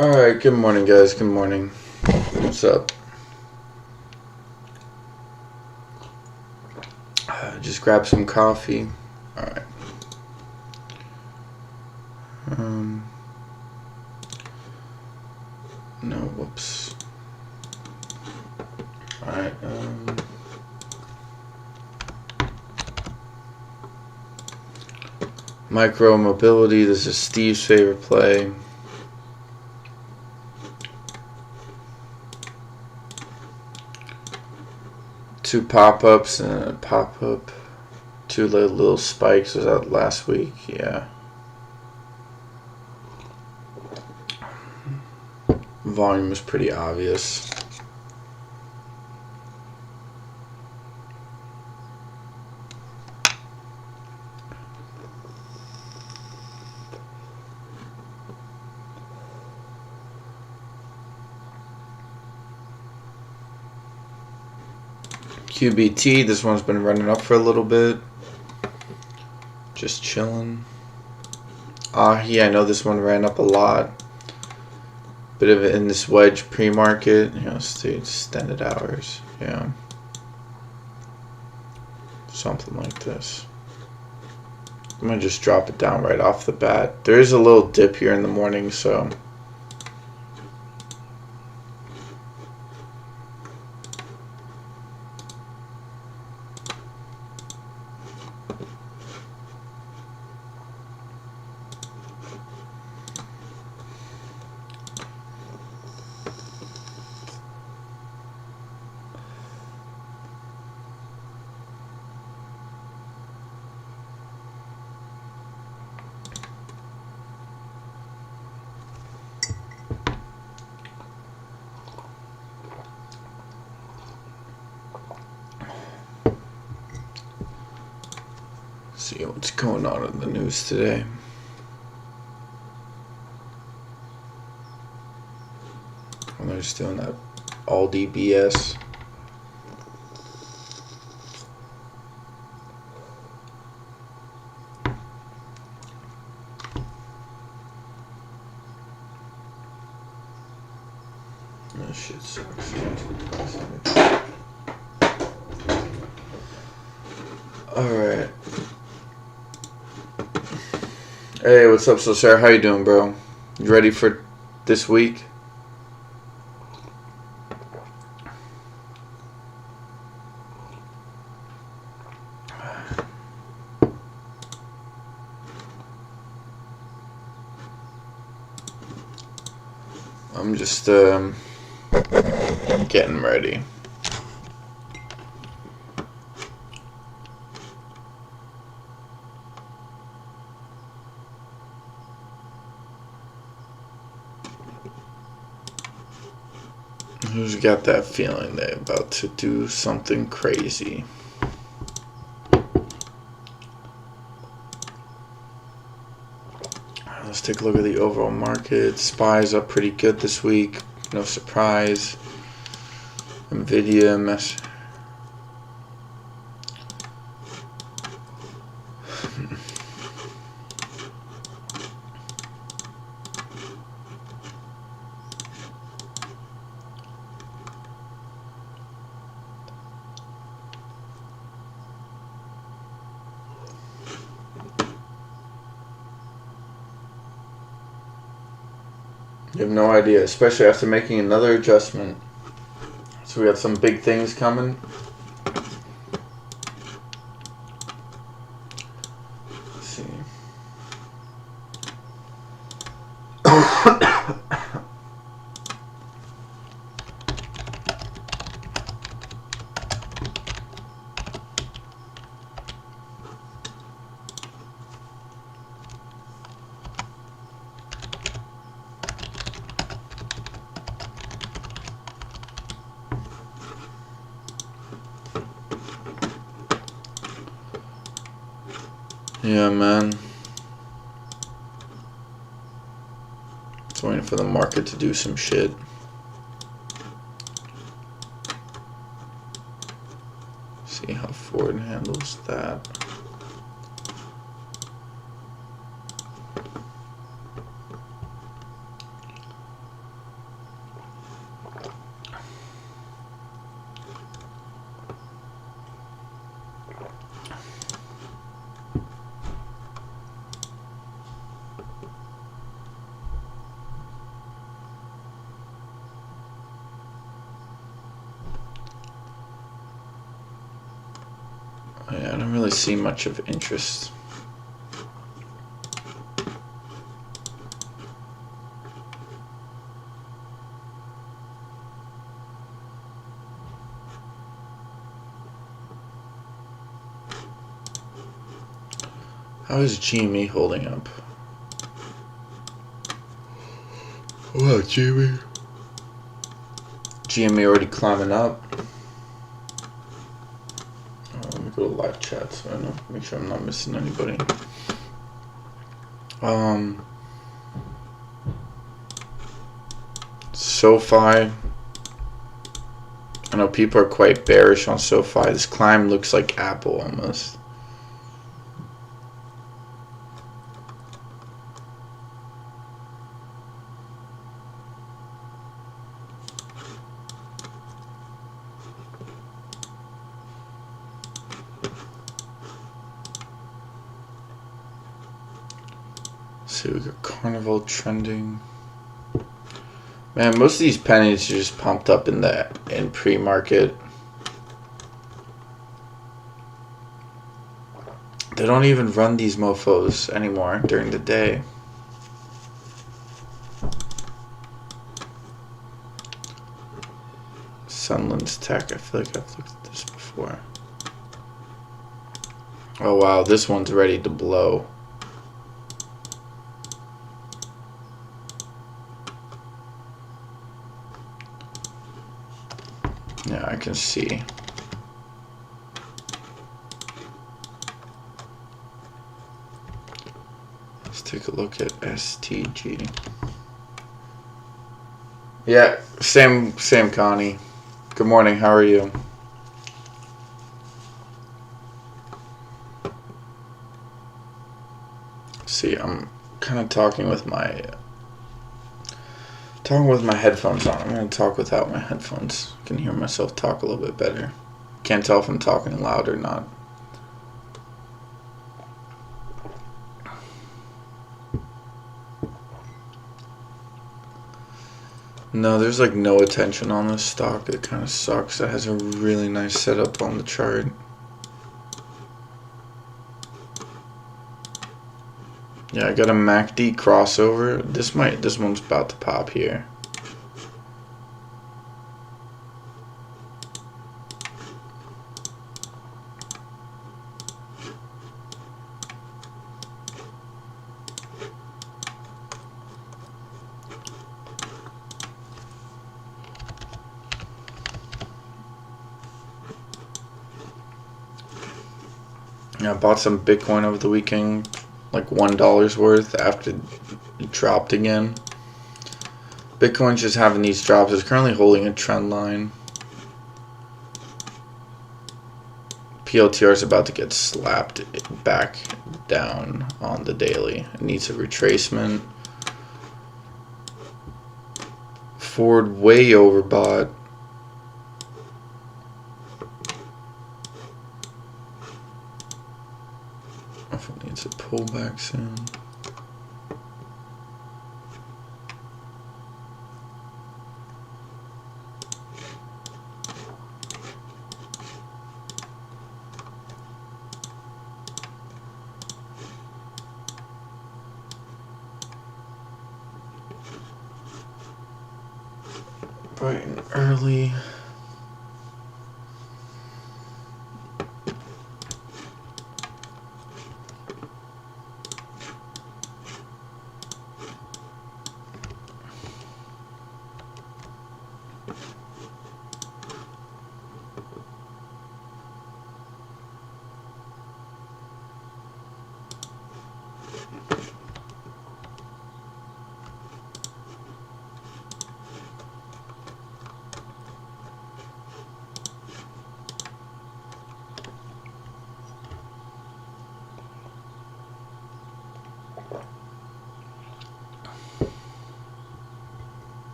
Alright, good morning guys, good morning. What's up? Just grab some coffee. Alright. No, whoops. Alright, micro mobility, this is Steve's favorite play. Two pop-ups and a pop-up. Two little spikes. Was that last week? Yeah. Volume was pretty obvious. QBT, this one's been running up for a little bit. Just chilling. AHI, I know this one ran up a lot. Bit of it in this wedge pre-market. You know, extended hours. Yeah. Something like this. I'm going to just drop it down right off the bat. There is a little dip here in the morning, so... see what's going on in the news today. And they're just doing that AUUD BS. That shit sucks. Alright. Hey, what's up, Sarah? How you doing, bro? You ready for this week? I'm just getting ready. Who's got that feeling they're about to do something crazy? Let's take a look at the overall market. SPY's up pretty good this week. No surprise. Nvidia, you have no idea, especially after making another adjustment. So we got some big things coming. Let's see. Yeah, man. Just waiting for the market to do some shit. See how Ford handles that. really see much of interest. How is GME holding up? Wow, GME. GME already climbing up. Let me go to live chat so I know, make sure I'm not missing anybody. SoFi. I know people are quite bearish on SoFi. This climb looks like Apple almost. See, we got Carnival trending. Man, most of these pennies are just pumped up in pre-market. They don't even run these mofos anymore during the day. Sunland's Tech. I feel like I've looked at this before. Oh wow, this one's ready to blow. Yeah, I can see. Let's take a look at STG. Yeah, same Connie. Good morning, how are you? See, I'm kind of talking with my headphones on. I'm going to talk without my headphones. I can hear myself talk a little bit better. Can't tell if I'm talking loud or not. No, there's like no attention on this stock. It kind of sucks. It has a really nice setup on the chart. Yeah, I got a MACD crossover. This one's about to pop here. Yeah, I bought some Bitcoin over the weekend, like $1 worth after it dropped again. Bitcoin's just having these drops. It's currently holding a trend line. PLTR is about to get slapped back down on the daily. It needs a retracement. Forward way overbought. It needs a pullback soon. Bright and early.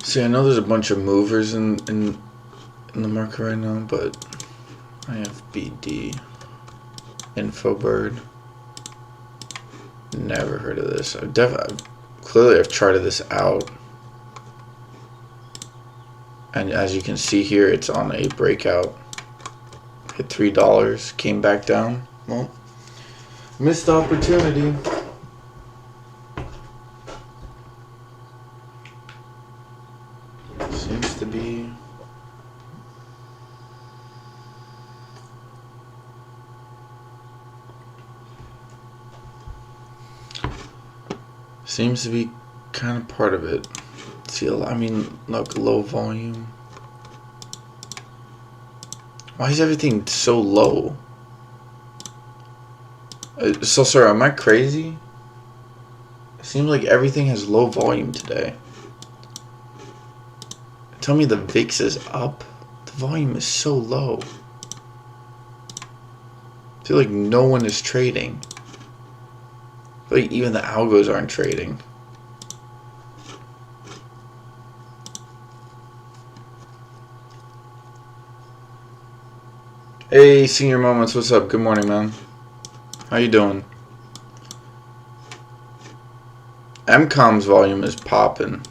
See, I know there's a bunch of movers in the market right now, but IFBD, Infobird. Never heard of this. Clearly I've charted this out. And as you can see here, it's on a breakout. Hit $3, came back down. Well, missed opportunity. Seems to be. Seems to be kind of part of it. See, I mean, look, low volume. Why is everything so low? So, sir, am I crazy? It seems like everything has low volume today. Tell me the VIX is up. The volume is so low. I feel like no one is trading. I feel like even the algos aren't trading. Hey, Senior Moments, what's up? Good morning, man. How you doing? MCOM's volume is popping,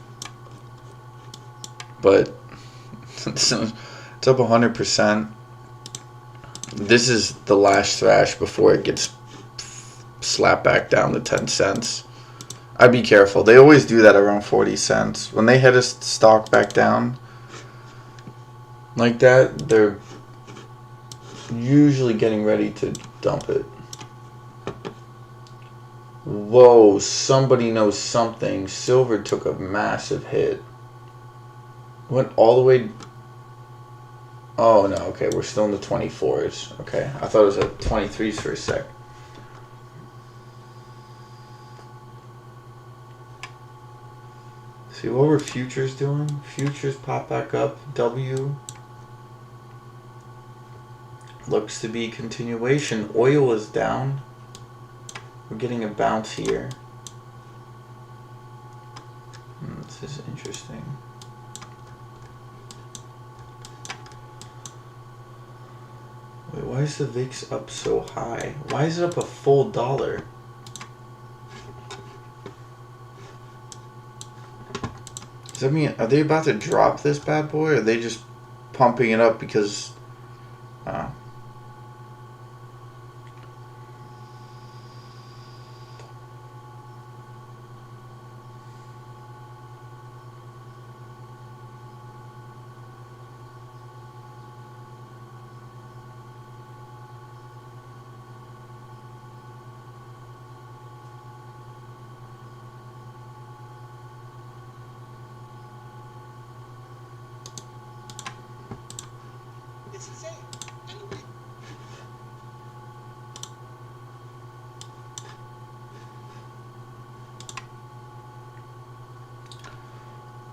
but it's up 100%. This is the last thrash before it gets slapped back down to 10 cents. I'd be careful. They always do that around 40 cents. When they hit a stock back down like that, they're usually getting ready to dump it. Whoa, somebody knows something. Silver took a massive hit. Went all the way. Oh, no, okay, we're still in the 24s. Okay, I thought it was at 23s for a sec. See, what were futures doing? Futures pop back up. W. Looks to be continuation. Oil is down. We're getting a bounce here. This is interesting. Wait, why is the VIX up so high? Why is it up a full $1? Does that mean, are they about to drop this bad boy, or are they just pumping it up because...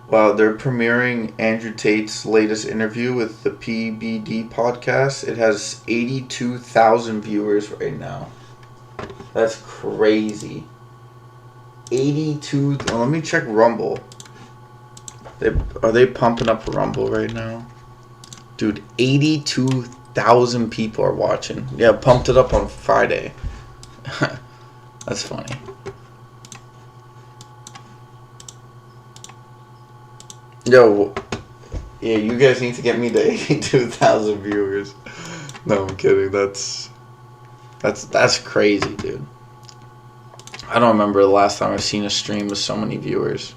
Wow, they're premiering Andrew Tate's latest interview with the PBD podcast. It has 82,000 viewers right now. That's crazy. 82. Let me check Rumble. Are they pumping up Rumble right now? Dude, 82,000 people are watching. Yeah, pumped it up on Friday. That's funny. Yo, yeah, you guys need to get me to 82,000 viewers. No, I'm kidding. That's crazy, dude. I don't remember the last time I've seen a stream with so many viewers.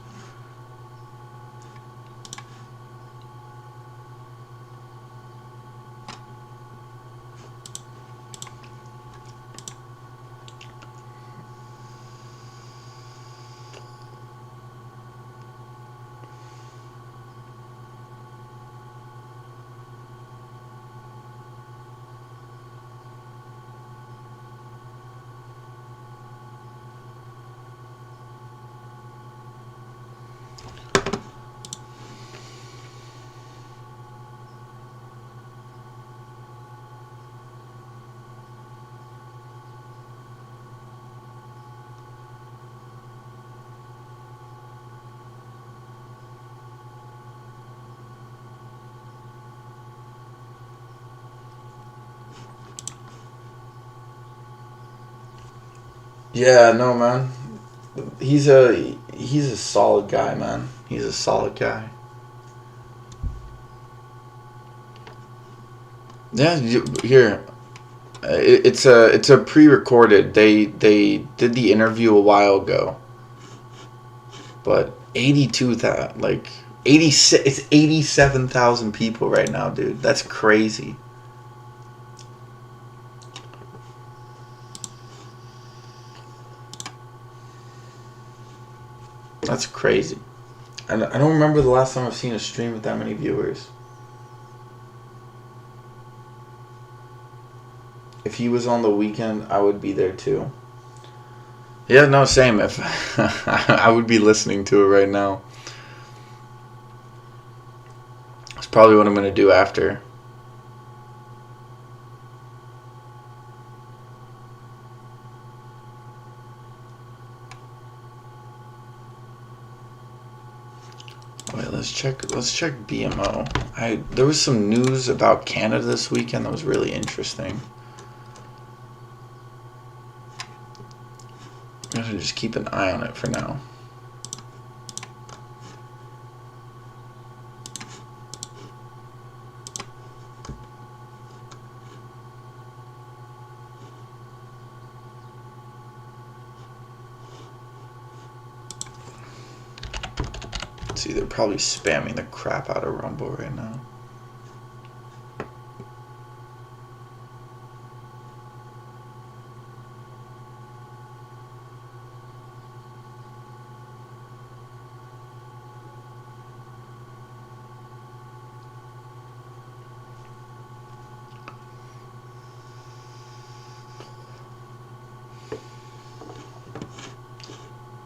Yeah, no, man. He's a solid guy, man. He's a solid guy. Yeah, here. It's a pre-recorded. They did the interview a while ago. But 82,000, like 86, it's 87,000 people right now, dude. That's crazy. That's crazy. And I don't remember the last time I've seen a stream with that many viewers. If he was on the weekend, I would be there too. Yeah, no, same. If I would be listening to it right now. It's probably what I'm gonna do after. Wait, let's check BMO. There was some news about Canada this weekend that was really interesting. I'm gonna just keep an eye on it for now. See, they're probably spamming the crap out of Rumble right now.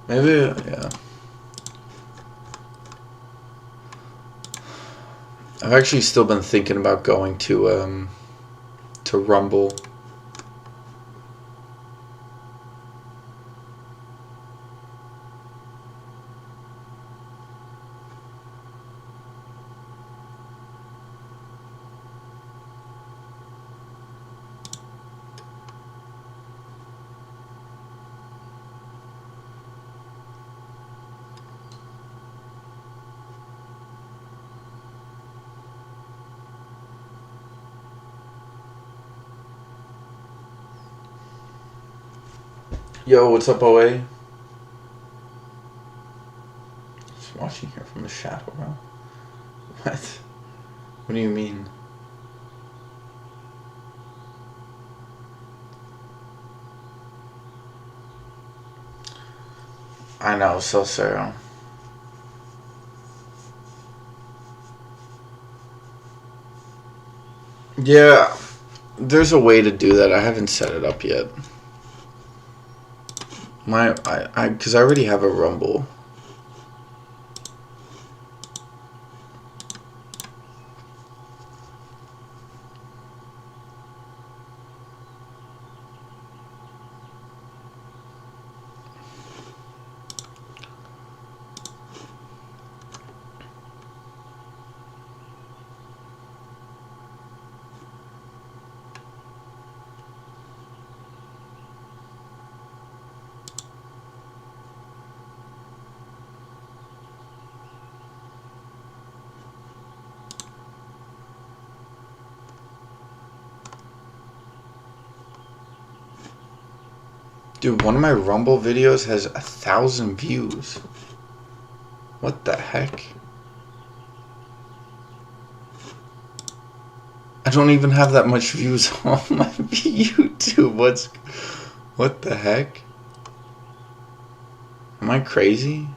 Maybe, yeah. I've actually still been thinking about going to Rumble. Yo, what's up, OA? Just watching here from the shadow, bro. What? What do you mean? I know, so Sarah. Yeah, there's a way to do that. I haven't set it up yet. Because I already have a Rumble. Dude, one of my Rumble videos has 1,000 views. What the heck? I don't even have that much views on my YouTube. What the heck? Am I crazy?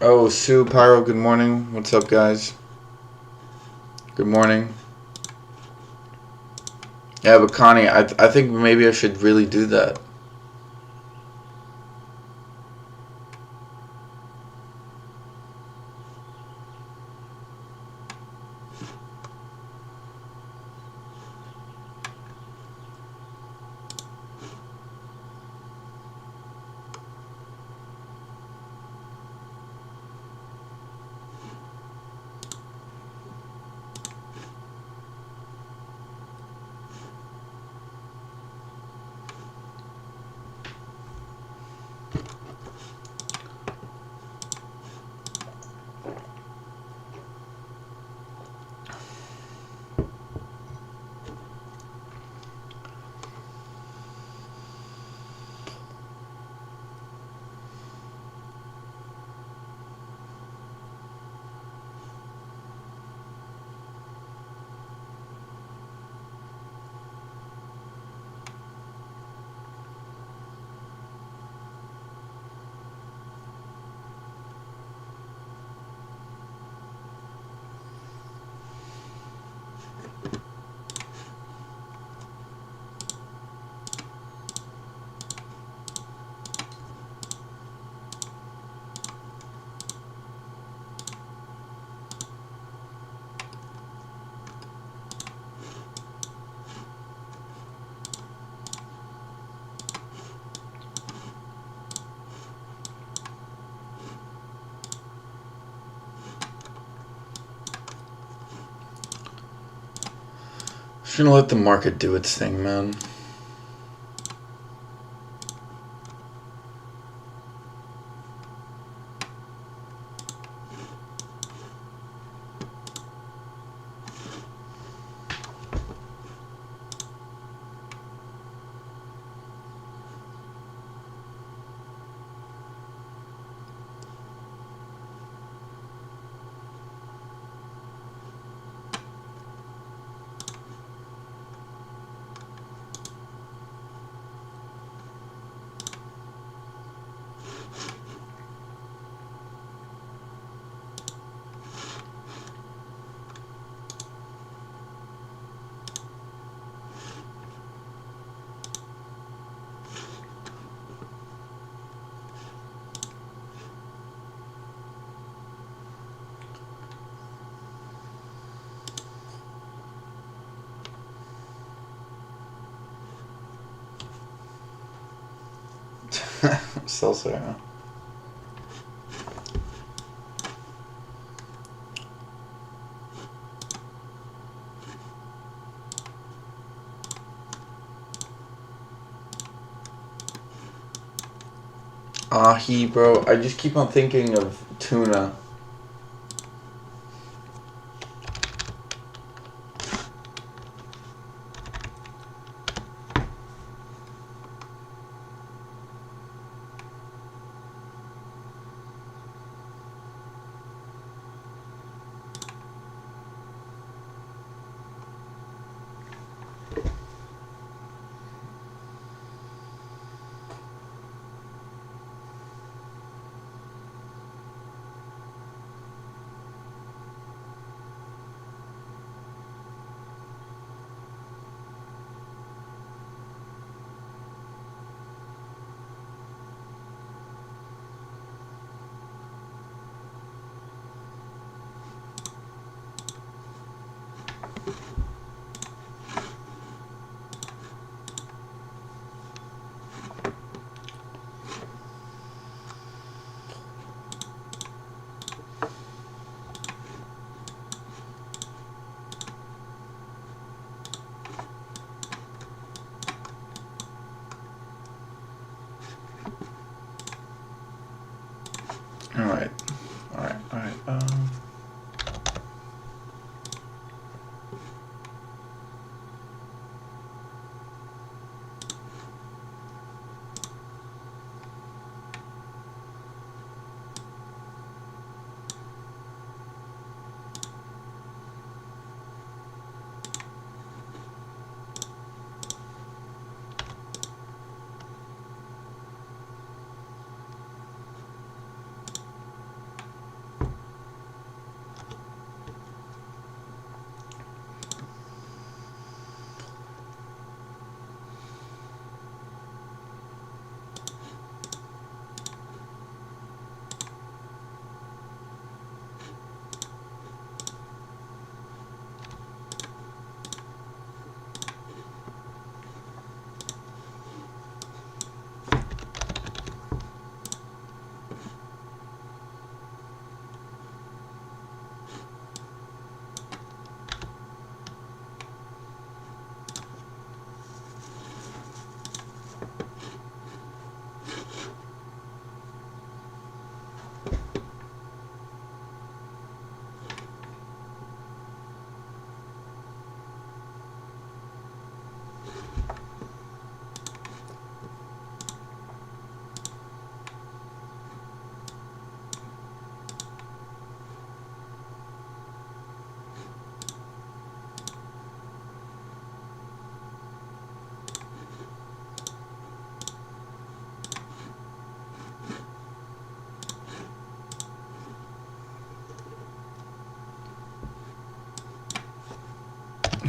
Oh, Sue, Pyro, good morning. What's up, guys? Good morning. Yeah, but Connie, I think maybe I should really do that. Just gonna let the market do its thing, man. Still saying. AHI, bro. I just keep on thinking of tuna. Alright.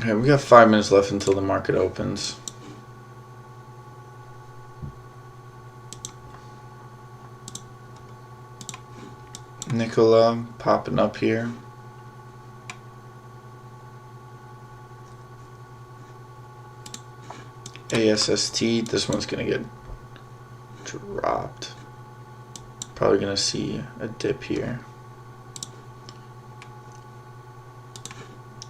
Okay, we got 5 minutes left until the market opens. Nicola popping up here. ASST, this one's gonna get dropped. Probably gonna see a dip here.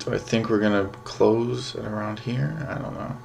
Do I think we're gonna close at around here? I don't know.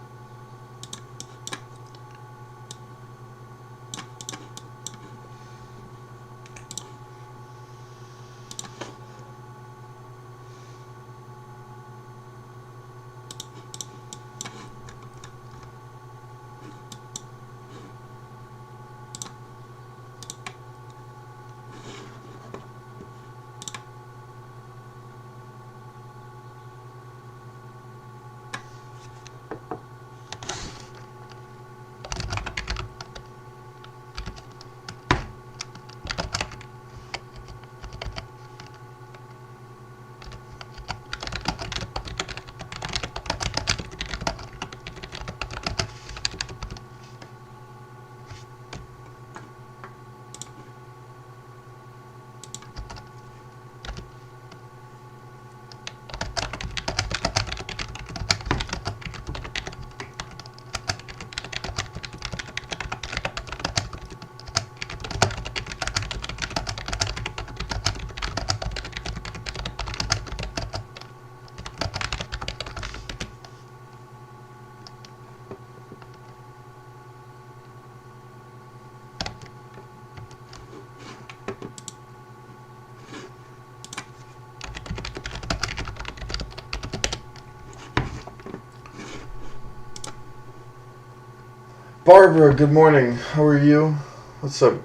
Barbara, good morning. How are you? What's up?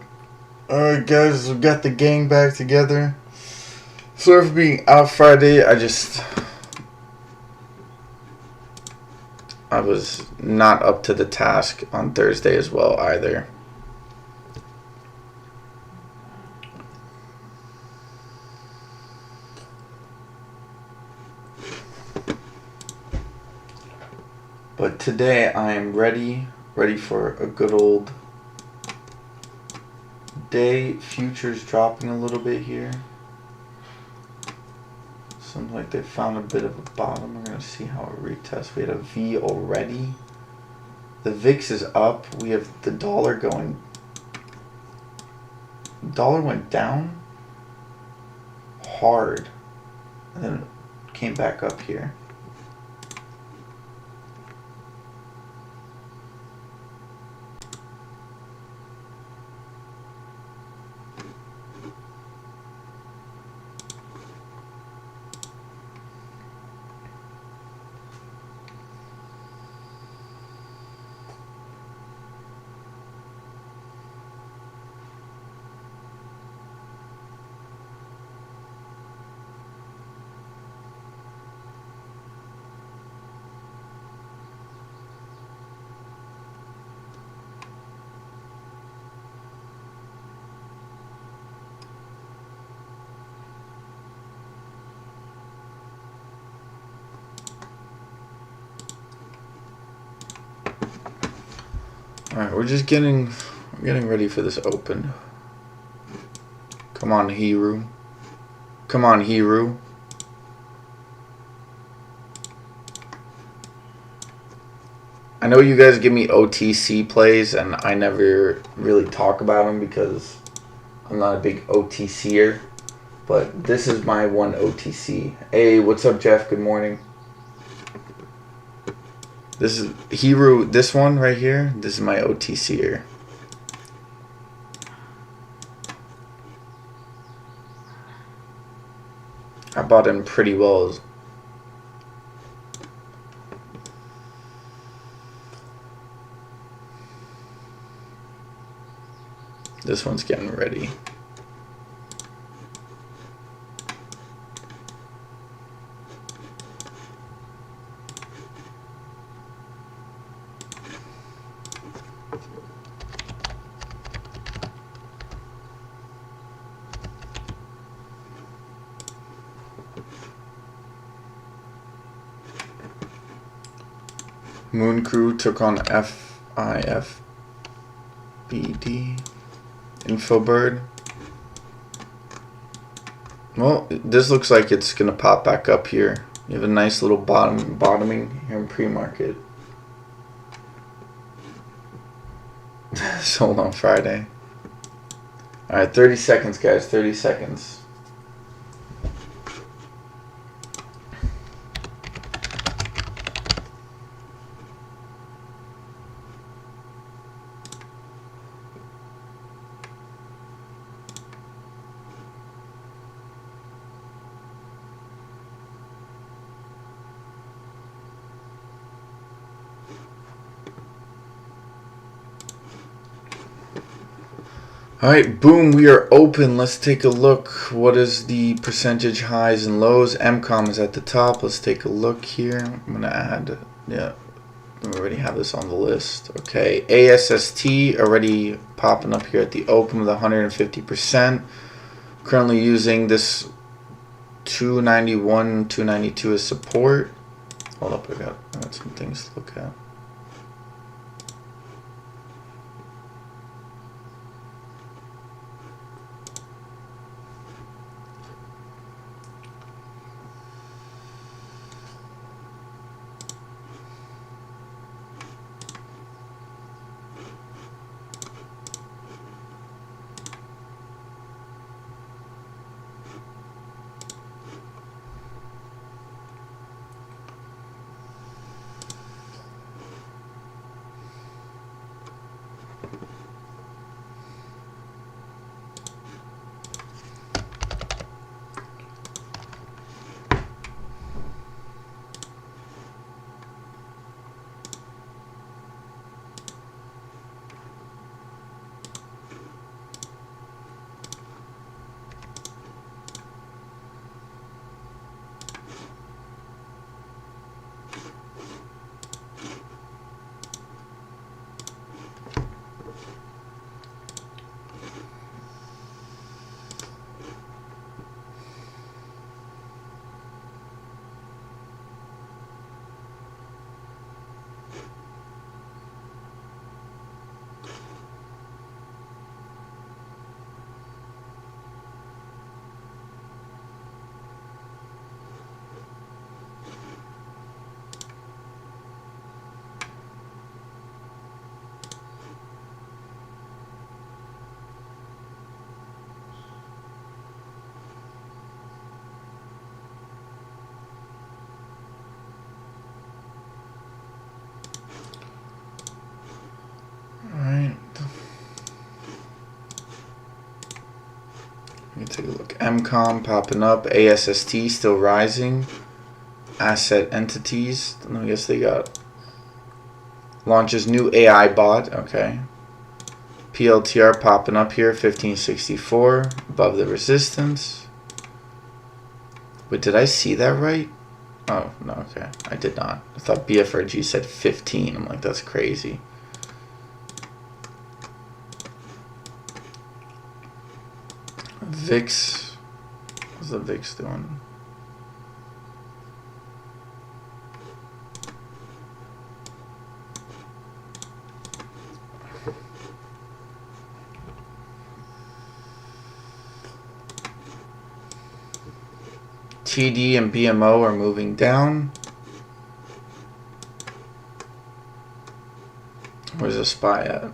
Alright guys, we've got the gang back together. Sorry for being out Friday. I was not up to the task on Thursday as well either. But today I am ready for a good old day. Futures dropping a little bit here. Seems like they found a bit of a bottom. We're going to see how it retests. We had a V already. The VIX is up. We have the dollar going. Dollar went down hard and then it came back up here. Alright, we're getting ready for this open. Come on, Hiru. Come on, Hiru. I know you guys give me OTC plays, and I never really talk about them because I'm not a big OTCer. But this is my one OTC. Hey, what's up, Jeff? Good morning. This is Hiru. This one right here. This is my OTCer. I bought him pretty well. This one's getting ready. Moon Crew took on FIFBD. Infobird. Well, this looks like it's gonna pop back up here. You have a nice little bottoming here in pre-market. Sold on Friday. Alright, 30 seconds, guys. 30 seconds. All right, boom, we are open. Let's take a look. What is the percentage highs and lows? MCOM is at the top. Let's take a look here. I'm going to add, yeah, we already have this on the list. Okay, ASST already popping up here at the open with 150%. Currently using this 291, 292 as support. Hold up, I got some things to look at. Let me take a look. MCOM popping up. ASST still rising. Asset entities. I guess they got launches new AI bot. Okay. PLTR popping up here. 1564 above the resistance. Wait, did I see that right? Oh no. Okay, I did not. I thought BFRG said 15. I'm like, that's crazy. VIX, what's the VIX doing? TD and BMO are moving down. Where's the SPY at?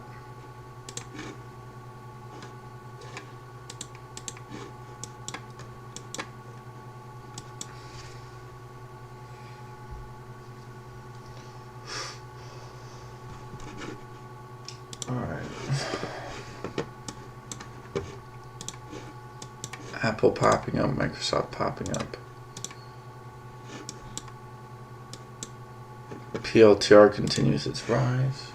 Apple popping up, Microsoft popping up. PLTR continues its rise.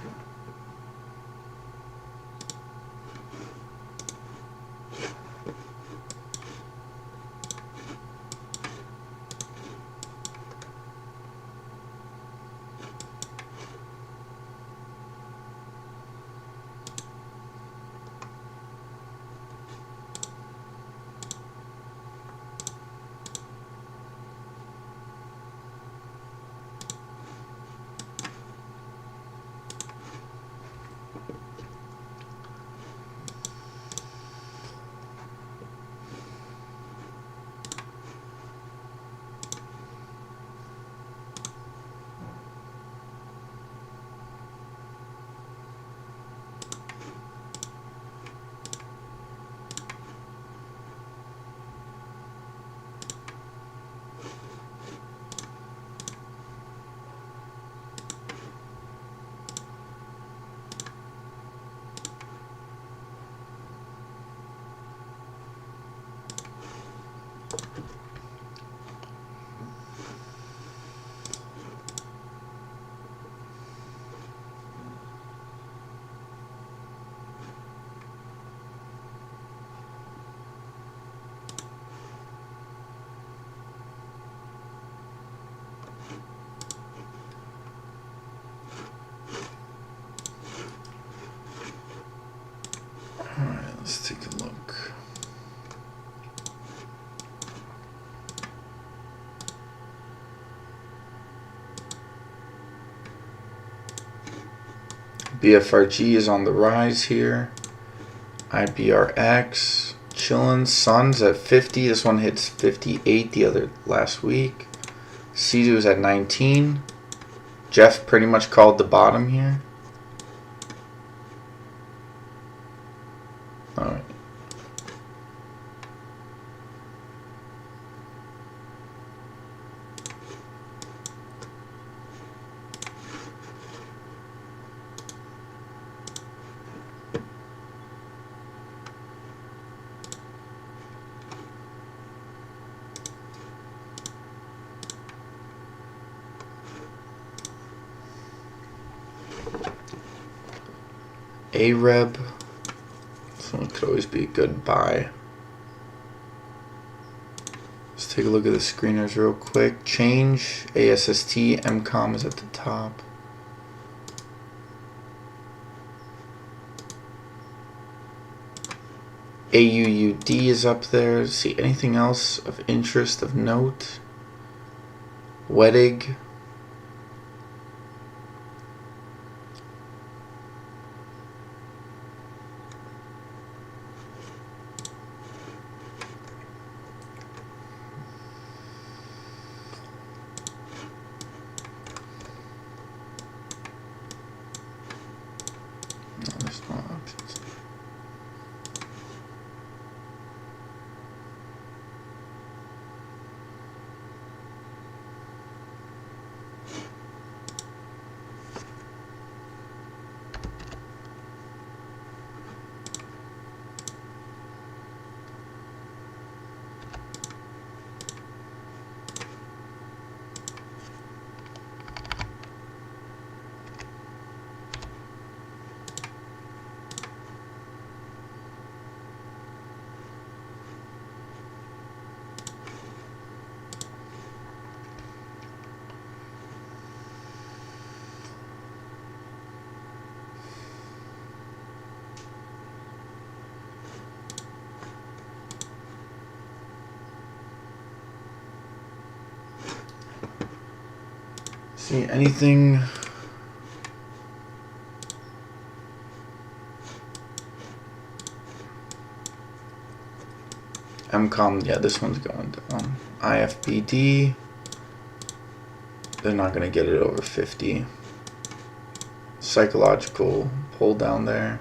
Let's take a look. BFRG is on the rise here. IBRX chillin'. Sun's at 50. This one hits 58 the other last week. C2 is at 19. Jeff pretty much called the bottom here. All right. AREB. This one could always be a good buy. Let's take a look at the screeners real quick. Change, ASST, MCOM is at the top. AUUD is up there. See anything else of interest, of note? Wedig. No, there's no options. See anything? MCOM, yeah, this one's going down. IFBD, they're not going to get it over 50. Psychological pull down there.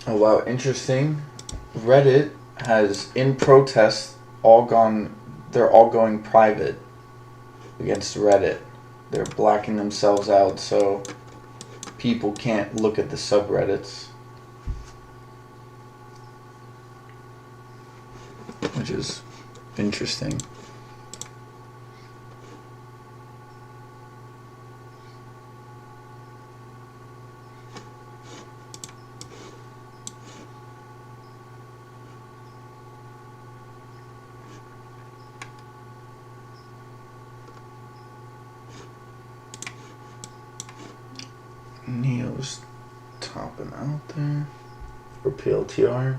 Oh wow, interesting. Reddit has, in protest, they're all going private against Reddit. They're blacking themselves out so people can't look at the subreddits. Which is Interesting. Neo's topping out there for PLTR.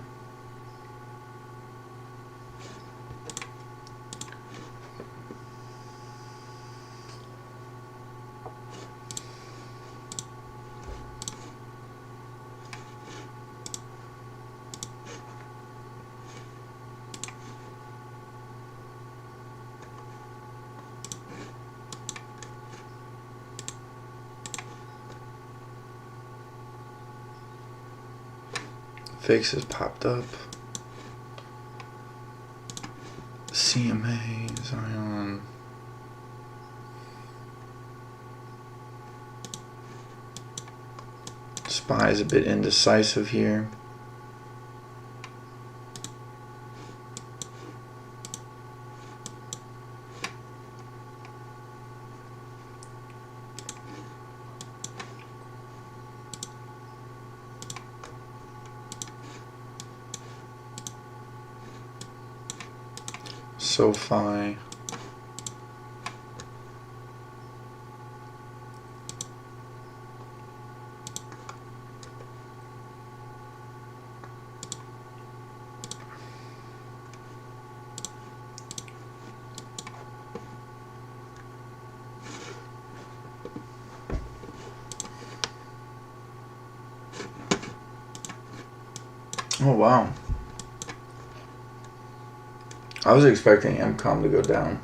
Fix has popped up. CMA, Zion. SPY is a bit indecisive here. SoFi. Oh wow. I was expecting MCOM to go down.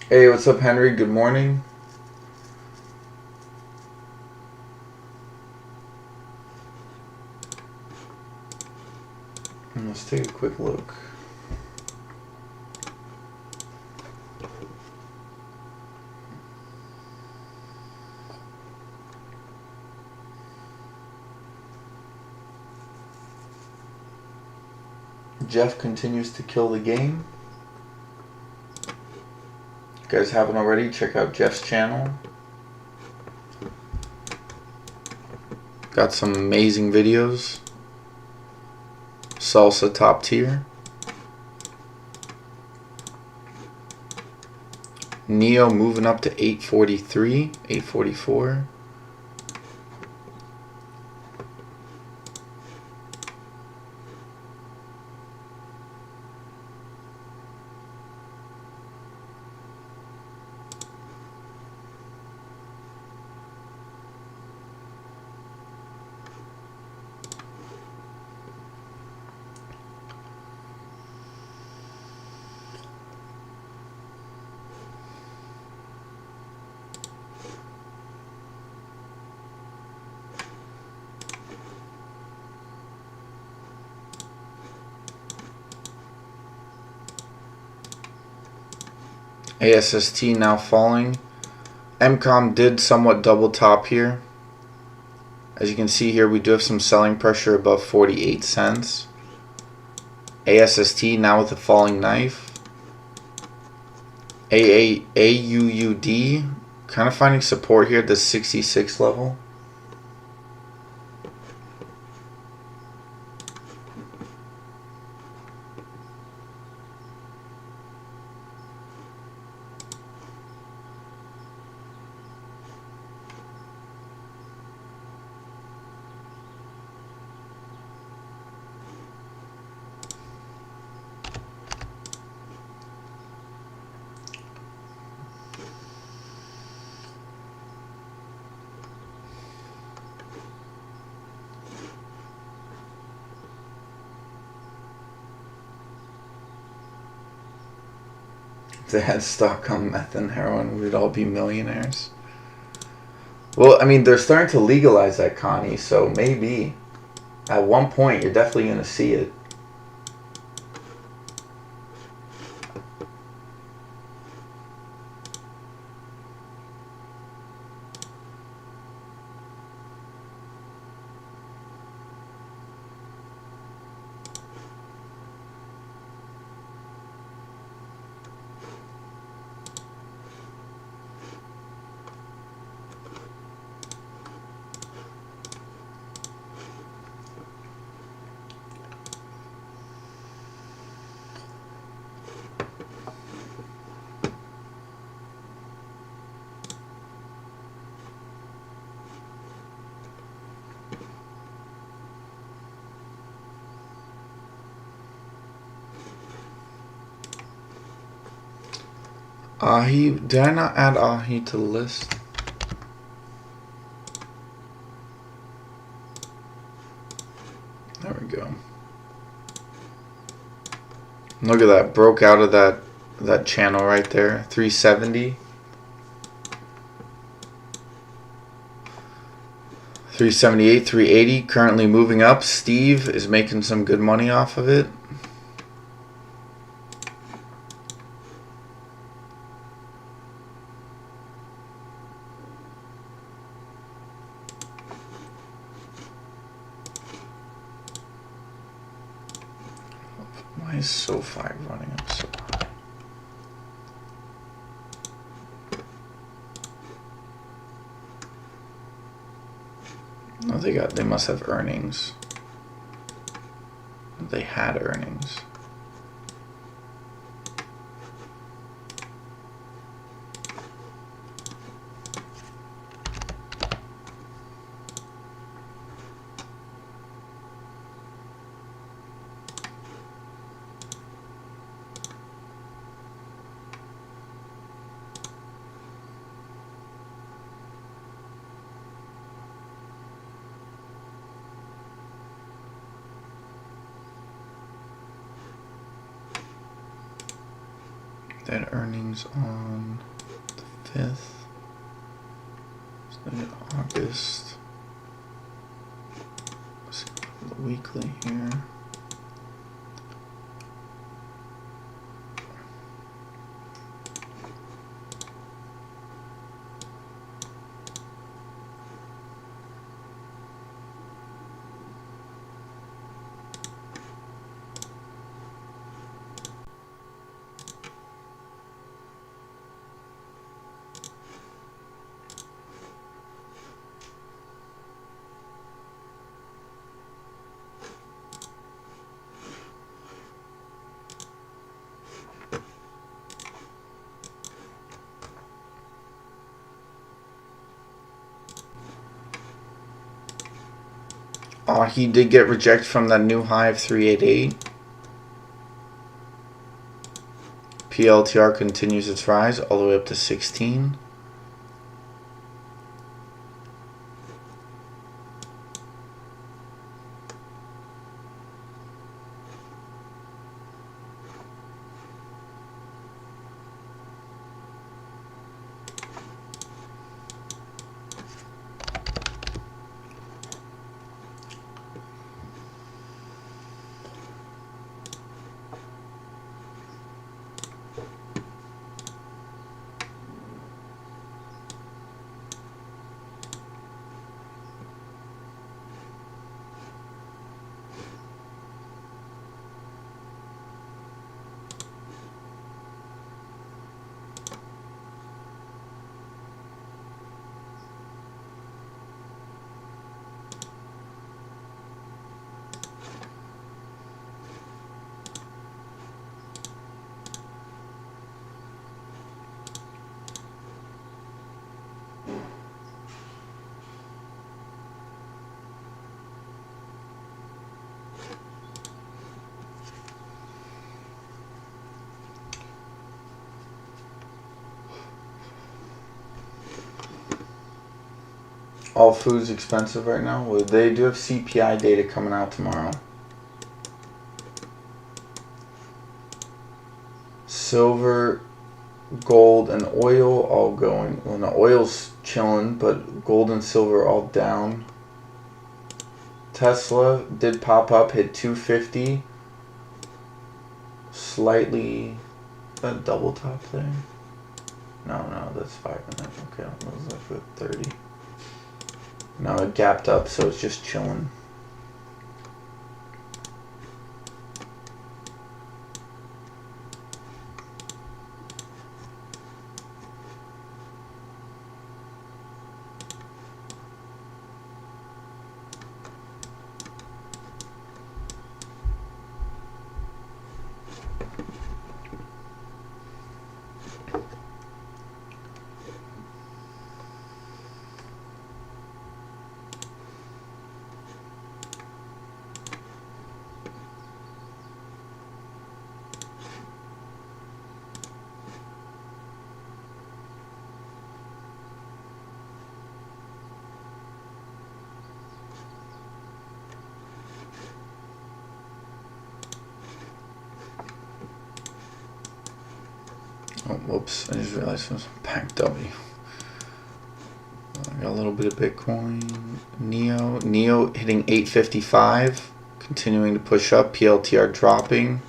Hey, what's up, Henry? Good morning. And let's take a quick look. Jeff continues to kill the game. If you guys haven't already, check out Jeff's channel. Got some amazing videos. Salsa top tier. Neo moving up to 843, 844. ASST now falling. MCOM did somewhat double top here. As you can see here, we do have some selling pressure above 48 cents. ASST now with a falling knife. AUUD kind of finding support here at the 66 level. If they had stock on meth and heroin, we'd all be millionaires. Well, I mean, they're starting to legalize that, Connie, so maybe at one point you're definitely going to see it. AHI, did I not add AHI to the list? There we go. Look at that, broke out of that channel right there, 370. 378, 380, currently moving up. Steve is making some good money off of it. Why is SoFi running up so high? No, they must have earnings. They had earnings. They had earnings on the 5th. So in August. Let's see the weekly here. He did get rejected from that new high of 388. PLTR continues its rise all the way up to 16. All food's expensive right now. Well, they do have CPI data coming out tomorrow. Silver, gold, and oil all going. Well, the oil's chilling, but gold and silver all down. Tesla did pop up, hit 250. Slightly, a double top there. No, that's 5 minutes. Okay, I was left with 30. Now it gapped up, so it's just chilling. Oh, whoops. I just realized it was Pack W. I got a little bit of Bitcoin. Neo hitting 855. Continuing to push up. PLTR dropping.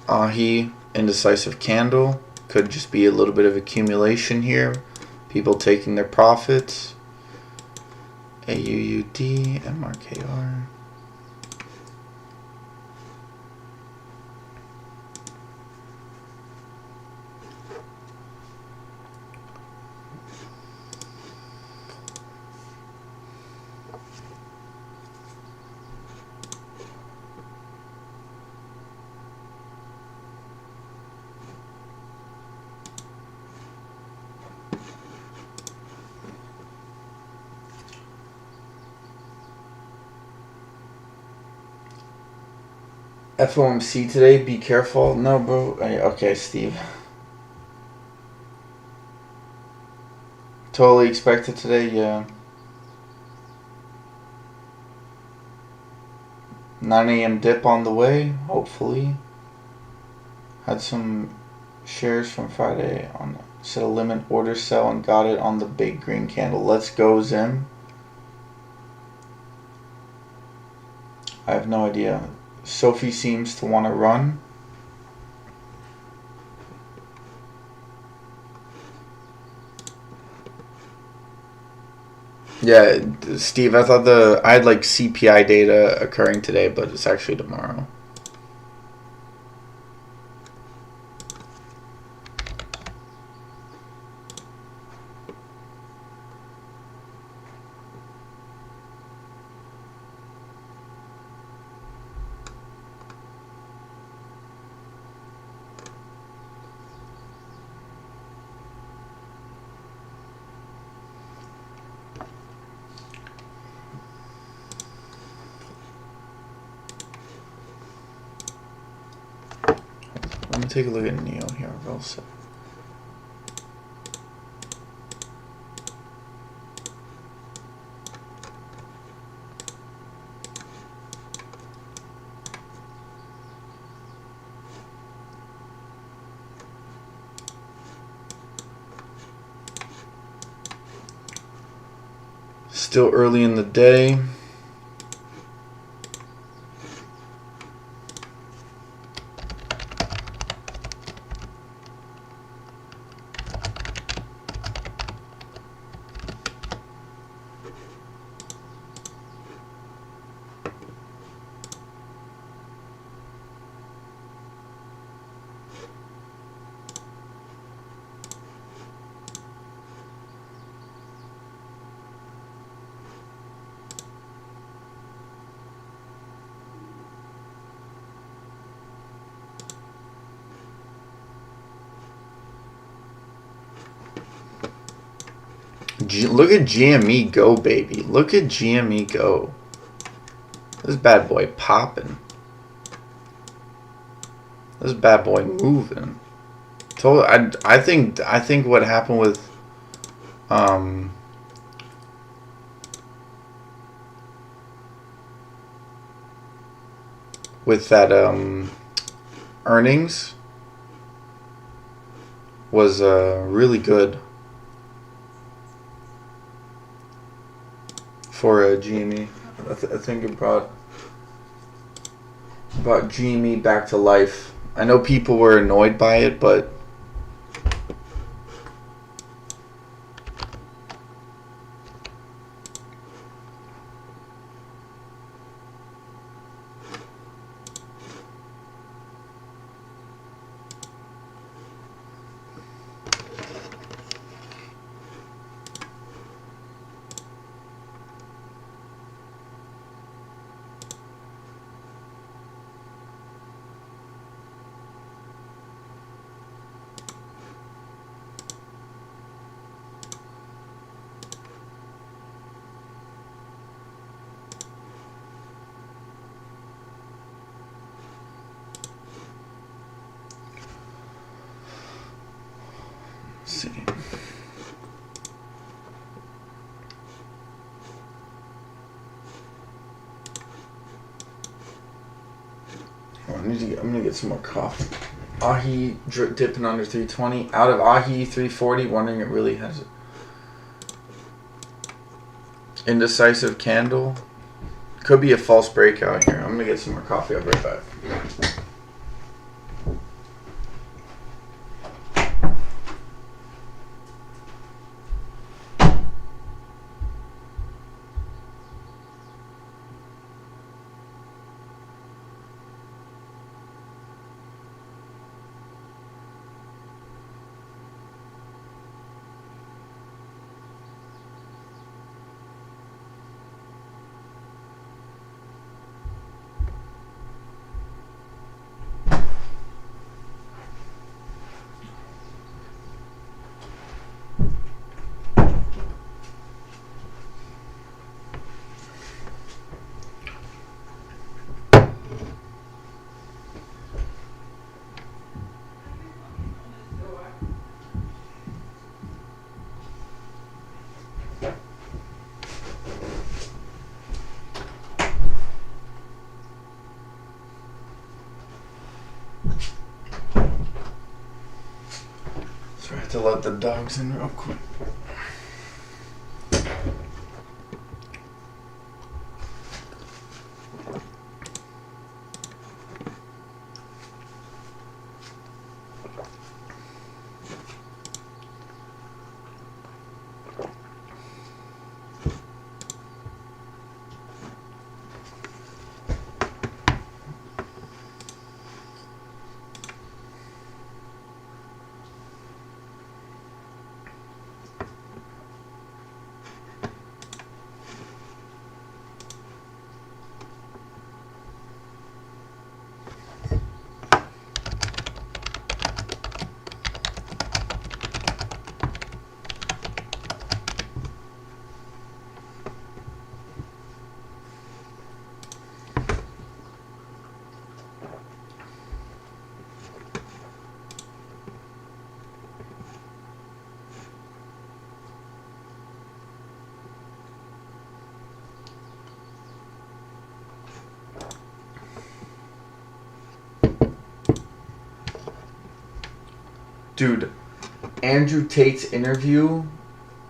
AHI, indecisive candle. Could just be a little bit of accumulation here. People taking their profits. AUUD, MRKR. FOMC today, be careful. No, bro. Okay, Steve. Totally expected today, yeah. 9 a.m. dip on the way, hopefully. Had some shares from Friday on set a limit order sell and got it on the big green candle. Let's go, Zim. I have no idea. Sophie seems to want to run. Yeah, Steve, I thought I had like CPI data occurring today, but it's actually tomorrow. Let me take a look at Neo here also. Still early in the day. Look at GME go, baby. Look at GME go. This bad boy popping. This bad boy moving. I think what happened with that earnings was really good for GME. I think it brought GME back to life. I know people were annoyed by it, but let's see. I'm gonna get some more coffee. AHI dipping under 320. Out of AHI 340. Wondering it really has it. Indecisive candle. Could be a false breakout here. I'm gonna get some more coffee. I'll be right back. So I have to let the dogs in real quick. Dude, Andrew Tate's interview,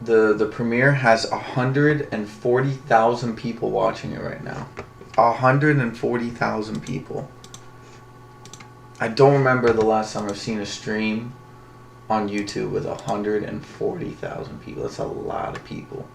the premiere has 140,000 people watching it right now. 140,000 people. I don't remember the last time I've seen a stream on YouTube with 140,000 people. That's a lot of people.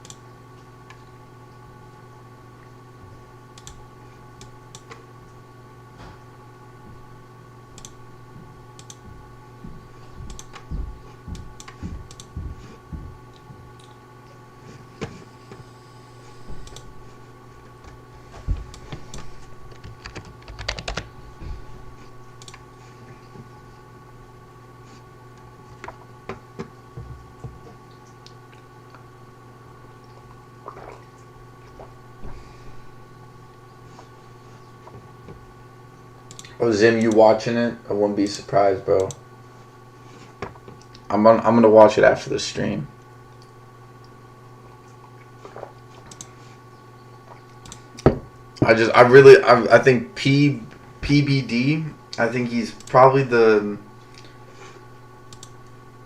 Oh, Zim, you watching it? I wouldn't be surprised, bro. I'm gonna watch it after the stream. I think PBD. I think he's probably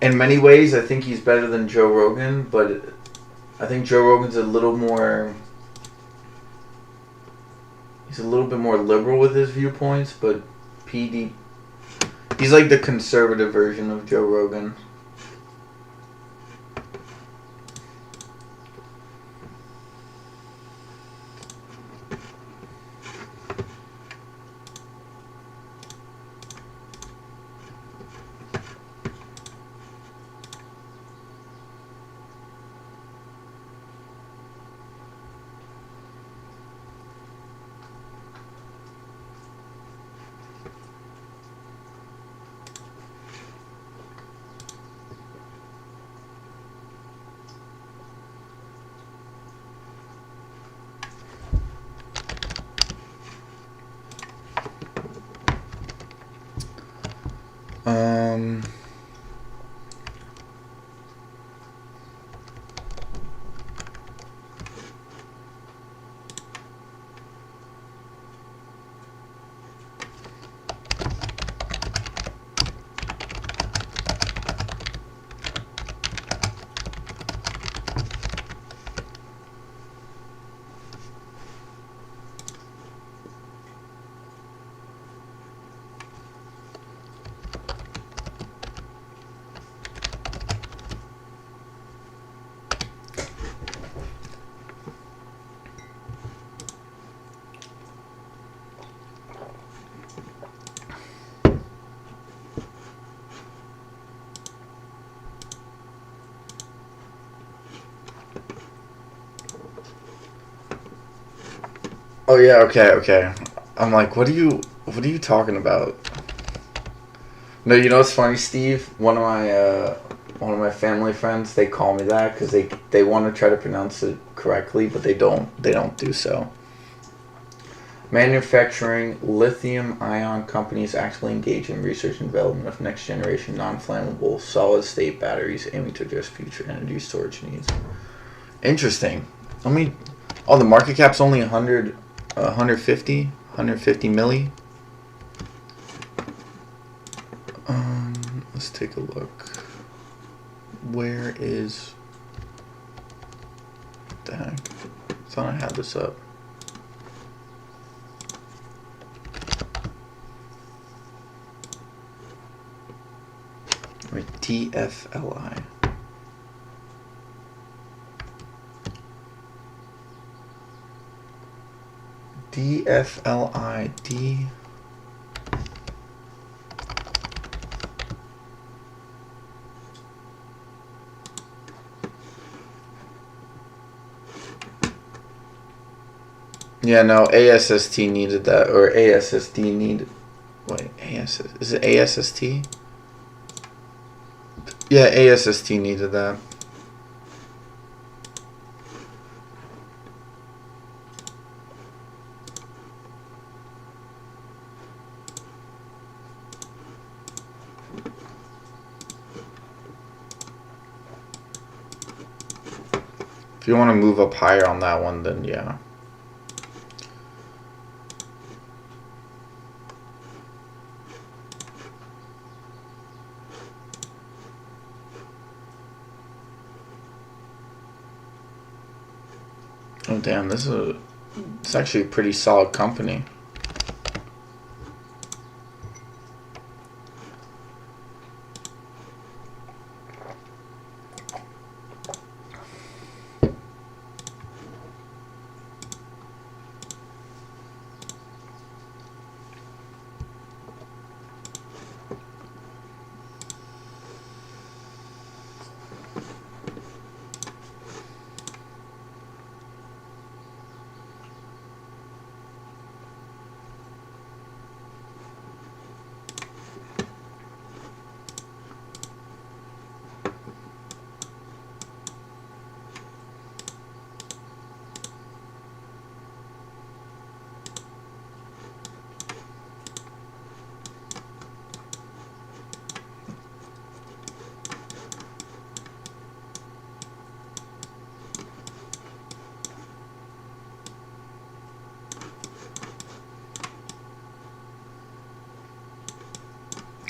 in many ways, I think he's better than Joe Rogan, but I think Joe Rogan's a little bit more liberal with his viewpoints, but he's like the conservative version of Joe Rogan. Oh yeah, okay. I'm like, what are you talking about? No, you know what's funny, Steve? One of my family friends, they call me that because they want to try to pronounce it correctly, but they don't do so. Manufacturing lithium ion companies actively engage in research and development of next generation non-flammable solid state batteries aiming to address future energy storage needs. Interesting. Let me. Oh, the market cap's only 150 milli. Let's take a look. Where is... What the heck? I thought I had this up. Wait, TFLI. DFLI. Yeah, no, ASST needed that, or ASSD needed. Wait, ASS is it ASST? Yeah, ASST needed that. If you want to move up higher on that one, then yeah. Oh damn, it's actually a pretty solid company.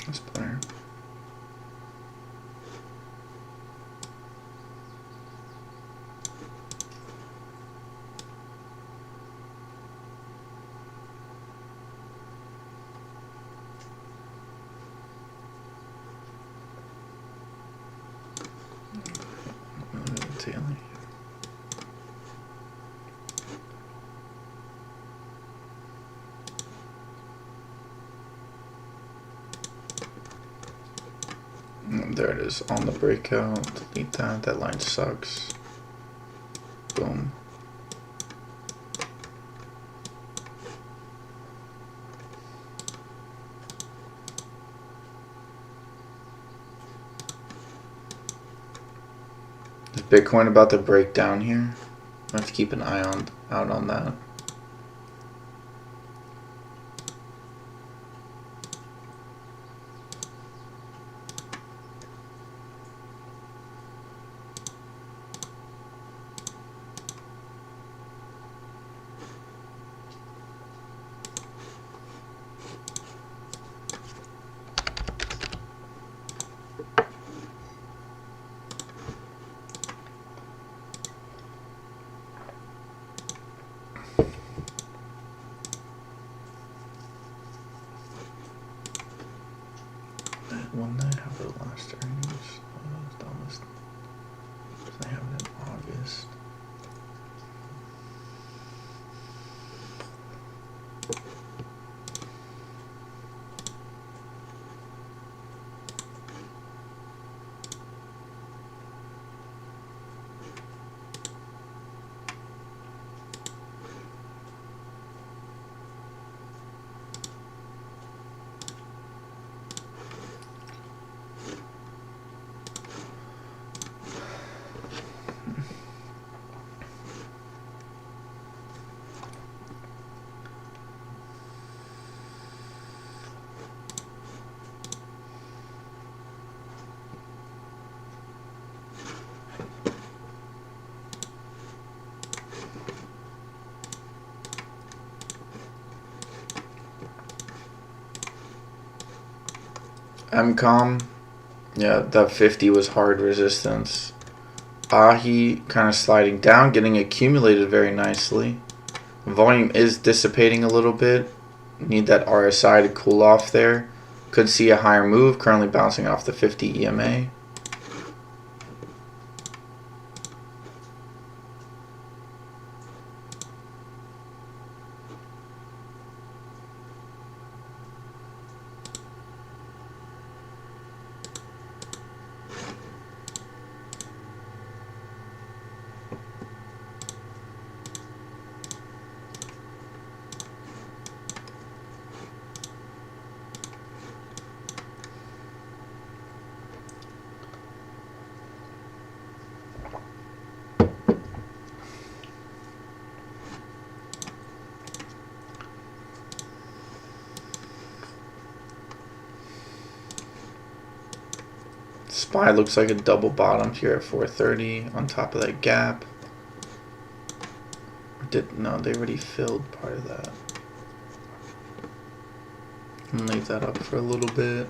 That's better. There it is on the breakout. Delete that. That line sucks. Boom. Is Bitcoin about to break down here? I have to keep an eye out on that. When did I have the last earnings? I have it in August. MCOM, yeah, that 50 was hard resistance. AHI kind of sliding down, getting accumulated very nicely. Volume is dissipating a little bit. Need that RSI to cool off there. Could see a higher move, currently bouncing off the 50 EMA. SPY looks like a double bottom here at 430 on top of that gap. No, they already filled part of that. And leave that up for a little bit.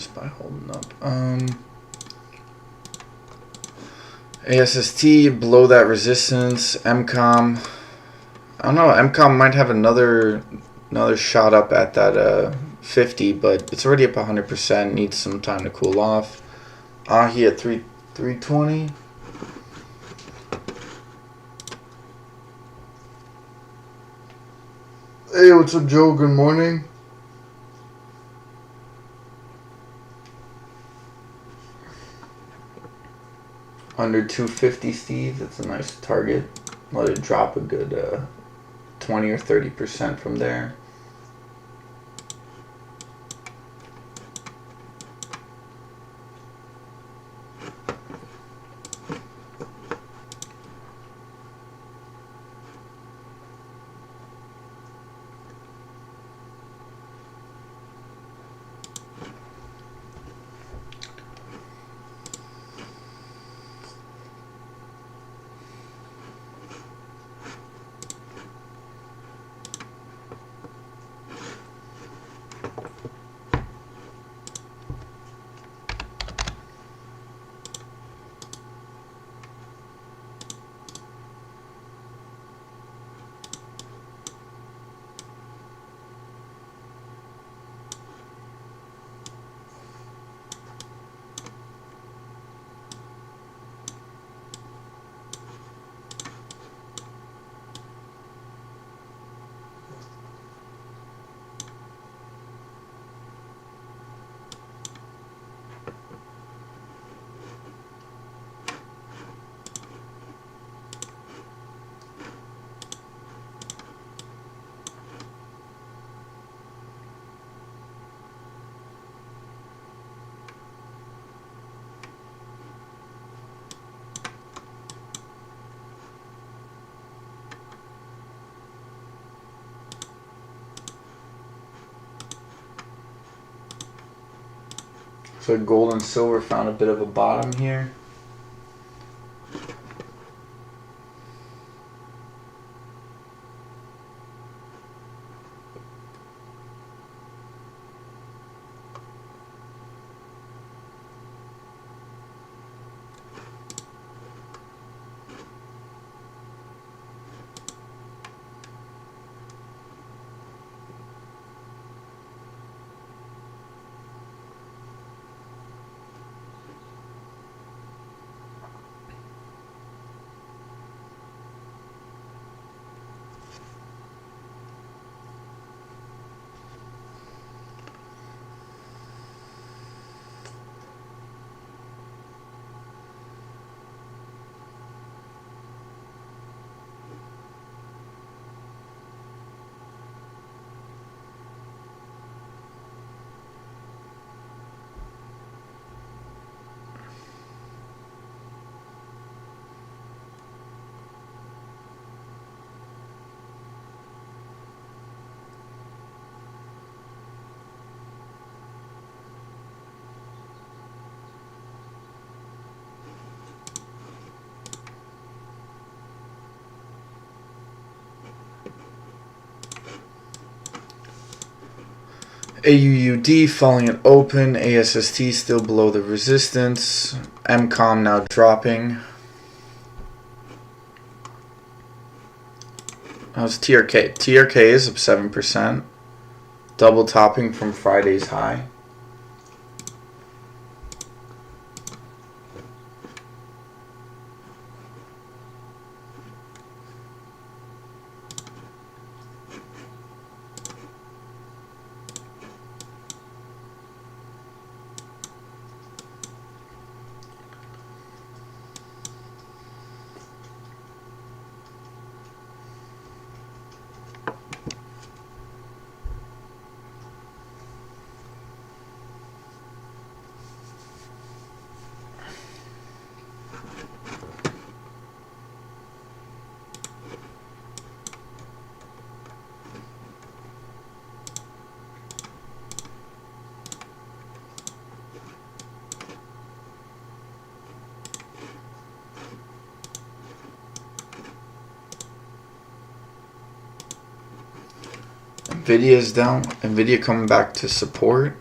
SPY holding up. ASST below that resistance. MCOM. I don't know. MCOM might have another shot up at that 50, but it's already up 100%. Needs some time to cool off. AHI at 320. Hey, what's up, Joe? Good morning. Under 250, Steve. That's a nice target. Let it drop a good 20 or 30% from there. So gold and silver found a bit of a bottom here. AUUD falling at open. ASST still below the resistance. MCOM now dropping. How's TRK? TRK is up 7%. Double topping from Friday's high. Nvidia is down. Nvidia coming back to support.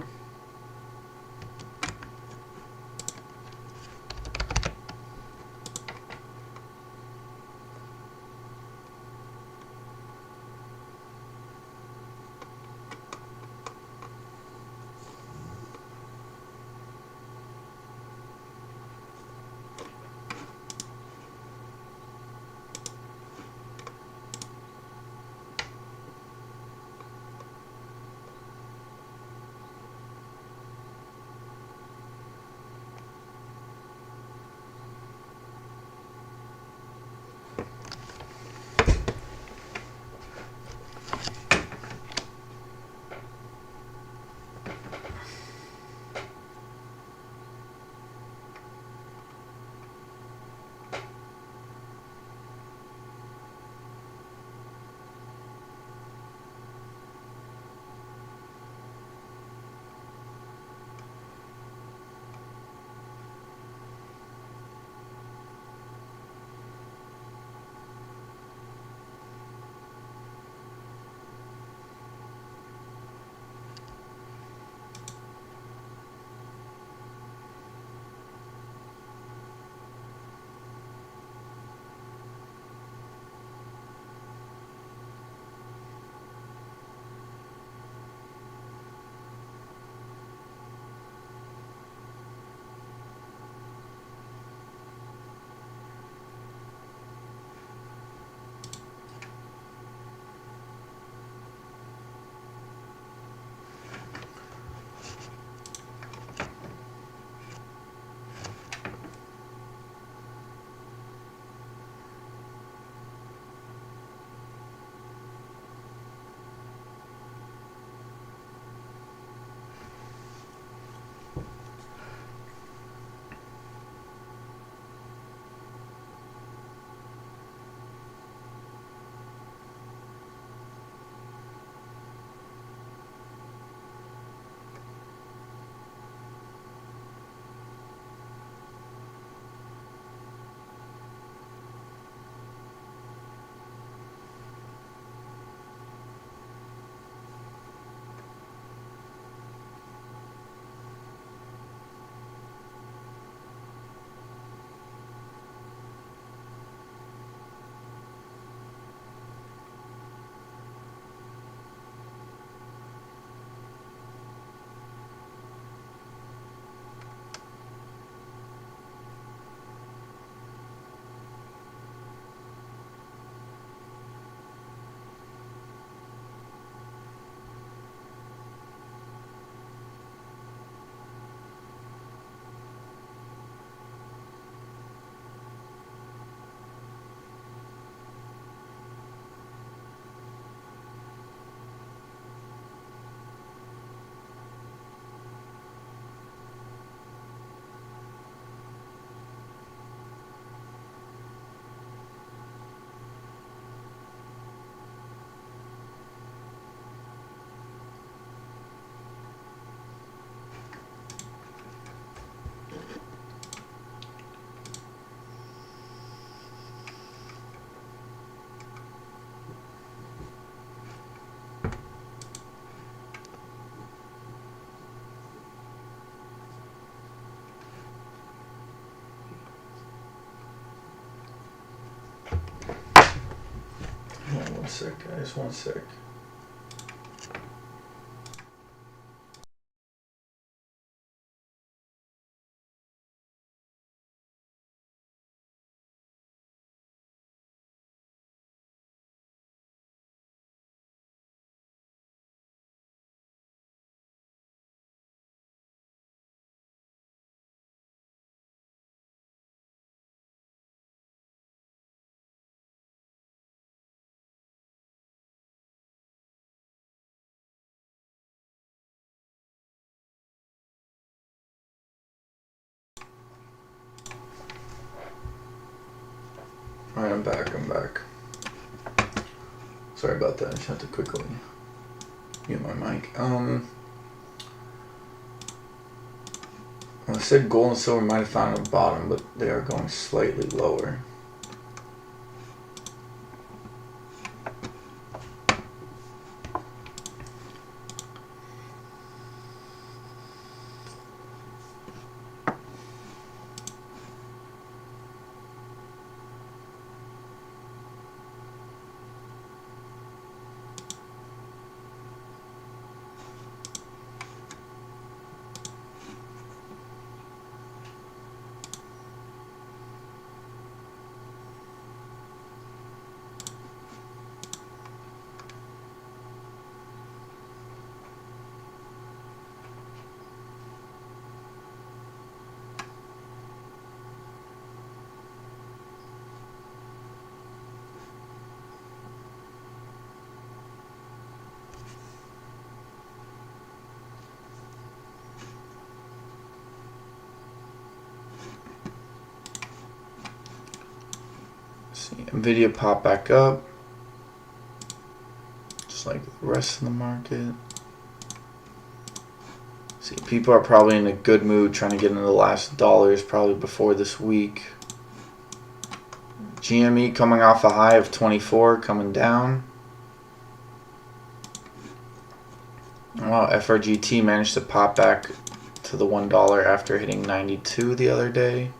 sec, guys. 1 sec. Alright, I'm back. Sorry about that, I just had to quickly mute my mic. I said gold and silver might have found a bottom, but they are going slightly lower. See, Nvidia pop back up, just like the rest of the market. See, people are probably in a good mood trying to get into the last dollars probably before this week. GME coming off a high of 24, coming down. Wow, FRGT managed to pop back to the $1 after hitting 92 the other day.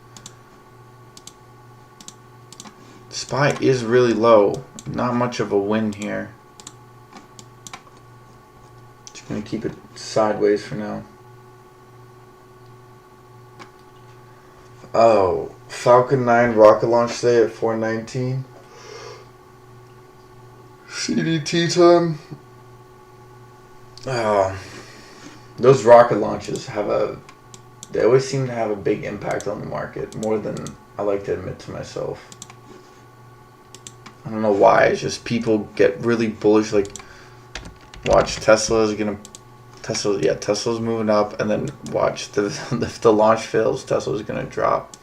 SPY is really low. Not much of a win here. Just gonna keep it sideways for now. Oh, Falcon 9 rocket launch today at 4:19. CDT time. Those rocket launches they always seem to have a big impact on the market, more than I like to admit to myself. I don't know why, it's just people get really bullish, like, watch Tesla's moving up, and then watch if the launch fails, Tesla's gonna drop.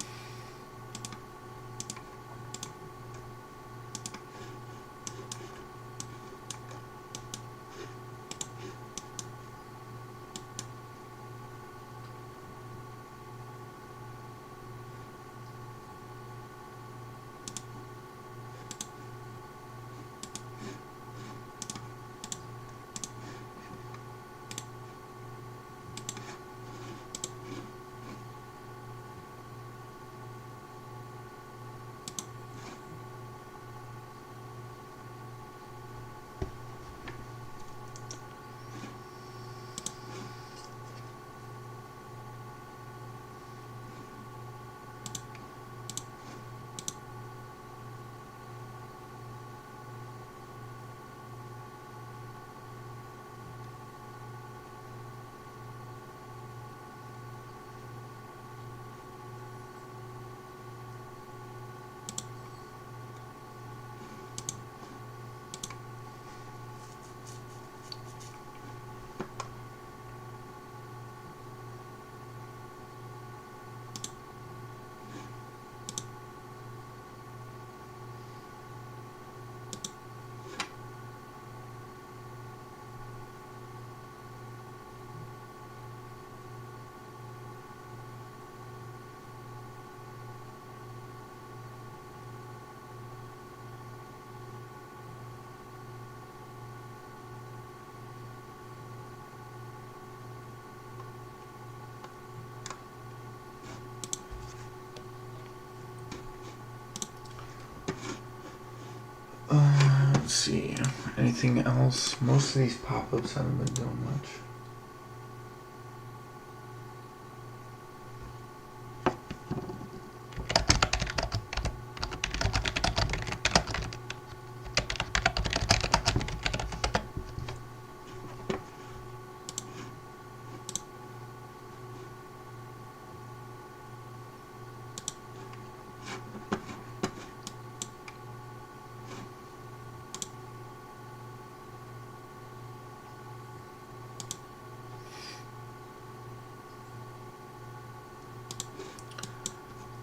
see. Anything else? Most of these pop-ups haven't been doing much.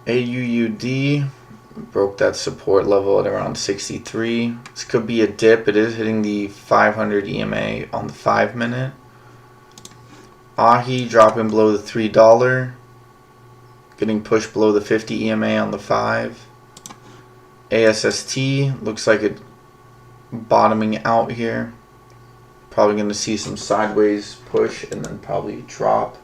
AUUD broke that support level at around 63. This could be a dip. It is hitting the 500 EMA on the 5-minute. AHI dropping below the $3. Getting pushed below the 50 EMA on the 5. ASST looks like it bottoming out here. Probably going to see some sideways push and then probably drop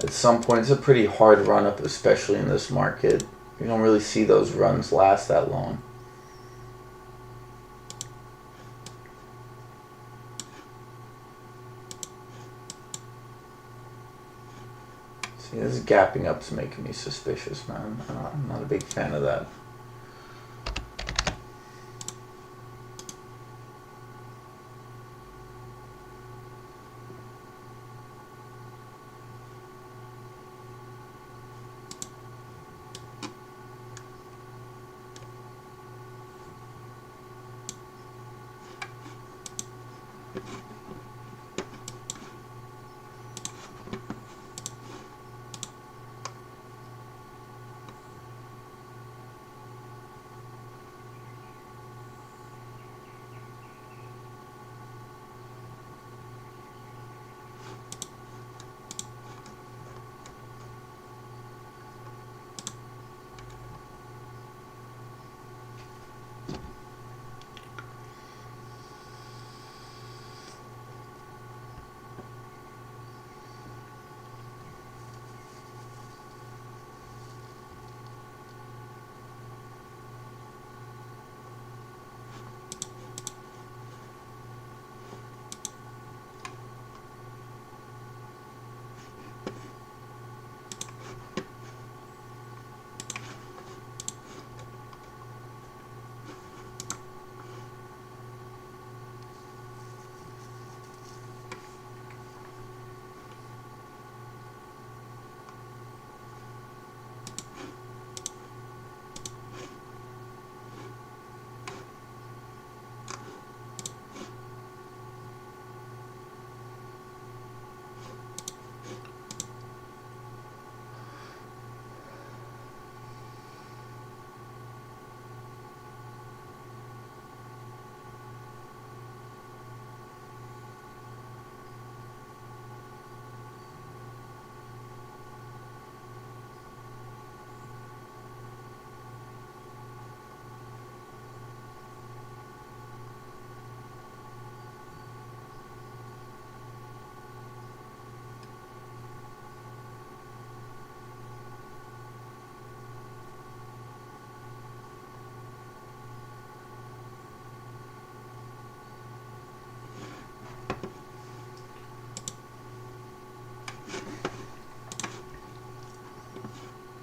at some point. It's a pretty hard run up, especially in this market. You don't really see those runs last that long. See, this gapping up's making me suspicious, man. I'm not a big fan of that.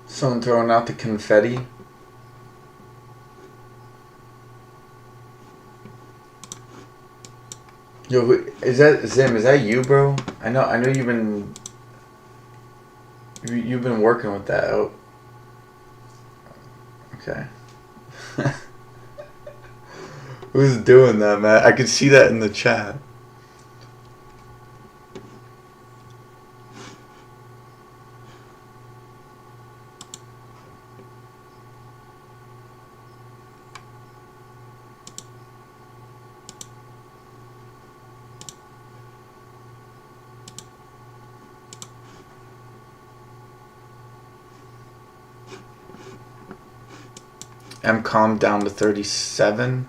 Someone throwing out the confetti. Yo, is that Zim? Is that you, bro? I know you've been working with that. Oh, okay. Who's doing that, man? I could see that in the chat. MCOM down to 37.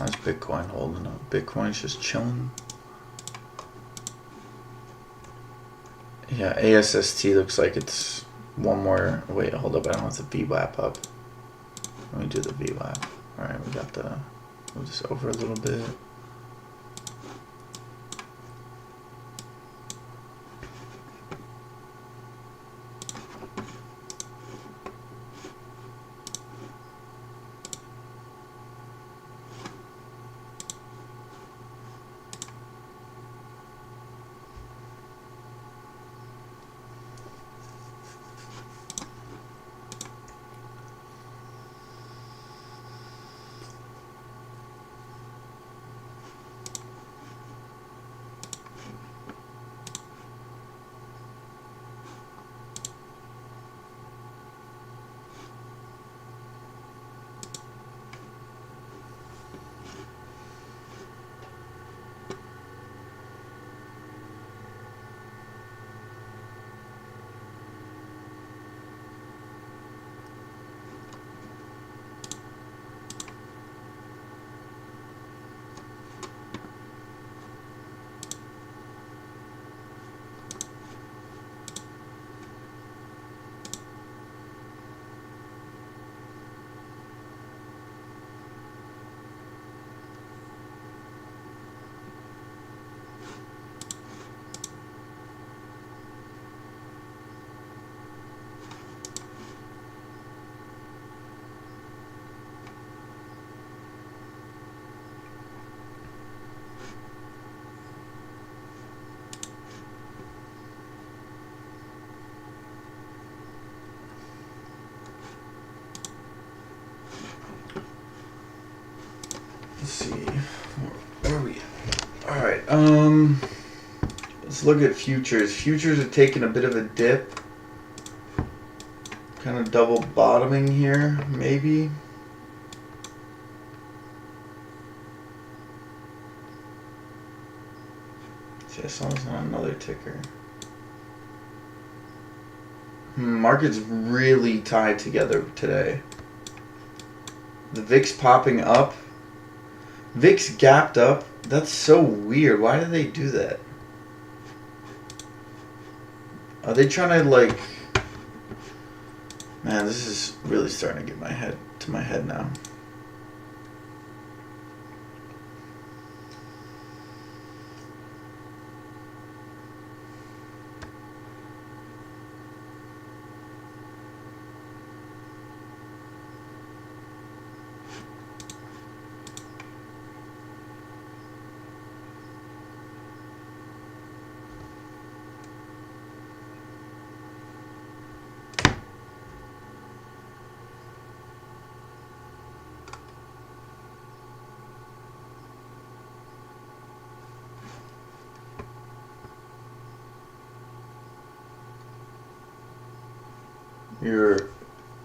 How's Bitcoin holding up? Bitcoin's just chilling. Yeah, ASST looks like it's one more. Wait, hold up. I don't have the VWAP up. Let me do the VWAP. Alright, we got the. Move this over a little bit. Let's see. Where are we at? Alright, let's look at futures. Futures are taking a bit of a dip. Kind of double bottoming here, maybe. See, I saw this on another ticker. Market's really tied together today. The VIX popping up. VIX gapped up. That's so weird. Why did they do that? Are they trying to like... Man, this is really starting to get my head now.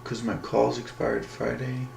Because my calls expired Friday.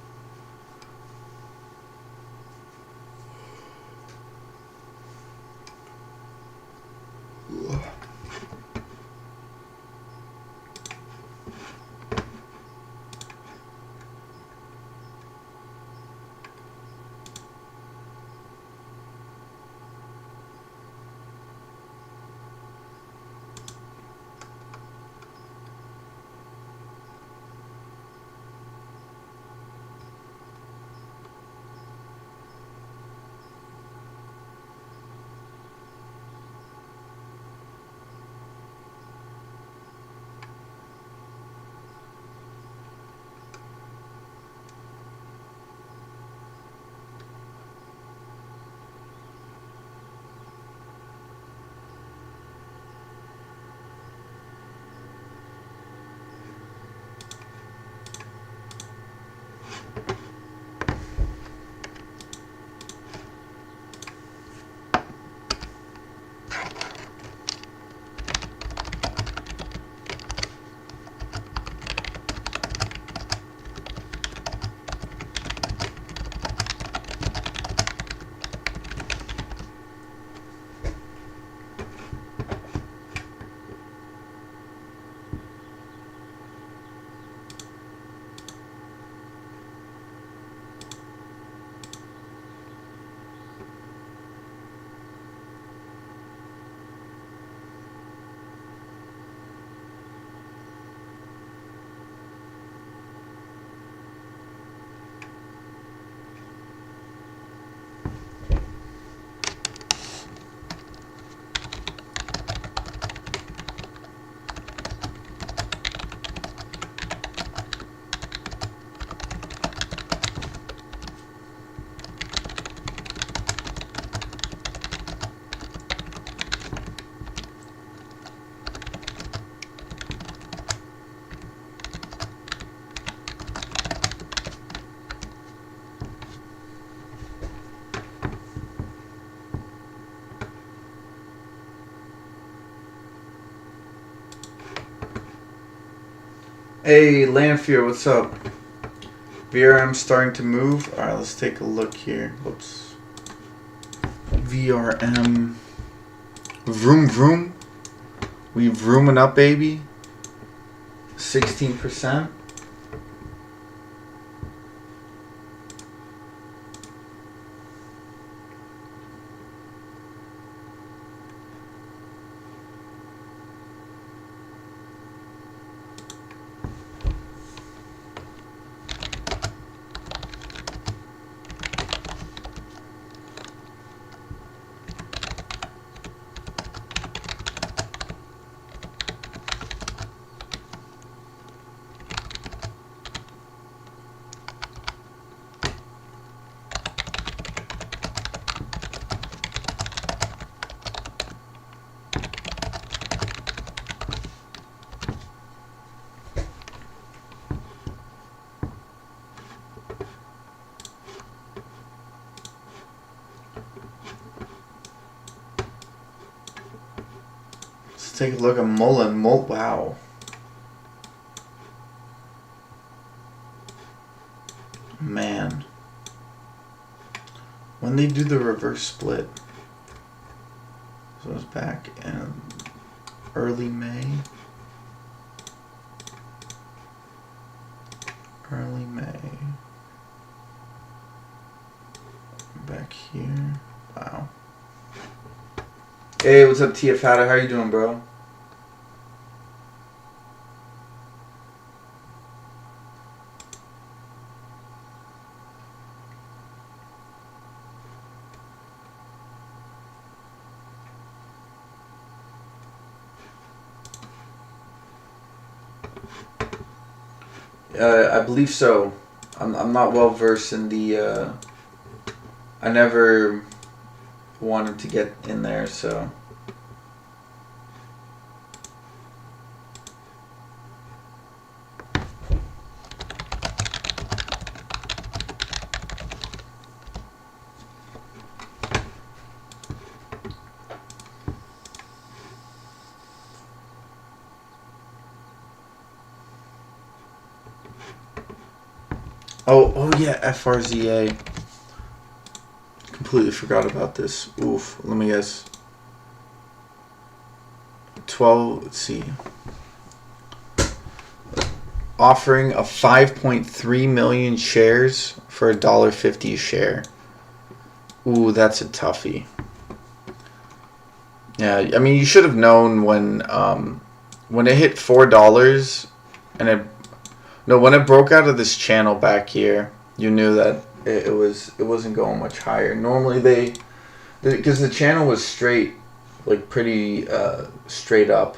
Hey, Lanfear, what's up? VRM starting to move. All right, let's take a look here. Whoops. VRM. Vroom vroom. We vrooming up, baby. 16%. Let's take a look at Mullen. Wow. Man. When they do the reverse split. So it's back in early May. Early May. Back here. Wow. Hey, what's up, TF Hatter? How you doing, bro? I believe so. I'm not well versed in the. I never wanted to get in there, so. Oh yeah, FRZA. Completely forgot about this. Oof. Let me guess. 12. Let's see. Offering of 5.3 million shares for $1.50 a share. Ooh, that's a toughie. Yeah, I mean, you should have known when it hit $4 and when it broke out of this channel back here, you knew that it wasn't going much higher. Normally because the channel was straight, like pretty straight up.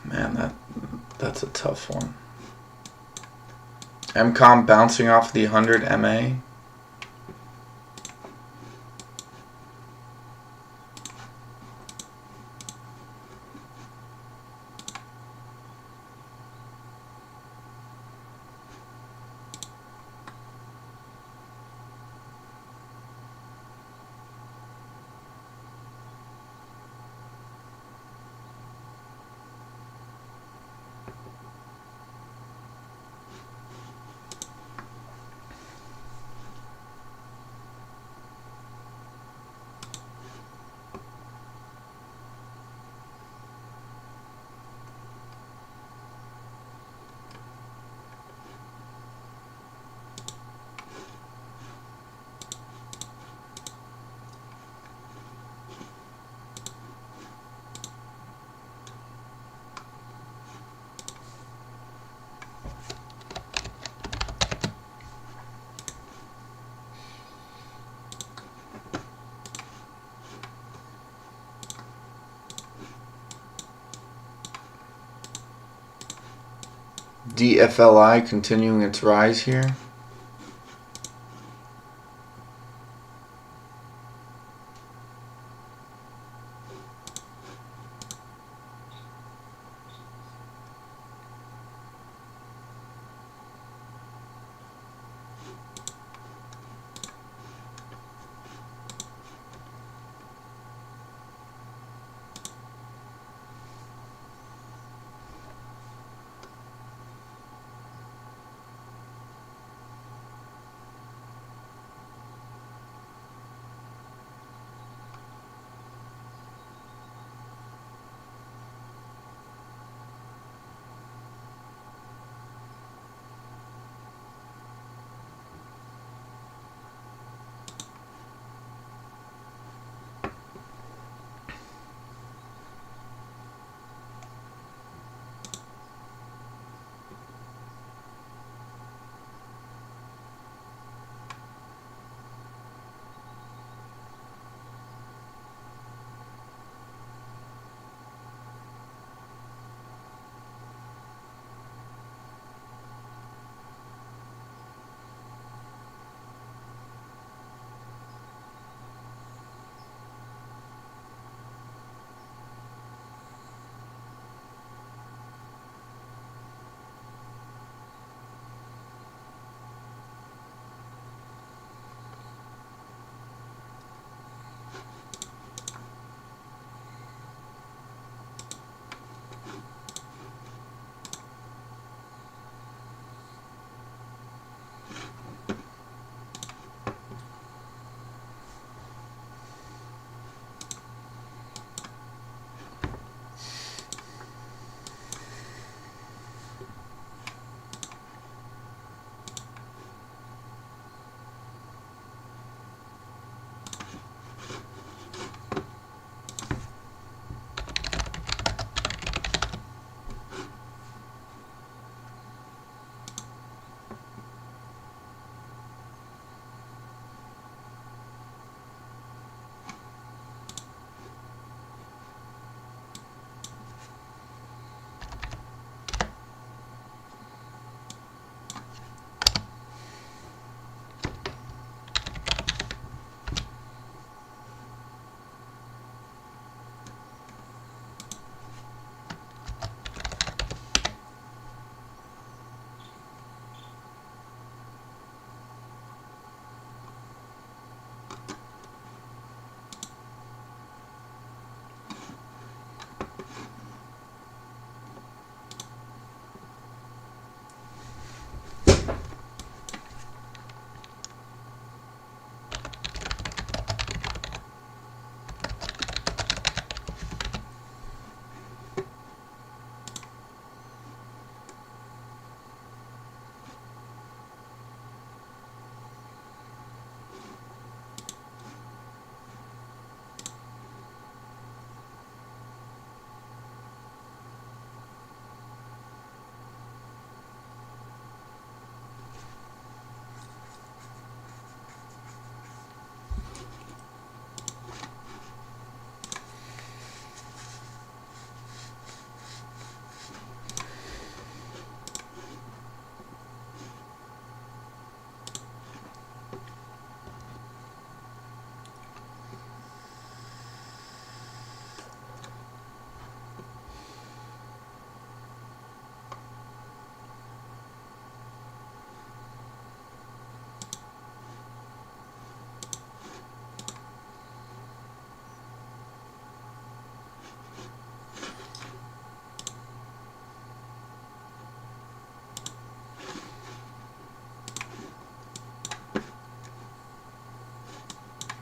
Man, that's a tough one. MCOM bouncing off the 100 MA. DFLI continuing its rise here.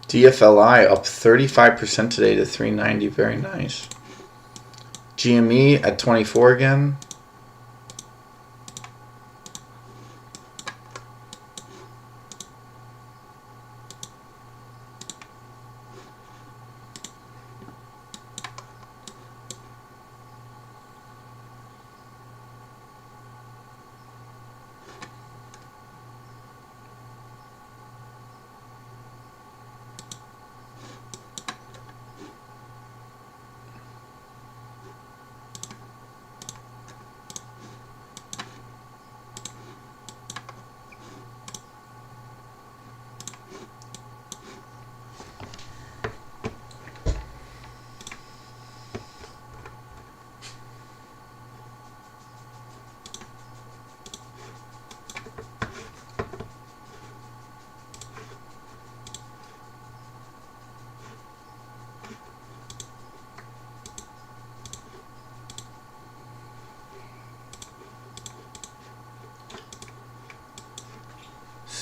DFLI up 35% today to 390. Very nice. GME at 24 again.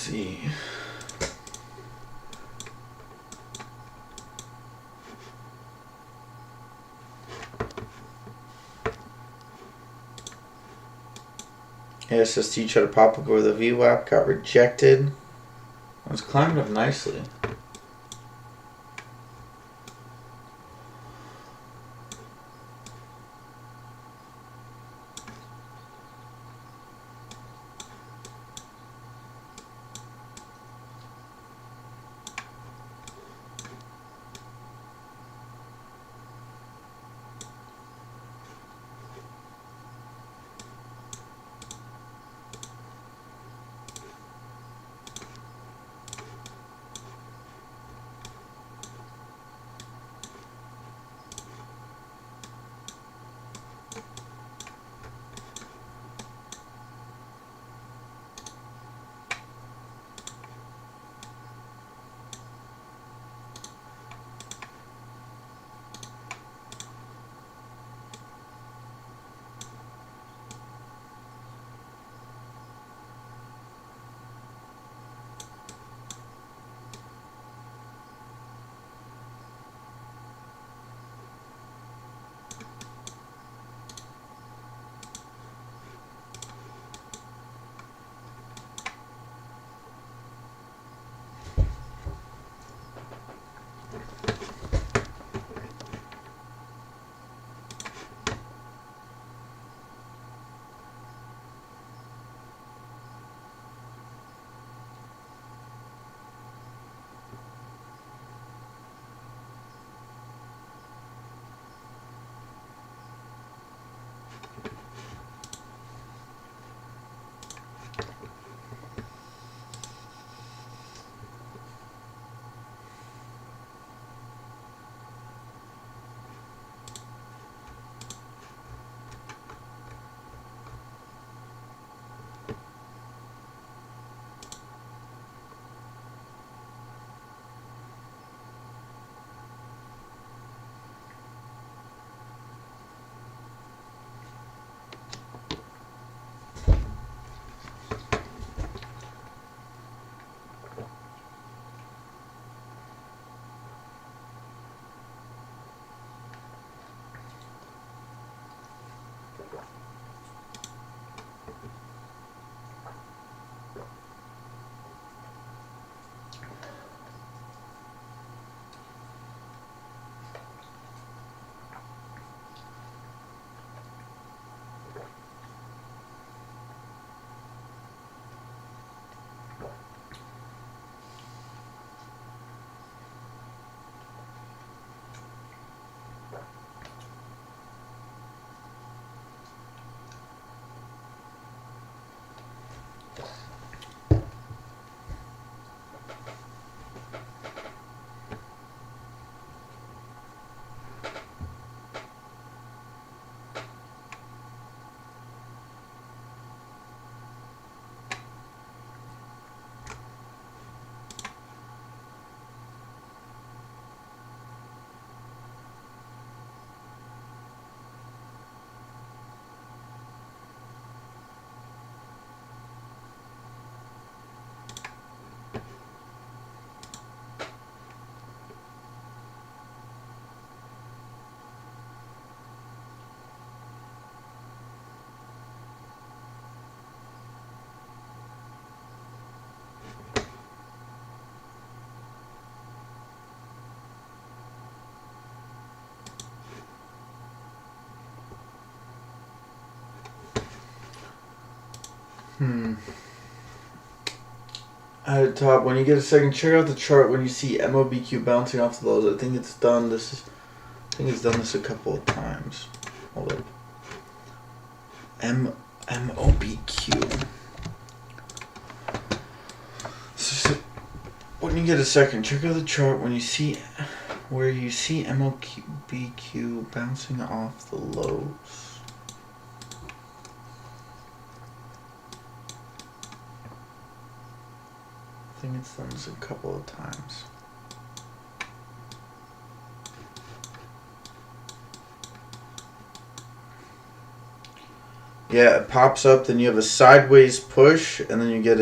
See. ASST tried to pop up over the VWAP, got rejected. It was climbing up nicely. At the top, when you get a second, check out the chart when you see MOBQ bouncing off the lows. I think it's done this. I think it's done this a couple of times. Hold up. MOBQ. So, when you get a second, check out the chart when you see where you see MOBQ bouncing off the lows. I think it's done this a couple of times. Yeah, it pops up, then you have a sideways push, and then you get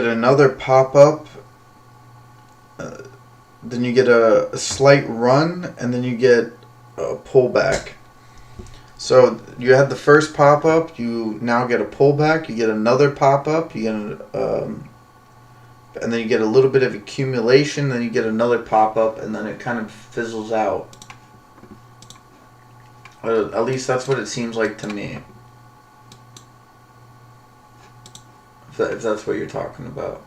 another pop up. Then you get a slight run, and then you get a pullback. So you had the first pop up, you now get a pullback, you get another pop up, you get and then you get a little bit of accumulation, then you get another pop up, and then it kind of fizzles out. At least that's what it seems like to me. If that's what you're talking about.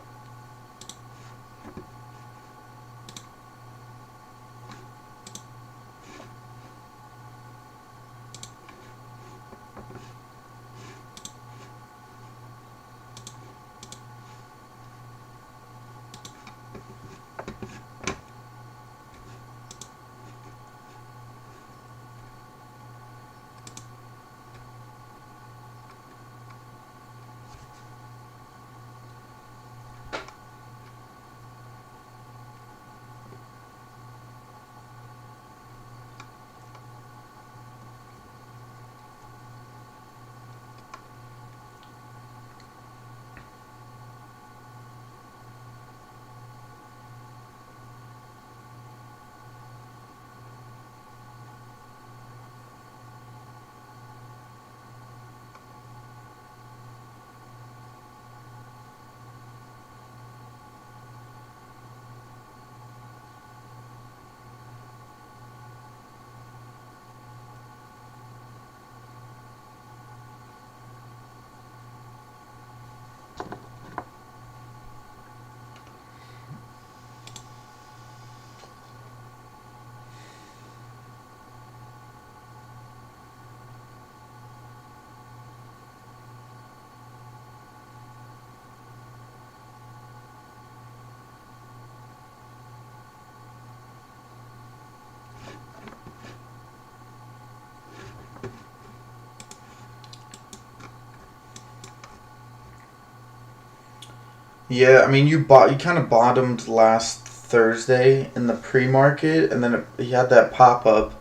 Yeah, I mean, you kind of bottomed last Thursday in the pre-market, and then you had that pop up.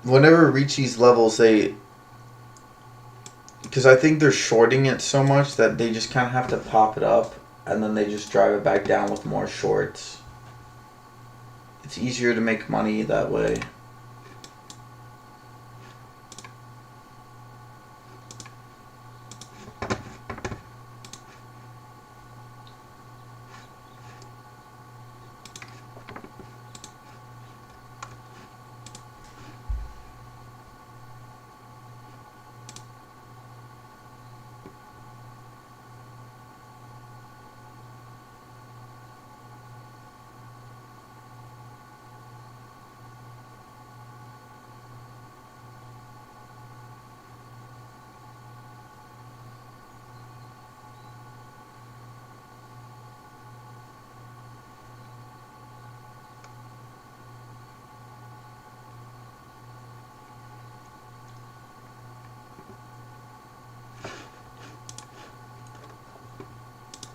Whenever it reach these levels, because I think they're shorting it so much that they just kind of have to pop it up, and then they just drive it back down with more shorts. It's easier to make money that way.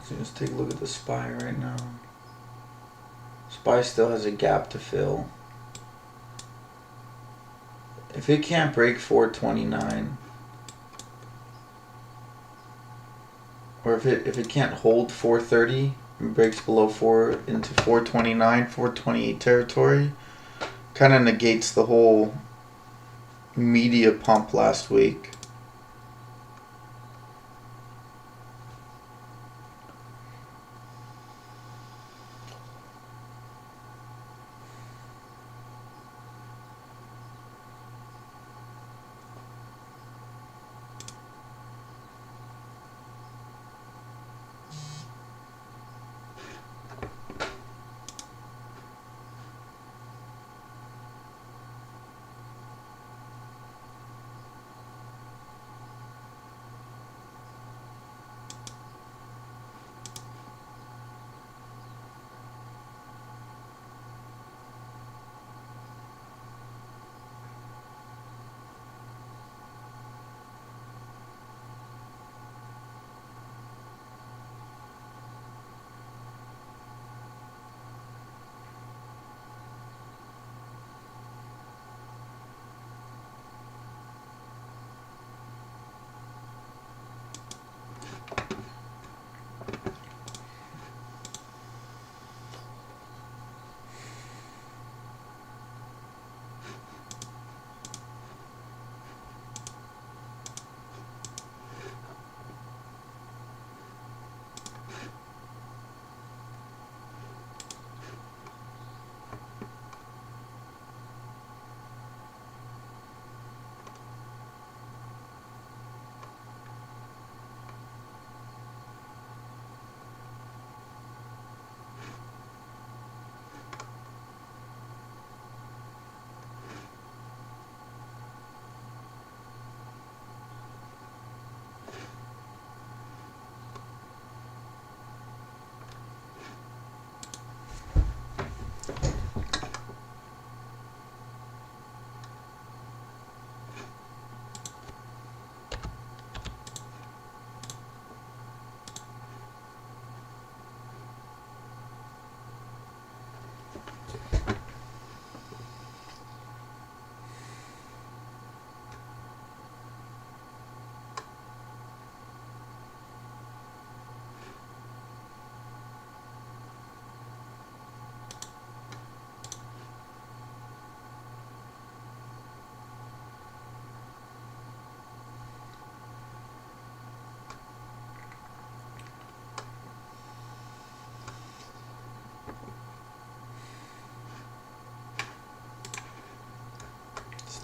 So let's take a look at the SPY right now. SPY still has a gap to fill. If it can't break 429, or if it can't hold 430 and breaks below 4 into 429, 428 territory, kind of negates the whole media pump last week.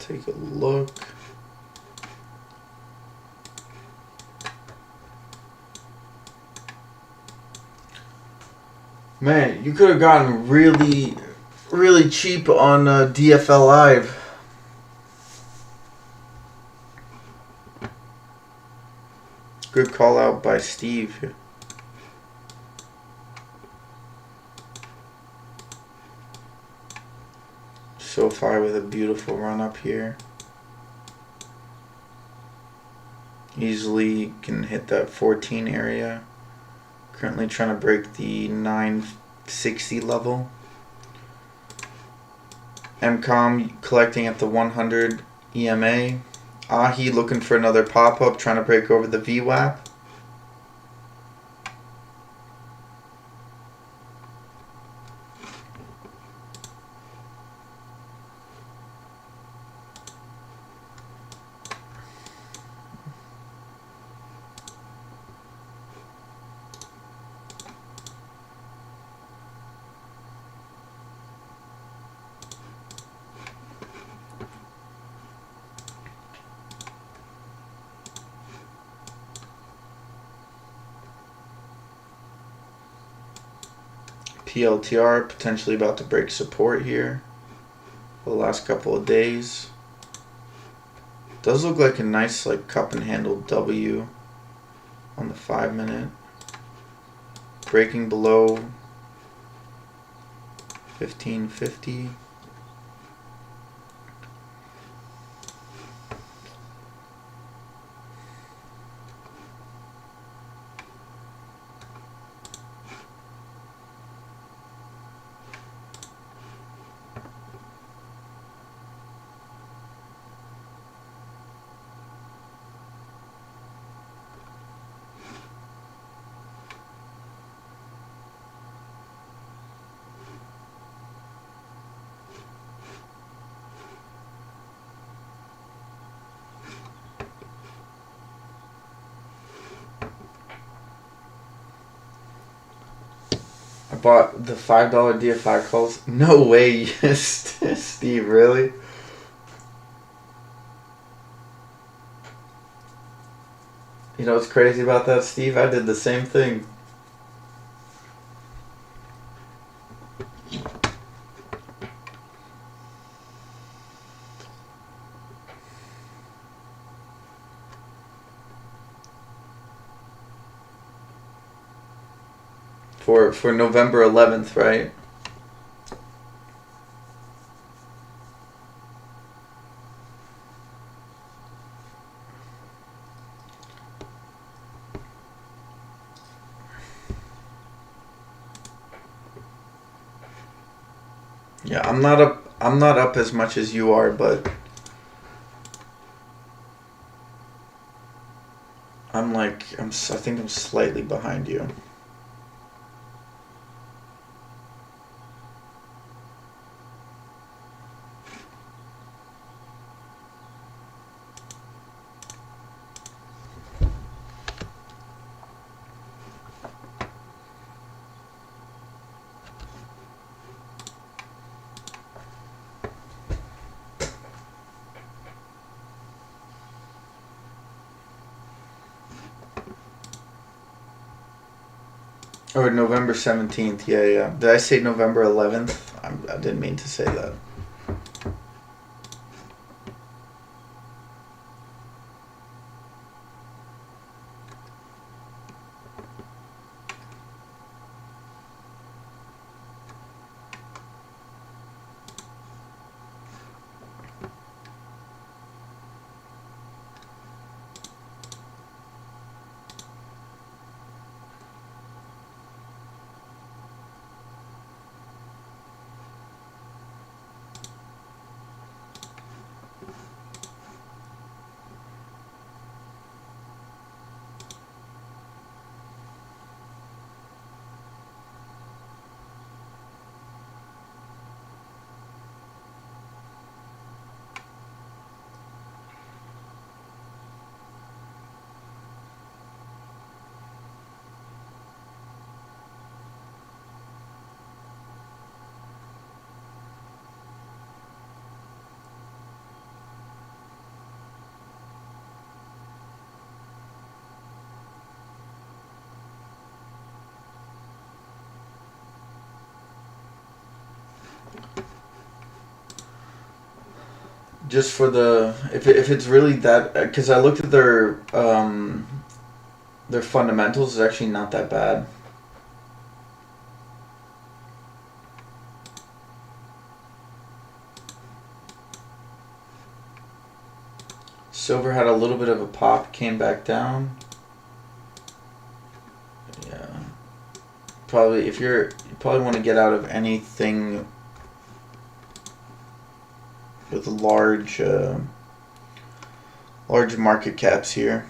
take a look. Man, you could have gotten really, really cheap on DFL Live. Good call out by Steve. SoFi with a beautiful run up here. Easily can hit that 14 area. Currently trying to break the 960 level. MCOM collecting at the 100 EMA. AHI looking for another pop-up, trying to break over the VWAP. PLTR potentially about to break support here for the last couple of days. Does look like a nice like cup and handle W on the 5 minute. Breaking below 1550. I bought the $5 DFI calls. No way, Steve, really? You know what's crazy about that, Steve? I did the same thing. For November 11th, right? Yeah, I'm not up as much as you are, but I think I'm slightly behind you. Or November 17th, yeah. Did I say November 11th? I didn't mean to say that. just for the if it's really that, because I looked at their fundamentals, is actually not that bad. Silver had a little bit of a pop, came back down. Yeah, probably you probably want to get out of anything with large market caps here.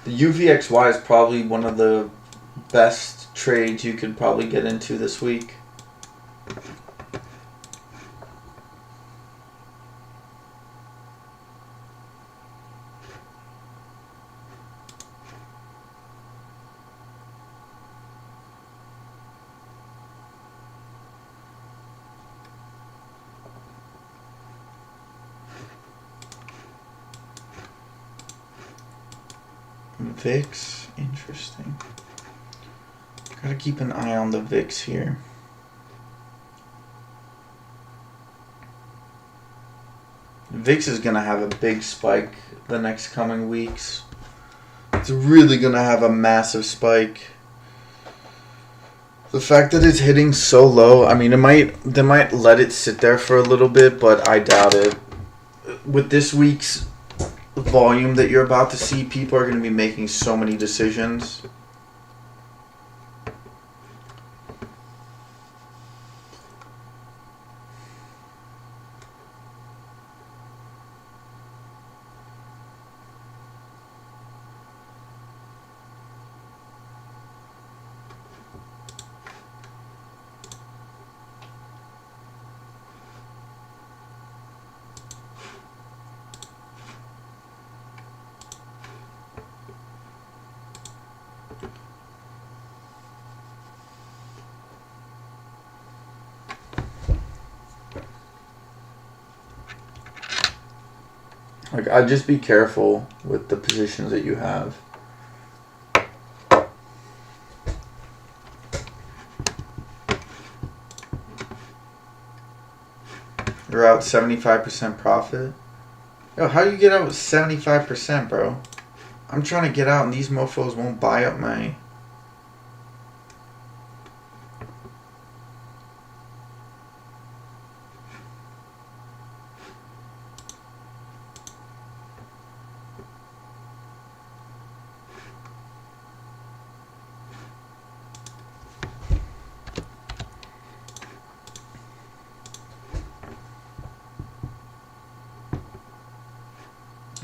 The UVXY is probably one of the best trades you could probably get into this week. VIX, interesting. Gotta keep an eye on the VIX here. VIX is gonna have a big spike the next coming weeks. It's really gonna have a massive spike. The fact that it's hitting so low, I mean, they might let it sit there for a little bit, but I doubt it. With this week's volume that you're about to see, people are going to be making so many decisions. Like, I'd just be careful with the positions that you have. You're out 75% profit. Yo, how do you get out with 75%, bro? I'm trying to get out and these mofos won't buy up my...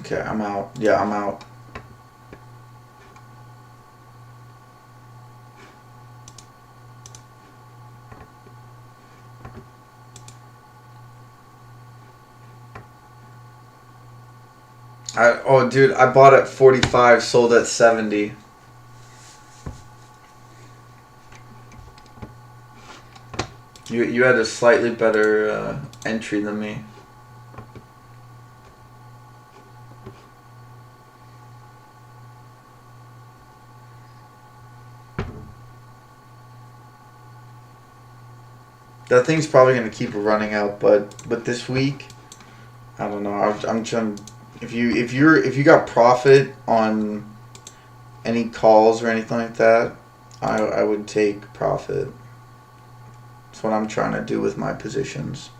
Okay, I'm out. Yeah, I'm out. Oh, dude, I bought at 45, sold at 70. You had a slightly better entry than me. That thing's probably gonna keep running out, but this week, I don't know. I'm trying. If you got profit on any calls or anything like that, I would take profit. That's what I'm trying to do with my positions.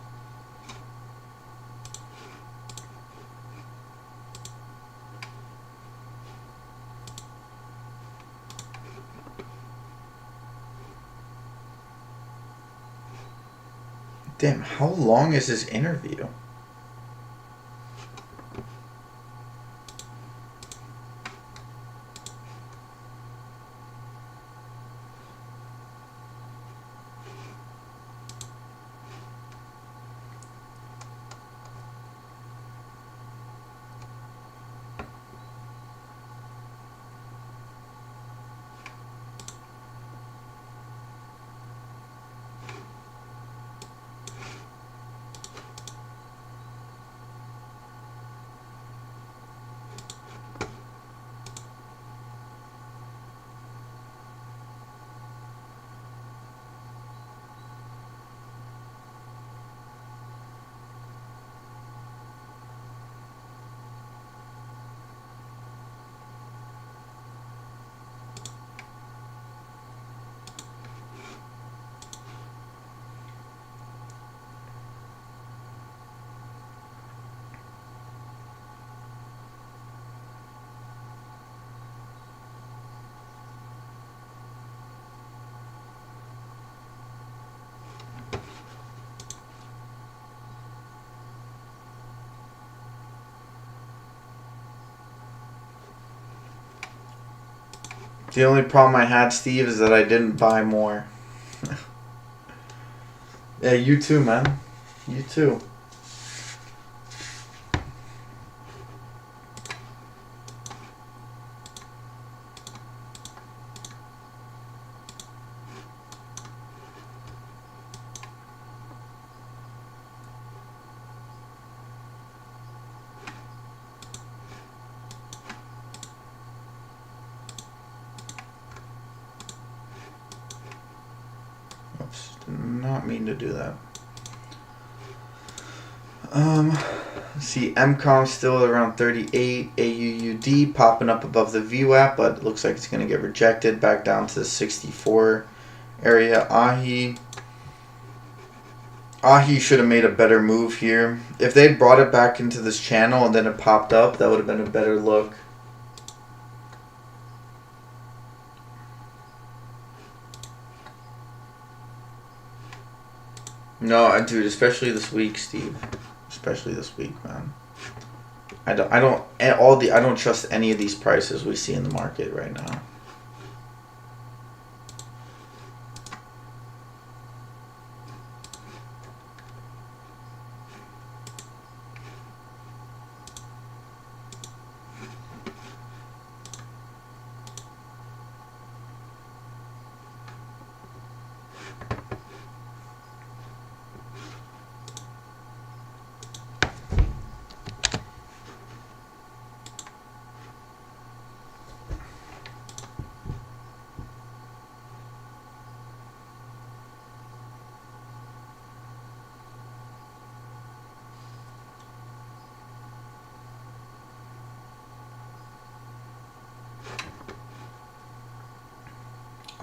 Damn, how long is this interview? The only problem I had, Steve, is that I didn't buy more. Yeah, you too, man. You too. Oops, did not mean to do that. See, MCOM still around 38. AUUD popping up above the VWAP, but it looks like it's going to get rejected back down to the 64 area. AHI should have made a better move here. If they'd brought it back into this channel and then it popped up, that would have been a better look. No, dude, especially this week, Steve. Especially this week, man. I don't trust any of these prices we see in the market right now.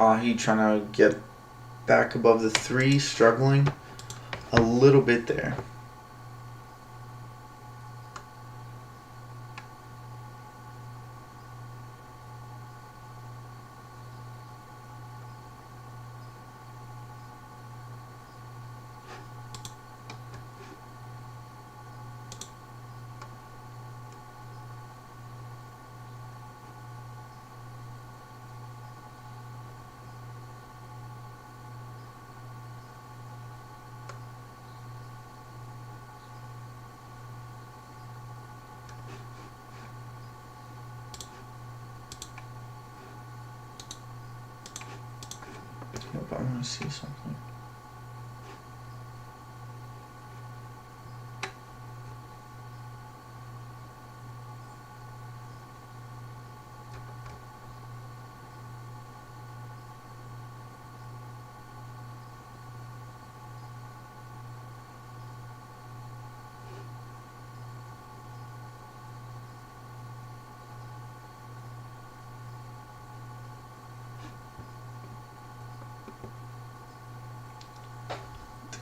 AHI trying to get back above the 3, struggling a little bit there. Hope I want to see something.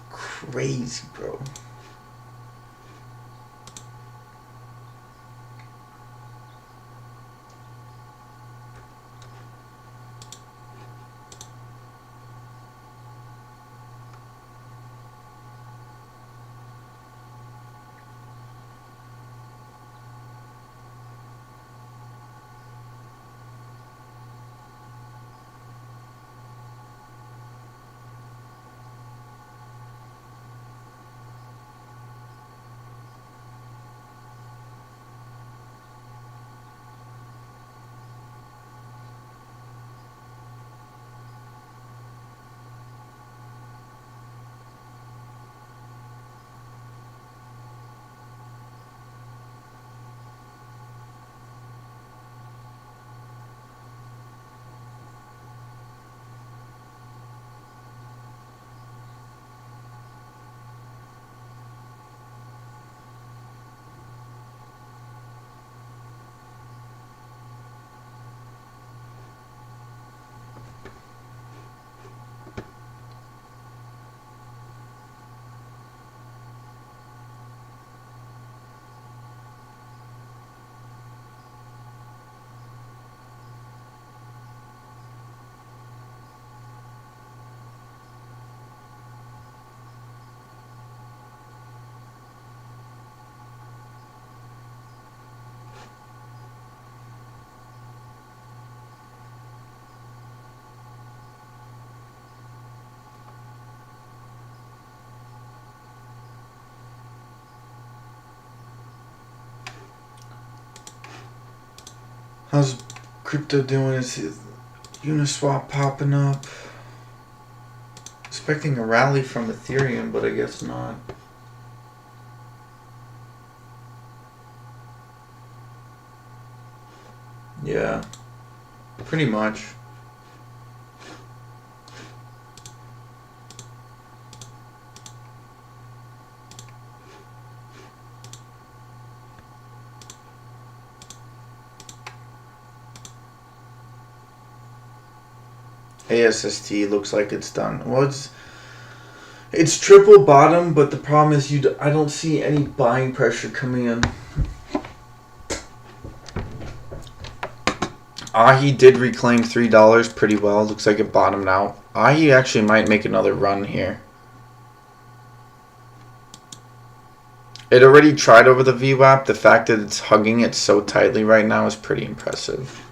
Crazy, bro. How's crypto doing? Is Uniswap popping up? Expecting a rally from Ethereum, but I guess not. Yeah, pretty much. ASST looks like it's done. Well, it's triple bottom, but the problem is I don't see any buying pressure coming in. AHI did reclaim $3 pretty well. Looks like it bottomed out. AHI actually might make another run here. It already tried over the VWAP. The fact that it's hugging it so tightly right now is pretty impressive.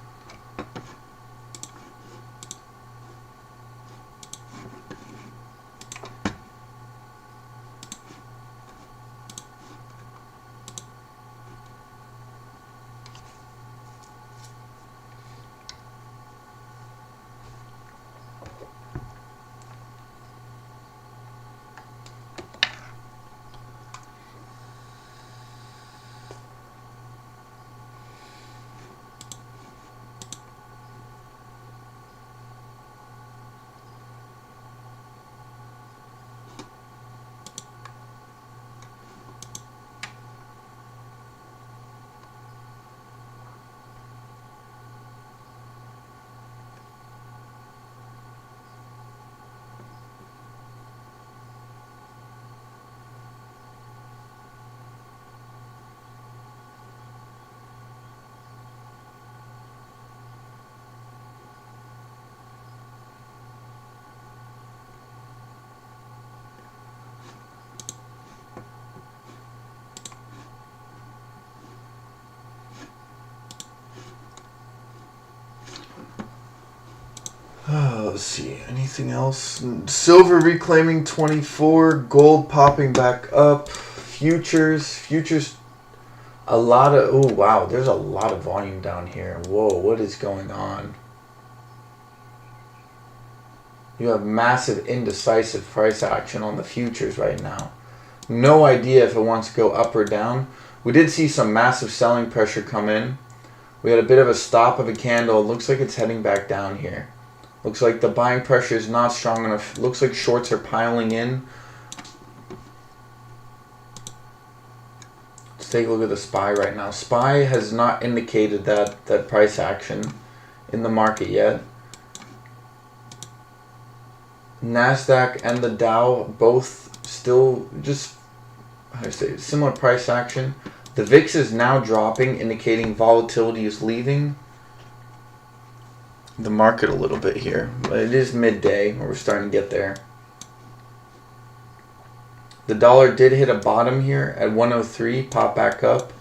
Let's see. Anything else? Silver reclaiming 24. Gold popping back up. Futures. A lot of... Oh, wow. There's a lot of volume down here. Whoa, what is going on? You have massive indecisive price action on the futures right now. No idea if it wants to go up or down. We did see some massive selling pressure come in. We had a bit of a stop of a candle. Looks like it's heading back down here. Looks like the buying pressure is not strong enough. Looks like shorts are piling in. Let's take a look at the SPY right now. SPY has not indicated that price action in the market yet. NASDAQ and the Dow both still just, how do I say, similar price action. The VIX is now dropping, indicating volatility is leaving the market a little bit here. But it is midday, where we're starting to get there. The dollar did hit a bottom here at 103, pop back up.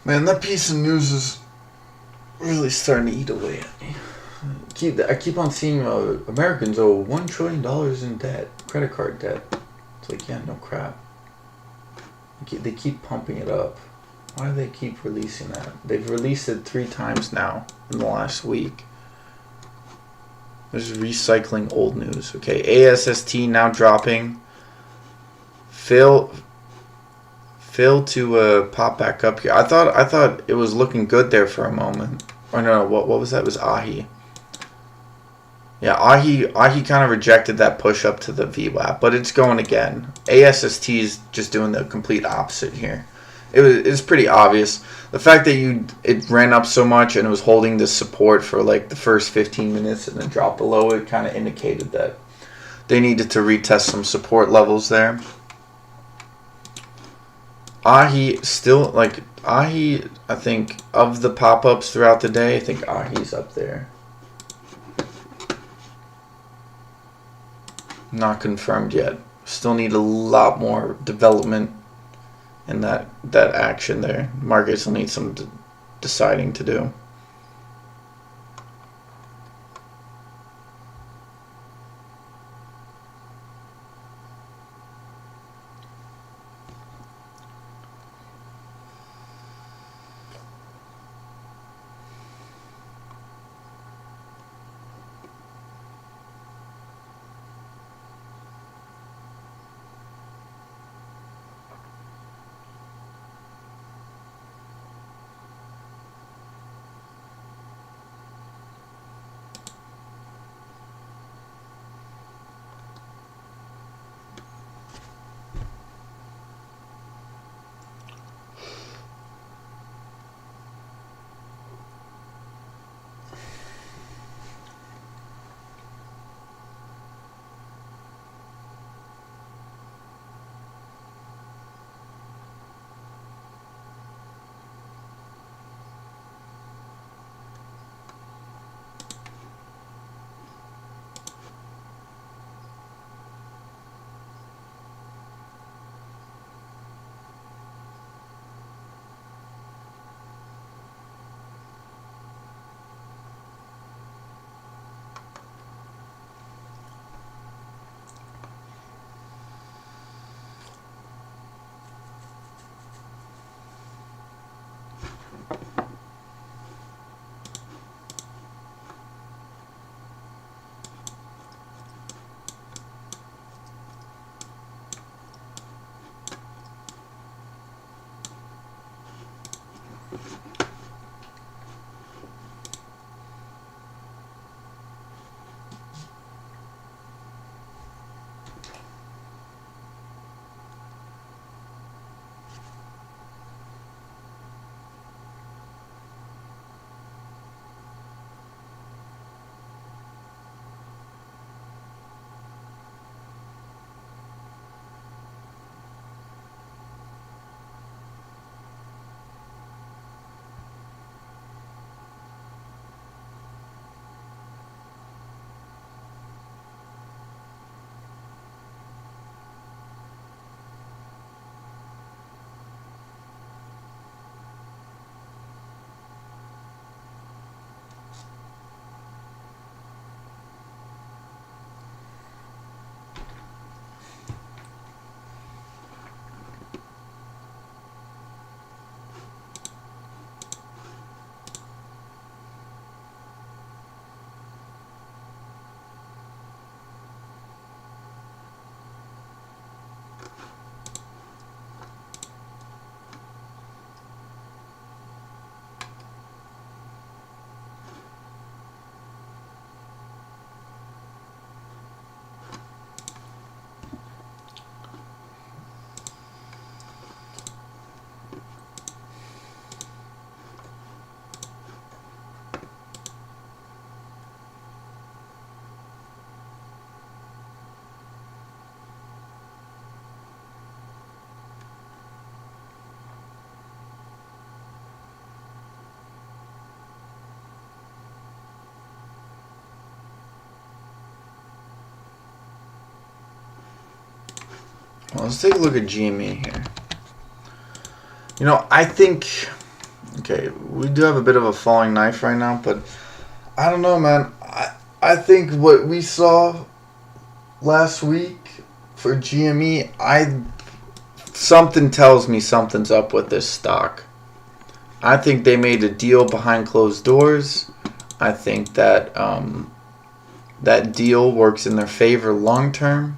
Man, that piece of news is really starting to eat away at me. I keep on seeing Americans owe $1 trillion in debt, credit card debt. It's like, yeah, no crap. They keep pumping it up. Why do they keep releasing that? They've released it 3 times now in the last week. This is recycling old news. Okay, ASST now dropping. Fail to pop back up here. I thought it was looking good there for a moment. Or no, what was that? It was AHI. Yeah, AHI kind of rejected that push up to the VWAP, but it's going again. ASST is just doing the complete opposite here. It's pretty obvious. The fact that it ran up so much and it was holding this support for like the first 15 minutes and then dropped below it kind of indicated that they needed to retest some support levels there. AHI still, like, AHI, I think, of the pop-ups throughout the day, I think AHI's up there. Not confirmed yet. Still need a lot more development in that action there. Markets will need some deciding to do. Well, let's take a look at GME here. You know, I think Okay, we do have a bit of a falling knife right now, but I don't know, man. I think what we saw last week for GME, something tells me something's up with this stock. I think they made a deal behind closed doors. I think that that deal works in their favor long term.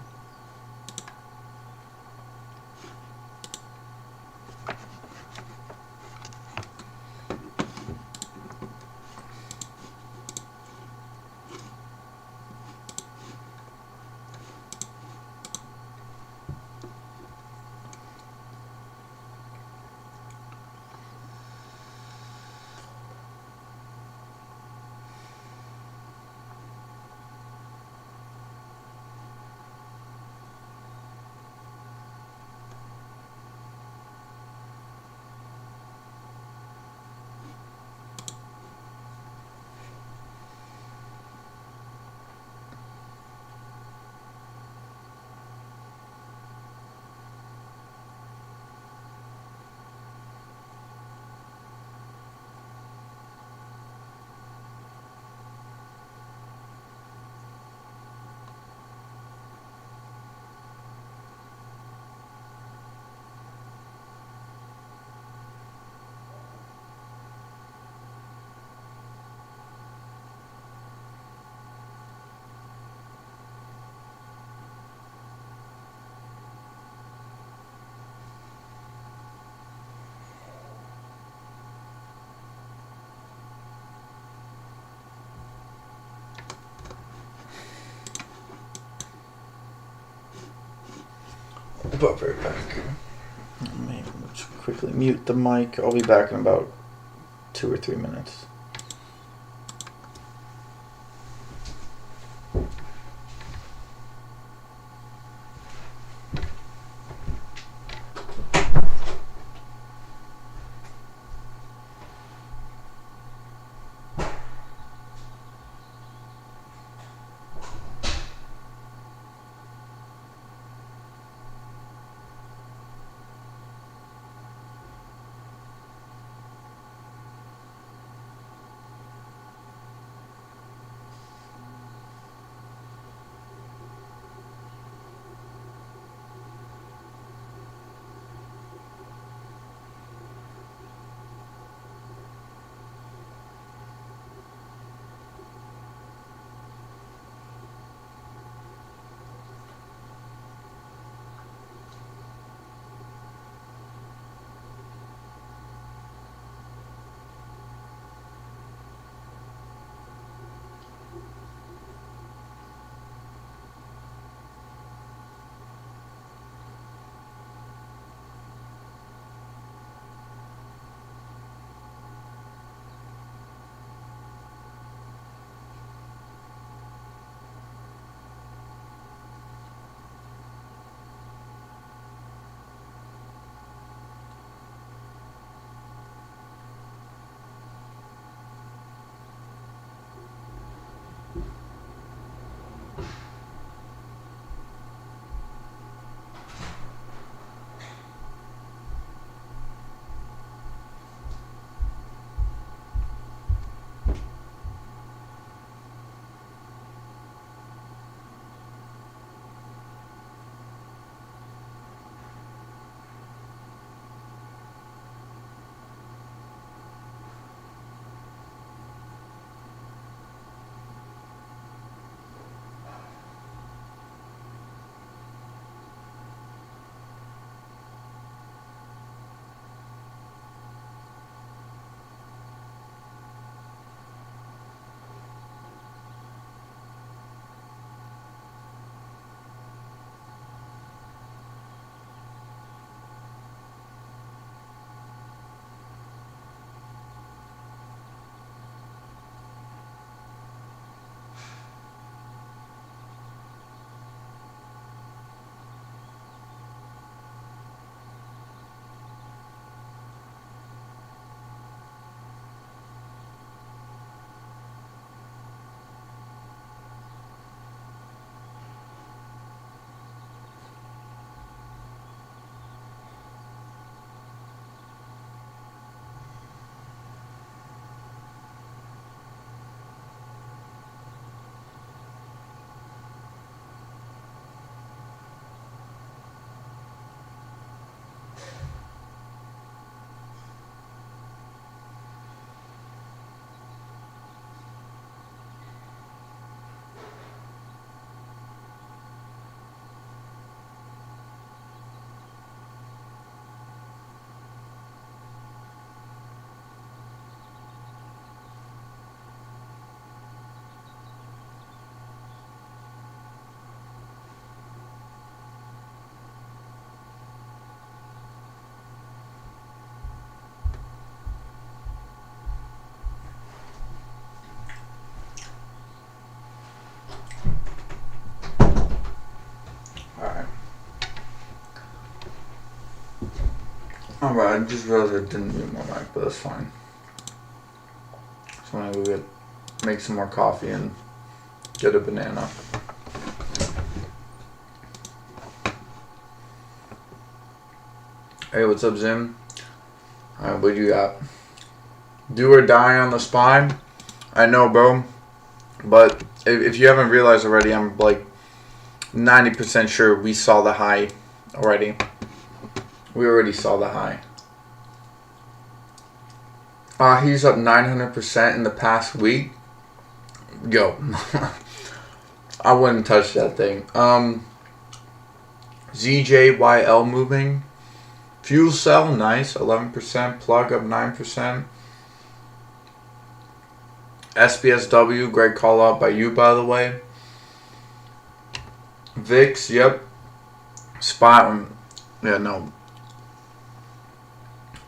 But right back. Maybe let's quickly mute the mic. I'll be back in about 2 or 3 minutes. Alright, I just realized I didn't mute my mic, but that's fine. So I'm gonna go make some more coffee and get a banana. Hey, what's up, Zim? Alright, what you got? Do or die on the spine? I know, bro. But if you haven't realized already, I'm like 90% sure we saw the high already. We already saw the high. He's up 900% in the past week. Yo. I wouldn't touch that thing. ZJYL moving. Fuel cell, nice. 11%. Plug up 9%. SBSW, great call out by you, by the way. VIX, yep. Spot, yeah, no.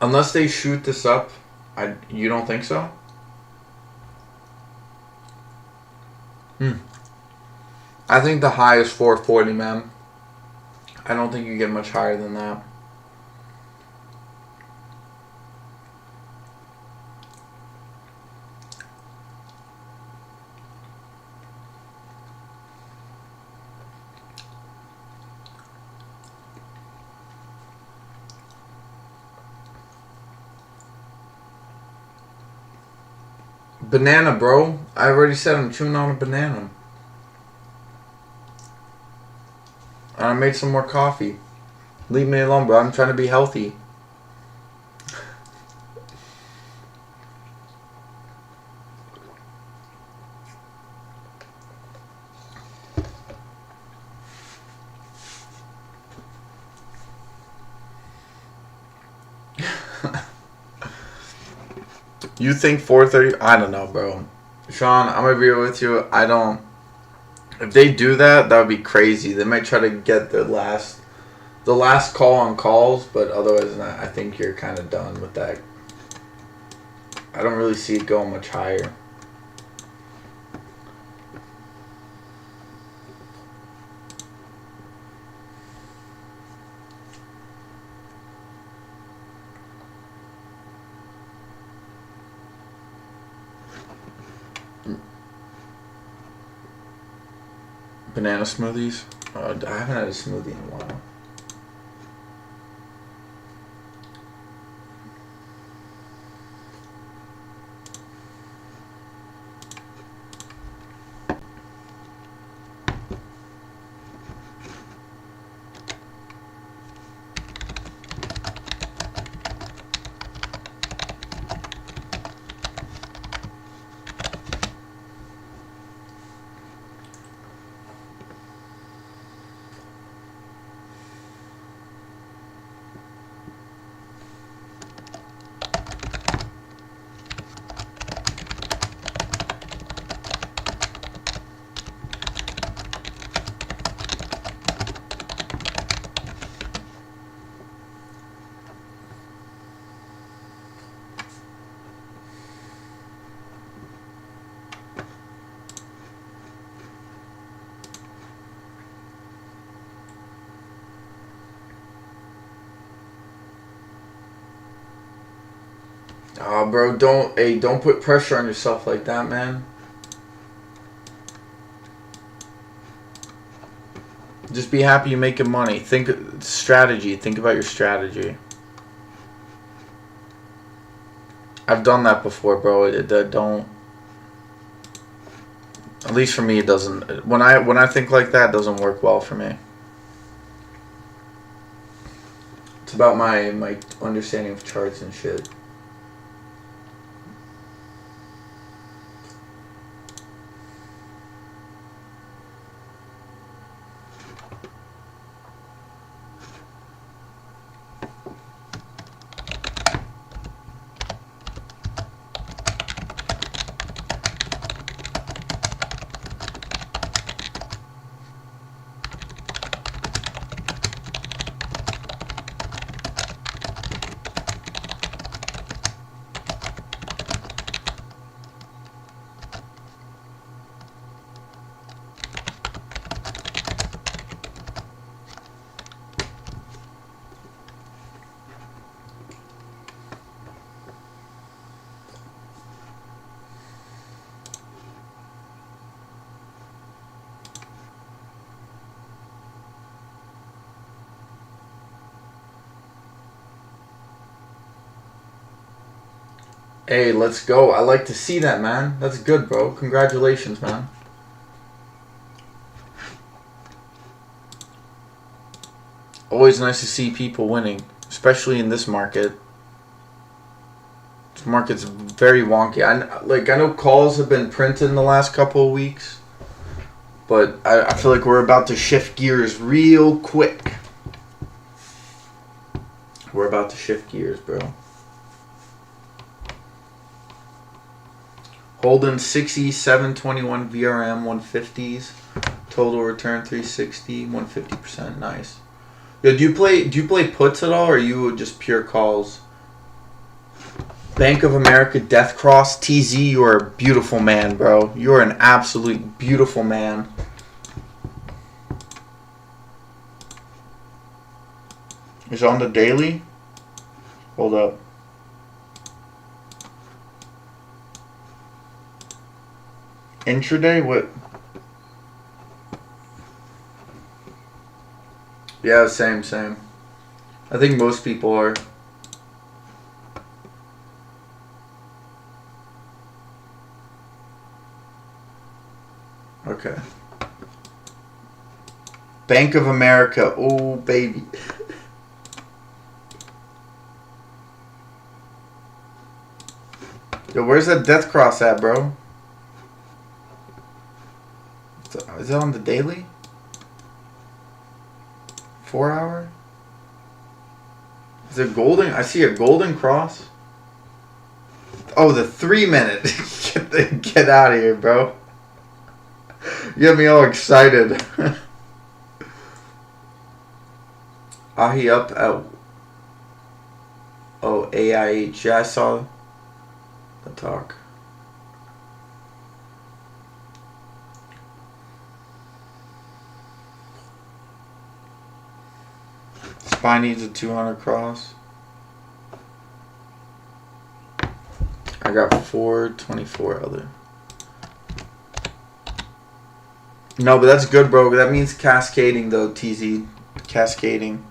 Unless they shoot this up, you don't think so? I think the high is 440, man. I don't think you get much higher than that. Banana, bro. I already said I'm chewing on a banana. And I made some more coffee. Leave me alone, bro. I'm trying to be healthy. You think 430? I don't know, bro. Sean, I'm gonna be real with you. I don't. If they do that, that would be crazy. They might try to get the last call on calls, but otherwise, I think you're kind of done with that. I don't really see it going much higher. Banana smoothies? I haven't had a smoothie in a while. Oh, bro, don't put pressure on yourself like that, man. Just be happy you're making money. Think strategy. Think about your strategy. I've done that before, bro. Don't. At least for me, it doesn't. When I think like that, it doesn't work well for me. It's about my understanding of charts and shit. Hey, let's go. I like to see that, man. That's good, bro. Congratulations, man. Always nice to see people winning, especially in this market. This market's very wonky. I know calls have been printed in the last couple of weeks, but I feel like we're about to shift gears real quick. We're about to shift gears, bro. Holding 60, 721 VRM, 150s. Total return 360, 150%. Nice. Yo, do you play puts at all, or are you just pure calls? Bank of America Death Cross TZ, you are a beautiful man, bro. You are an absolute beautiful man. Is it on the daily? Hold up. Intraday? What? Yeah, same. I think most people are. Okay. Bank of America. Oh, baby. Yo, where's that death cross at, bro? Is it on the daily? 4 hour? Is it golden? I see a golden cross. Oh, the 3 minute. Get out of here, bro. You get me all excited. AHI up at... Oh, AIH. Yeah, I saw the talk. SPY needs a 200 cross. I got 424 other. No, but that's good, bro. That means cascading, though, TZ. Cascading.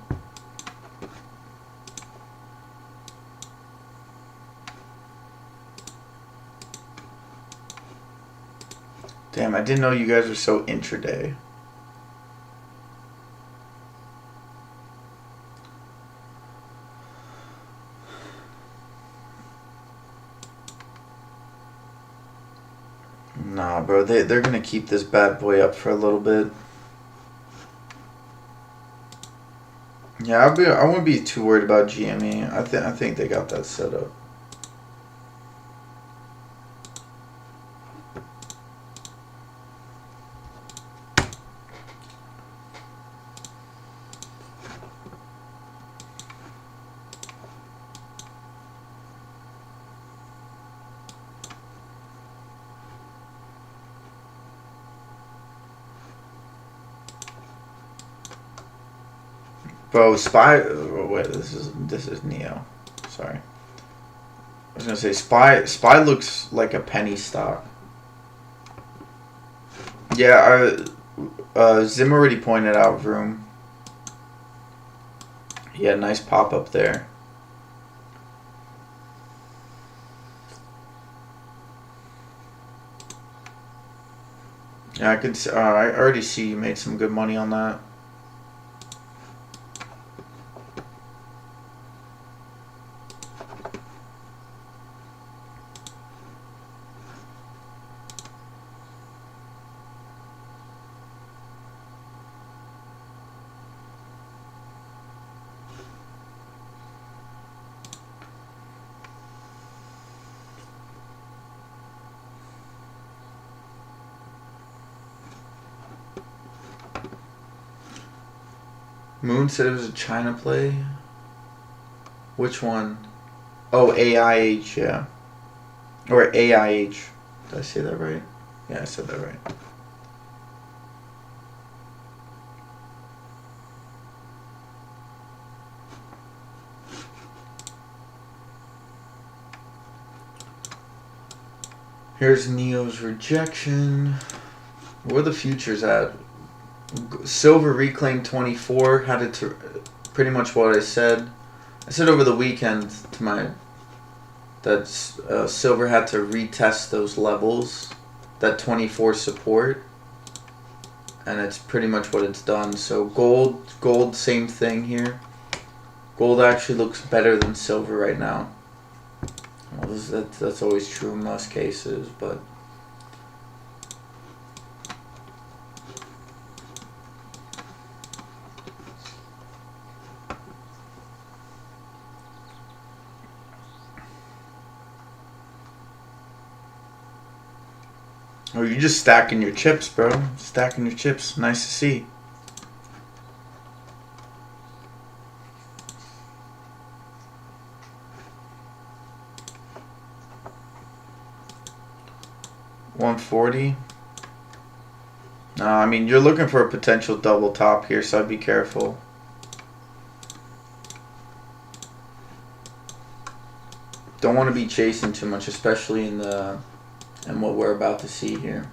Damn, I didn't know you guys were so intraday. Nah, bro, they're gonna keep this bad boy up for a little bit. Yeah, I wouldn't be too worried about GME. I think they got that set up. Bro, SPY. Oh, wait, this is Neo. Sorry. I was gonna say SPY looks like a penny stock. Yeah, Zim already pointed out Vroom. Yeah, nice pop up there. Yeah, I could. I already see you made some good money on that. Moon said it was a China play. Which one? Oh, AIH, yeah. Or AIH. Did I say that right? Yeah, I said that right. Here's Neo's rejection. Where are the futures at? Silver reclaimed 24. Had it to pretty much what I said. I said over the weekend to my That's silver had to retest those levels, that 24 support, and it's pretty much what it's done. So gold, same thing here. Gold actually looks better than silver right now. Well, that's always true in most cases, but oh, you're just stacking your chips, bro. Stacking your chips. Nice to see. $140. No, I mean, you're looking for a potential double top here, so I'd be careful. Don't want to be chasing too much, especially in what we're about to see here.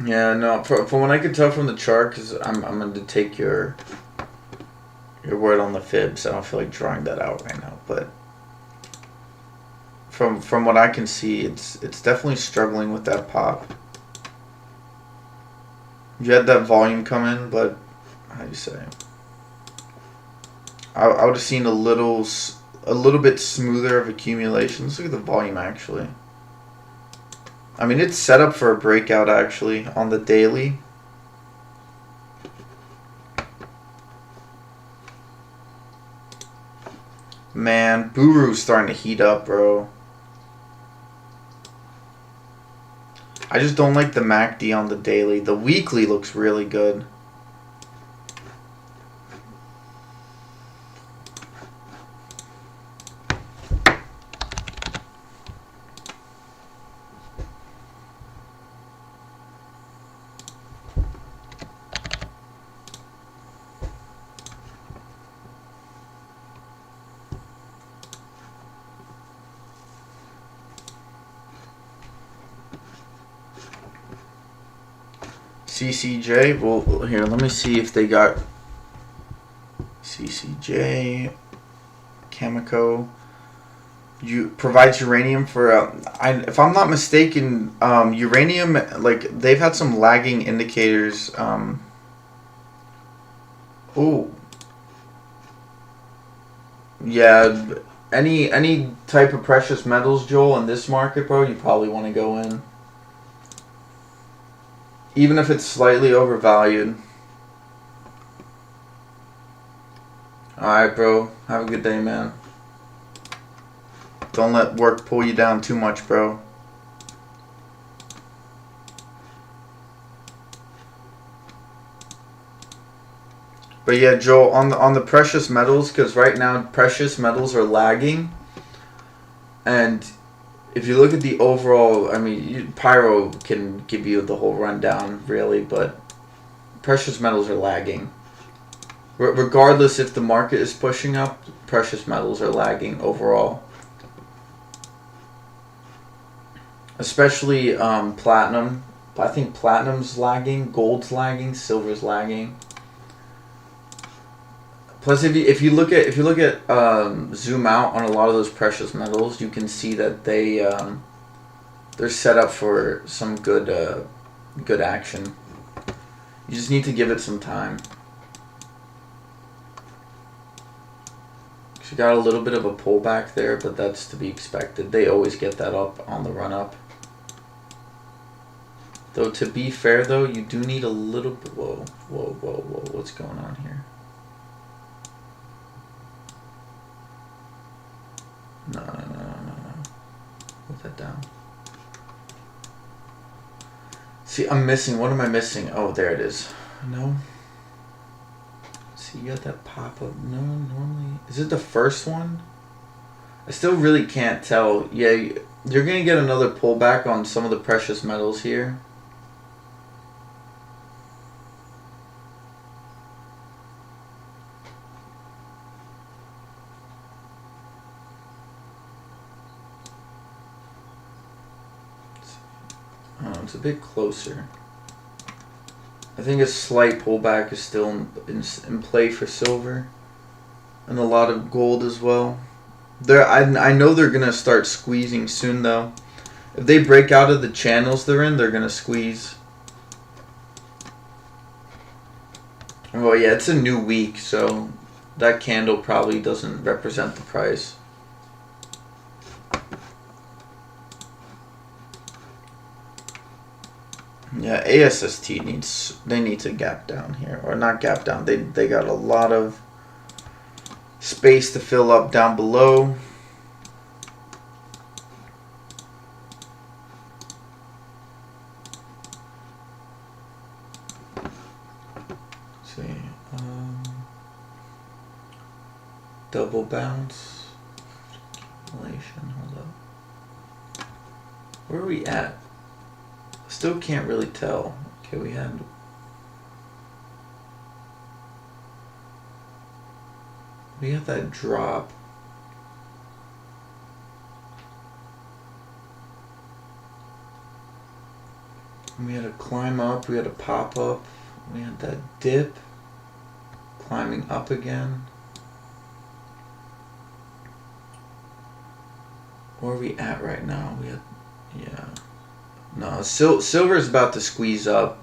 Yeah, no, from what I could tell from the chart, because I'm going to take your word on the fibs. I don't feel like drawing that out right now, but from what I can see, it's definitely struggling with that pop. You had that volume come in, but how do you say? I would have seen a little bit smoother of accumulation. Let's look at the volume actually. I mean, it's set up for a breakout actually on the daily. Man, Buru's starting to heat up, bro. I just don't like the MACD on the daily. The weekly looks really good. CCJ, well, here, let me see if they got CCJ, Chemico. You provides uranium for, if I'm not mistaken, uranium, like, they've had some lagging indicators. Oh. Yeah, any type of precious metals, Joel, in this market, bro, you probably want to go in. Even if it's slightly overvalued. Alright, bro. Have a good day, man. Don't let work pull you down too much, bro. But yeah, Joel, on the precious metals, because right now precious metals are lagging. And if you look at the overall, I mean, Pyro can give you the whole rundown, really, but precious metals are lagging. Regardless if the market is pushing up, precious metals are lagging overall. Especially platinum. I think platinum's lagging, gold's lagging, silver's lagging. Plus, if you look at zoom out on a lot of those precious metals, you can see that they're set up for some good action. You just need to give it some time. She got a little bit of a pullback there, but that's to be expected. They always get that up on the run up. Though to be fair, though, you do need a little bit. Whoa! What's going on here? No. Put that down. See, I'm missing. What am I missing? Oh, there it is. No. See, you got that pop up. No, normally. Is it the first one? I still really can't tell. Yeah, you're going to get another pullback on some of the precious metals here. Oh, it's a bit closer. I think a slight pullback is still in play for silver. And a lot of gold as well. I know they're going to start squeezing soon, though. If they break out of the channels they're in, they're going to squeeze. Well, yeah, it's a new week, so that candle probably doesn't represent the price. Yeah, ASST need to gap down here, or not gap down. They got a lot of space to fill up down below. Let's see, double bounce, accumulation. Hold up. Where are we at? Still can't really tell. Okay, we had. We had that drop. We had a climb up, we had a pop up, we had that dip, climbing up again. Where are we at right now? We had, yeah. No, silver is about to squeeze up.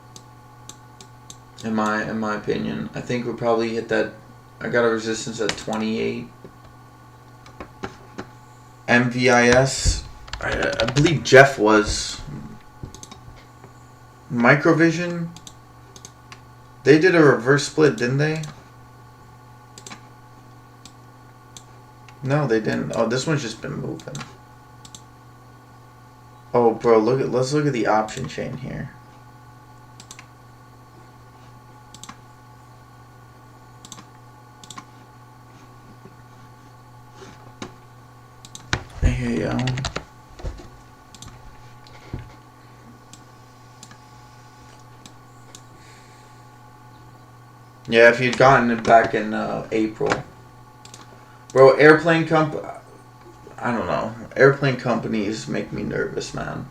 In my opinion, I think we'll probably hit that. I got a resistance at 28. MVIS. I believe Jeff was. Microvision. They did a reverse split, didn't they? No, they didn't. Oh, this one's just been moving. Oh, bro, let's look at the option chain here. Hey, yeah, if you'd gotten it back in April. Bro, I don't know. Airplane companies make me nervous, man.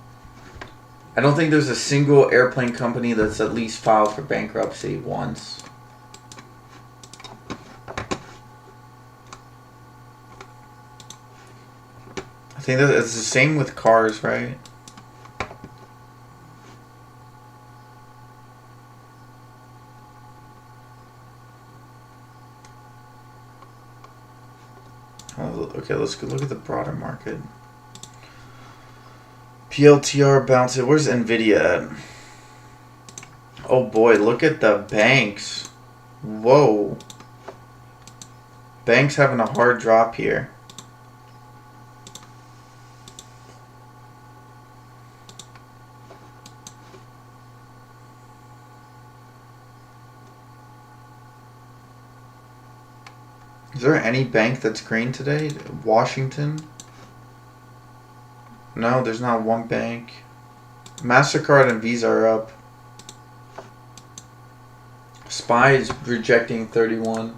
I don't think there's a single airplane company that's at least filed for bankruptcy once. I think that it's the same with cars, right? Okay, let's look at the broader market. PLTR bounce it. Where's Nvidia at? Oh boy, look at the banks. Whoa. Banks having a hard drop here. Is there any bank that's green today? Washington? No, there's not one bank. MasterCard and Visa are up. SPY is rejecting 31.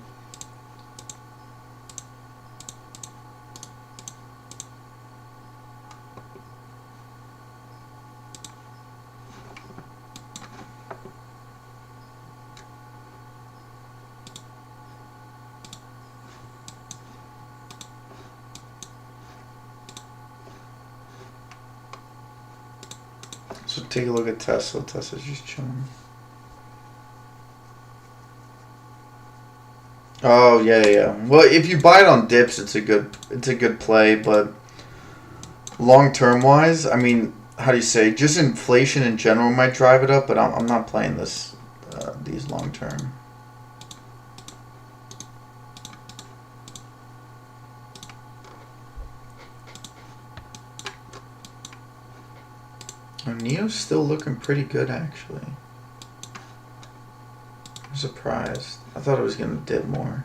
So take a look at Tesla. Tesla's just chilling. Oh yeah. Well, if you buy it on dips, it's a good play. But long term wise, I mean, how do you say? Just inflation in general might drive it up, but I'm not playing these long term. Neo's still looking pretty good, actually. surprised. I thought it was going to dip more.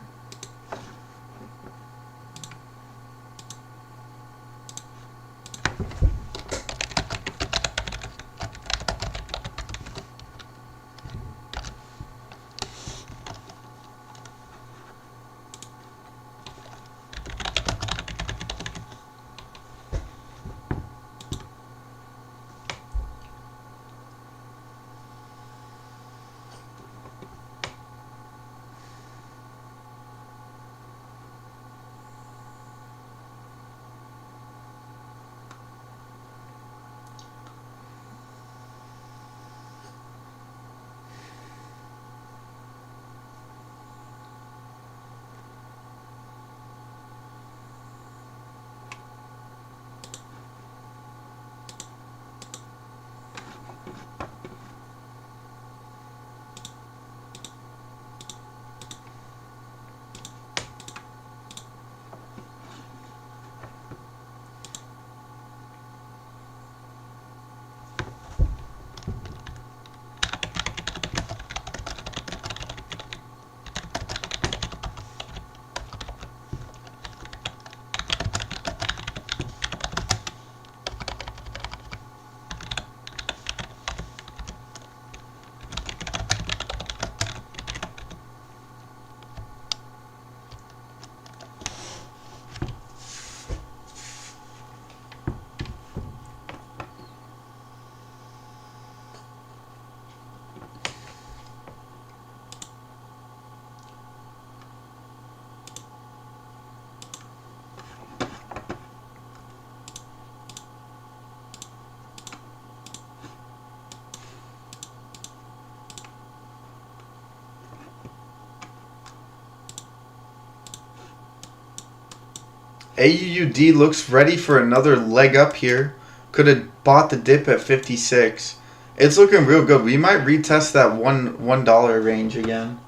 AUUD looks ready for another leg up here. Could have bought the dip at 56. It's looking real good. We might retest that $1 range again.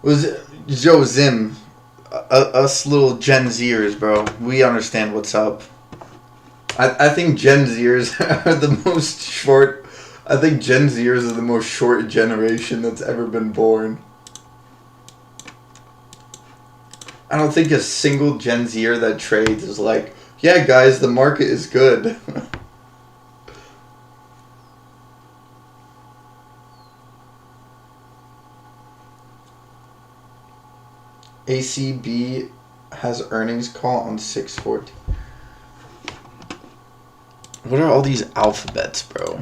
Was Joe Zim, us little Gen Zers, bro. We understand what's up. I think Gen Zers are the most short. I think Gen Zers are the most short generation that's ever been born. I don't think a single Gen Zer that trades is like, yeah, guys, the market is good. ACB has earnings call on 6/14. What are all these alphabets, bro?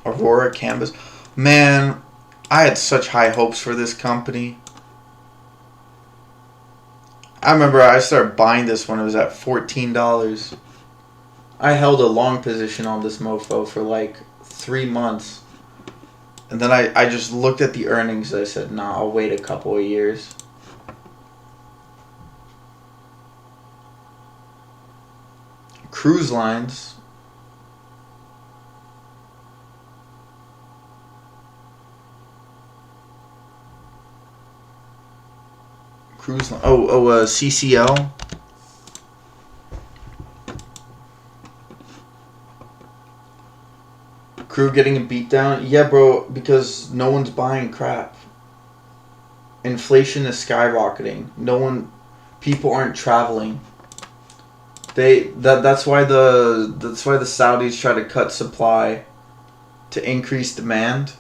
Aurora Canvas. Man, I had such high hopes for this company. I remember I started buying this when it was at $14. I held a long position on this mofo for like 3 months. And then I just looked at the earnings. I said, nah, I'll wait a couple of years. Cruise lines. Cruise line. CCL. Crew getting a beat down. Yeah, bro, because no one's buying crap. Inflation is skyrocketing. People aren't traveling. That's why the Saudis try to cut supply to increase demand,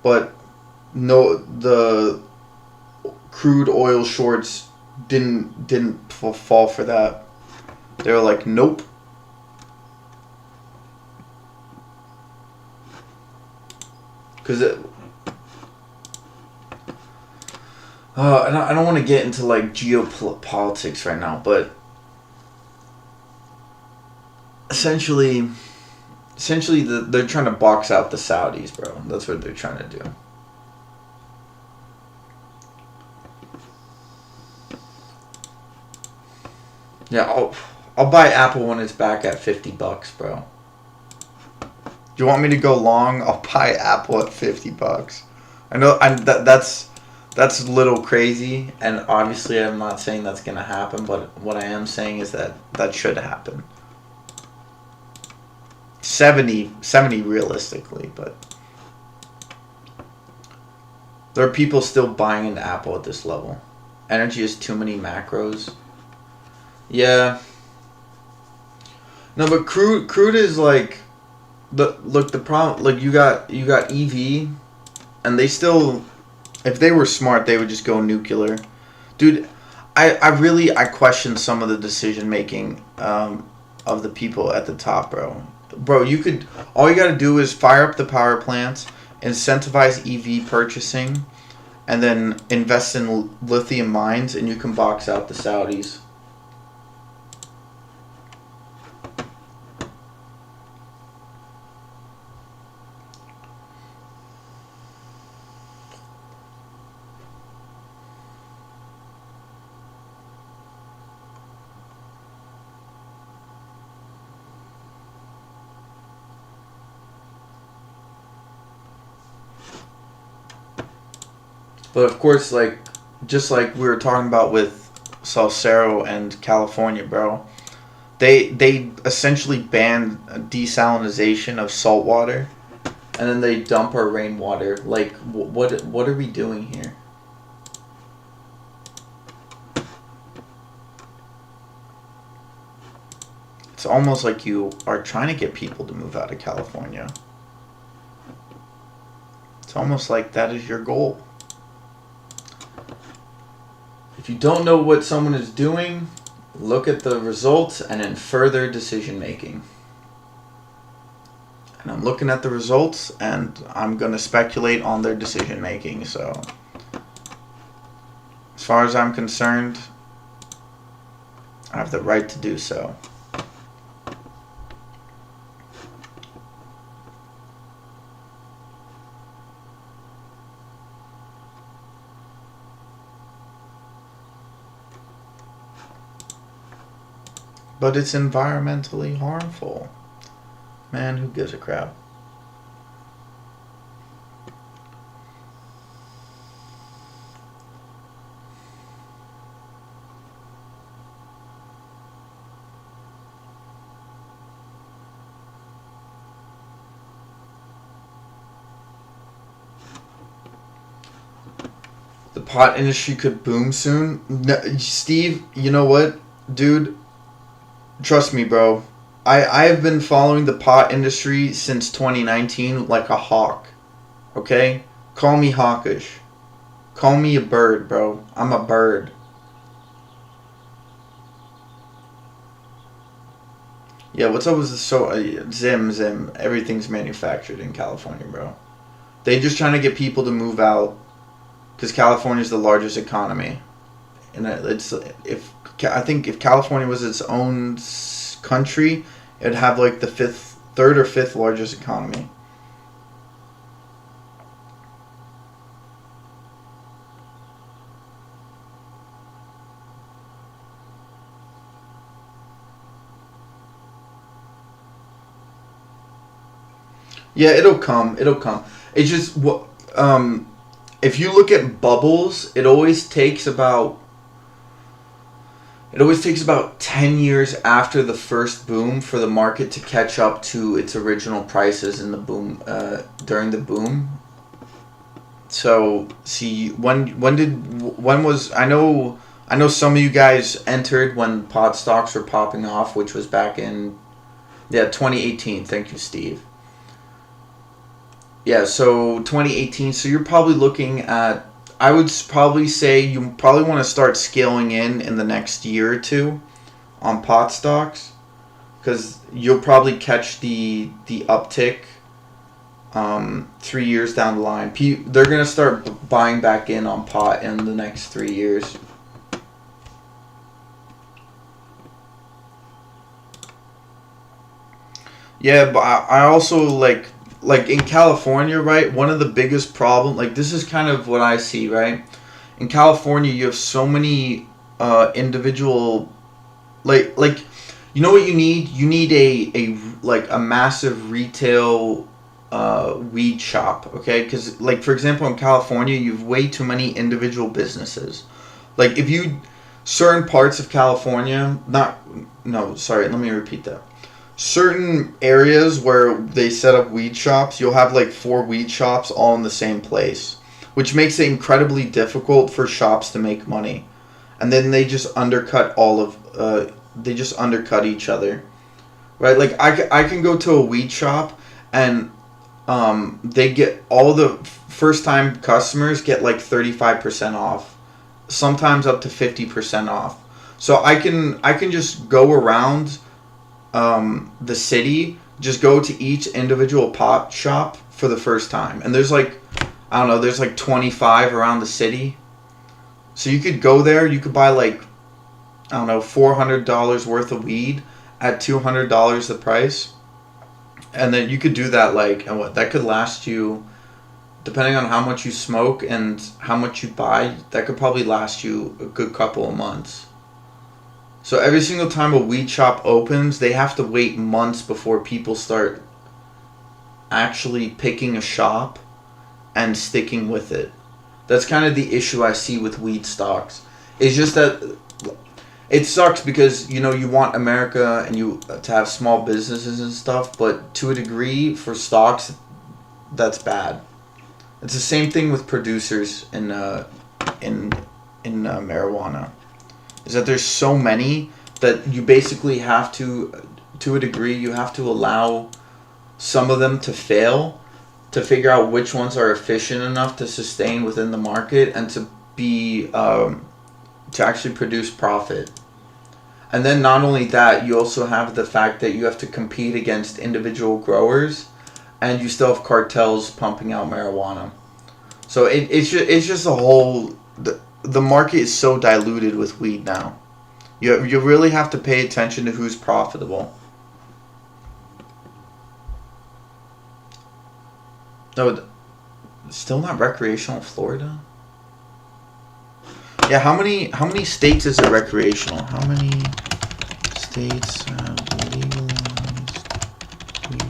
but no, the crude oil shorts didn't fall for that. They were like, nope. because I don't want to get into like geopolitics right now, but essentially they're trying to box out the Saudis, bro. That's what they're trying to do. Yeah, I'll buy Apple when it's back at $50, bro. Do you want me to go long? I'll buy Apple at $50. I know that's a little crazy, and obviously I'm not saying that's gonna happen, but what I am saying is that should happen. 70 realistically, but there are people still buying into Apple at this level. Energy has too many macros. Yeah. No, but crude is like the problem. Like you got EV, and they still, if they were smart, they would just go nuclear, dude. I question some of the decision making of the people at the top, bro. Bro, all you gotta do is fire up the power plants, incentivize EV purchasing, and then invest in lithium mines, and you can box out the Saudis. But of course, like, just like we were talking about with Salcero and California, bro, they essentially banned desalination of salt water, and then they dump our rainwater. Like, what are we doing here? It's almost like you are trying to get people to move out of California. It's almost like that is your goal. If you don't know what someone is doing, look at the results and infer their decision making. And I'm looking at the results and I'm going to speculate on their decision making. So, as far as I'm concerned, I have the right to do so. But it's environmentally harmful. Man, who gives a crap? The pot industry could boom soon. No, Steve, you know what, dude? Trust me, bro. I have been following the pot industry since 2019 like a hawk. Okay? Call me hawkish. Call me a bird, bro. I'm a bird. Yeah, what's up with Zim? Everything's manufactured in California, bro. They just trying to get people to move out because California's the largest economy. And I think if California was its own country, it'd have like the third or fifth largest economy. Yeah, it'll come. It'll come. It's just what if you look at bubbles, it always takes about 10 years after the first boom for the market to catch up to its original prices in the boom during the boom. So, see, when was I know some of you guys entered when pot stocks were popping off, which was back in 2018. Thank you, Steve. Yeah, so 2018. So you're probably looking at, I would probably say you probably want to start scaling in the next year or two on pot stocks, because you'll probably catch the uptick 3 years down the line. They're going to start buying back in on pot in the next 3 years. Yeah, but I also like in California, right? One of the biggest problem, like this is kind of what I see, right? In California, you have so many individual, like you know what you need? You need a like a massive retail weed shop, okay? Because like for example, in California, you have way too many individual businesses. Like if you certain parts of California, not no, sorry, let me repeat that. Certain areas where they set up weed shops, you'll have like 4 weed shops all in the same place, which makes it incredibly difficult for shops to make money. And then they just undercut they just undercut each other, right? Like I can go to a weed shop and they get all the first time customers get like 35% off, sometimes up to 50% off. So I can just go around the city, just go to each individual pot shop for the first time, and there's like I don't know, there's like 25 around the city. So you could go there, you could buy like I don't know, $400 worth of weed at $200 the price, and then you could do that like and what that could last you, depending on how much you smoke and how much you buy, that could probably last you a good couple of months. So every single time a weed shop opens, they have to wait months before people start actually picking a shop and sticking with it. That's kind of the issue I see with weed stocks. It's just that it sucks because, you know, you want America and you to have small businesses and stuff, but to a degree for stocks, that's bad. It's the same thing with producers in marijuana. Is that there's so many that you basically have to a degree, you have to allow some of them to fail to figure out which ones are efficient enough to sustain within the market and to be to actually produce profit. And then not only that, you also have the fact that you have to compete against individual growers, and you still have cartels pumping out marijuana. So it's just a whole. The market is so diluted with weed now. You really have to pay attention to who's profitable. No, still not recreational in Florida? Yeah, how many states is it recreational? How many states have legalized weed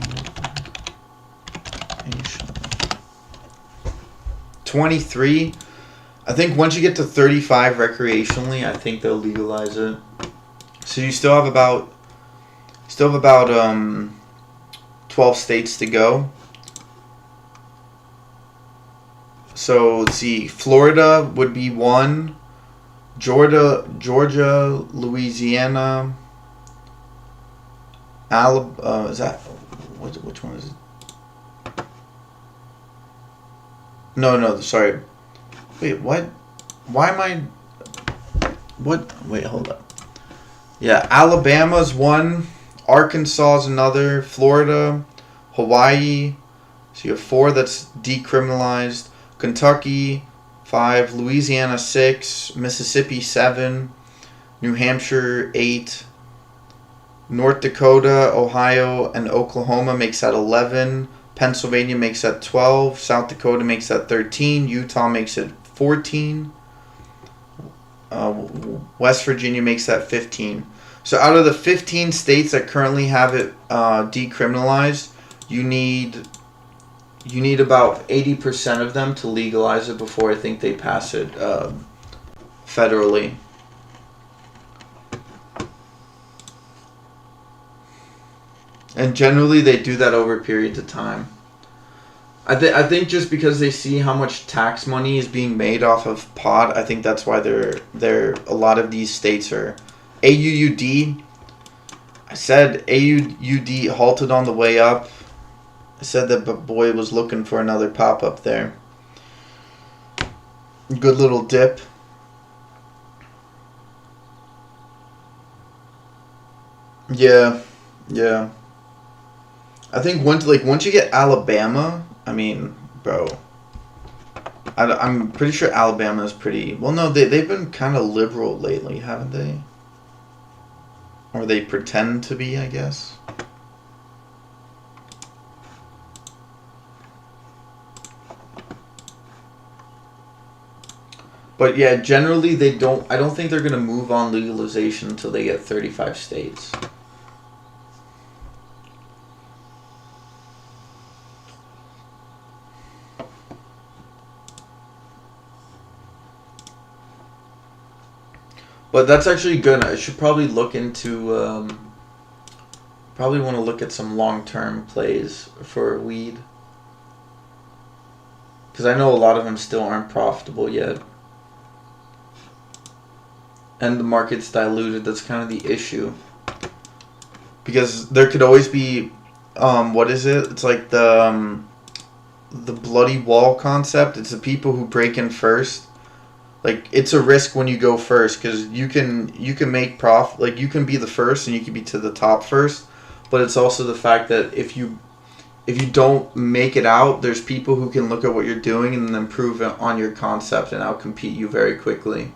recreational? 23. I think once you get to 35 recreationally, I think they'll legalize it. So you still have about 12 states to go. So let's see, Florida would be 1, Georgia, Louisiana, Alabama. Is that which one is it? No, sorry. Wait, what? Why am I... What? Wait, hold up. Yeah, Alabama's 1, Arkansas's another, Florida, Hawaii. So you have 4 that's decriminalized. Kentucky, 5, Louisiana, 6, Mississippi, 7, New Hampshire, 8, North Dakota, Ohio, and Oklahoma makes that 11. Pennsylvania makes that 12. South Dakota makes that 13. Utah makes it 14. West Virginia makes that 15. So out of the 15 states that currently have it decriminalized, you need about 80% of them to legalize it before I think they pass it federally. And generally they do that over periods of time. I think just because they see how much tax money is being made off of pot, I think that's why they're a lot of these states are AUUD. I said AUUD halted on the way up. I said that boy was looking for another pop up there. Good little dip. Yeah. I think once you get Alabama I mean, bro. I'm pretty sure Alabama is pretty... Well, no, they've been kind of liberal lately, haven't they? Or they pretend to be, I guess. But yeah, generally they don't... I don't think they're going to move on legalization until they get 35 states. But that's actually good. I should probably look into... probably want to look at some long-term plays for weed. Because I know a lot of them still aren't profitable yet. And the market's diluted. That's kind of the issue. Because there could always be... what is it? It's like the bloody wall concept. It's the people who break in first. Like, it's a risk when you go first, because you can make profit. Like, you can be the first and you can be to the top first, but it's also the fact that if you don't make it out, there's people who can look at what you're doing and then improve on your concept and outcompete you very quickly.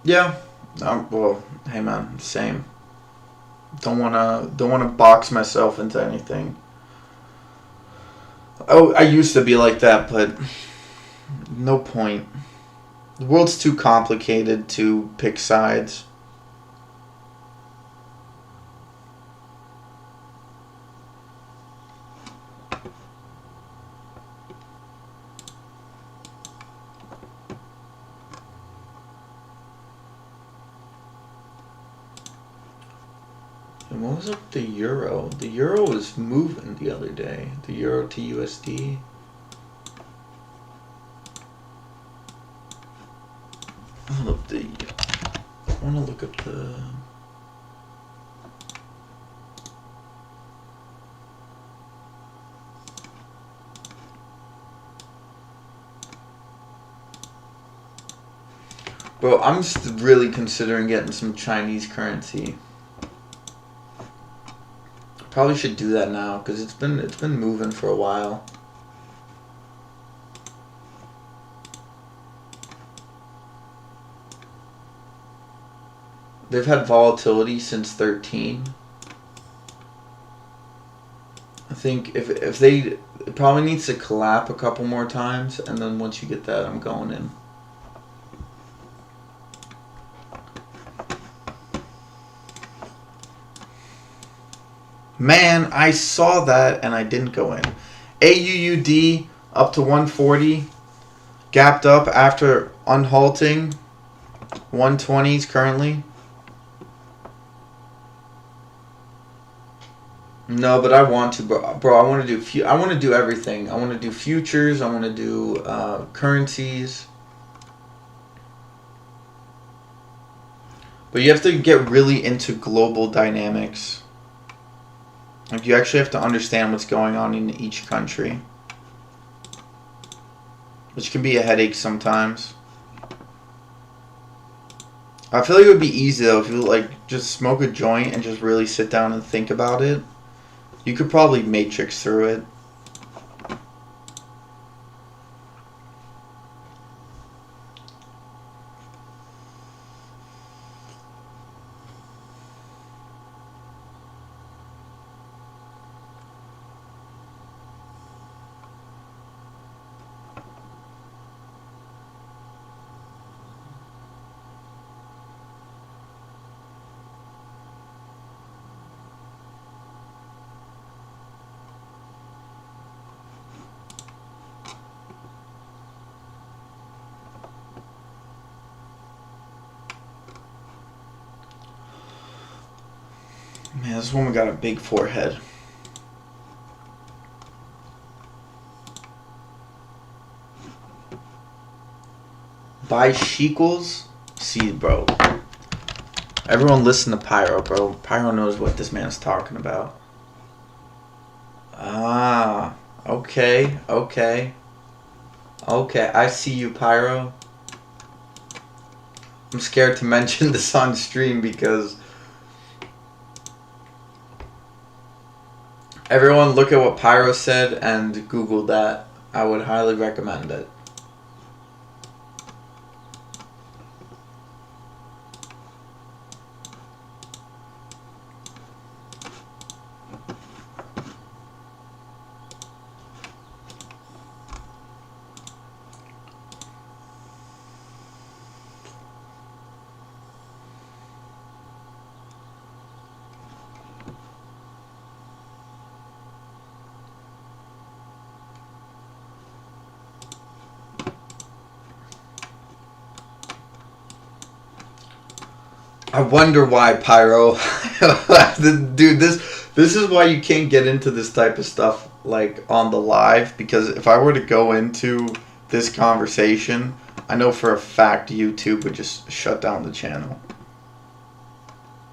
Yeah. Well, hey man, same. Don't wanna box myself into anything. Oh, I used to be like that, but no point. The world's too complicated to pick sides. And what was up with the euro? The euro was moving the other day. The euro to USD. I want to look up the... Bro, I'm really considering getting some Chinese currency. Probably should do that now because it's been moving for a while. They've had volatility since 13. I think if it probably needs to collapse a couple more times, and then once you get that, I'm going in. Man, I saw that and I didn't go in. AUUD up to 140. Gapped up after unhalting. 120s currently. No, but I want to, bro. I want to do I want to do everything. I want to do futures. I want to do currencies. But you have to get really into global dynamics. Like, you actually have to understand what's going on in each country. Which can be a headache sometimes. I feel like it would be easy, though, if you, like, just smoke a joint and just really sit down and think about it. You could probably matrix through it. Man, this woman got a big forehead. Buy shekels? See, bro. Everyone listen to Pyro, bro. Pyro knows what this man's talking about. Ah, okay, okay. Okay, I see you, Pyro. I'm scared to mention this on stream because Everyone look at what Pyro said and Google that. I would highly recommend it. I wonder why, Pyro. Dude, this is why you can't get into this type of stuff like on the live, because if I were to go into this conversation, I know for a fact YouTube would just shut down the channel.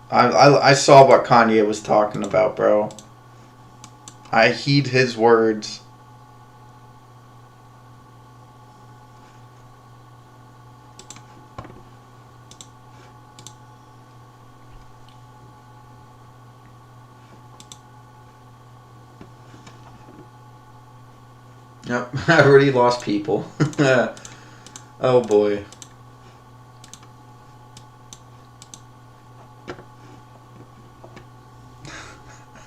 I saw what Kanye was talking about, bro. I heed his words. Yep, I already lost people. Oh boy.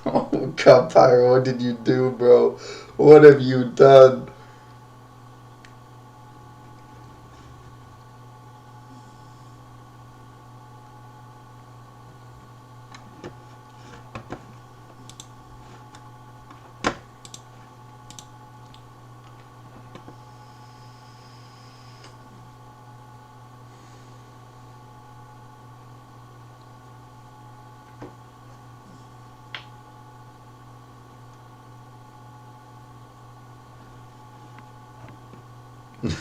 Oh God, Pyro, what did you do, bro? What have you done?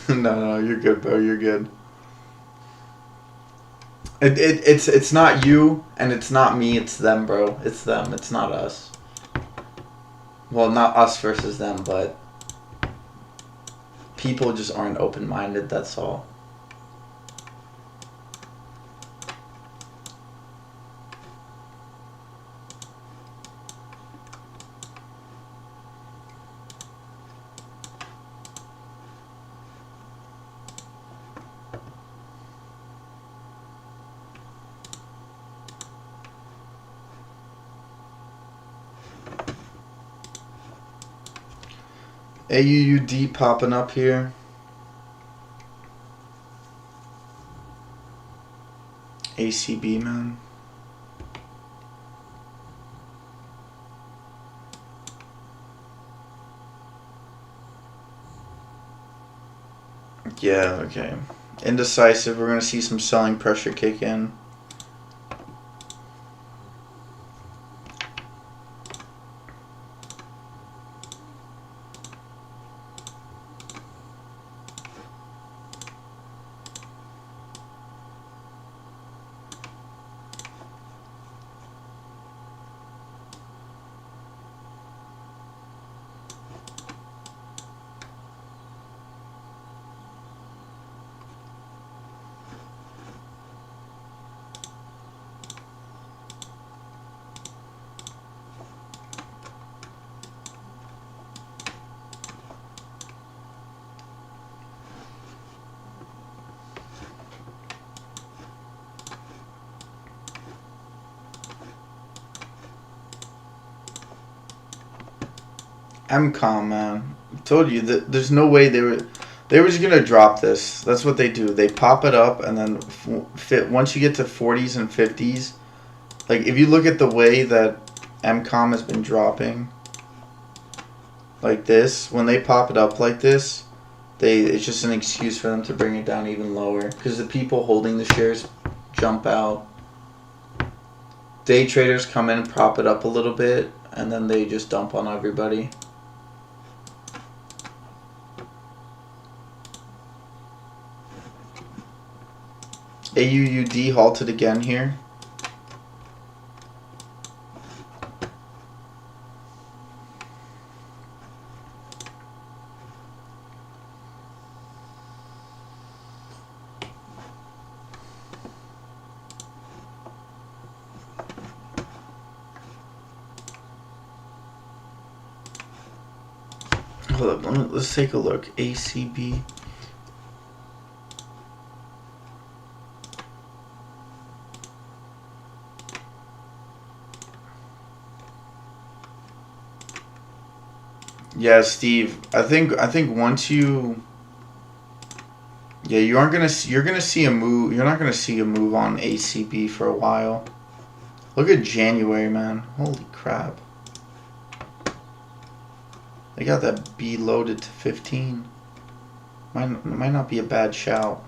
No, you're good, bro. You're good. It's not you and it's not me. It's them, bro. It's them. It's not us. Well, not us versus them, but people just aren't open-minded. That's all. AUUD popping up here. ACB, man. Yeah, okay. Indecisive. We're going to see some selling pressure kick in. MCOM, man. I told you that there's no way they were just gonna drop this. That's what they do. They pop it up and then once you get to 40s and 50s, like if you look at the way that MCOM has been dropping, like this, when they pop it up like this, it's just an excuse for them to bring it down even lower because the people holding the shares jump out. Day traders come in and prop it up a little bit, and then they just dump on everybody. AUUD halted again here. Hold up, let's take a look. ACB. Yeah, Steve. I think once you, yeah, you aren't gonna see, you're gonna see a move. You're not gonna see a move on ACB for a while. Look at January, man. Holy crap. They got that B loaded to 15. Might not be a bad shout.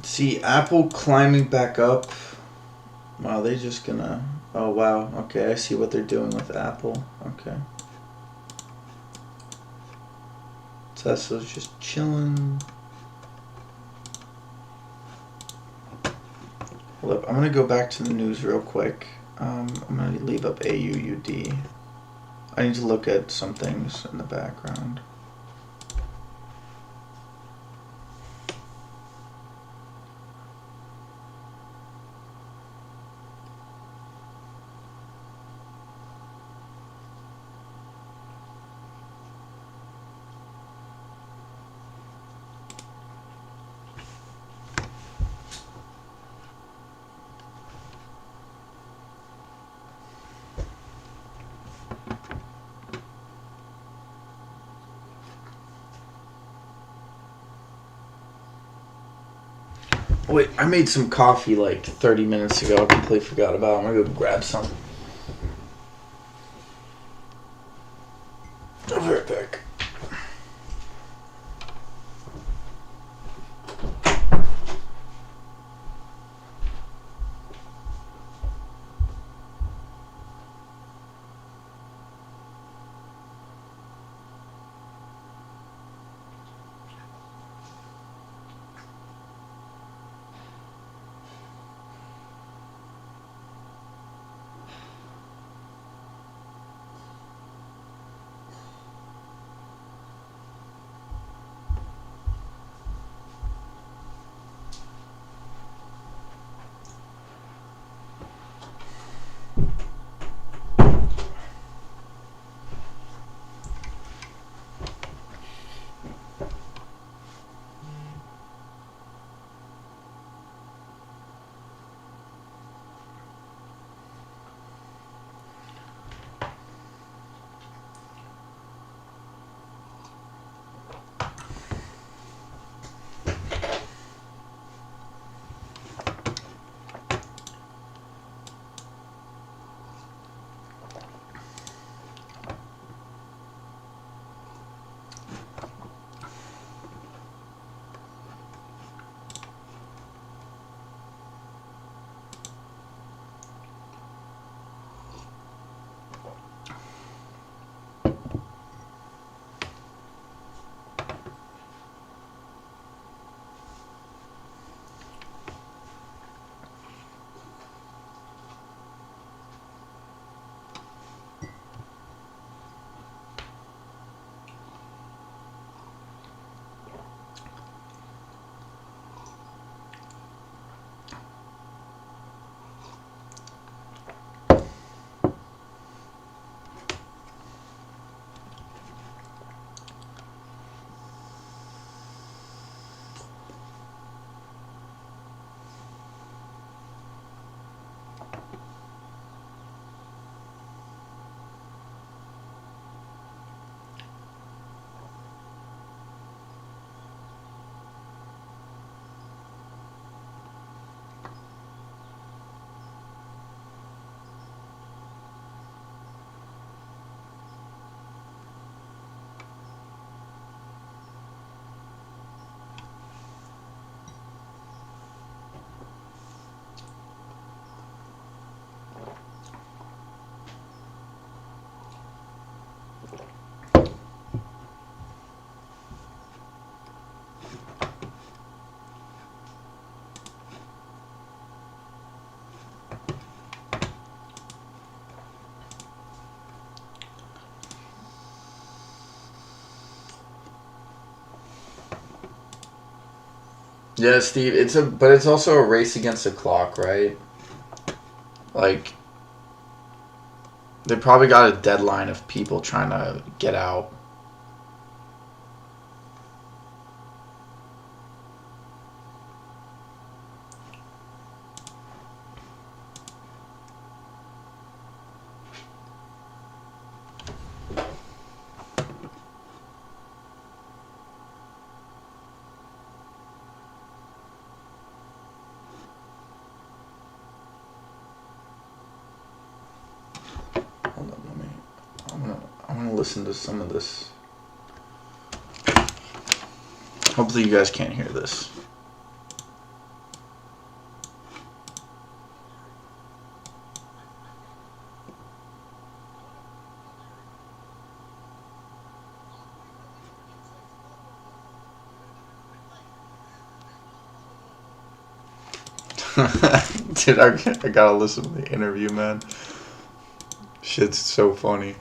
See, Apple climbing back up. Wow, they just gonna... Oh, wow. Okay, I see what they're doing with Apple. Okay. Tesla's just chilling. Hold up. I'm gonna go back to the news real quick. I'm gonna leave up AUUD. I need to look at some things in the background. Wait, I made some coffee like 30 minutes ago. I completely forgot about it. I'm gonna go grab some. I'll be right back. Yeah, Steve. But it's also a race against the clock, right? Like, they probably got a deadline of people trying to get out. Hold on, I'm gonna listen to some of this. Hopefully you guys can't hear this. Dude, I gotta listen to the interview, man. Shit's so funny.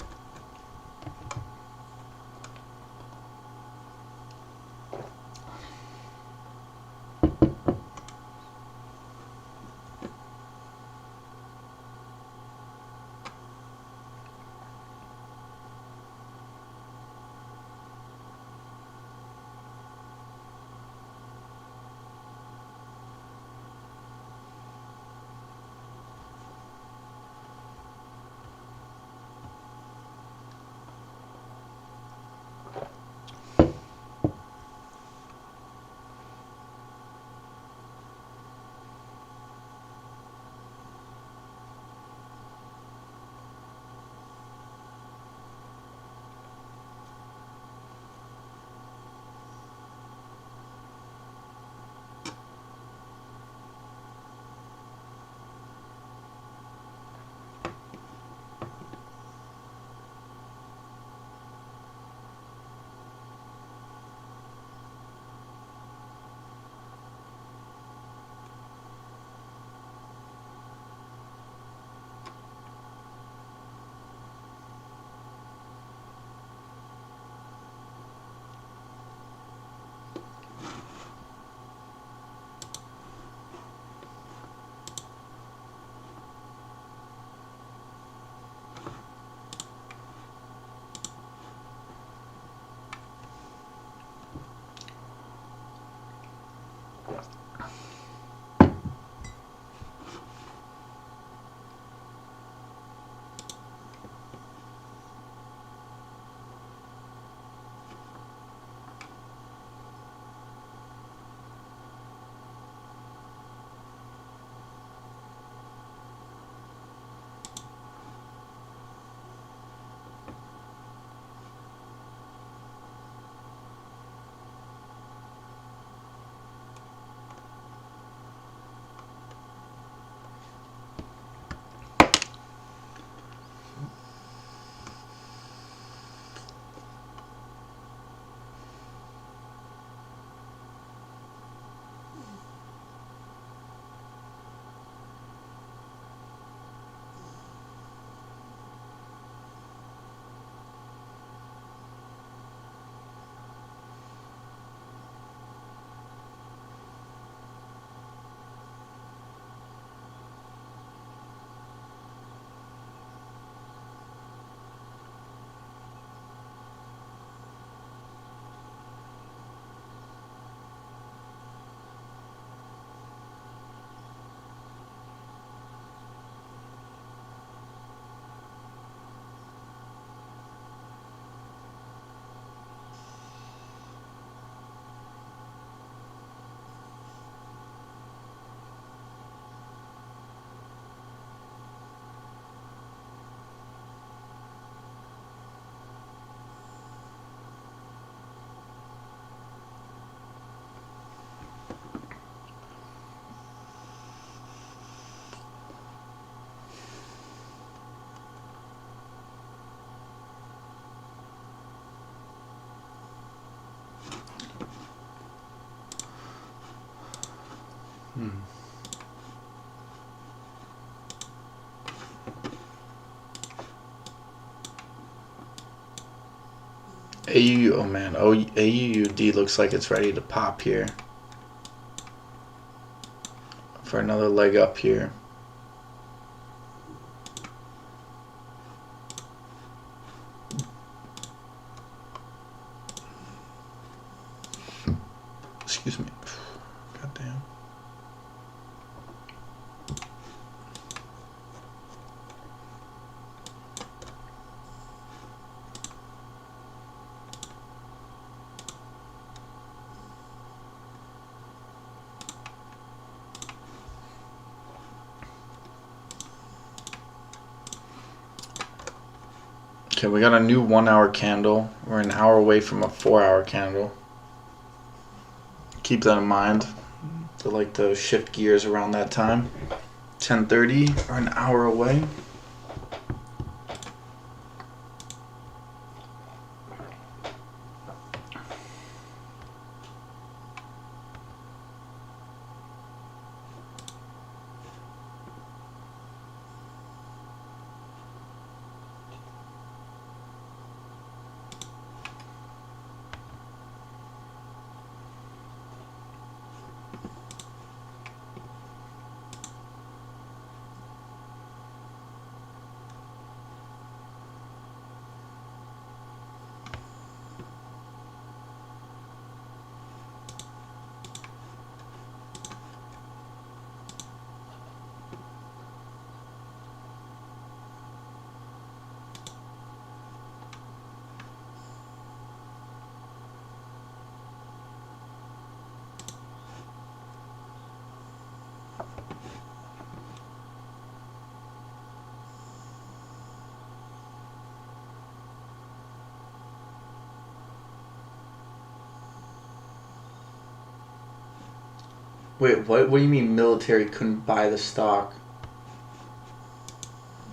AUUD looks like it's ready to pop here. for another leg up here. Excuse me. God damn. Okay, we got a new 1 hour candle. We're an hour away from a 4 hour candle. Keep that in mind. To like to shift gears around that time. 10:30 or an hour away. Wait, what? What do you mean military couldn't buy the stock?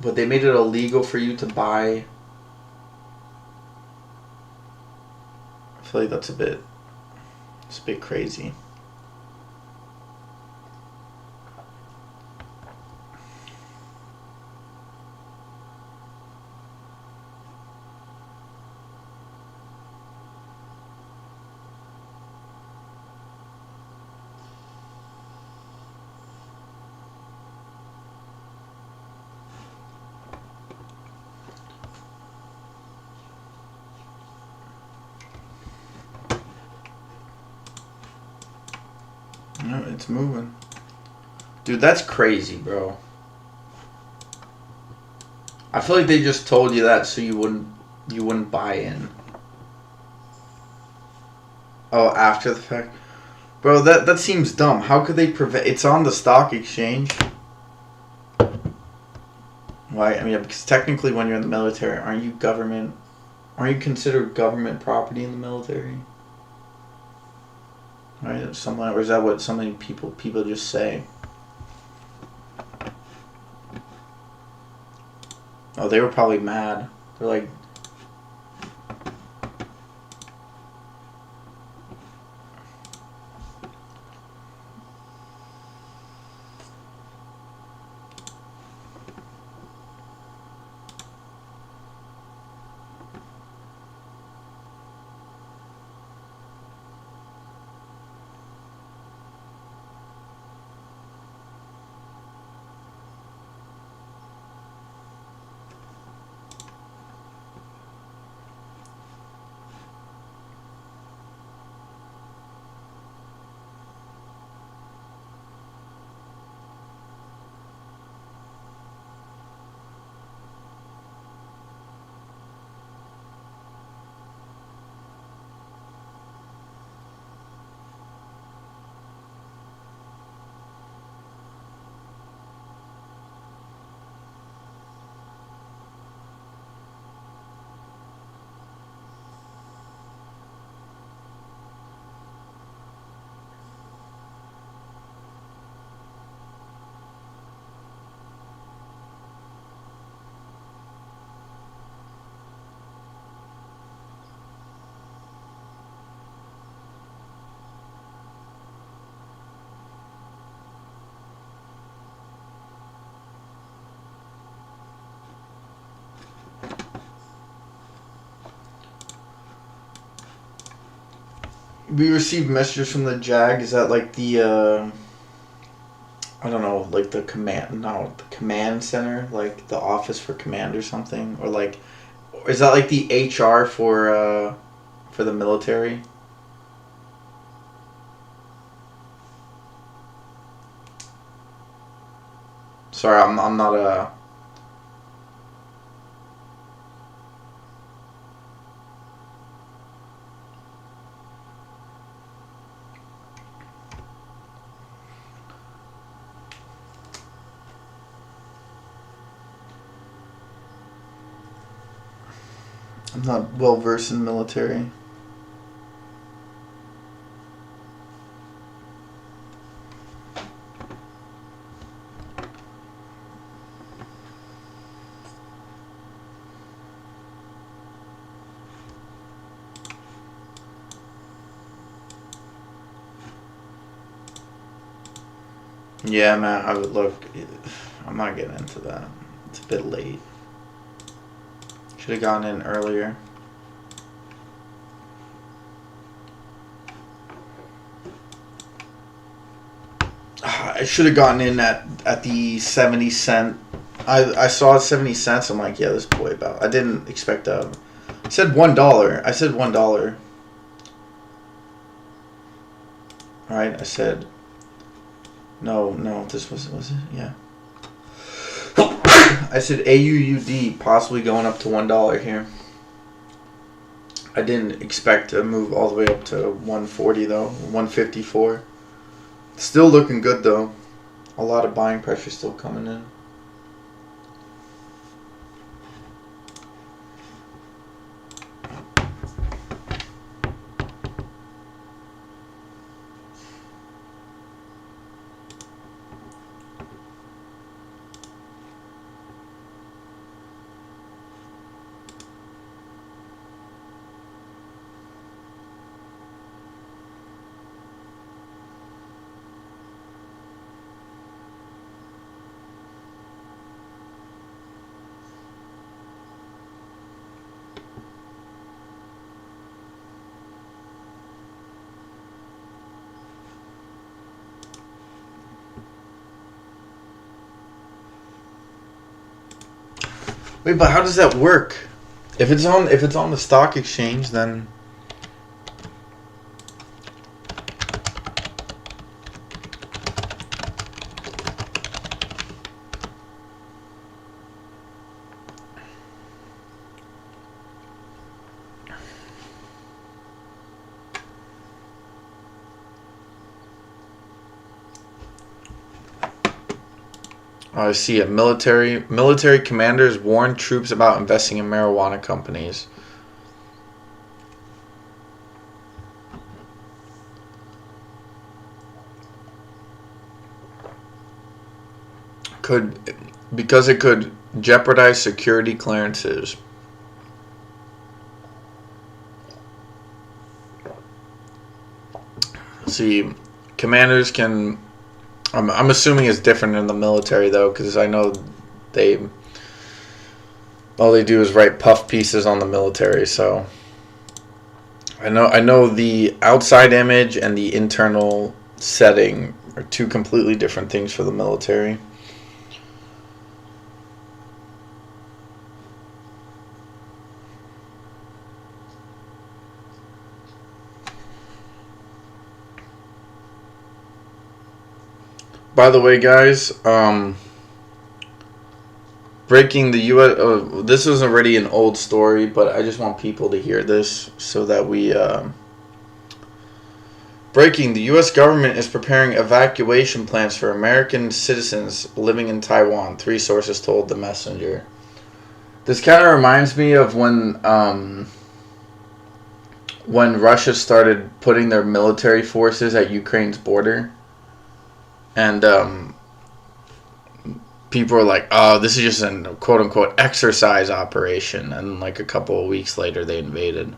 But they made it illegal for you to buy. I feel like that's it's a bit crazy. No, it's moving. Dude, that's crazy, bro. I feel like they just told you that so you wouldn't buy in. Oh, after the fact. Bro, that seems dumb. How could they prevent... It's on the stock exchange. Why? I mean, because technically when you're in the military, aren't you considered government property in the military? Right? Or is that what so many people just say? Oh, they were probably mad. They're like... We received messages from the JAG. Is that like the I don't know, like the command, no, the command center, like the office for command or something, or like, is that like the HR for the military? Sorry, I'm not a. I'm not well versed in military. Yeah, man, I would look. I'm not getting into that. It's a bit late. Should have gotten in earlier. I should have gotten in at the 70 cent. I saw 70 cents. I'm like, yeah, this boy about. I didn't expect a. I said $1. I said $1. All right, I said. No, this was it? Yeah. I said AUUD possibly going up to $1 here. I didn't expect to move all the way up to 140 though, 154. Still looking good though. A lot of buying pressure still coming in. Wait, but how does that work? If it's on the stock exchange, then I see it. Military commanders warn troops about investing in marijuana companies. Because it could jeopardize security clearances. See, commanders can. I'm assuming it's different in the military though, because I know all they do is write puff pieces on the military. So I know the outside image and the internal setting are two completely different things for the military. By the way, guys, breaking the U.S. This is already an old story, but I just want people to hear this so that we. Breaking: the U.S. government is preparing evacuation plans for American citizens living in Taiwan. 3 sources told the Messenger. This kind of reminds me of when Russia started putting their military forces at Ukraine's border. And people are like, oh, this is just a quote-unquote exercise operation. And like a couple of weeks later, they invaded.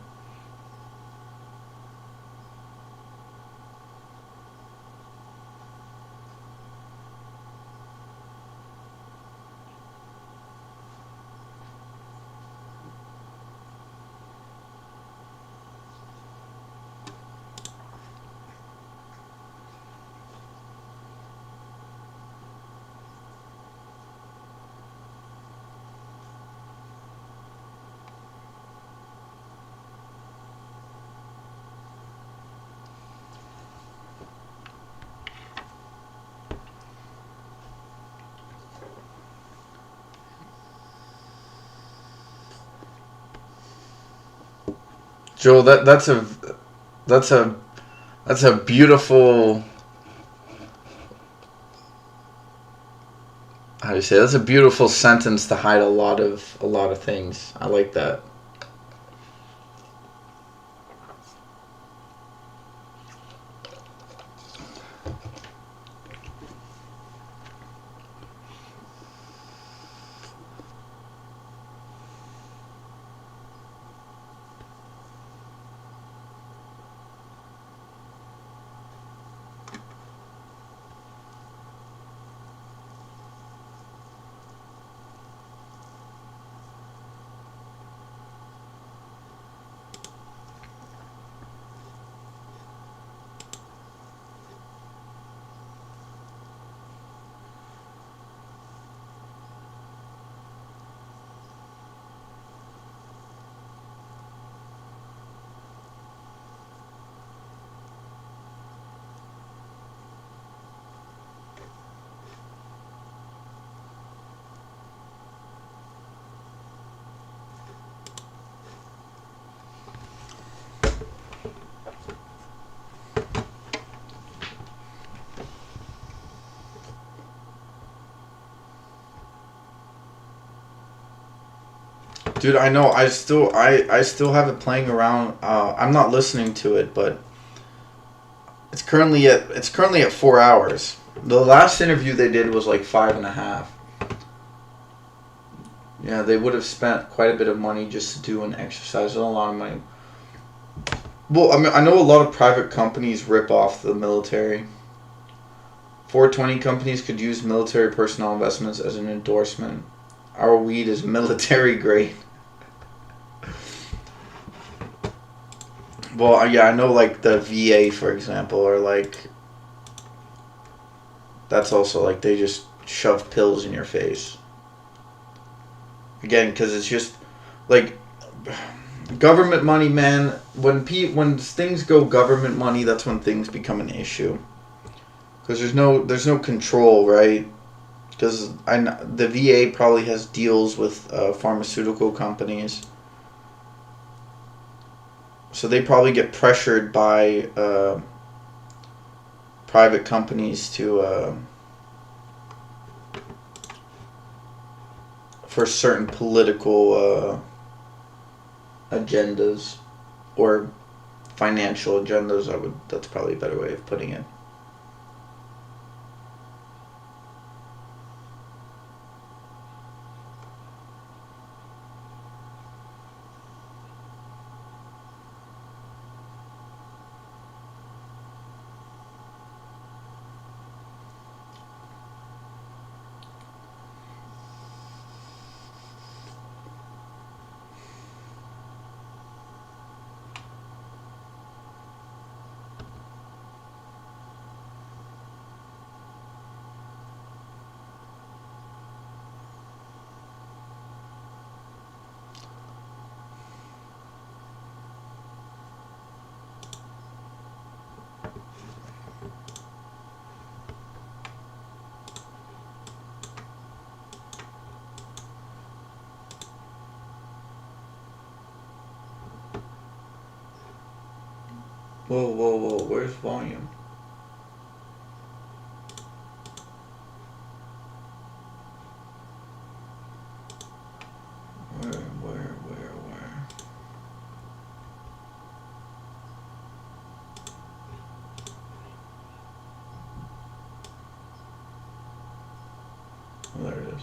Joel, that's a that's a beautiful, how do you say, that's a beautiful sentence to hide a lot of things. I like that. Dude, I know. I still have it playing around. I'm not listening to it, but it's currently at 4 hours. The last interview they did was like 5.5. Yeah, they would have spent quite a bit of money just to do an exercise. A lot of money. Well, I mean, I know a lot of private companies rip off the military. 420 companies could use military personnel investments as an endorsement. Our weed is military grade. Well, yeah, I know, like, the VA, for example, or, like, that's also, like, they just shove pills in your face. Again, because it's just, like, government money, man. When things go government money, that's when things become an issue. Because there's no control, right? Because the VA probably has deals with pharmaceutical companies. So they probably get pressured by private companies to for certain political agendas or financial agendas. That's probably a better way of putting it. Whoa, whoa, whoa! Where's volume? Where? Oh, there it is.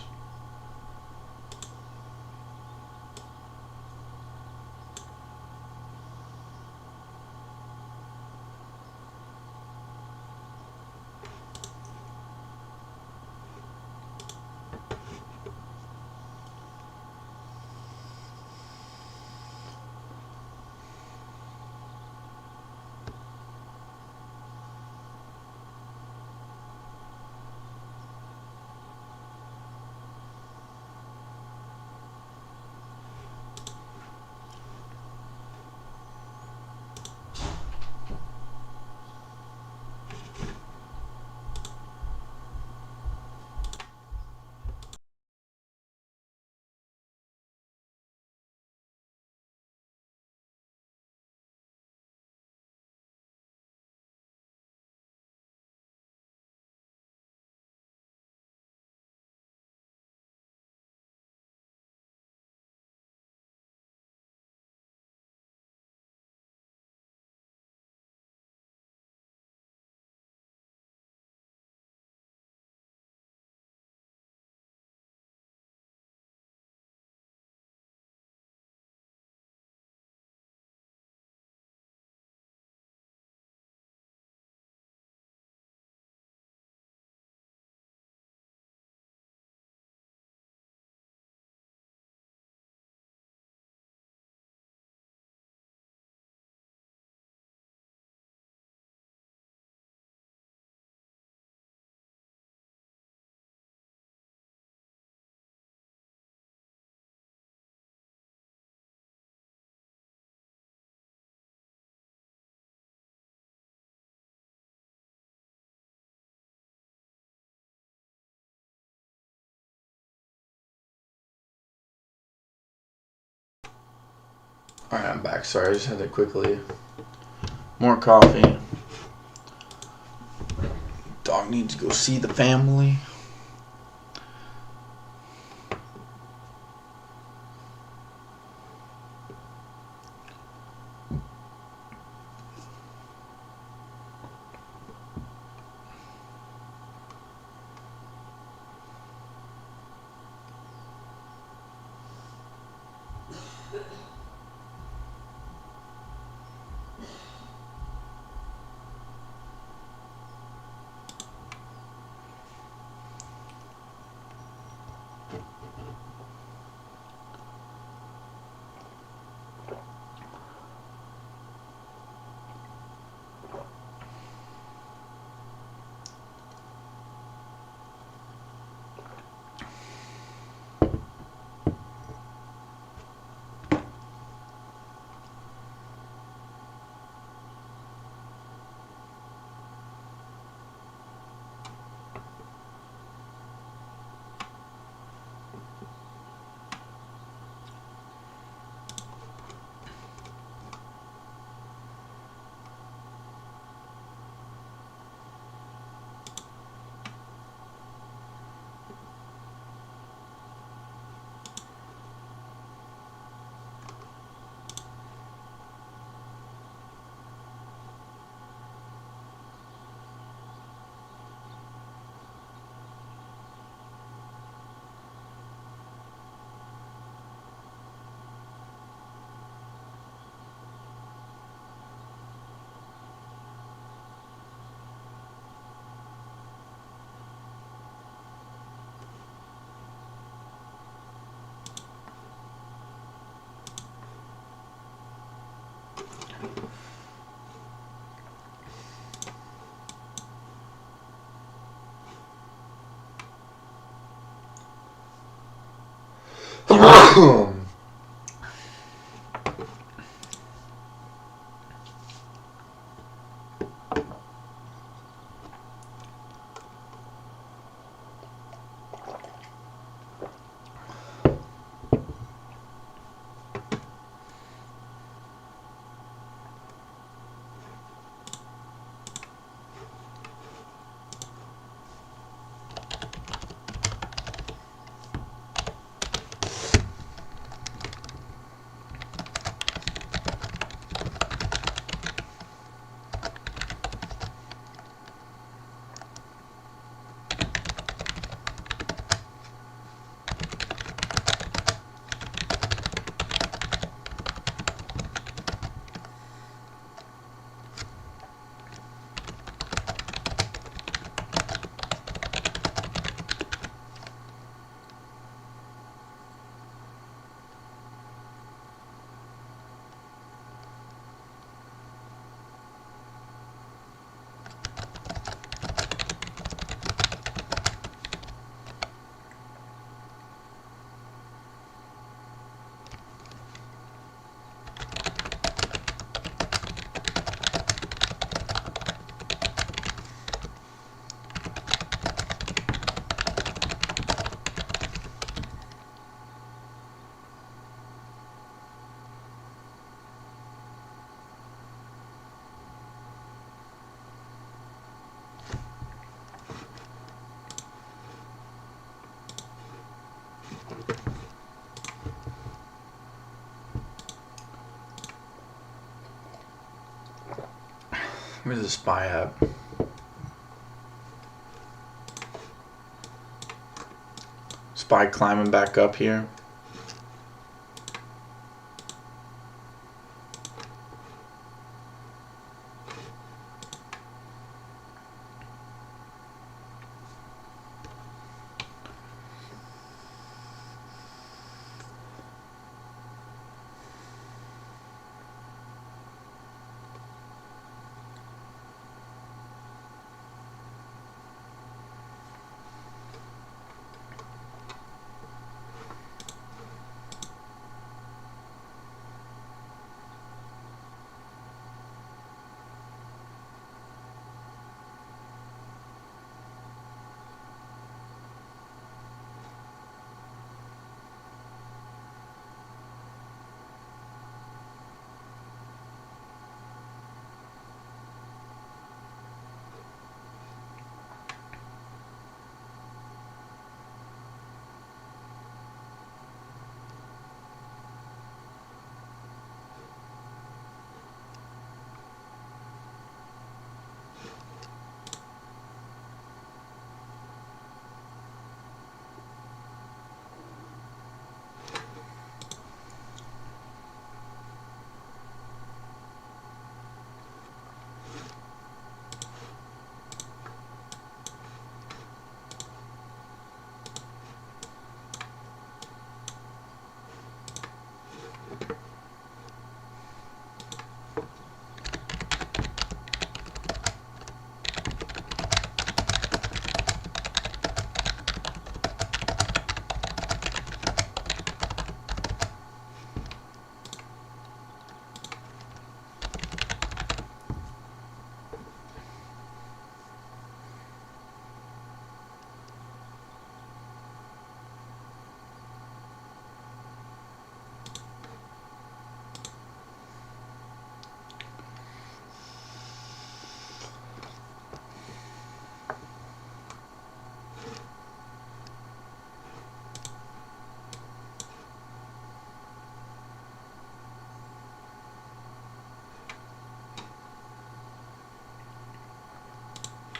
Alright, I'm back. Sorry, I just had to quickly. More coffee. Dog needs to go see the family. Where's the spy at? Spy climbing back up here.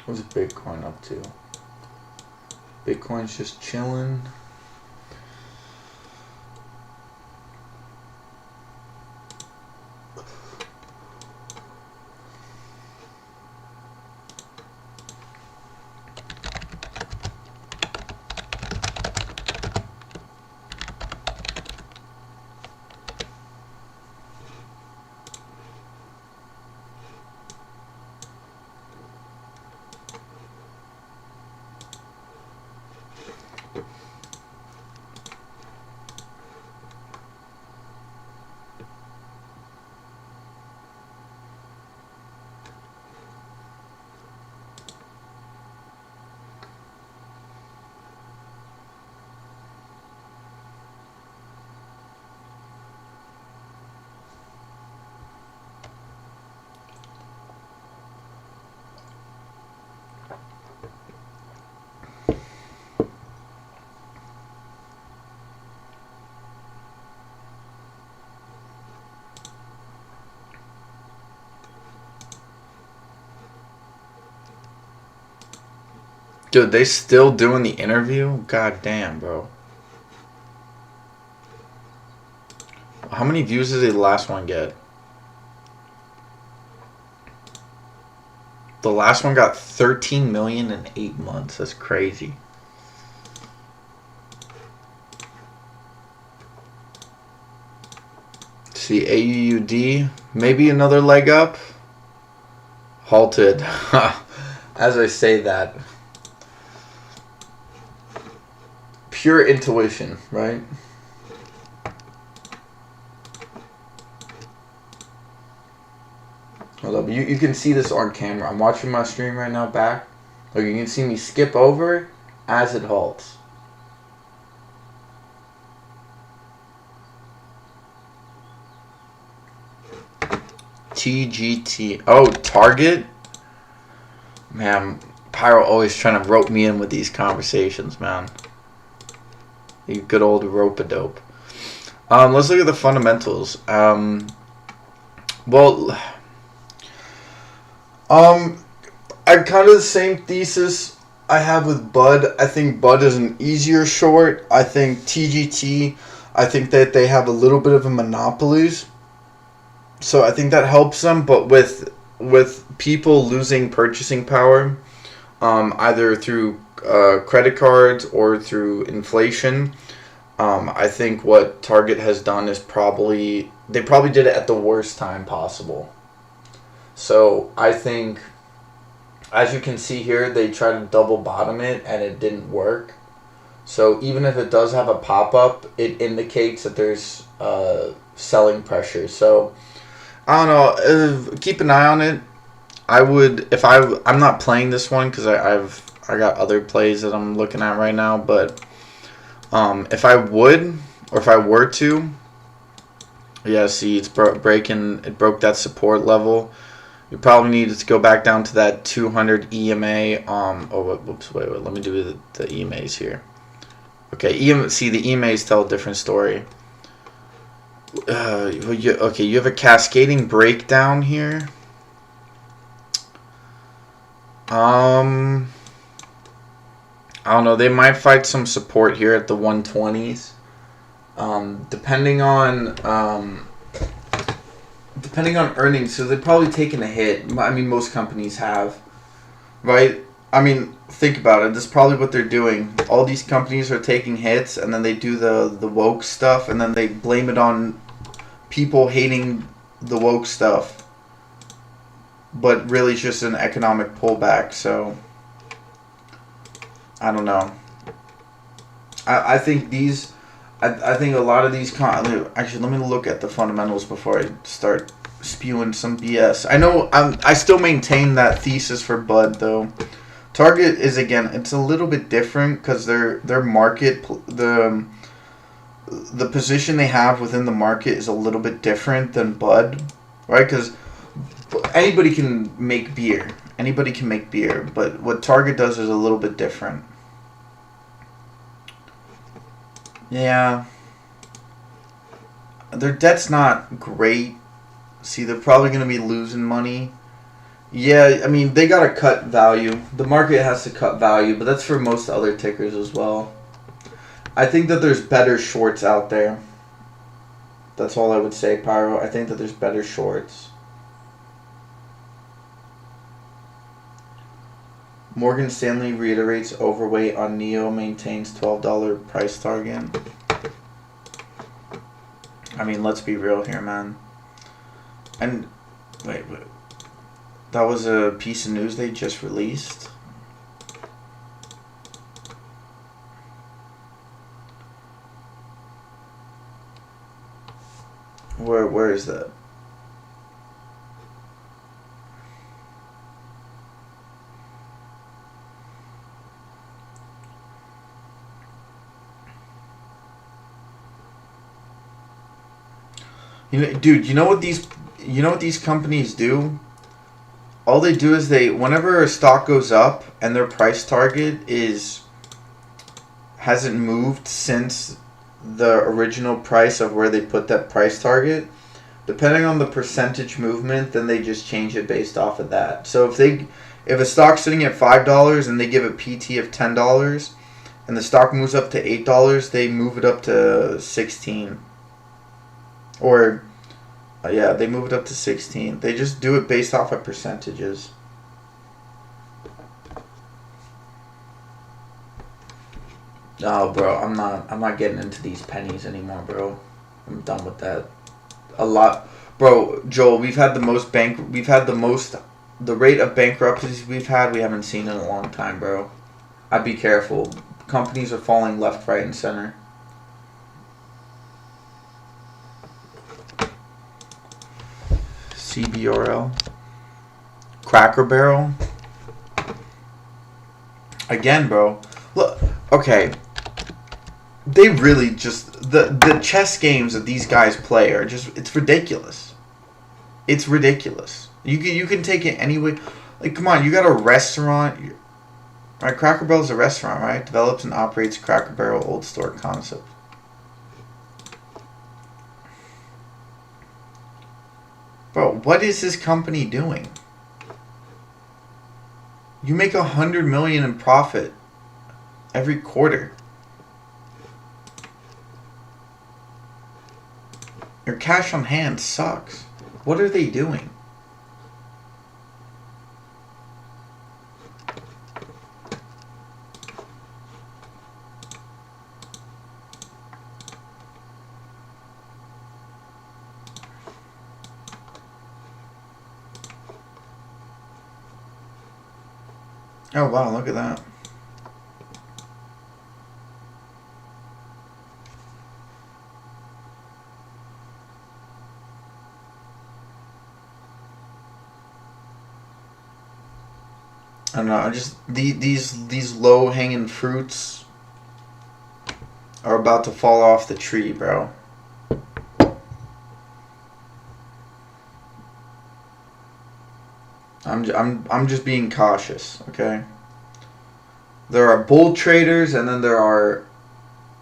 What's Bitcoin up to? Bitcoin's just chilling. Dude, they still doing the interview? God damn, bro. How many views did the last one get? The last one got 13 million in 8 months. That's crazy. See, AUUD, maybe another leg up. Halted. As I say that. Pure intuition, right? Hold up. You can see this on camera. I'm watching my stream right now back. Look, you can see me skip over as it halts. TGT. Oh, Target? Man, Pyro always trying to rope me in with these conversations, man. You good old rope-a-dope. Let's look at the fundamentals. I kind of the same thesis I have with Bud. I think Bud is an easier short. I think TGT, I think that they have a little bit of a monopolies. So I think that helps them, but with people losing purchasing power, either through credit cards or through inflation, I think what Target has done is they probably did it at the worst time possible. So I think, as you can see here, they tried to double bottom it and it didn't work. So even if it does have a pop-up, it indicates that there's selling pressure. So I don't know. Keep an eye on it. I would, if I'm not playing this one because I got other plays that I'm looking at right now. But if I would, or if I were to, yeah, see, it's breaking. It broke that support level. You probably need to go back down to that 200 EMA. Whoops, wait. Let me do the EMAs here. Okay, see, the EMAs tell a different story. You have a cascading breakdown here. I don't know. They might fight some support here at the 120s. Depending on earnings, so they're probably taking a hit. I mean, most companies have, right? I mean, think about it. This is probably what they're doing. All these companies are taking hits, and then they do the woke stuff, and then they blame it on people hating the woke stuff. But really, it's just an economic pullback. So I don't know. I think these. I think a lot of these. Actually, let me look at the fundamentals before I start spewing some BS. I know I still maintain that thesis for Bud though. Target is, again, it's a little bit different because their market, the position they have within the market is a little bit different than Bud, right? Because anybody can make beer. Anybody can make beer, but what Target does is a little bit different. Yeah. Their debt's not great. See, they're probably going to be losing money. Yeah, I mean, they gotta cut value. The market has to cut value, but that's for most other tickers as well. I think that there's better shorts out there. That's all I would say, Pyro. I think that there's better shorts. Morgan Stanley reiterates overweight on NEO, maintains $12 price target. I mean, let's be real here, man. And, wait. That was a piece of news they just released. Where is that? Dude, you know what these companies do? All they do is whenever a stock goes up and their price target hasn't moved since the original price of where they put that price target, depending on the percentage movement, then they just change it based off of that. So if a stock's sitting at $5 and they give a PT of $10 and the stock moves up to $8, they move it up to 16. Or yeah, they move it up to 16. They just do it based off of percentages. Oh, bro, I'm not getting into these pennies anymore, bro. I'm done with that. A lot, bro. Joel, the rate of bankruptcies we haven't seen in a long time, bro. I'd be careful. Companies are falling left, right, and center. CBRL. Cracker Barrel. Again, bro. Look, okay. They really just the chess games that these guys play are just, it's ridiculous. It's ridiculous. You can take it any way. Like, come on, you got a restaurant. Right, Cracker Barrel is a restaurant, right? Develops and operates Cracker Barrel old store concept. Bro, what is this company doing? You make $100 million in profit every quarter. Your cash on hand sucks. What are they doing? Oh wow, look at that. I don't know. I just these low hanging fruits are about to fall off the tree, bro. I'm just being cautious, okay? There are bull traders, and then there are,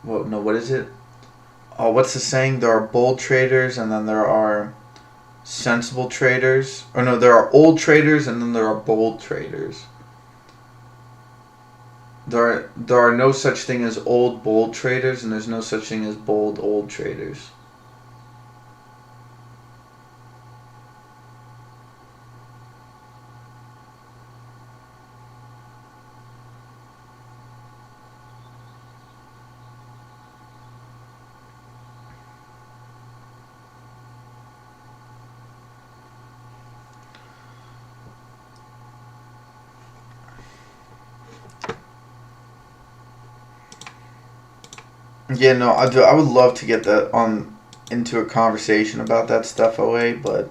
what is it? Oh, what's the saying? There are bull traders, and then there are sensible traders. Or no, there are old traders, and then there are bold traders. There are no such thing as old bold traders, and there's no such thing as bold old traders. Yeah, no, I would love to get that into a conversation about that stuff, OA, but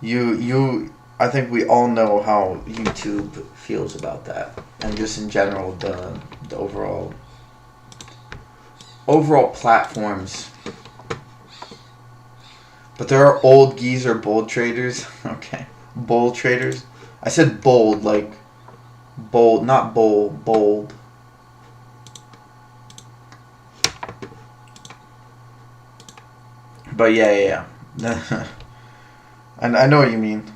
I think we all know how YouTube feels about that, and just in general the overall platforms. But there are old geezer bold traders. Okay, bold traders. I said bold, like bold, not bold. But yeah. And I know what you mean.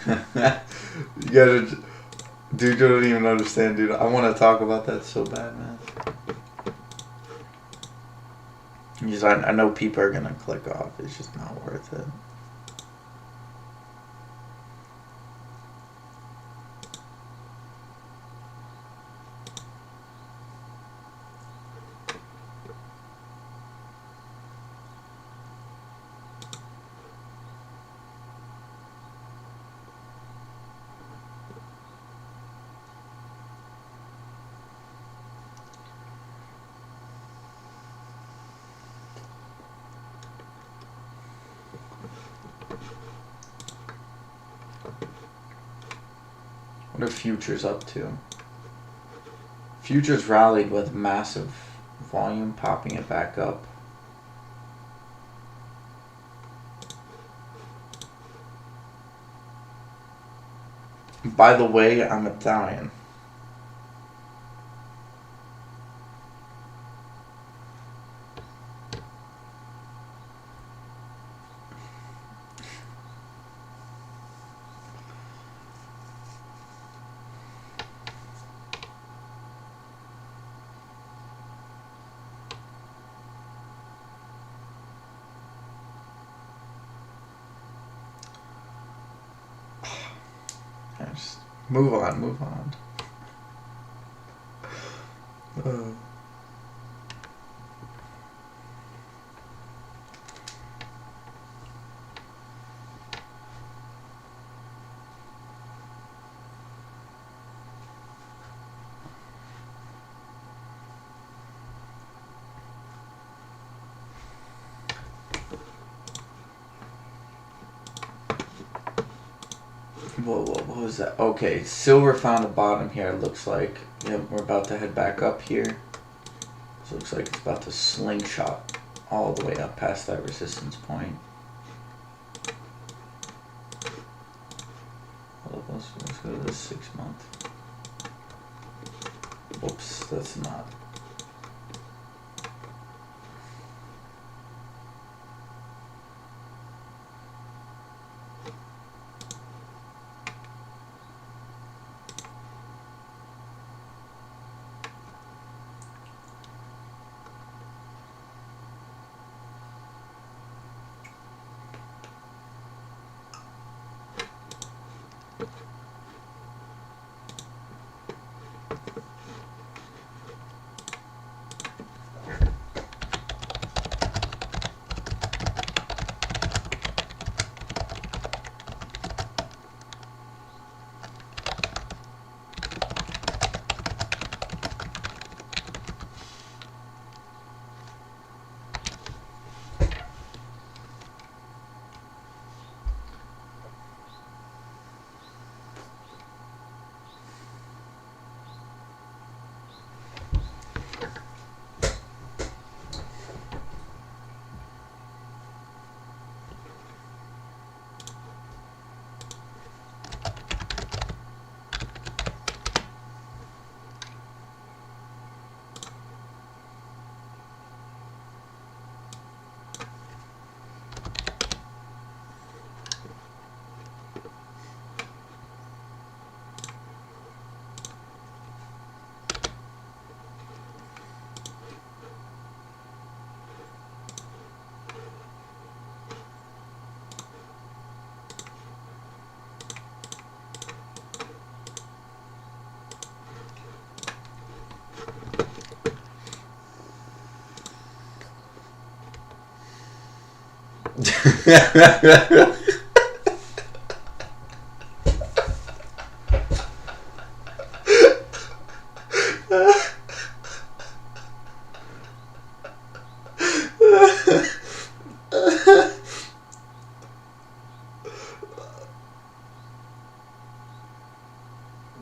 You gotta, dude, you don't even understand, dude. I want to talk about that so bad, man. Because I know people are gonna click off. It's just not worth it. What are futures up to? Futures rallied with massive volume, popping it back up. By the way, I'm Italian. Just move on, move on. What was that? Okay, silver found a bottom here, it looks like. Yep, we're about to head back up here. So it looks like it's about to slingshot all the way up past that resistance point. Well, let's go to the 6 month. Whoops, that's not.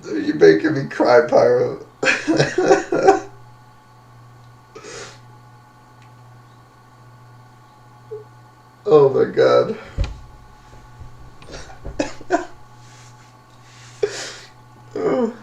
You're making me cry, Pyro. Oh my god. Oh.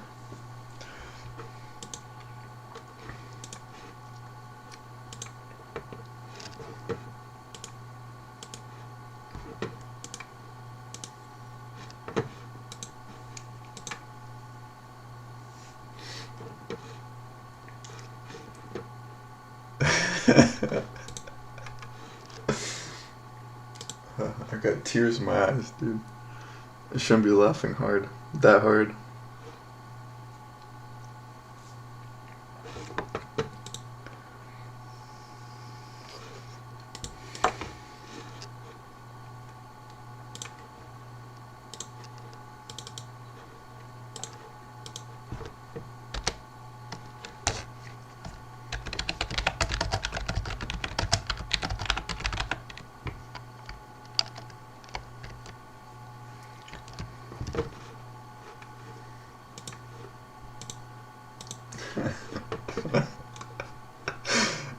I got tears in my eyes, dude. I shouldn't be laughing that hard.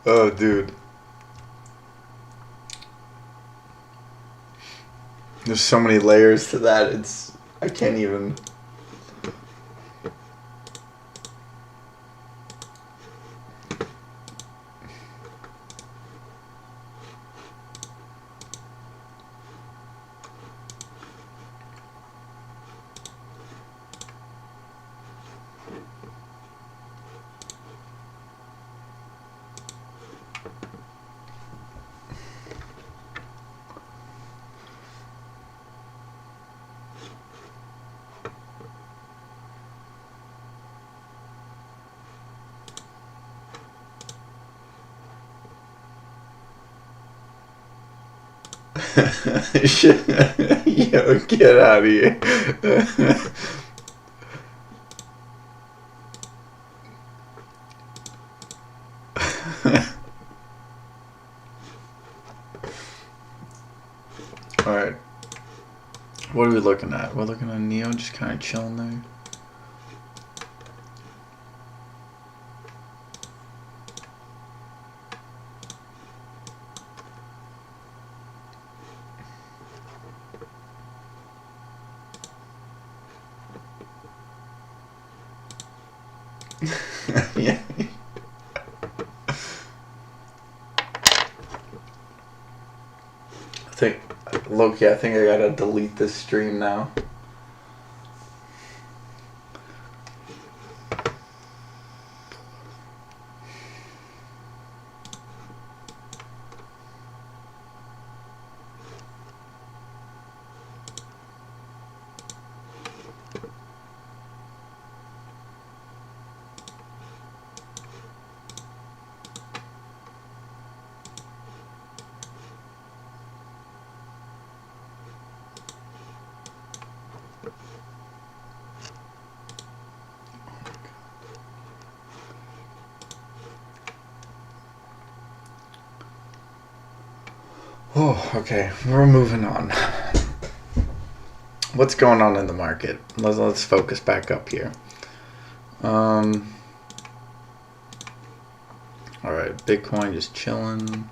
Oh, dude. There's so many layers to that. I can't even. Yo, get out of here. Alright. What are we looking at? We're looking at Neo just kind of chilling there. Yeah. Loki, I think I gotta delete this stream now. Oh, okay. We're moving on. What's going on in the market? Let's focus back up here. All right, Bitcoin just chilling.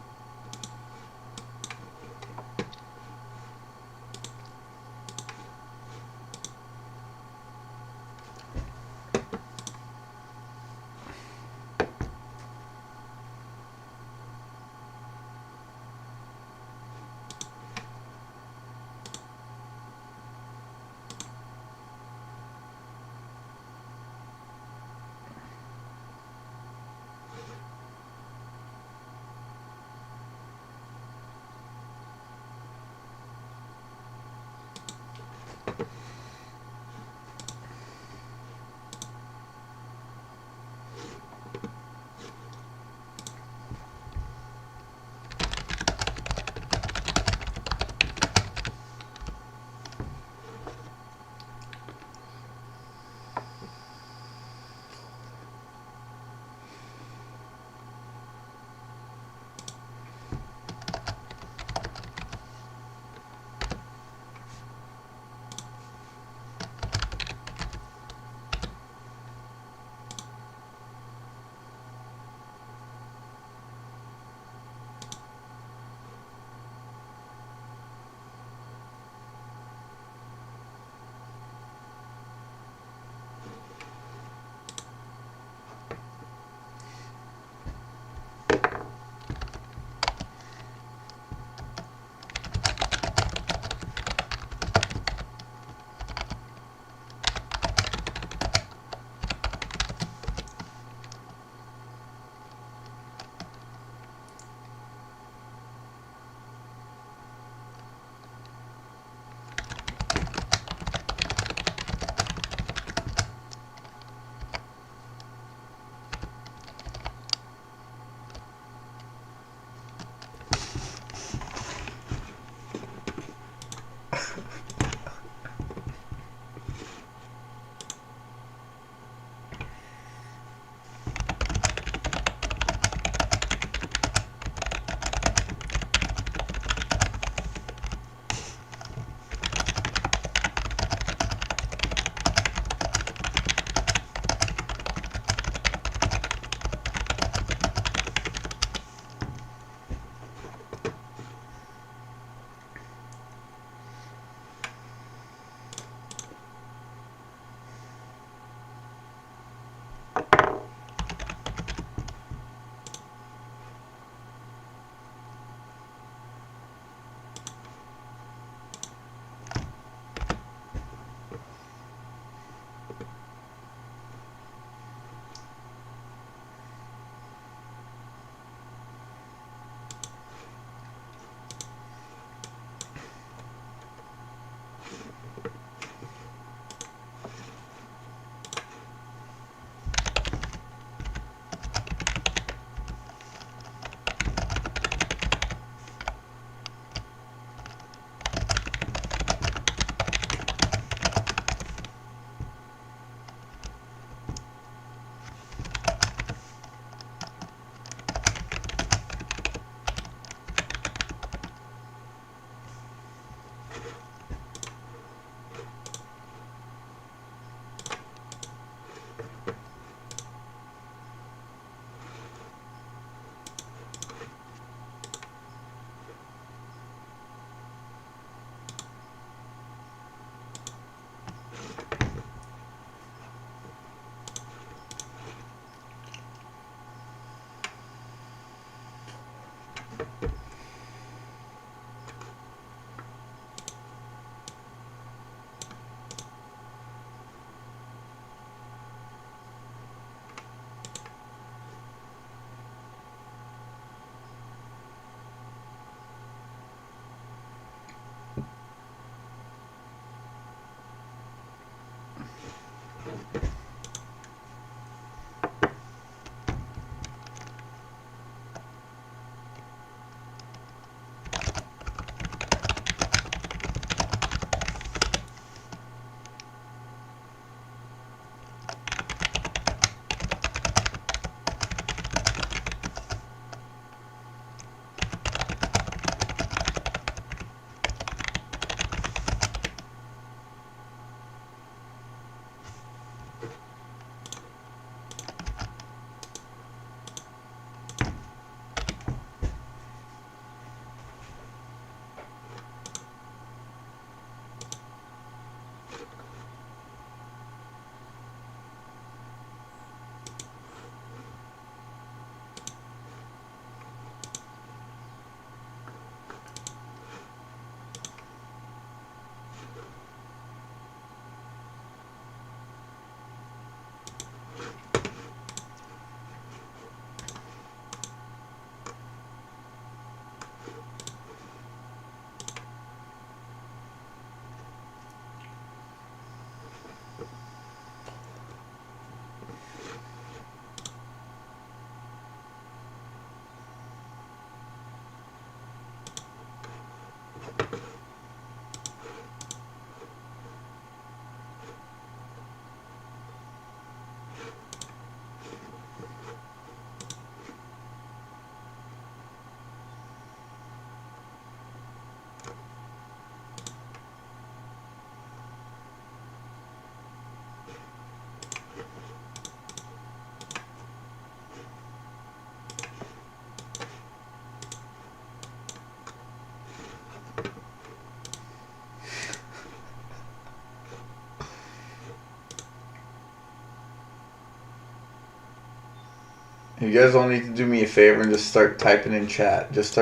You guys all need to do me a favor and just start typing in chat. Just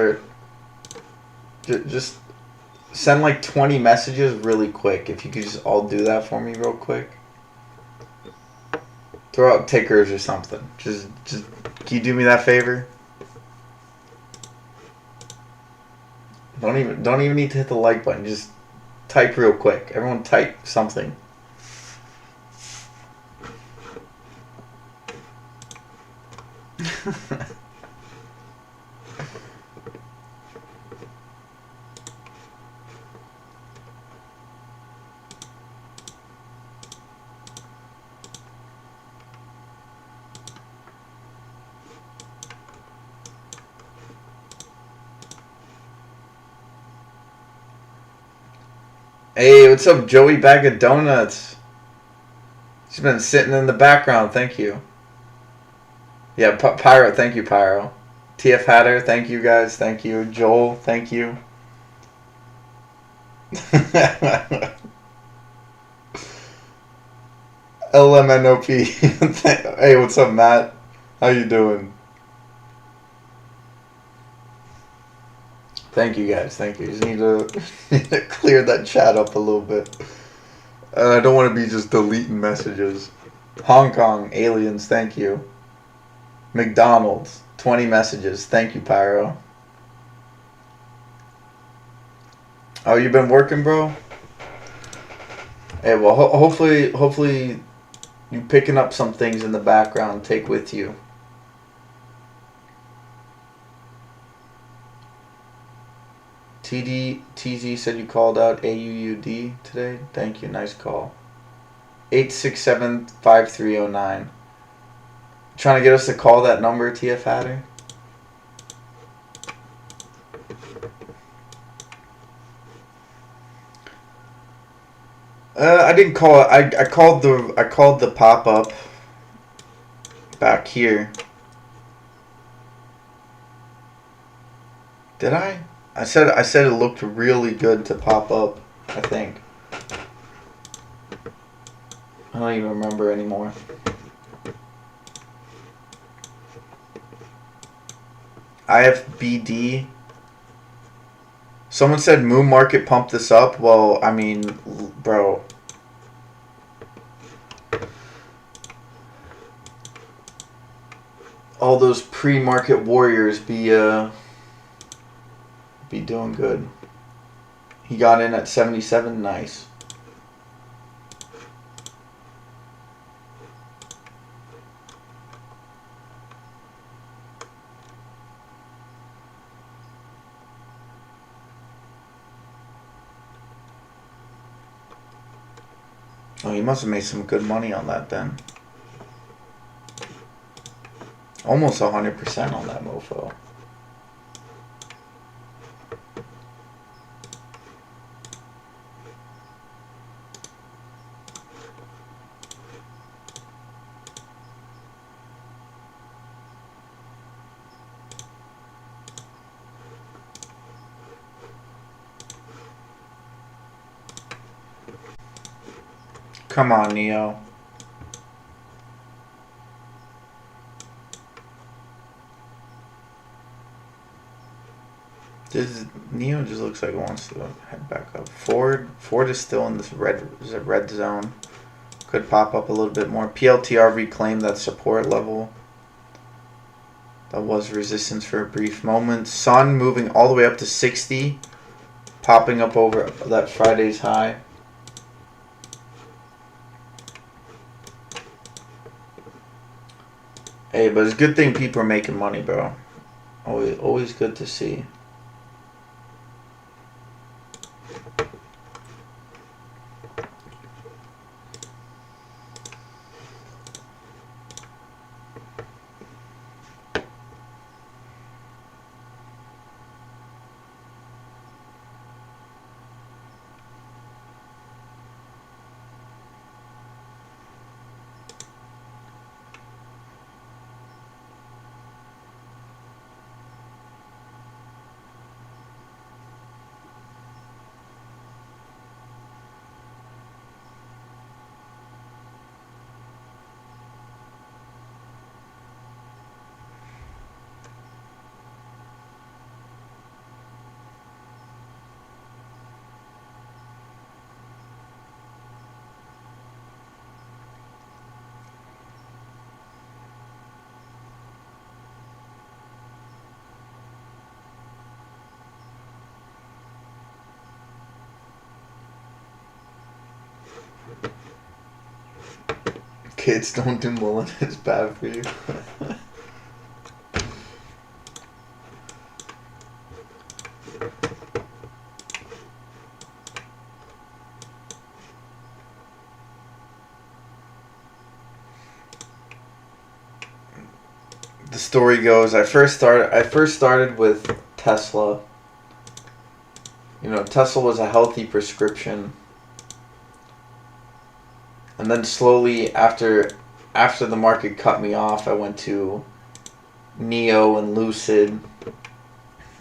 send like 20 messages really quick. If you could just all do that for me real quick. Throw out tickers or something. Just can you do me that favor? Don't even need to hit the like button. Just type real quick. Everyone type something. Hey, what's up, Joey Bag of Donuts? She's been sitting in the background. Thank you. Yeah, Pyro. Thank you, Pyro. TF Hatter. Thank you, guys. Thank you. Joel. Thank you. LMNOP. Hey, what's up, Matt? How you doing? Thank you, guys. Thank you. Just need to clear that chat up a little bit. And I don't want to be just deleting messages. Hong Kong, aliens, thank you. McDonald's, 20 messages. Thank you, Pyro. Oh, you been working, bro? Hey, well, hopefully you picking up some things in the background take with you. TZ said you called out AUUD today. Thank you. Nice call. 867-5309. Trying to get us to call that number, TF Hatter? I didn't call it. I called the pop up back here. Did I? I said it looked really good to pop up, I think. I don't even remember anymore. IFBD. Someone said Moon Market pumped this up. Well, I mean, bro. All those pre-market warriors be doing good. He got in at 77. Nice. Oh, he must have made some good money on that then. Almost 100% on that mofo. Come on, Neo. Neo just looks like it wants to head back up. Ford is still in this red zone. Could pop up a little bit more. PLTR reclaimed that support level. That was resistance for a brief moment. Sun moving all the way up to 60. Popping up over that Friday's high. Hey, but it's a good thing people are making money, bro. Always good to see. Kids, don't do mullet. It's bad for you. The story goes, I first started with Tesla. You know, Tesla was a healthy prescription. And then slowly after the market cut me off, I went to Neo and Lucid.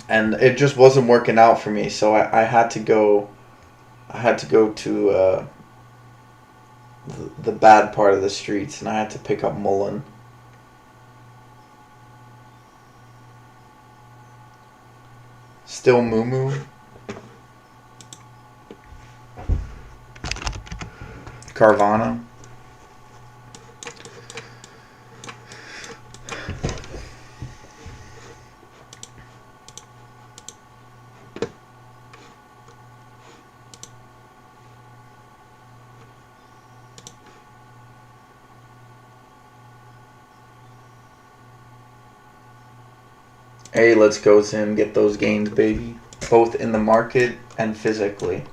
And it just wasn't working out for me, so I had to go to the bad part of the streets, and I had to pick up Mullen. Still Moo Moo. Carvana. Hey, let's go, Sim. Get those gains, baby. Both in the market and physically.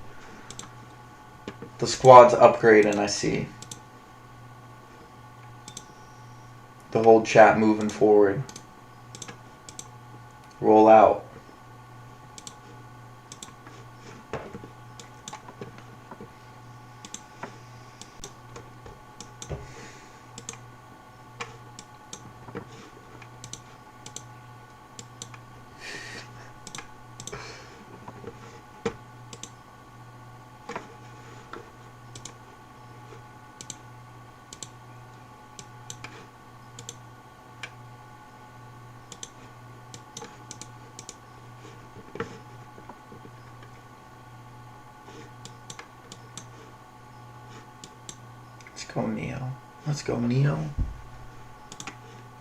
The squad's upgrading, I see. The whole chat moving forward. Roll out. Let's go Neo. Let's go Neo.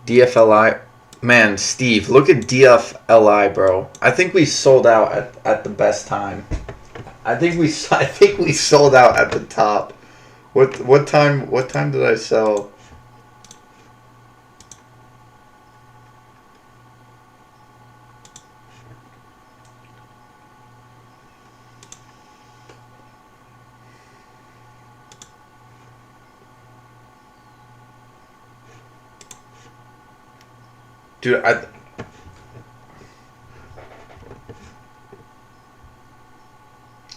DFLI. Man, Steve, look at DFLI, bro. I think we sold out at the best time. I think we sold out at the top. What time did I sell? Dude,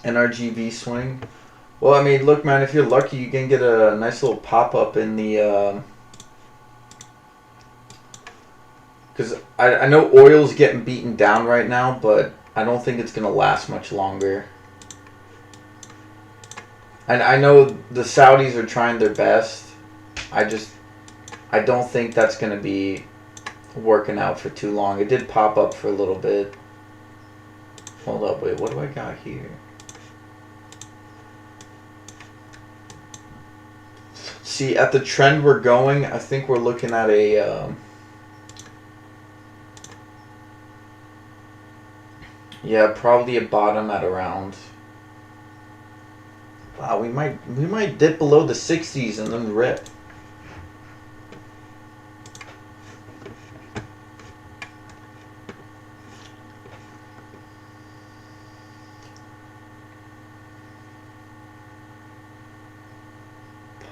NRGV swing. Well, I mean, look, man, if you're lucky, you can get a nice little pop-up in the... Because I know oil's getting beaten down right now, but I don't think it's going to last much longer. And I know the Saudis are trying their best. I don't think that's going to be working out for too long. It did pop up for a little bit. Hold up, wait, what do I got here? See, at the trend we're going, I think we're looking at a yeah, probably a bottom at around. Wow, we might dip below the 60s and then rip.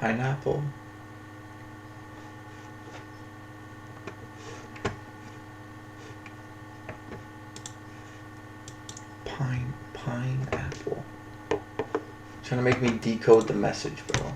Pineapple. Pineapple. Trying to make me decode the message, bro.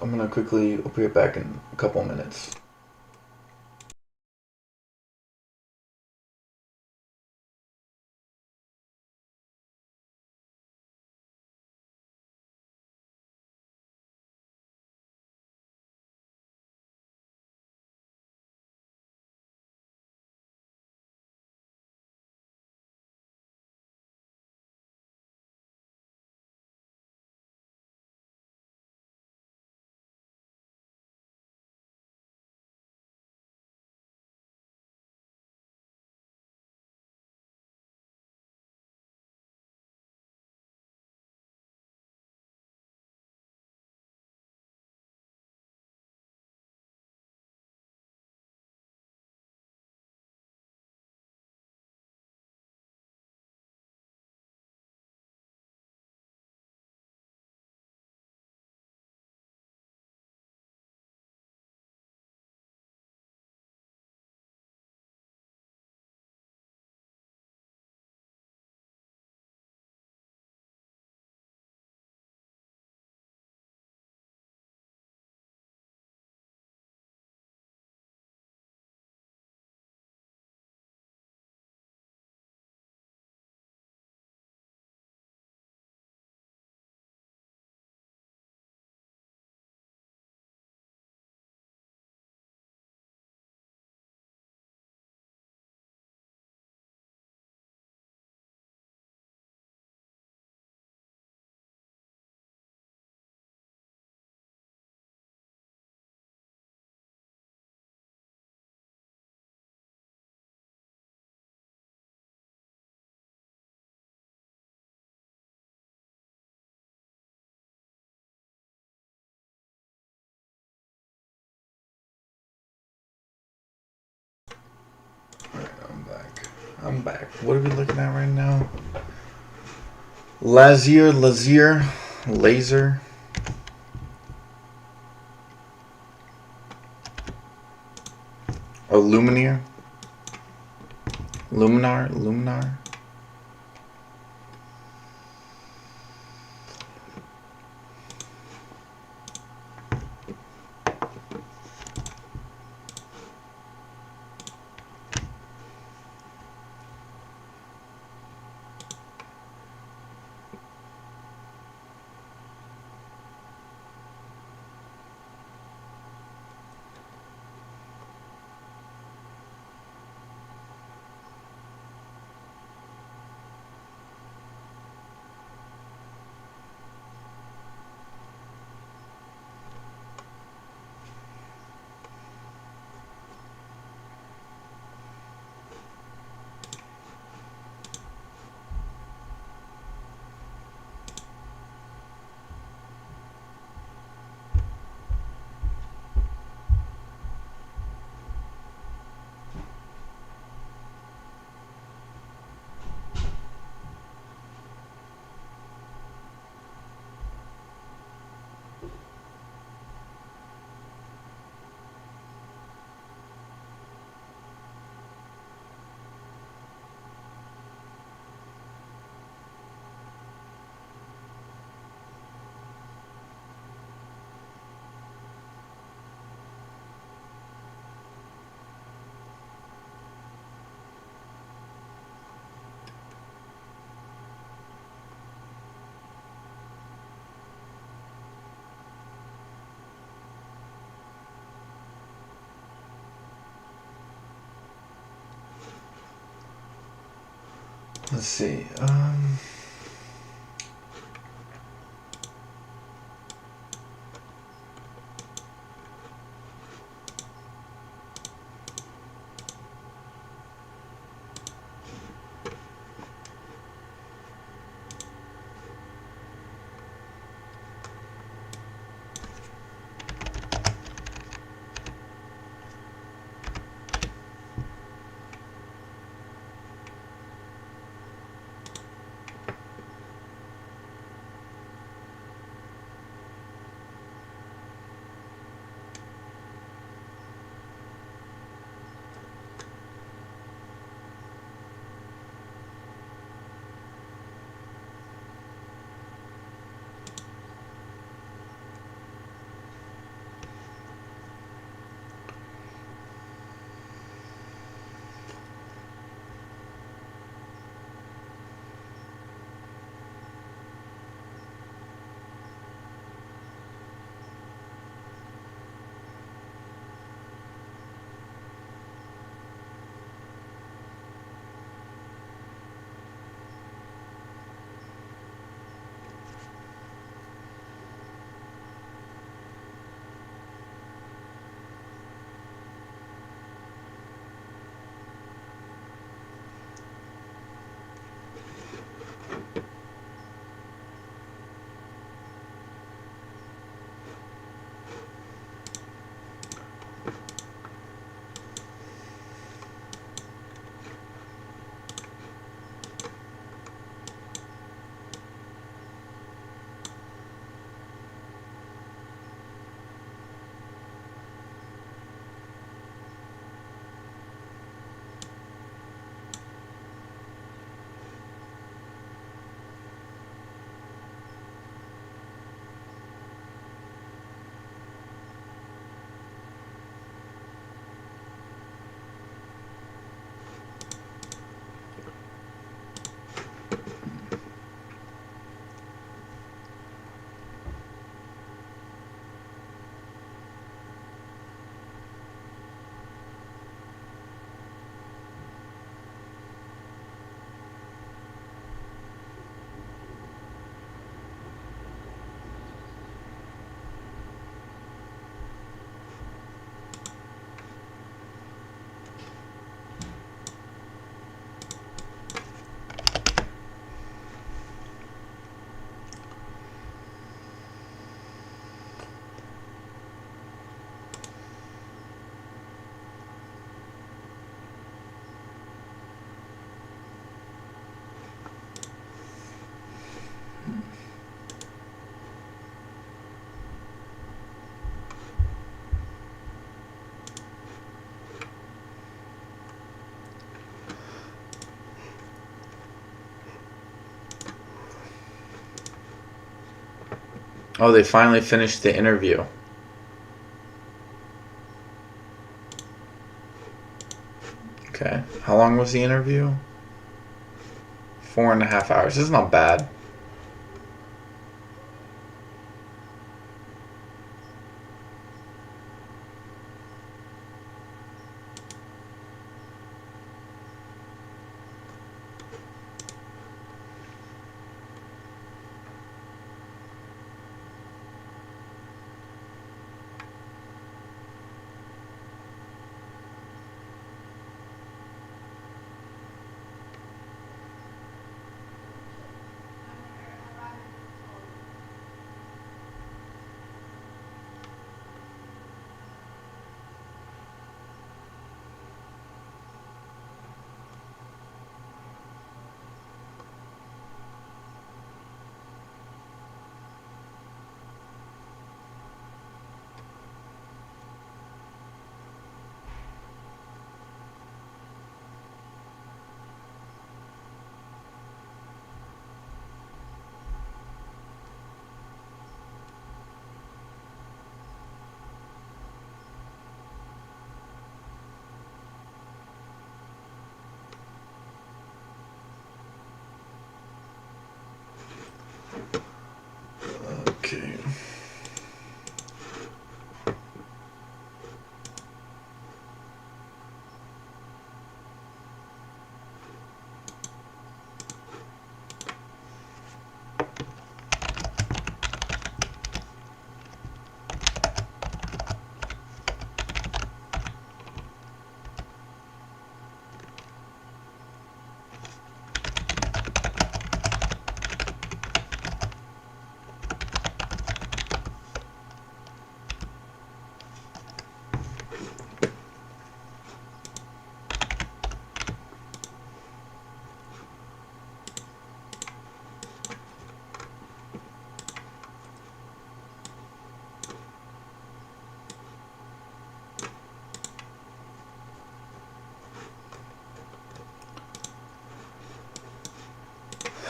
I'm gonna quickly, I'll be right back in a couple minutes. I'm back. What are we looking at right now? Laser. Oh, Luminar. Let's see. Oh, they finally finished the interview. Okay. How long was the interview? 4.5 hours. This is not bad. Okay.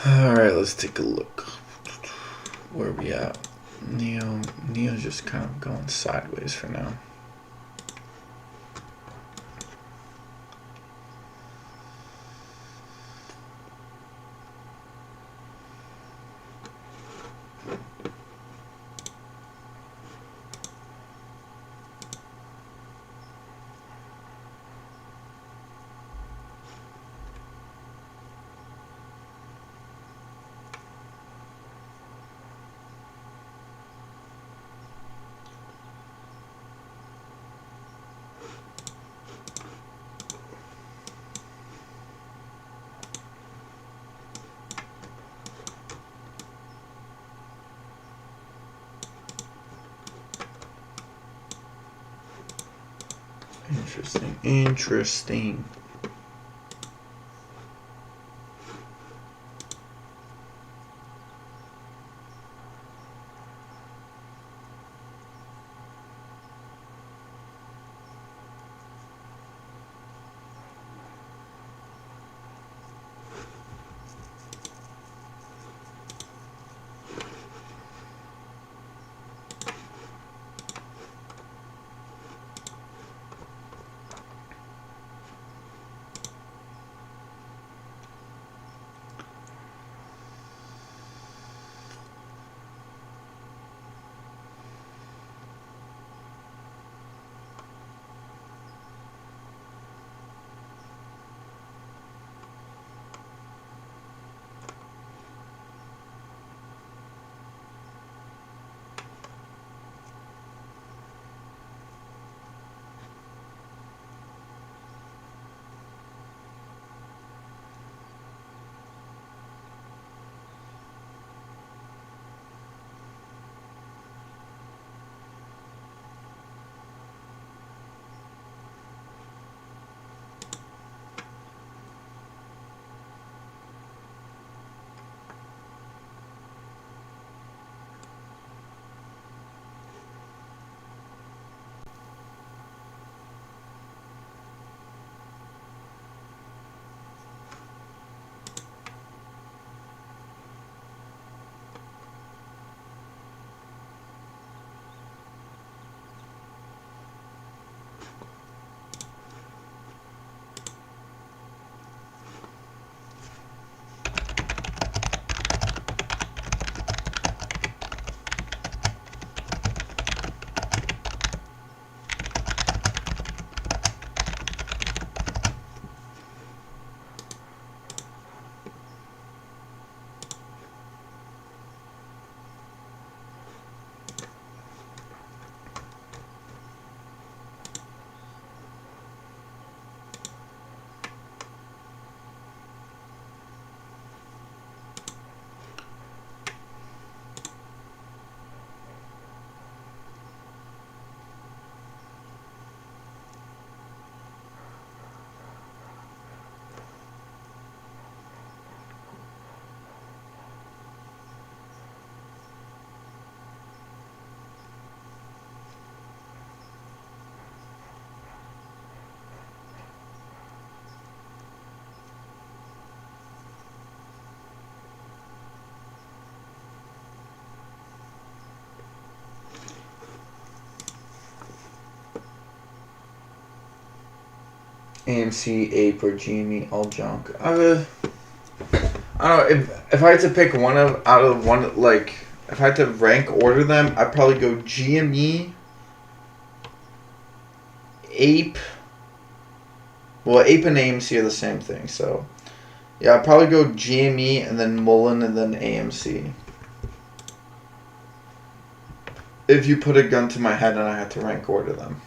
Alright, let's take a look. Where are we at? Neo's just kind of going sideways for now. Interesting. AMC, APE, or GME, all junk. I don't know, if I had to pick one out of one, like, if I had to rank order them, I'd probably go GME, APE. Well, APE and AMC are the same thing, so yeah, I'd probably go GME and then Mullen and then AMC. If you put a gun to my head and I had to rank order them.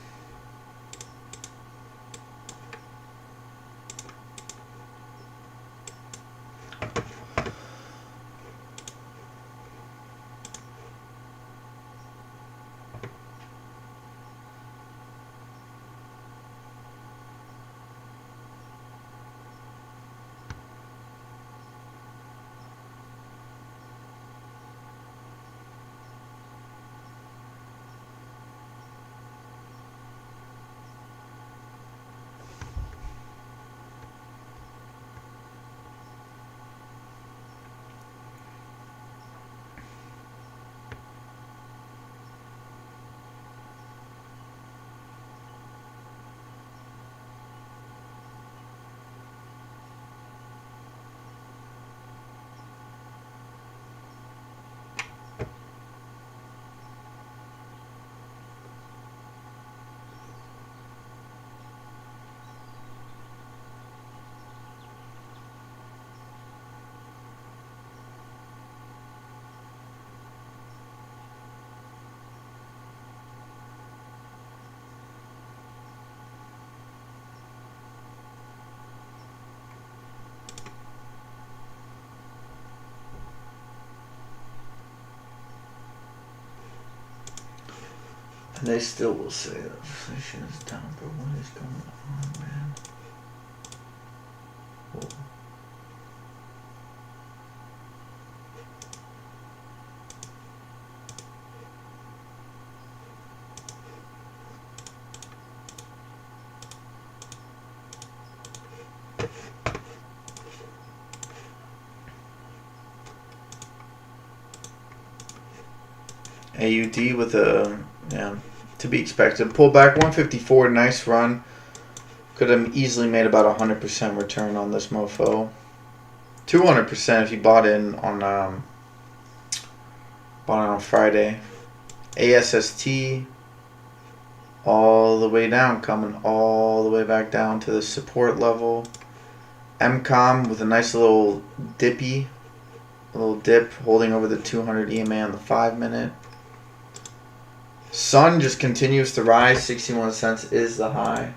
And they still will say that inflation is down, but what is going on, man? Whoa. AUD with a, yeah, to be expected. Pull back 154, nice run. Could have easily made about 100% return on this mofo. 200% if you bought in on Friday. ASST all the way down, coming all the way back down to the support level. MCOM with a nice little dippy, a little dip holding over the 200 EMA on the 5-minute. Sun just continues to rise. 61 cents is the high.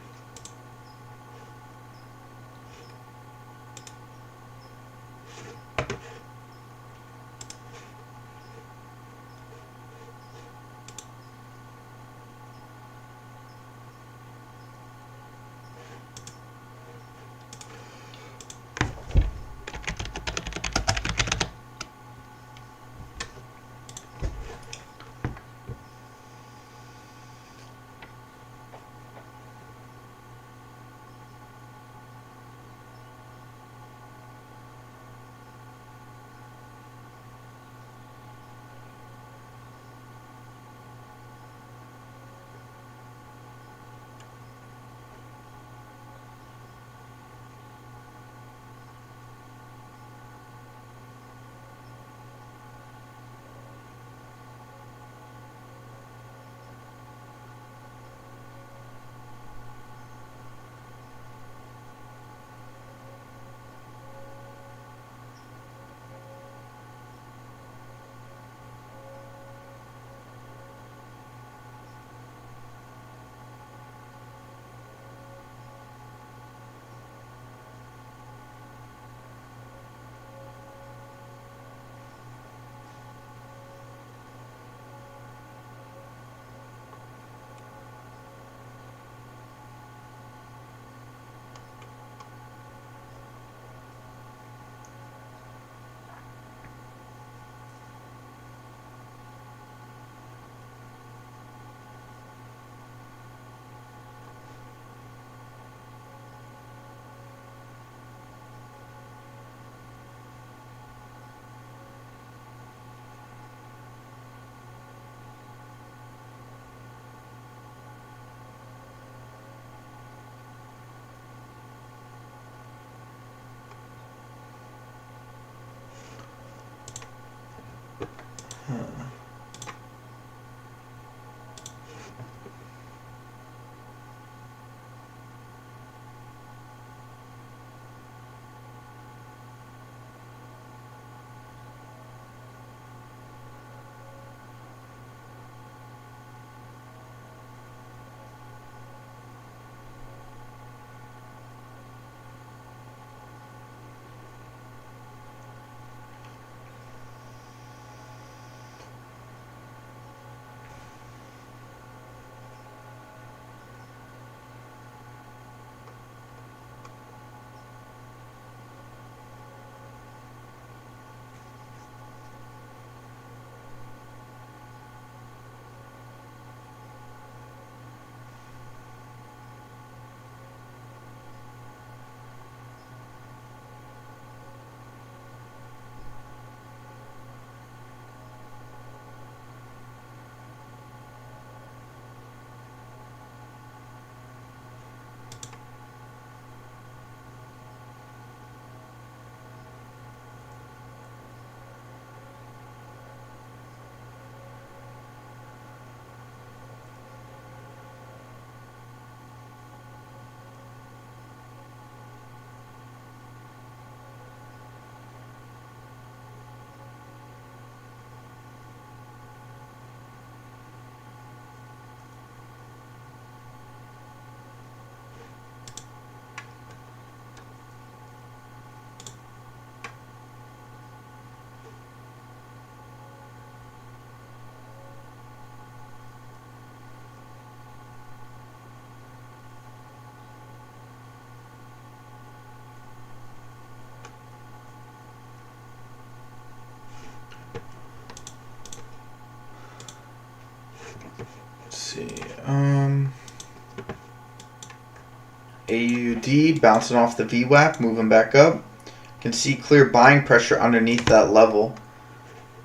AUD bouncing off the VWAP, moving back up. You can see clear buying pressure underneath that level.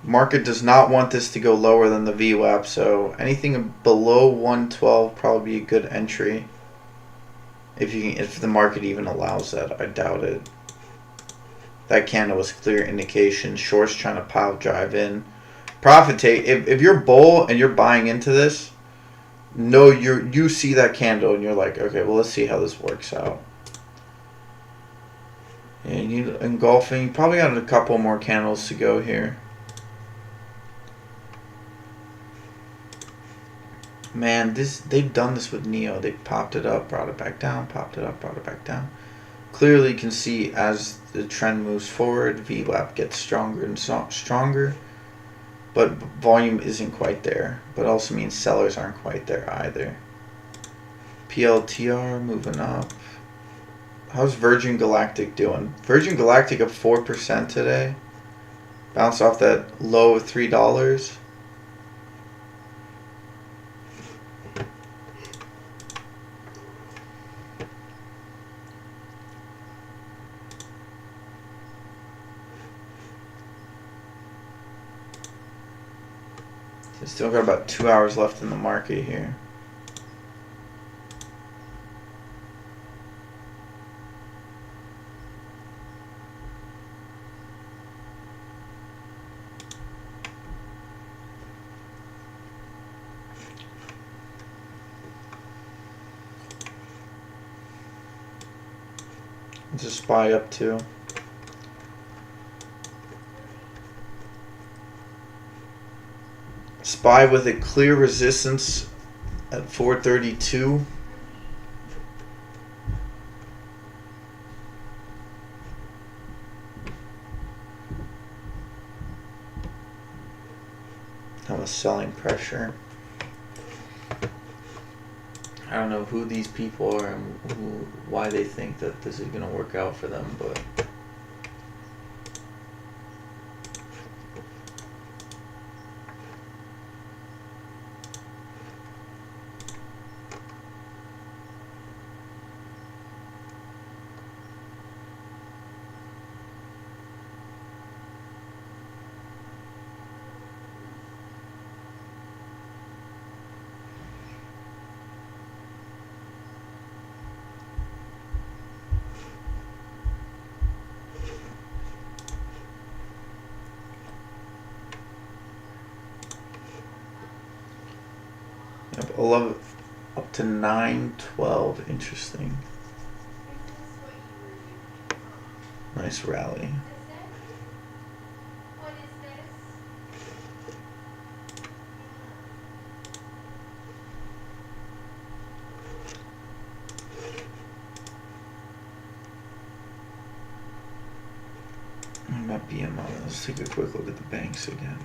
Market does not want this to go lower than the VWAP, so anything below 112 probably be a good entry. If the market even allows that, I doubt it. That candle was clear indication. Shorts trying to pile drive in. Profit take. If you're bull and you're buying into this, no, you see that candle and you're like, okay, well, let's see how this works out. And you engulfing, you probably got a couple more candles to go here. Man, they've done this with Neo. They popped it up, brought it back down, popped it up, brought it back down. Clearly, you can see as the trend moves forward, VWAP gets stronger and stronger. But volume isn't quite there. But also means sellers aren't quite there either. PLTR moving up. How's Virgin Galactic doing? Virgin Galactic up 4% today. Bounced off that low of $3. Still got about 2 hours left in the market here. What's a SPY up to? SPY with a clear resistance at 432. Have a selling pressure. I don't know who these people are and why they think that this is going to work out for them, but I love it. Up to 912. Interesting. Nice rally. Not BMI. Let's take a quick look at the banks again.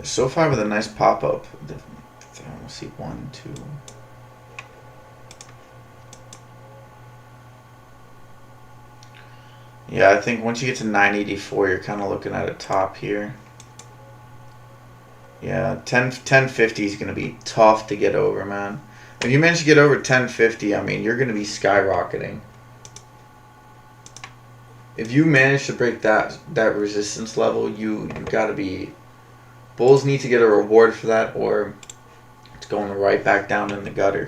So far with a nice pop up. Let's see, 1, 2. Yeah, I think once you get to 984, you're kind of looking at a top here. Yeah, 1050 is going to be tough to get over, man. If you manage to get over 1050, I mean, you're going to be skyrocketing. If you manage to break that resistance level, you got to be... Bulls need to get a reward for that, or it's going right back down in the gutter.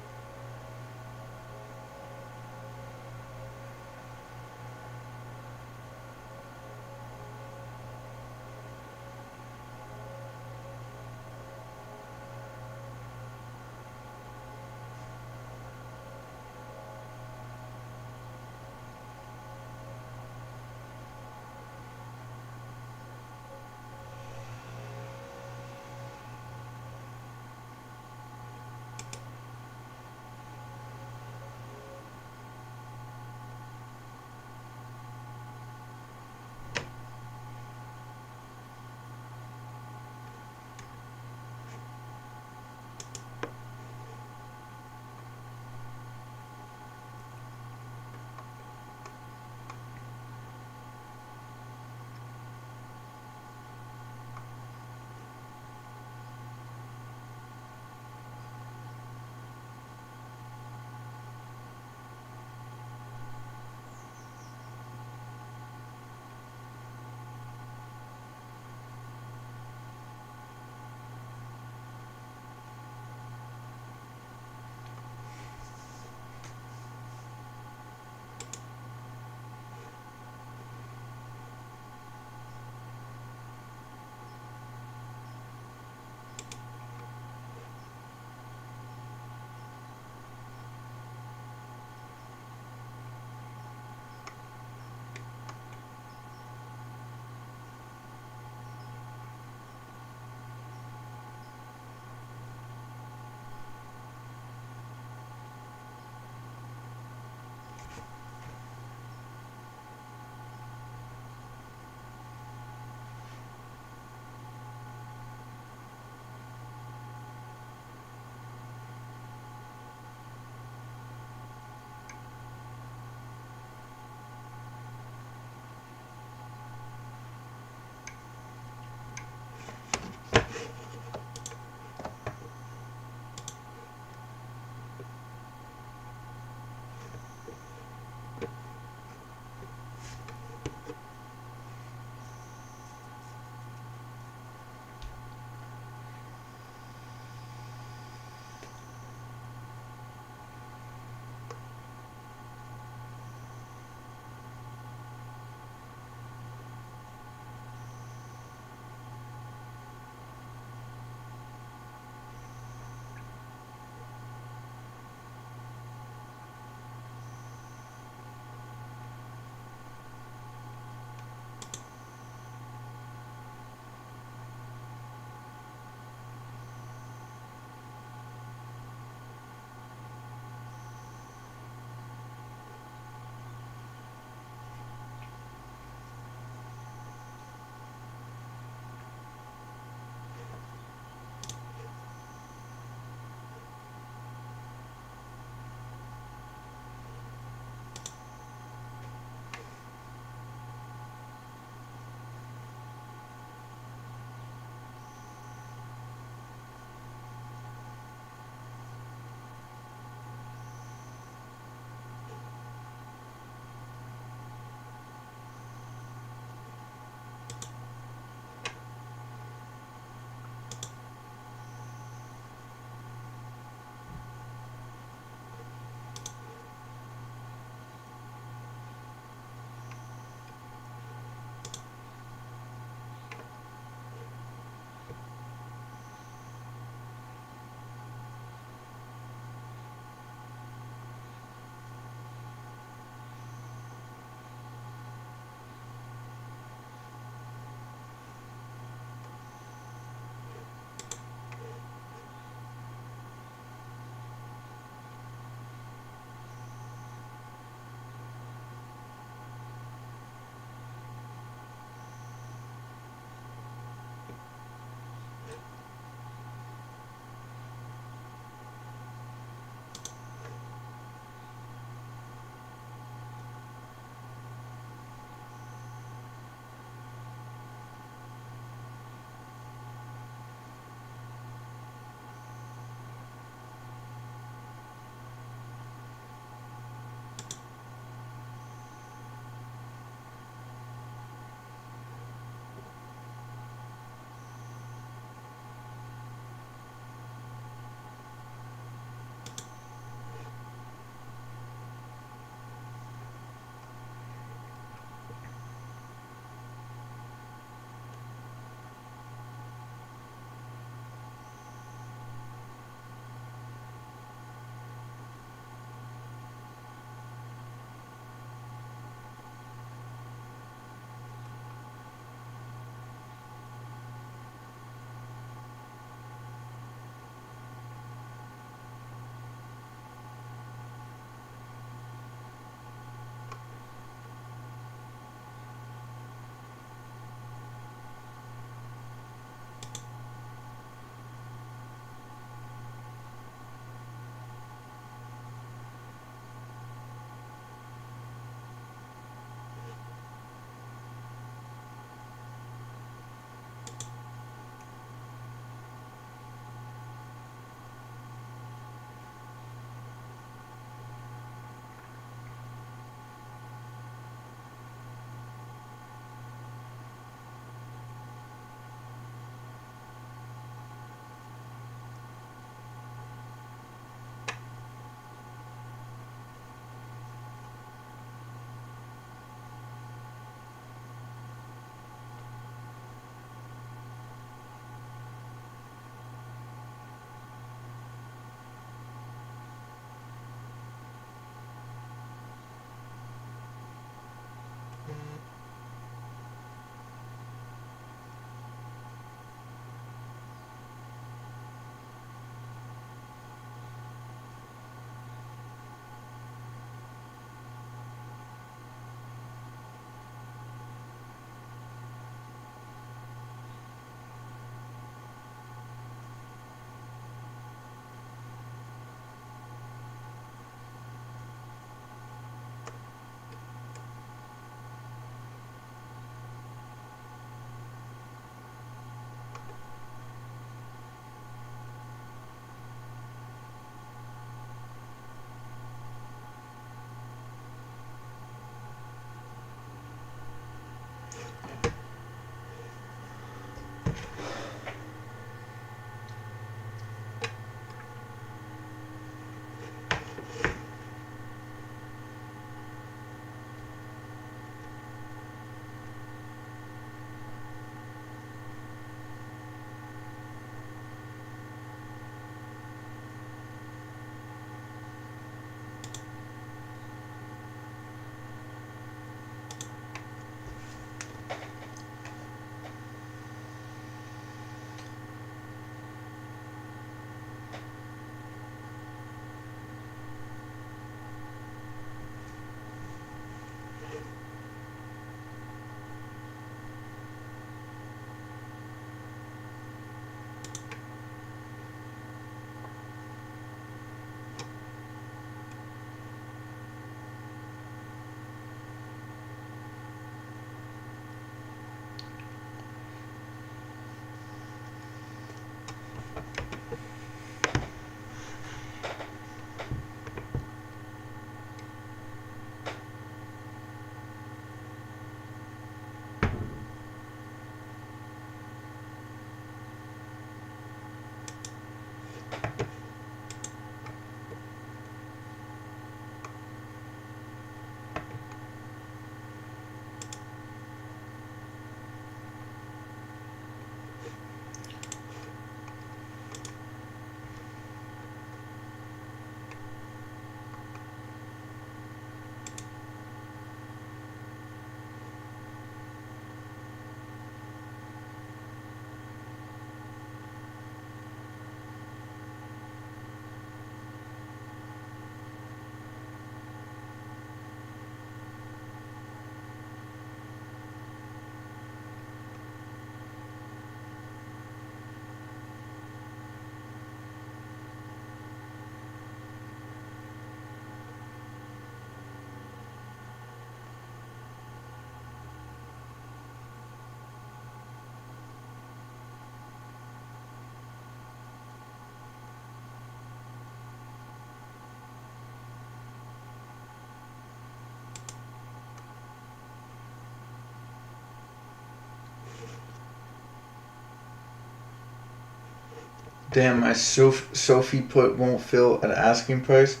Damn, my Sophie put won't fill at asking price.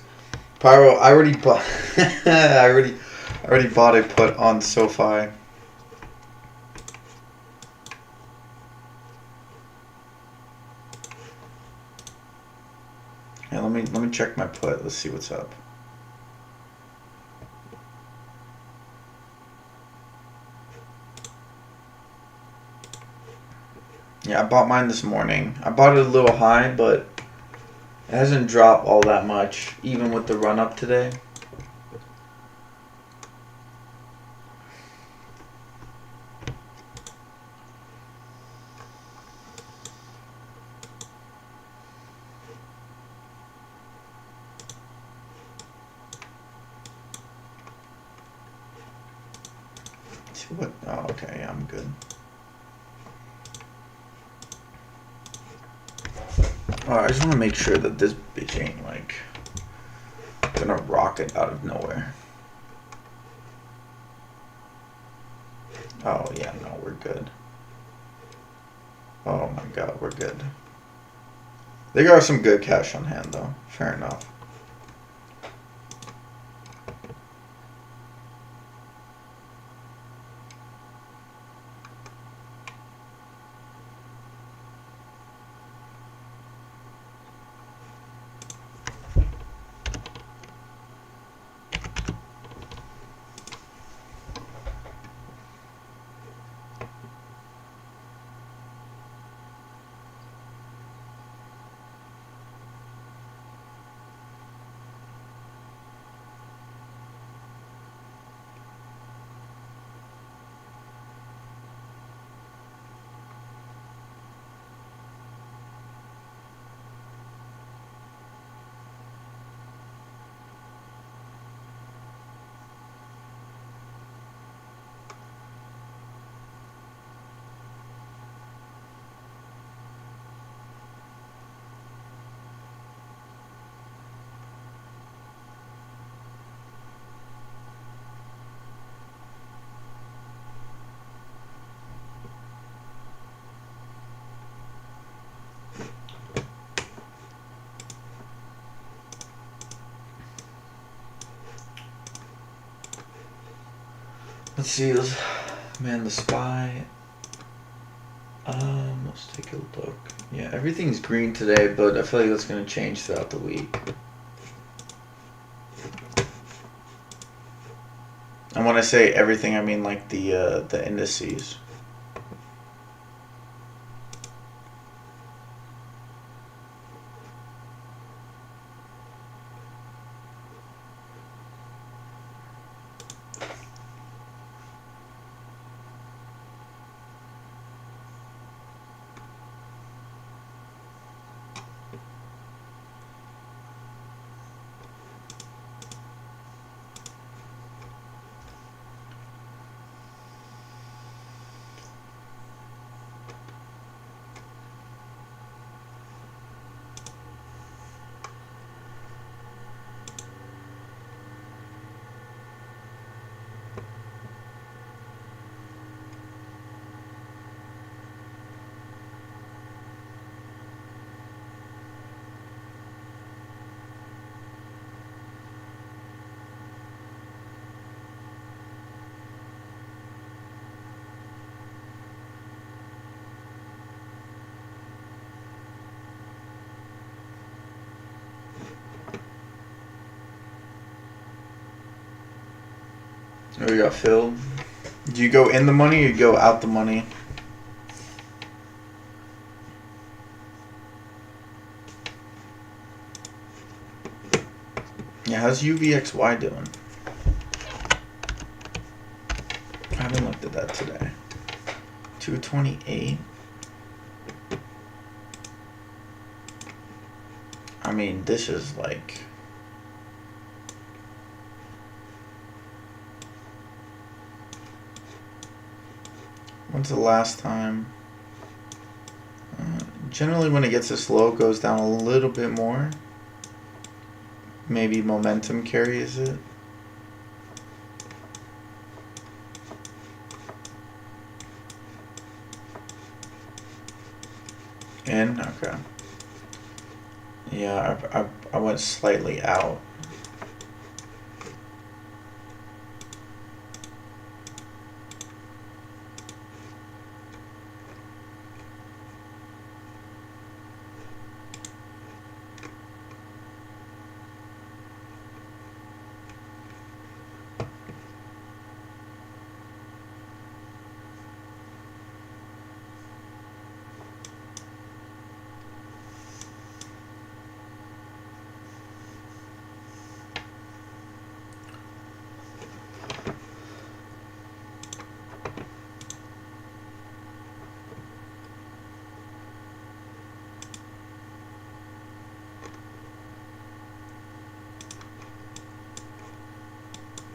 Pyro, I already bought. I already bought a put on SoFi. Yeah, let me check my put. Let's see what's up. Yeah, I bought mine this morning. I bought it a little high, but it hasn't dropped all that much, even with the run up today. Let's see what? Oh, okay, yeah, I'm good. Oh, I just want to make sure that this bitch ain't like gonna rocket out of nowhere. Oh yeah, no, we're good. Oh my god, we're good. They got some good cash on hand though. Fair enough. Let's see. Man, the SPY. Let's take a look. Yeah, everything's green today, but I feel like that's going to change throughout the week. And when I say everything, I mean like the indices. There we got Phil. Do you go in the money or you go out the money? Yeah, how's UVXY doing? I haven't looked at that today. 228. I mean, this is like... When's the last time? Generally when it gets this low, it goes down a little bit more. Maybe momentum carries it. In? Okay. Yeah, I went slightly out.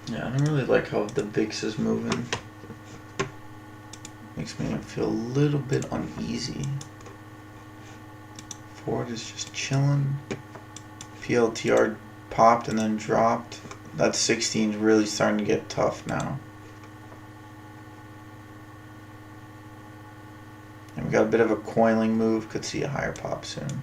Yeah, I don't really like how the VIX is moving. Makes me feel a little bit uneasy. Ford is just chilling. PLTR popped and then dropped. That 16 is really starting to get tough now. And we got a bit of a coiling move. Could see a higher pop soon.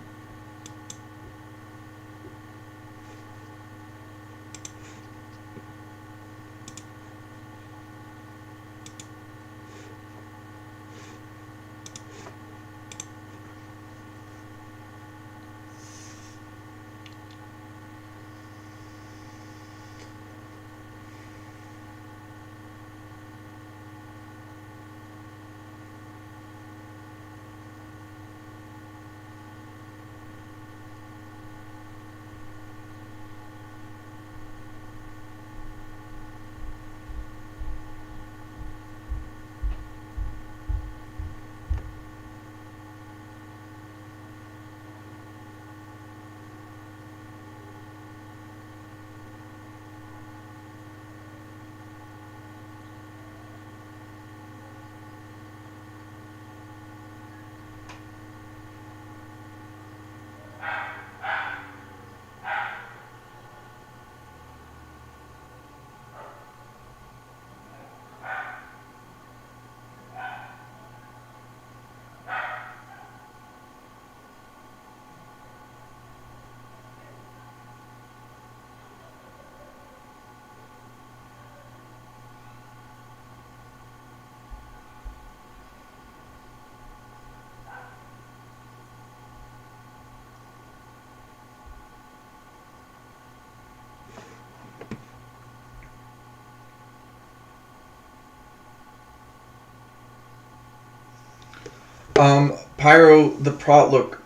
Pyro, look,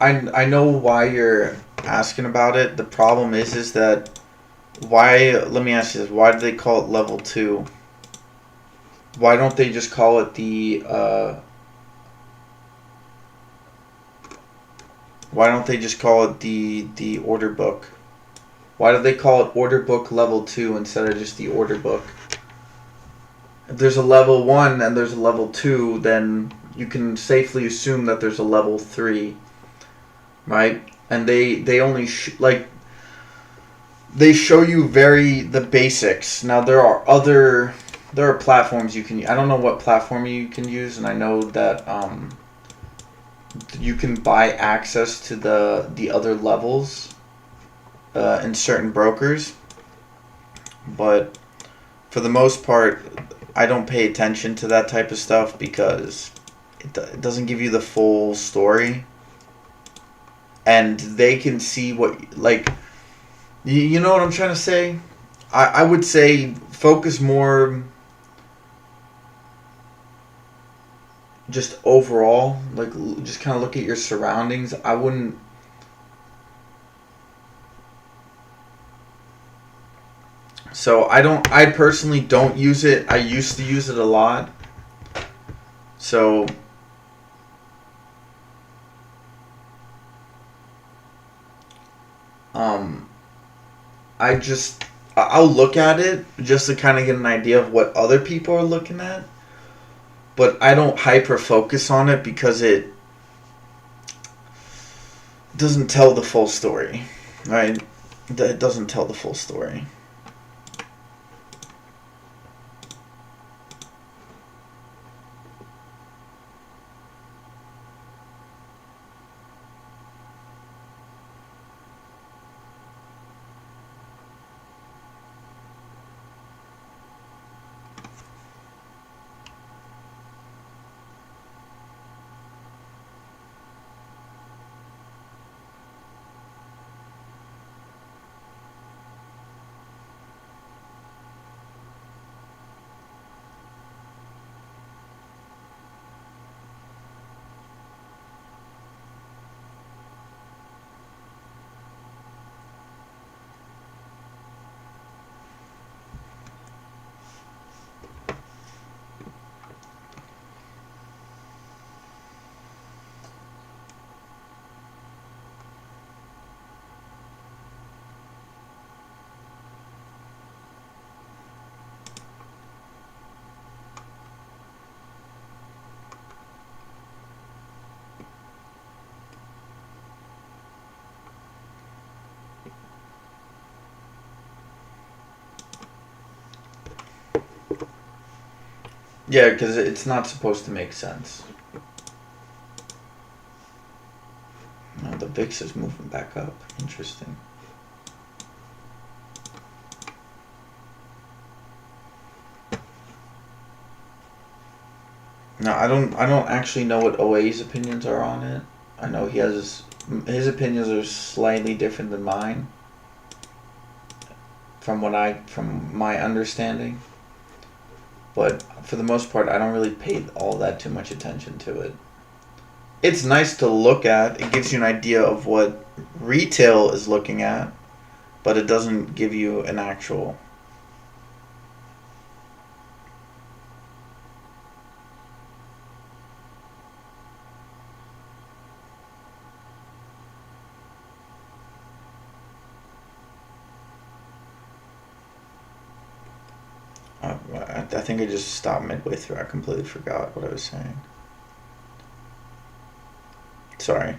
I know why you're asking about it. The problem is that let me ask you this, why do they call it level 2? Why don't they just call it the order book? Why do they call it order book level 2 instead of just the order book? If there's a level 1 and there's a level 2, then you can safely assume that there's a level 3, right? And they only they show you the basics. Now there are platforms you can. I don't know what platform you can use, and I know that you can buy access to the other levels in certain brokers, but for the most part, I don't pay attention to that type of stuff because it doesn't give you the full story, and they can see what, like, you know what I'm trying to say. I would say focus more just overall, like just kind of look at your surroundings. I wouldn't. So I personally don't use it. I used to use it a lot. So I'll look at it just to kind of get an idea of what other people are looking at. But I don't hyper focus on it because it doesn't tell the full story, right? It doesn't tell the full story. Yeah, because it's not supposed to make sense. No, the VIX is moving back up. Interesting. No, I don't actually know what OA's opinions are on it. I know his opinions are slightly different than mine. From my understanding. But for the most part, I don't really pay all that too much attention to it. It's nice to look at. It gives you an idea of what retail is looking at, but it doesn't give you an actual. I think I just stopped midway through. I completely forgot what I was saying. Sorry.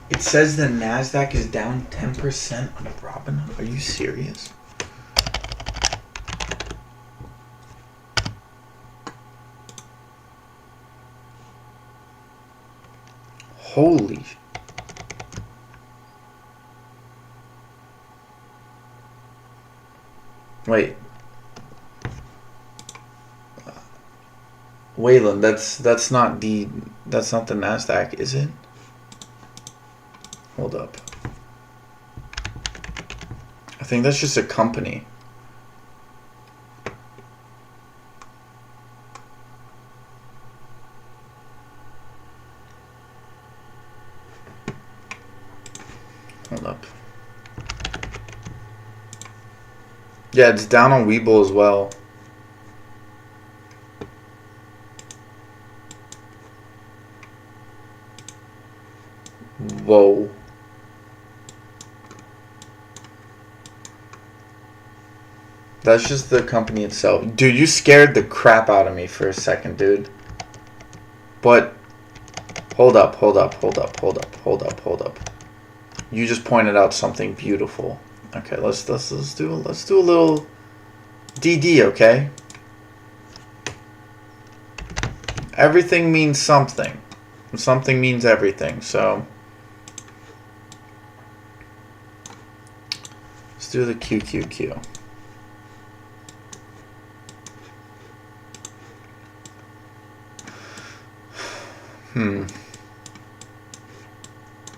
It says the NASDAQ is down 10% on Robinhood. Are you serious? Holy. Wait. Waylon, that's not the NASDAQ, is it? Hold up. I think that's just a company. Hold up. Yeah, it's down on Webull as well. Whoa. That's just the company itself. Dude, you scared the crap out of me for a second, dude. But hold up. You just pointed out something beautiful. Okay, let's do a little DD, okay? Everything means something. Something means everything, so let's do the QQQ.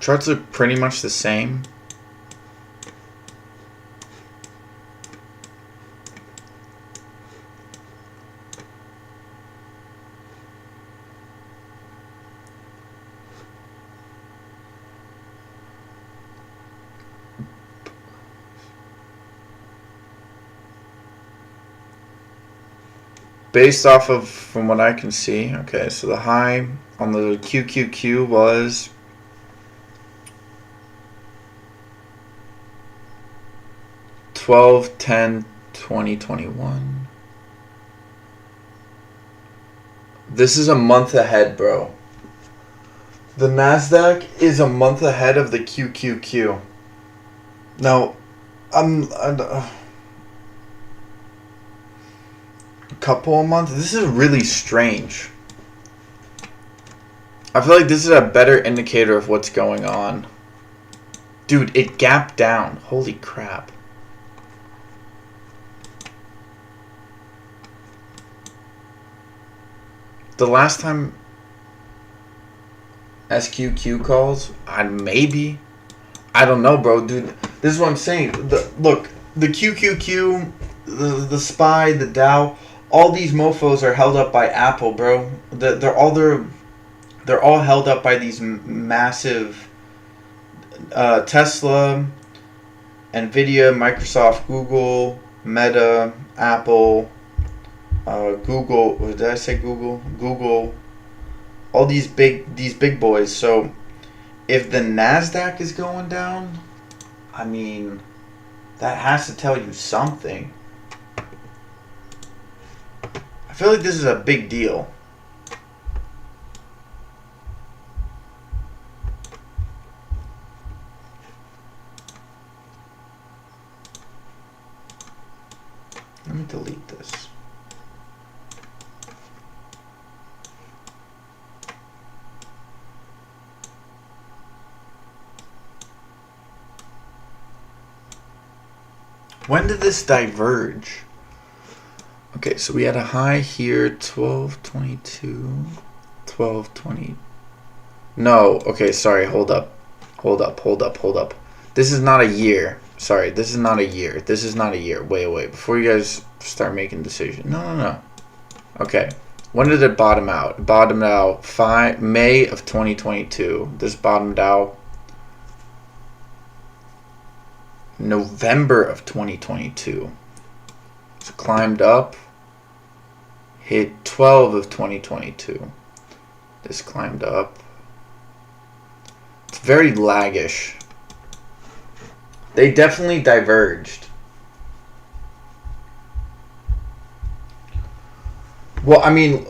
Charts look pretty much the same. Based off of, from what I can see, okay, so the high on the QQQ was $12.10.2021. This is a month ahead, bro. The NASDAQ is a month ahead of the QQQ. Now, a couple of months. This is really strange. I feel like this is a better indicator of what's going on. Dude, it gapped down. Holy crap. The last time SQQ calls, maybe. I don't know, bro, dude. This is what I'm saying. Look, the QQQ, the SPY, the Dow, all these mofos are held up by Apple, bro. They're all held up by these massive Tesla, Nvidia, Microsoft, Google, Meta, Apple, Google. Did I say Google? Google. All these big boys. So if the NASDAQ is going down, I mean, that has to tell you something. I feel like this is a big deal. Let me delete this. When did this diverge? Okay, so we had a high here, 12.22, 12.20. No, okay, sorry, hold up. This is not a year. Sorry, this is not a year. Wait. Before you guys start making decisions. No. Okay, when did it bottom out? It bottomed out May of 2022. This bottomed out November of 2022. So climbed up, hit 12 of 2022. This climbed up. It's very laggish. They definitely diverged. Well, I mean,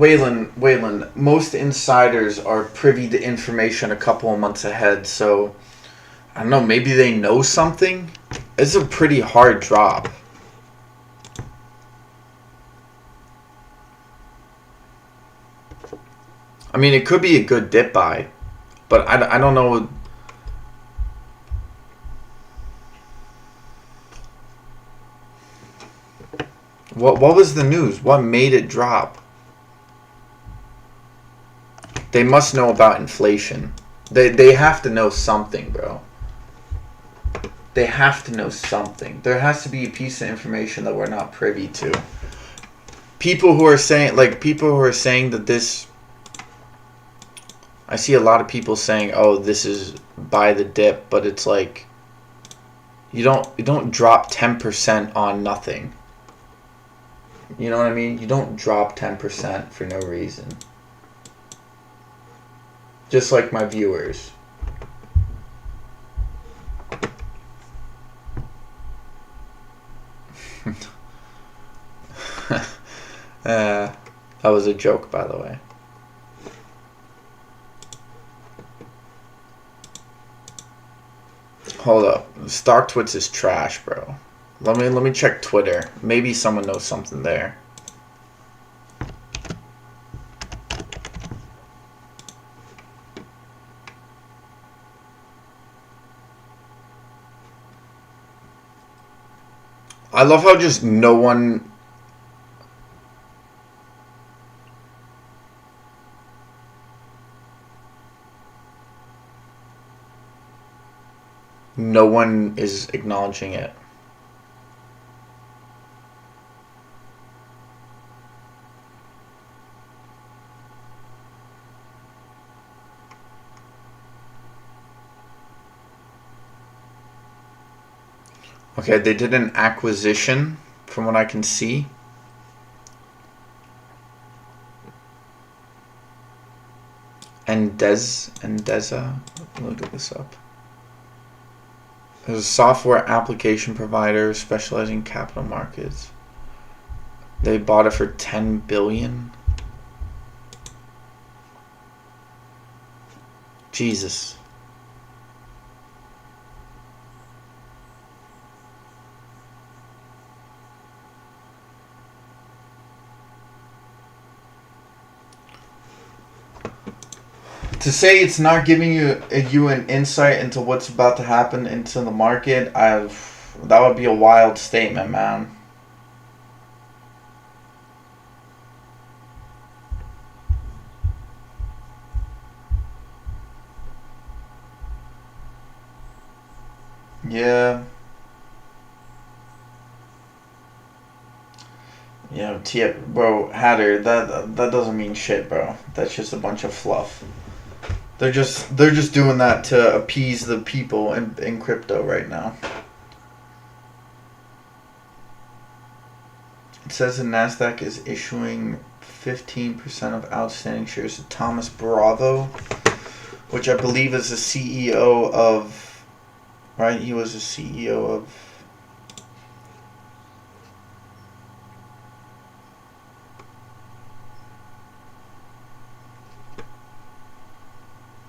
Waylon, most insiders are privy to information a couple of months ahead, so I don't know, maybe they know something? It's a pretty hard drop. I mean, it could be a good dip buy, but I don't know. What was the news? What made it drop? They must know about inflation. They have to know something, bro. They have to know something. There has to be a piece of information that we're not privy to. People who are saying that this, I see a lot of people saying, "Oh, this is buy the dip," but it's like you don't drop 10% on nothing. You know what I mean? You don't drop 10% for no reason. Just like my viewers. That was a joke, by the way. Hold up. StockTwits is trash, bro. Let me check Twitter. Maybe someone knows something there. I love how just no one is acknowledging it. Okay, they did an acquisition, from what I can see. Endesa. Look this up. There's a software application provider specializing in capital markets. They bought it for $10 billion. Jesus. To say it's not giving you an insight into what's about to happen into the market, that would be a wild statement, man. Yeah. Yeah, bro, Hatter, that doesn't mean shit, bro. That's just a bunch of fluff. They're just doing that to appease the people in crypto right now. It says the Nasdaq is issuing 15% of outstanding shares to Thomas Bravo, which I believe is the CEO of, right? He was the CEO of.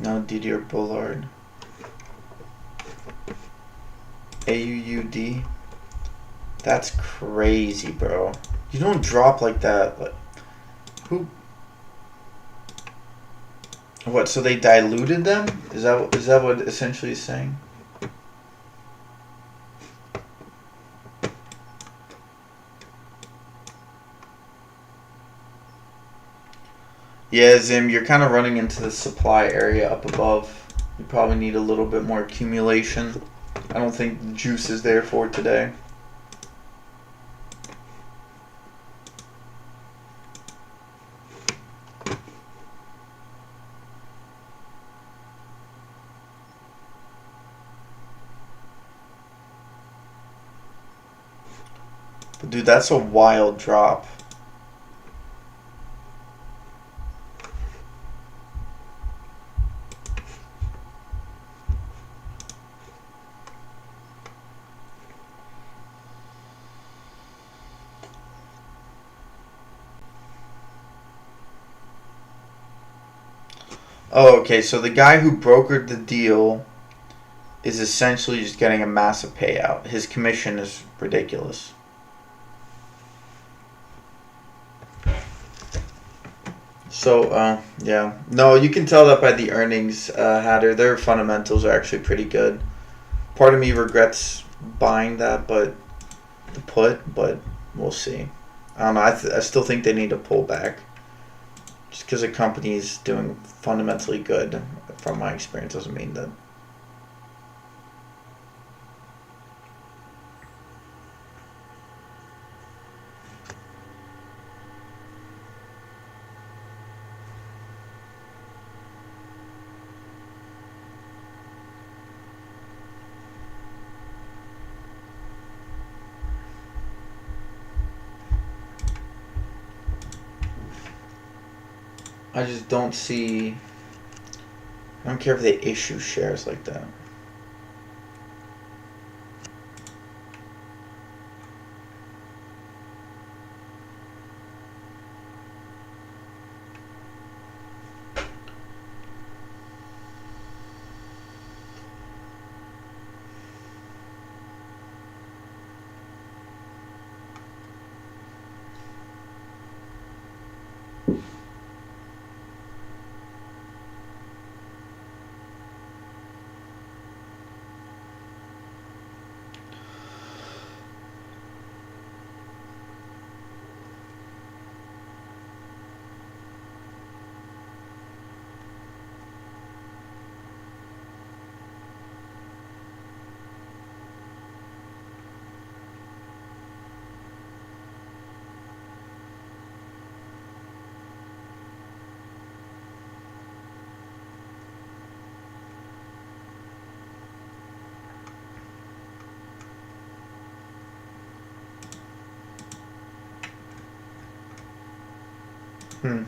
No, Didier Bullard. AUUD. That's crazy, bro. You don't drop like that. Like, who? What? So they diluted them? Is that what essentially is saying? Yeah, Zim, you're kind of running into the supply area up above. You probably need a little bit more accumulation. I don't think the juice is there for today. But dude, that's a wild drop. Oh, okay. So the guy who brokered the deal is essentially just getting a massive payout. His commission is ridiculous. So, yeah. No, you can tell that by the earnings, Hatter. Their fundamentals are actually pretty good. Part of me regrets buying that, but the put, but we'll see. I don't know. I still think they need to pull back. Just because a company is doing fundamentally good, from my experience, doesn't mean that. I just don't see. I don't care if they issue shares like that. Hmm.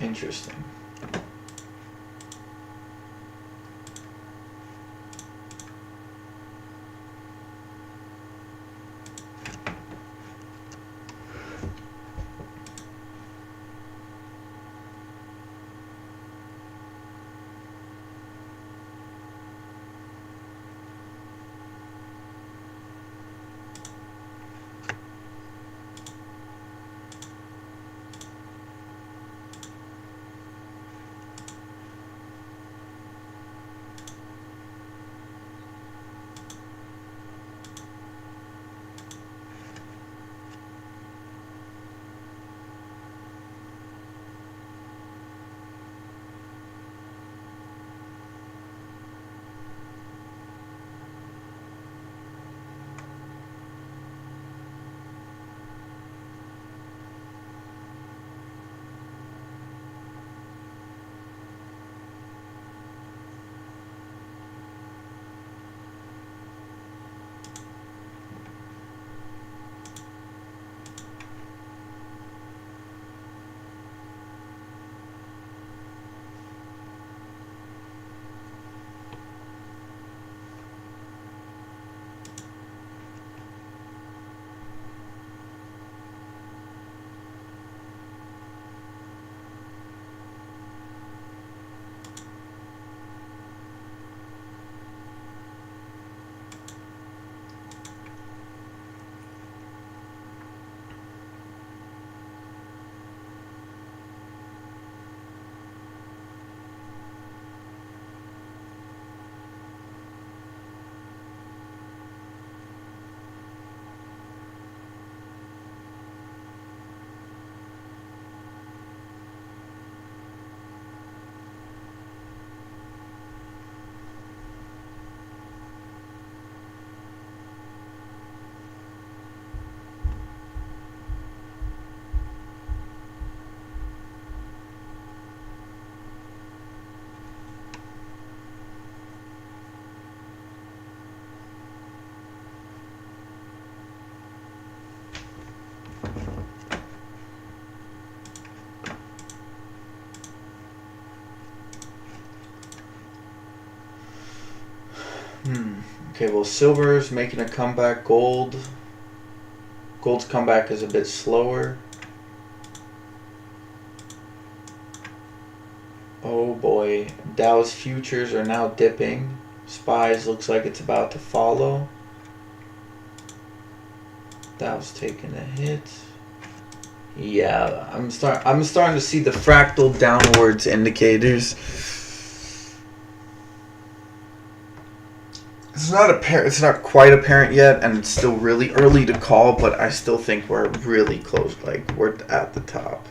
Interesting. Okay, well, silver's making a comeback. Gold's comeback is a bit slower. Oh boy, Dow's futures are now dipping. SPY's looks like it's about to follow. Dow's taking a hit. Yeah, I'm starting to see the fractal downwards indicators. It's not quite apparent yet, and it's still really early to call, but I still think we're really close. Like, we're at the top.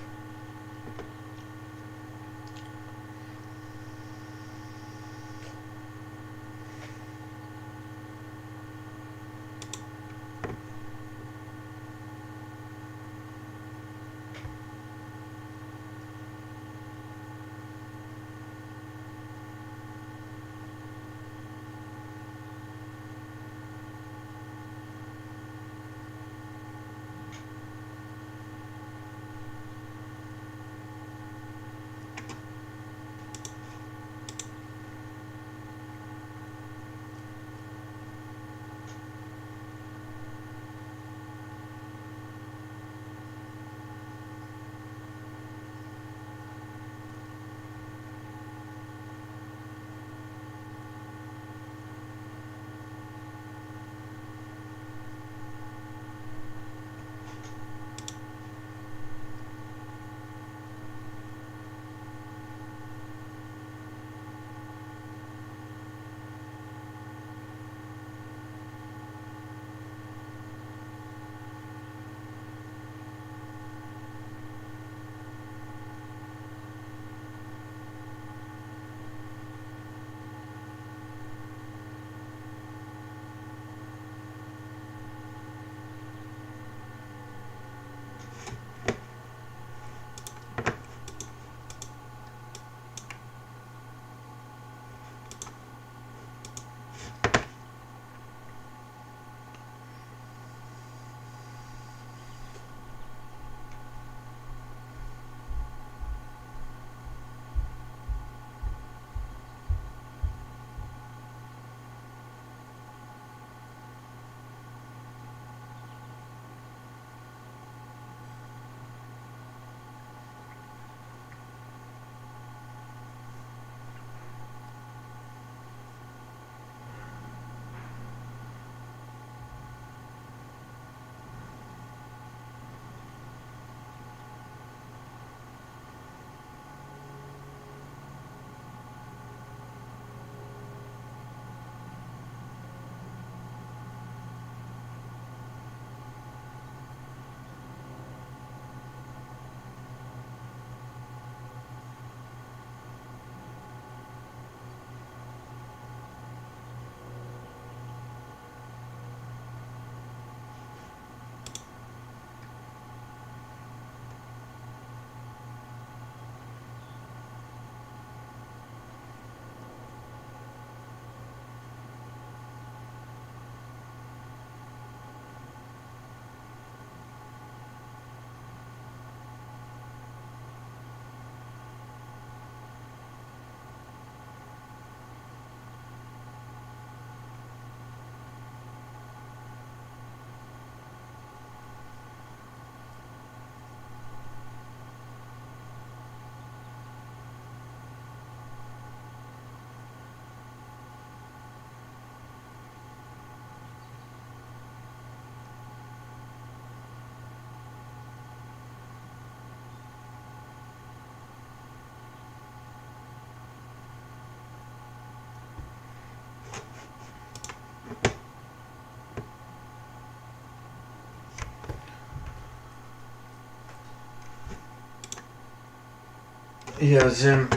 Yeah, Zim.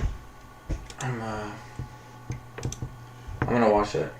I'm gonna watch it.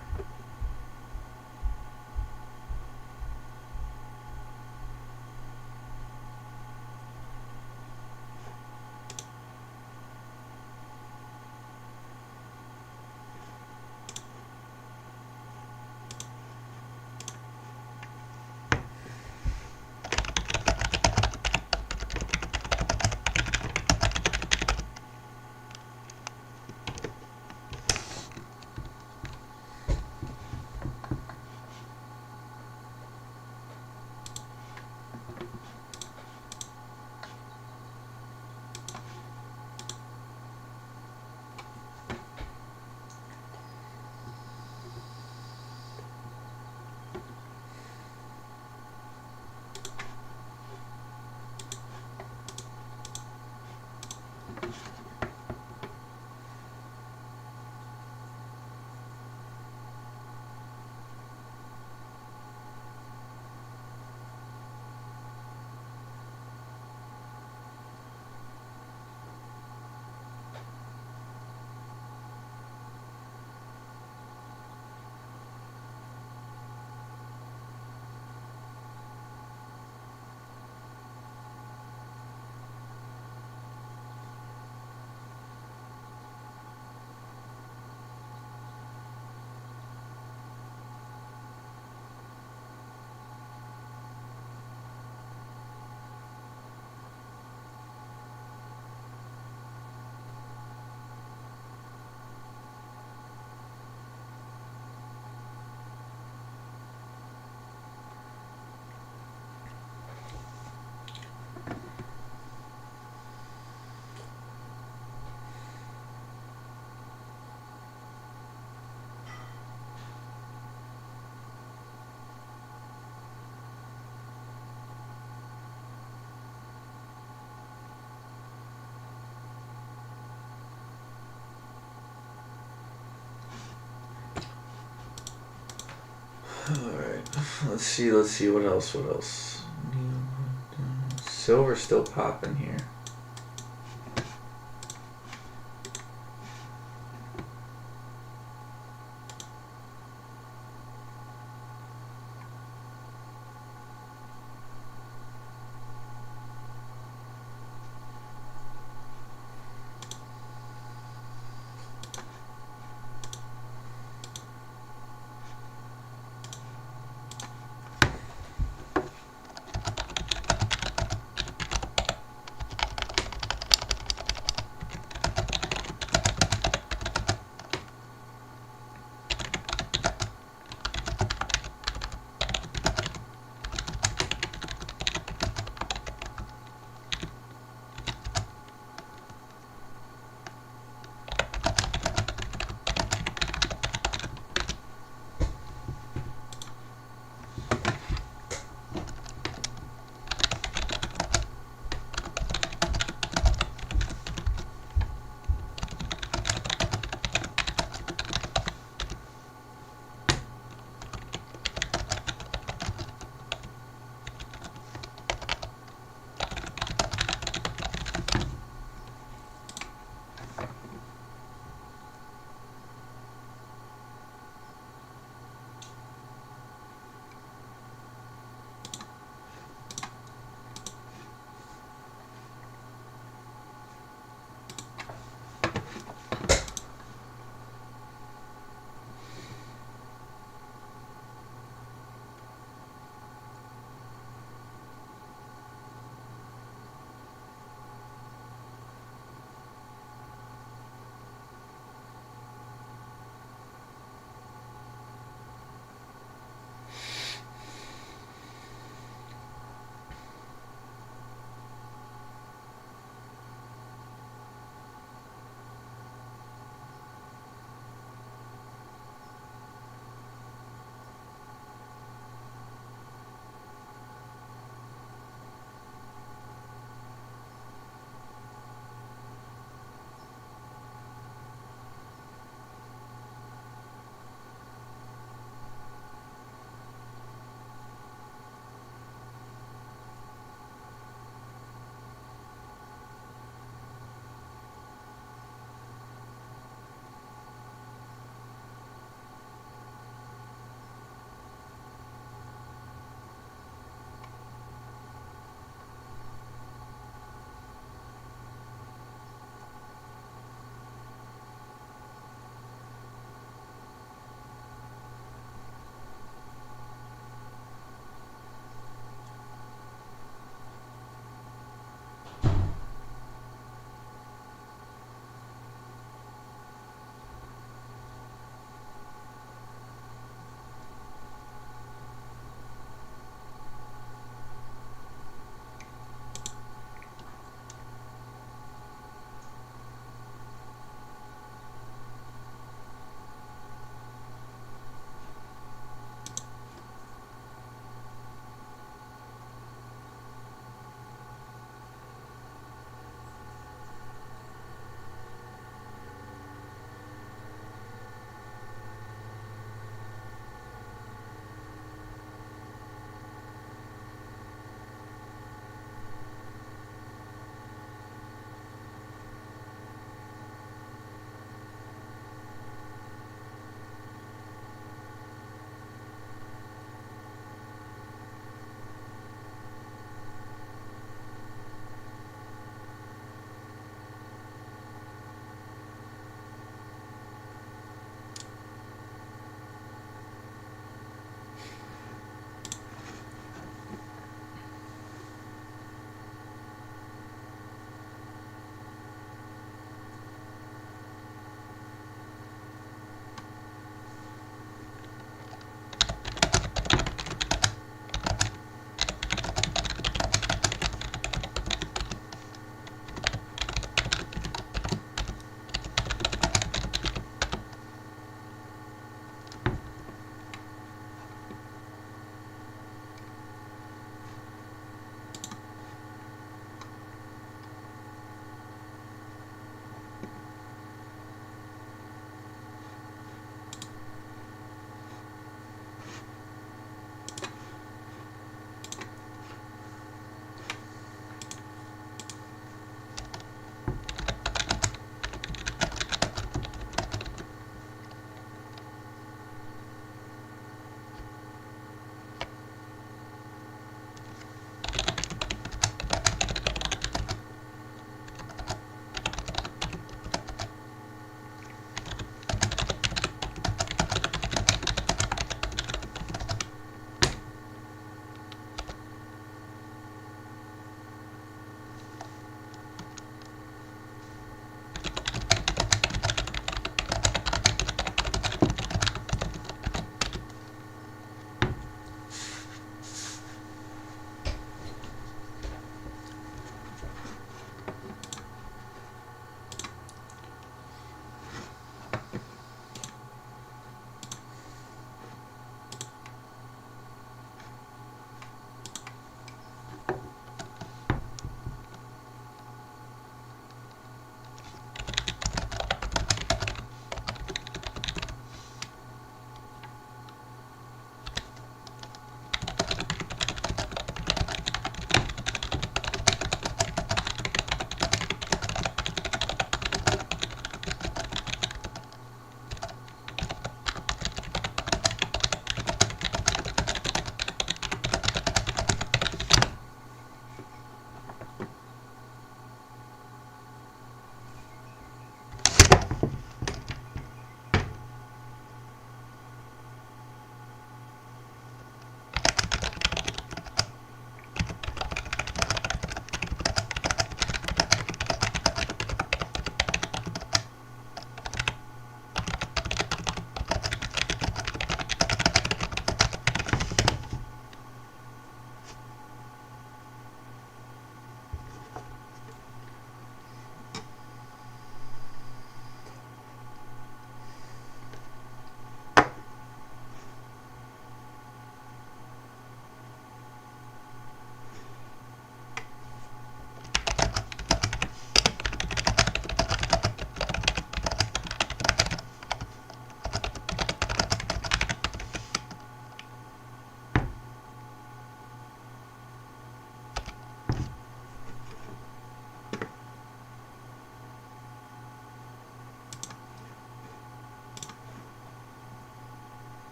Alright, let's see what else. Silver's still popping here.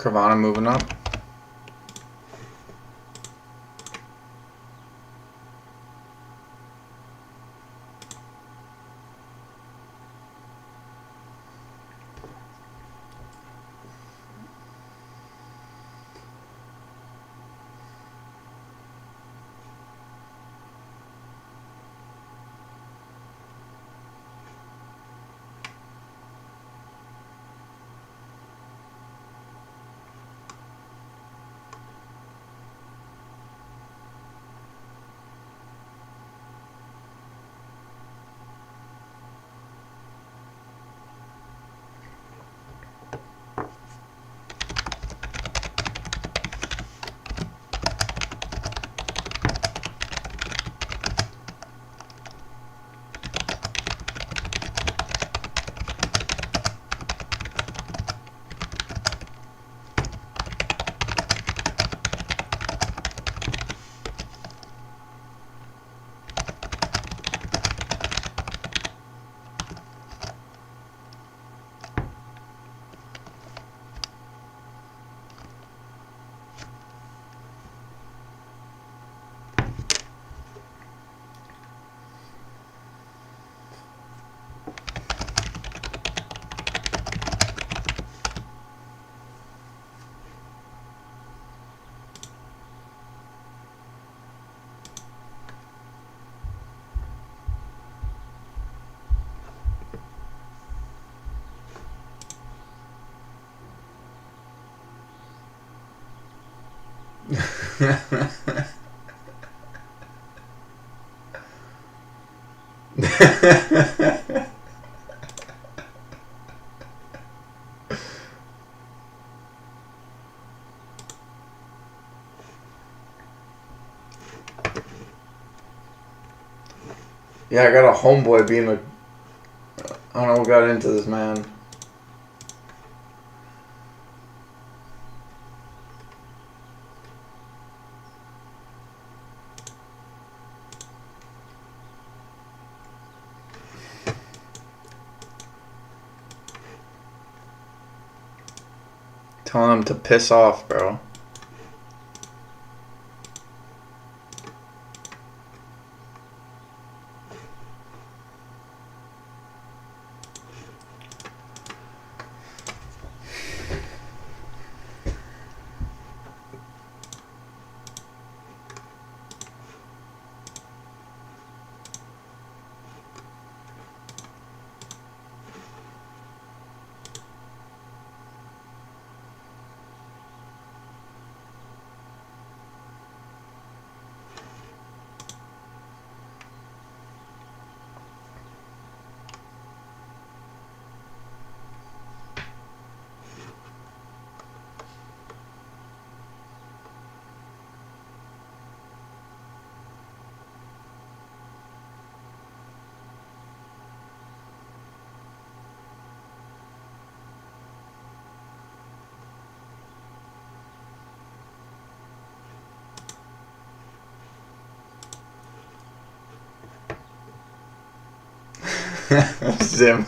Carvana moving up. Yeah, I got a homeboy being a... I don't know what got into this, man. Telling him to piss off, bro. Zim.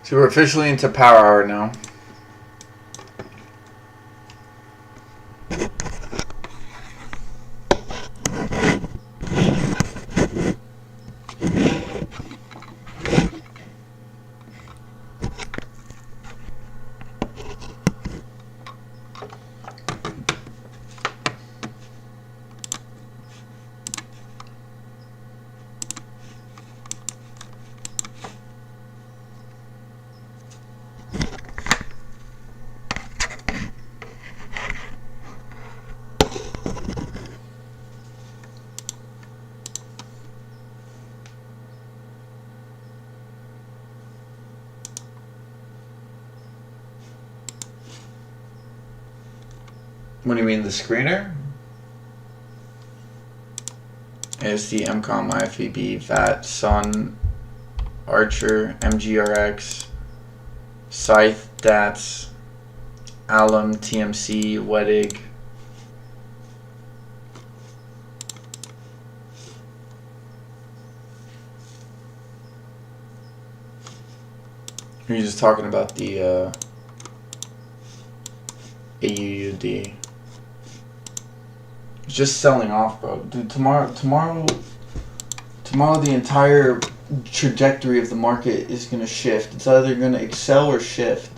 So we're officially into power hour now. What do you mean, the screener? ASST, MCOM, IFEB, VAT, Sun, Archer, MGRX, Scythe, DATS, Alum, TMC, Wedig. You're just talking about the AUUD. It's just selling off, bro. Dude, tomorrow, the entire trajectory of the market is gonna shift. It's either gonna excel or shift.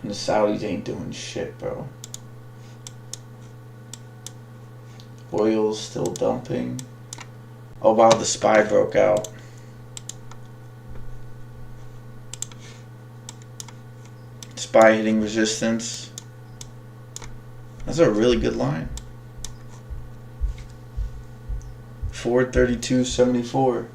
And the Saudis ain't doing shit, bro. Oil's still dumping. Oh wow, the SPY broke out. SPY hitting resistance. That's a really good line. Forward 32.74.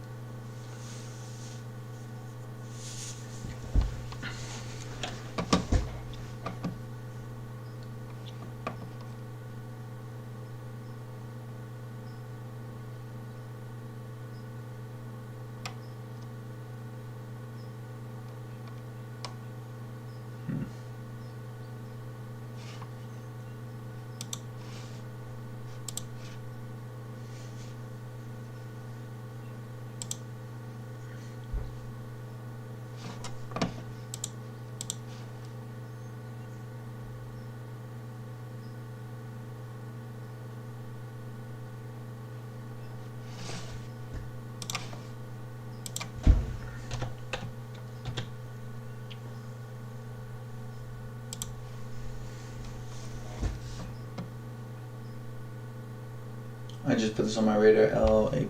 I just put this on my radar, LAP.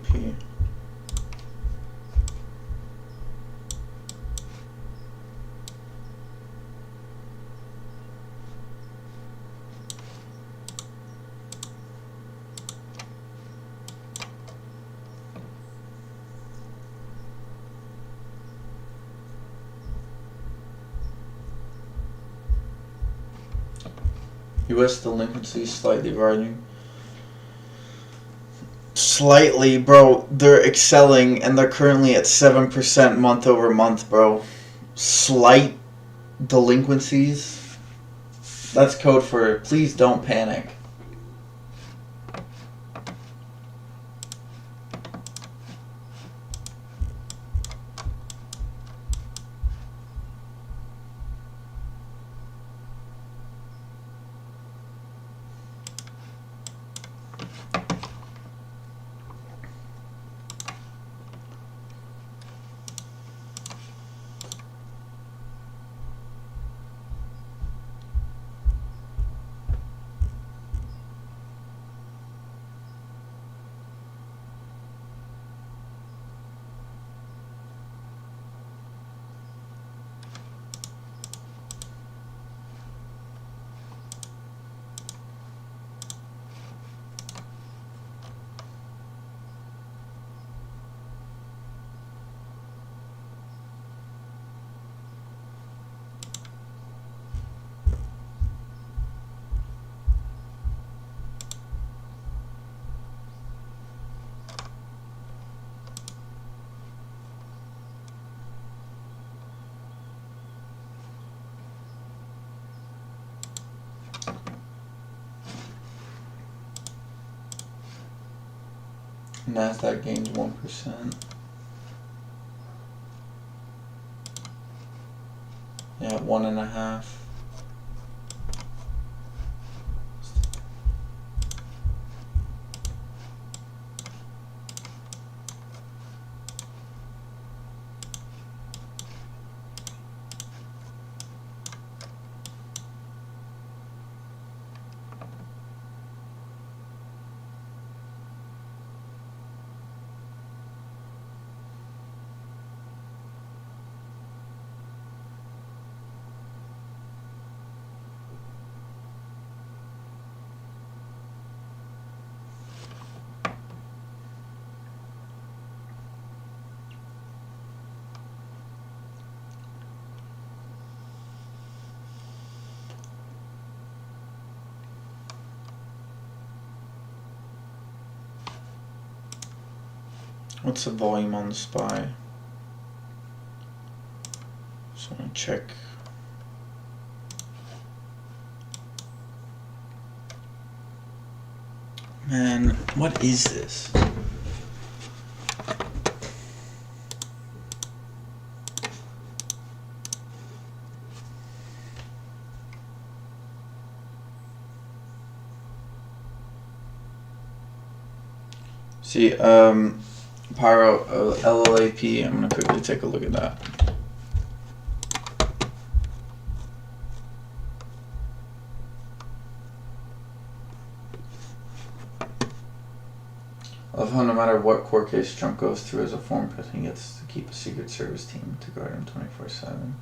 US delinquency slightly rising. Slightly, bro. They're excelling and they're currently at 7% month over month, bro. Slight delinquencies. That's code for please don't panic. NASDAQ gains 1%. Yeah, 1.5. What's the volume on the SPY? Just want to check. Man, what is this? See, Pyro LLAP, I'm going to quickly take a look at that. I love how no matter what court case Trump goes through as a former president, he gets to keep a Secret Service team to guard him 24/7.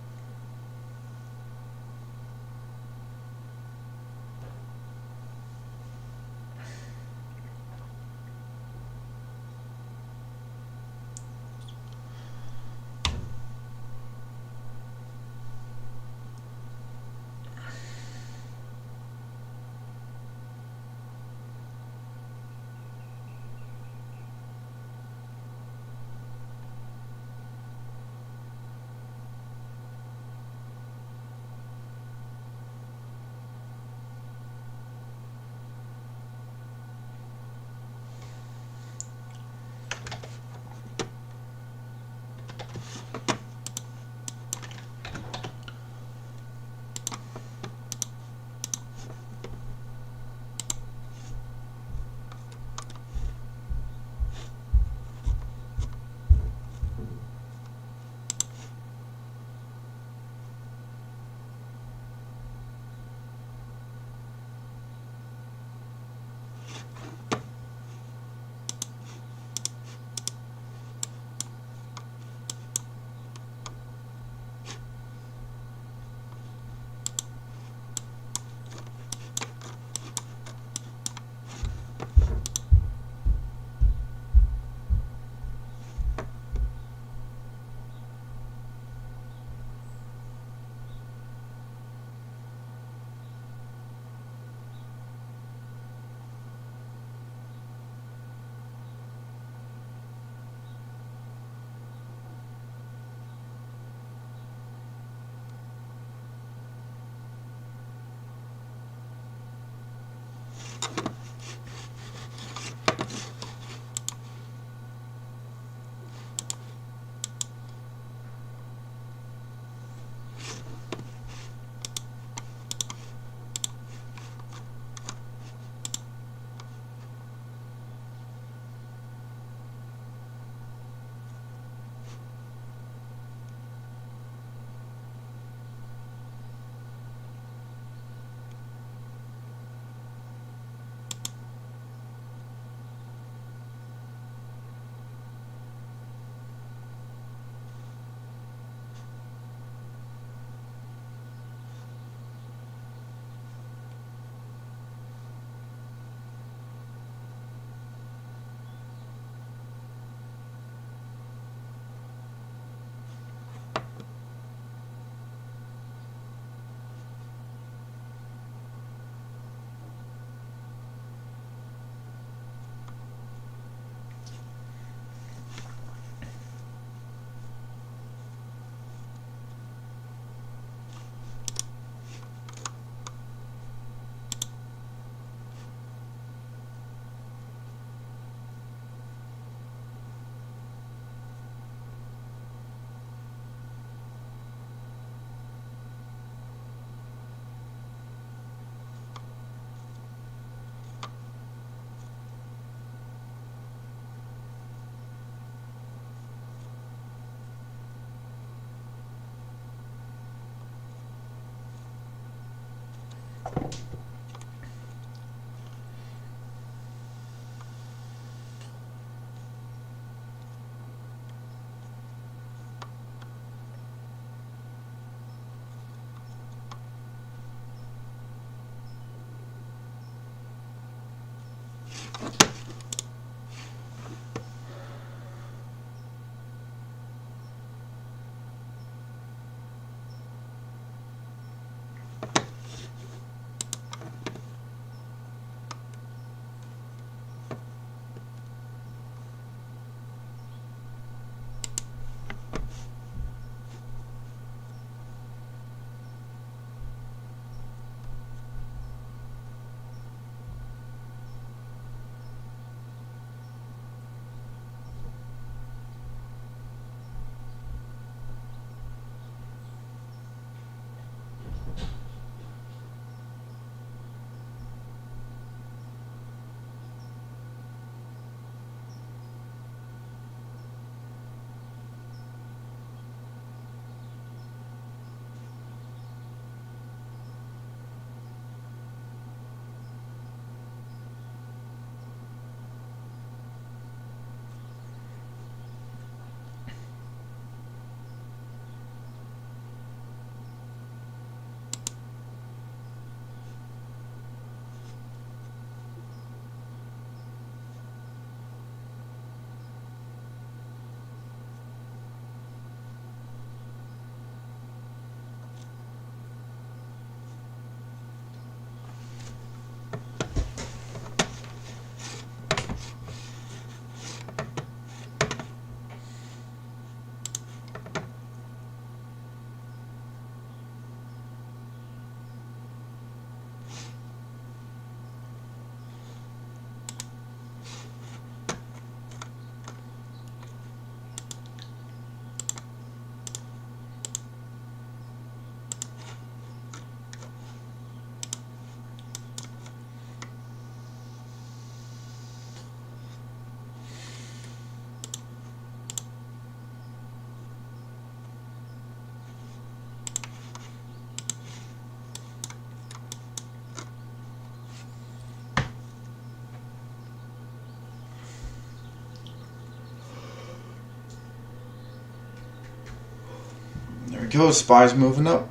There we go. SPY's moving up.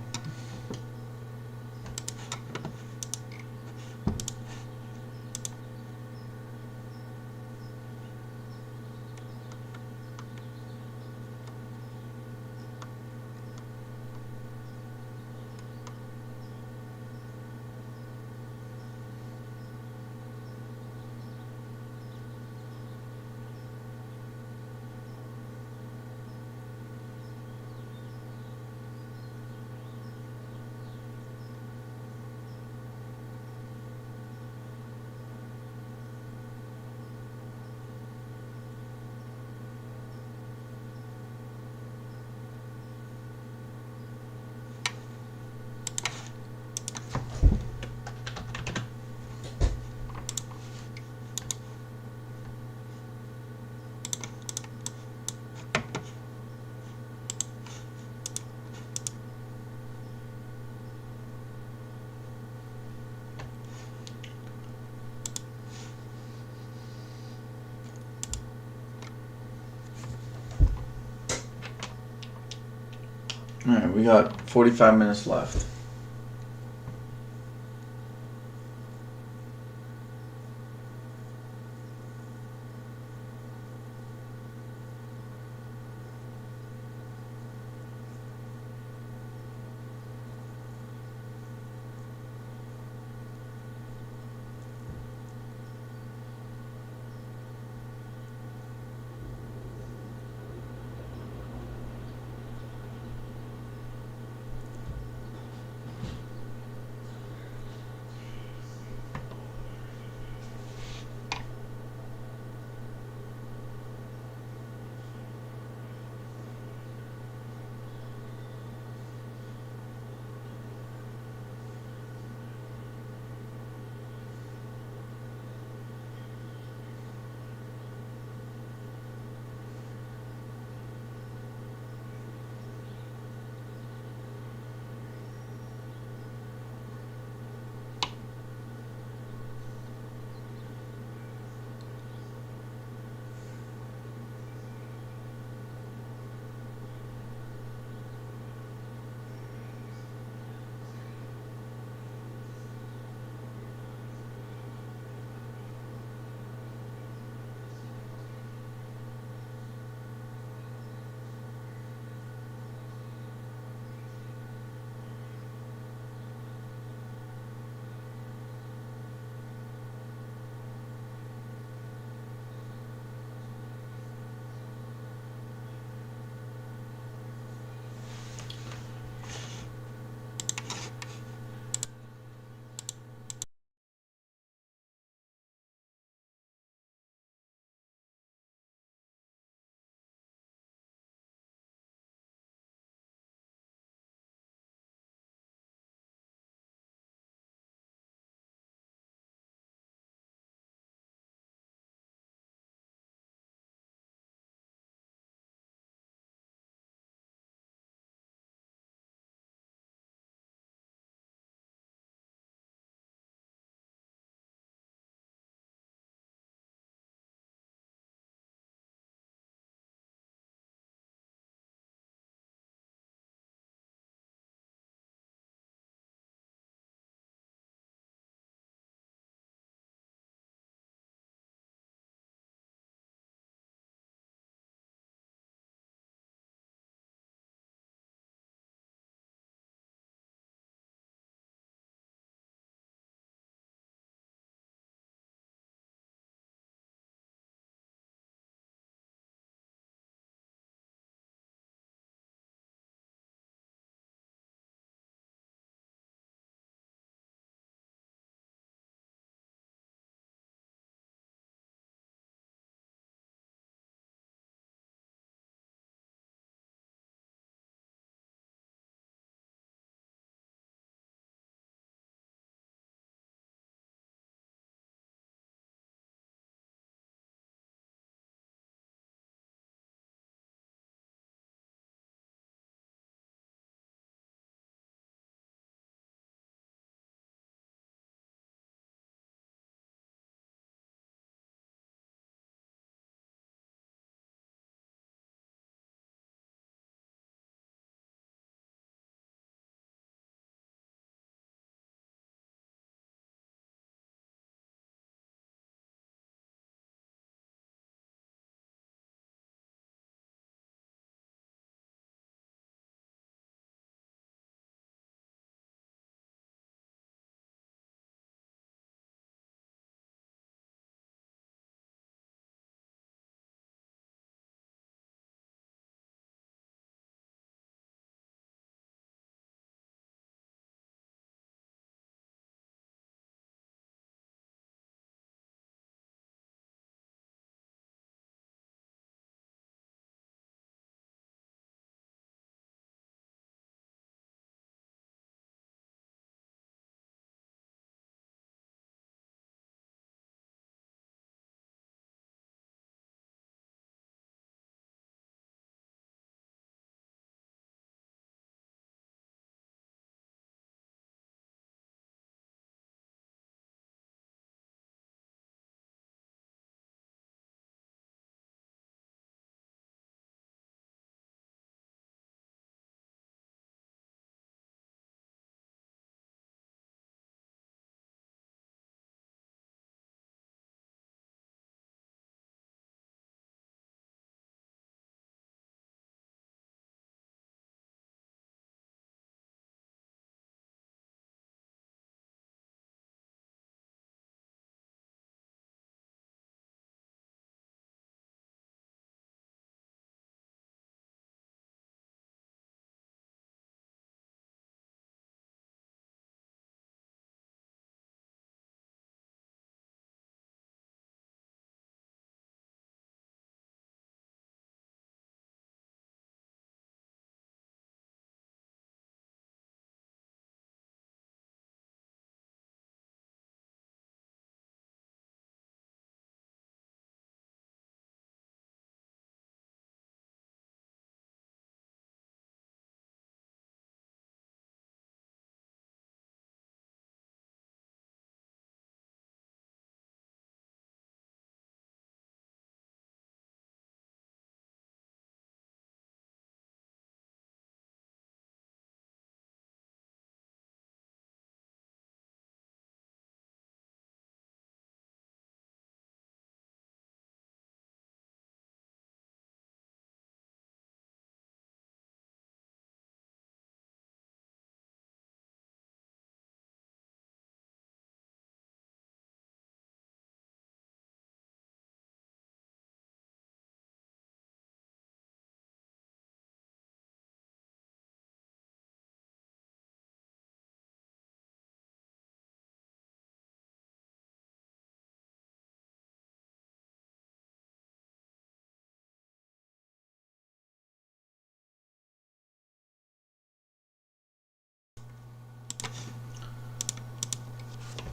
Alright, we got 45 minutes left.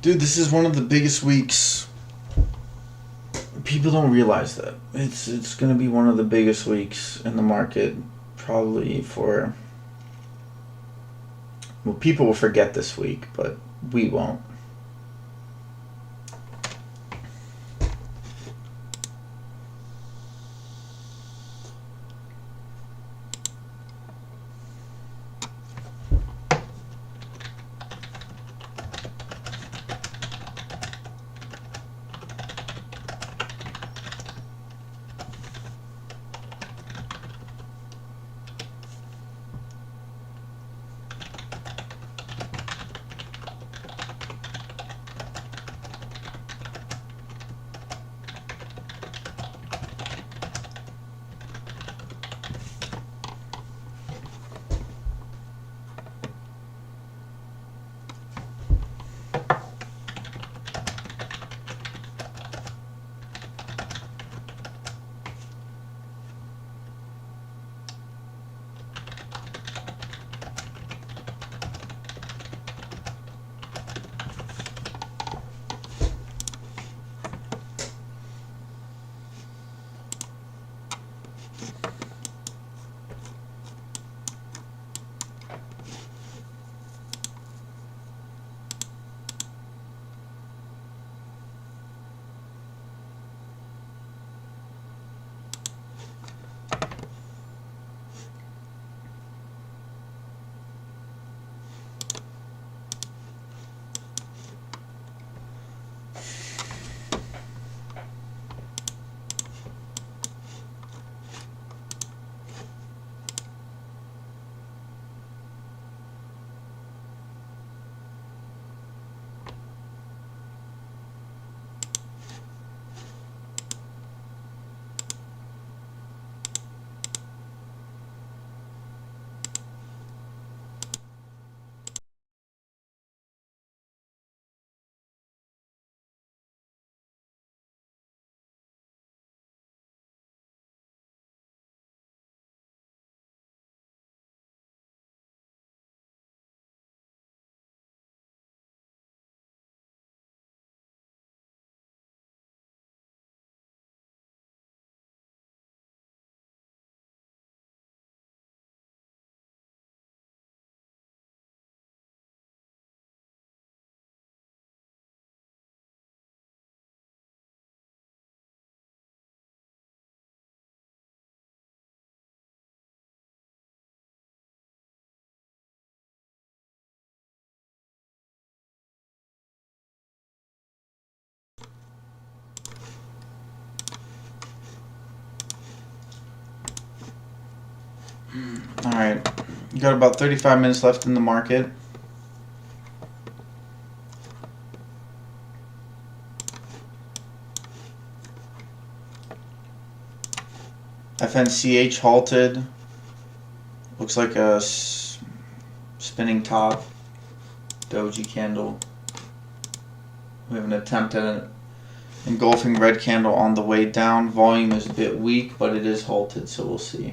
Dude, this is one of the biggest weeks. People don't realize that. It's going to be one of the biggest weeks in the market, probably for... Well, people will forget this week, but we won't. Alright, you got about 35 minutes left in the market. FNCH halted. Looks like a spinning top. Doji candle. We have an attempt at an engulfing red candle on the way down. Volume is a bit weak, but it is halted, so we'll see.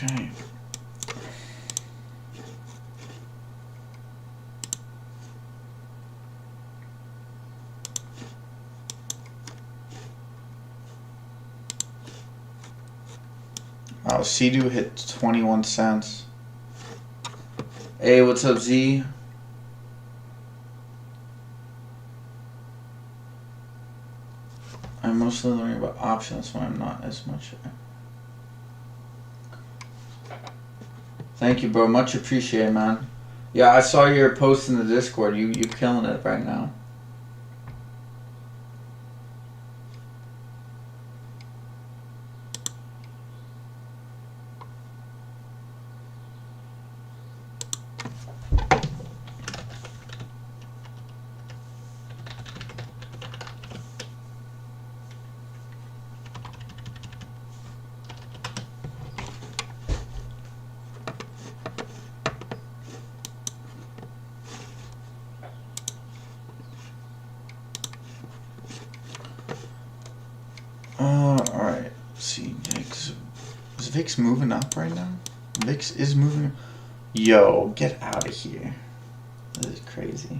Okay. Wow, C2 hit 21 cents. Hey, what's up, Z? I'm mostly learning about options when I'm not as much. Thank you, bro. Much appreciated, man. Yeah, I saw your post in the Discord. You're killing it right now. Alright. See, VIX. Is VIX moving up right now? VIX is moving. Yo, get out of here. This is crazy.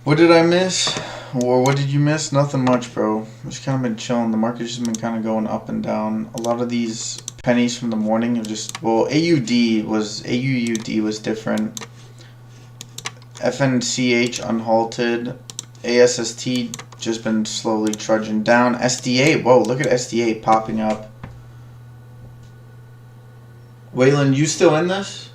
What did I miss? Or what did you miss? Nothing much, bro. Just kind of been chilling. The market's just been kind of going up and down. A lot of these pennies from the morning have just, well, AUUD was different. FNCH unhalted. ASST just been slowly trudging down. SDA, whoa, look at SDA popping up. Waylon, you still in this?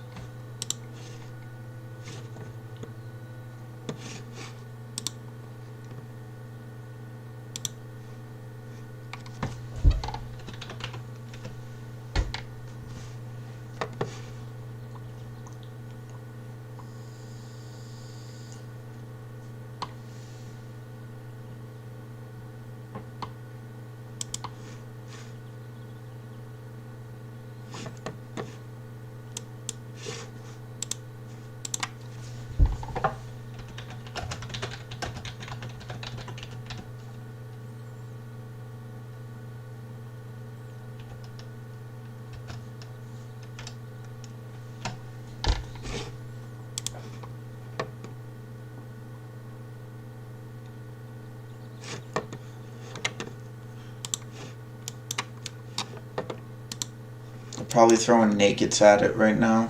Probably throwing nakeds at it right now.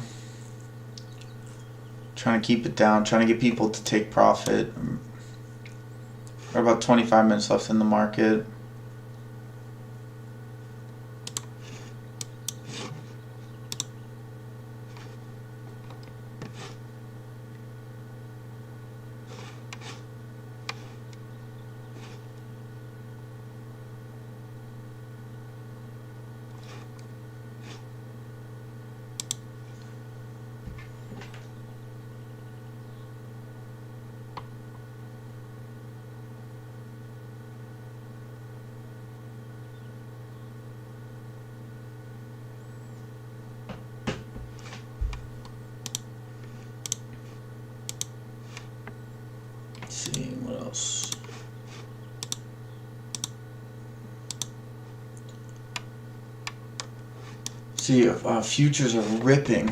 Trying to keep it down, trying to get people to take profit. We're about 25 minutes left in the market. See what else. See, futures are ripping.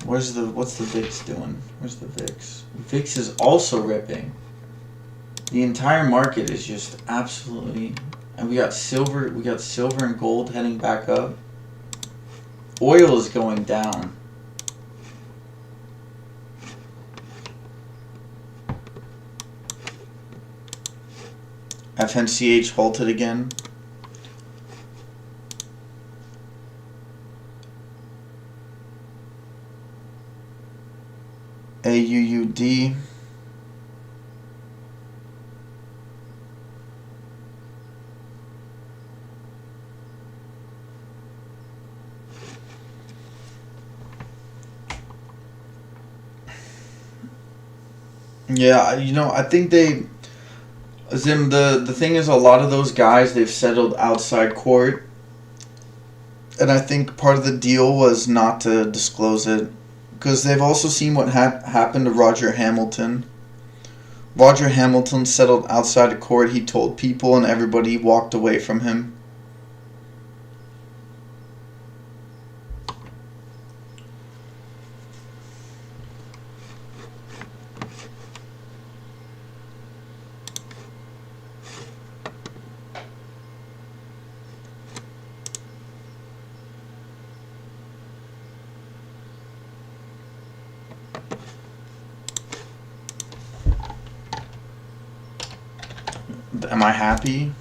What's the VIX doing? Where's the VIX? VIX is also ripping. The entire market is just absolutely, and we got silver and gold heading back up. Oil is going down. FNCH halted again. AUUD. Yeah, you know, I think they, Zim, the thing is, a lot of those guys, they've settled outside court. And I think part of the deal was not to disclose it. Because they've also seen what happened to Roger Hamilton. Roger Hamilton settled outside of court. He told people and everybody walked away from him. Am I happy?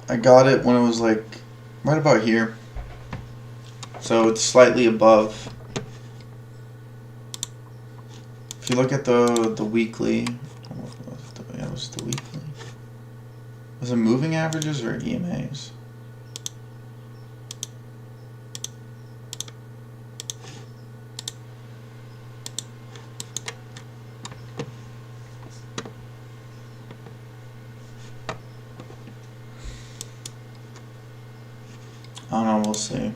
I got it when it was like right about here. So it's slightly above. If you look at the weekly, yeah, it was the weekly. Was it moving averages or EMAs? I don't know, we'll see.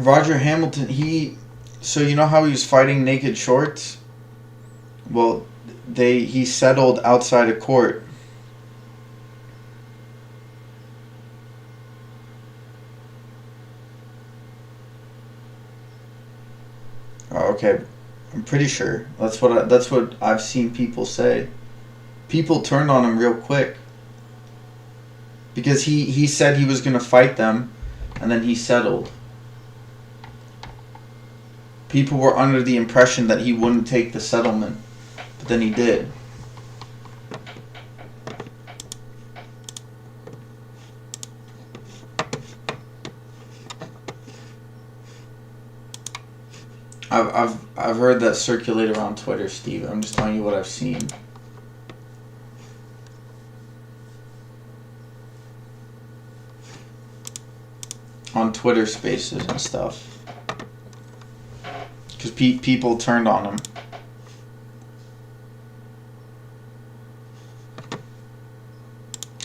Roger Hamilton, so you know how he was fighting naked shorts? Well, he settled outside of court. Oh, okay, I'm pretty sure that's what I've seen people say. People turned on him real quick because he said he was gonna fight them, and then he settled. People were under the impression that he wouldn't take the settlement, but then he did. I've heard that circulate around Twitter, Steve. I'm just telling you what I've seen. On Twitter Spaces and stuff. Because people turned on him.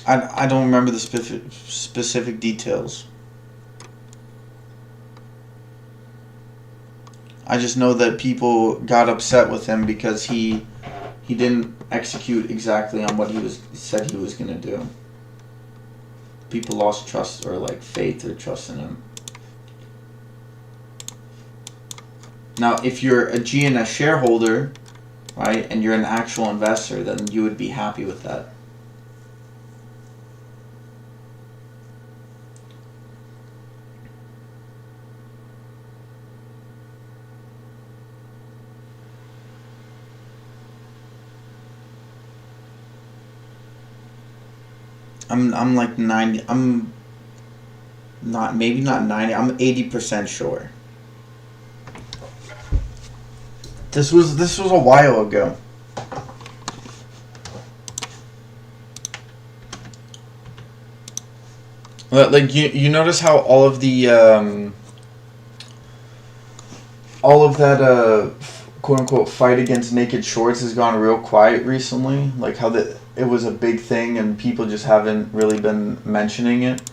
I don't remember the specific details. I just know that people got upset with him because he didn't execute exactly on what said he was going to do. People lost trust or like faith or trust in him. Now, if you're a GNS shareholder, right, and you're an actual investor, then you would be happy with that. I'm like 90. I'm not, maybe not 90. I'm 80% sure. This was a while ago. Like you notice how all of that quote unquote fight against naked shorts has gone real quiet recently. Like how it was a big thing and people just haven't really been mentioning it.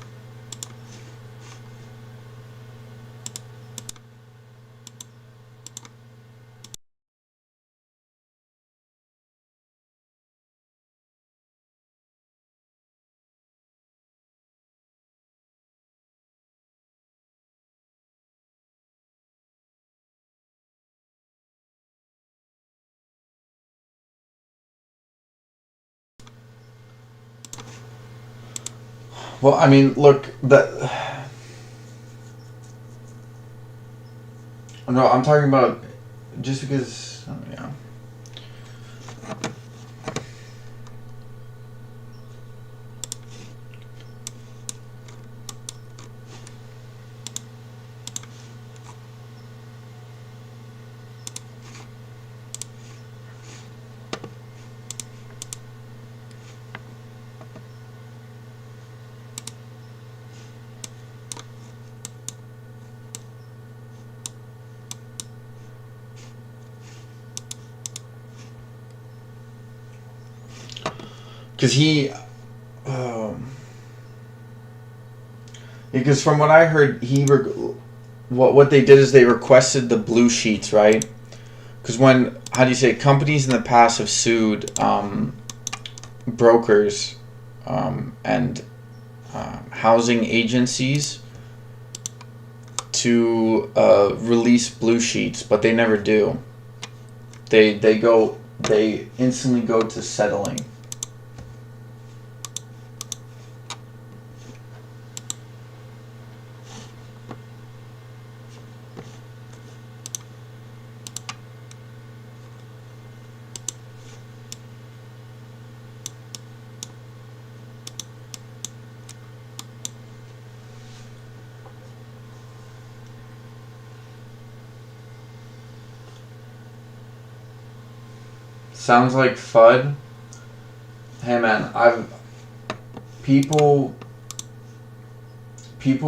Well, I mean, look, that. No, I'm talking about just because. Yeah. Because from what I heard, what they did is they requested the blue sheets, right? Because companies in the past have sued brokers and housing agencies to release blue sheets, but they never do. They instantly go to settling. Sounds like FUD. Hey man, people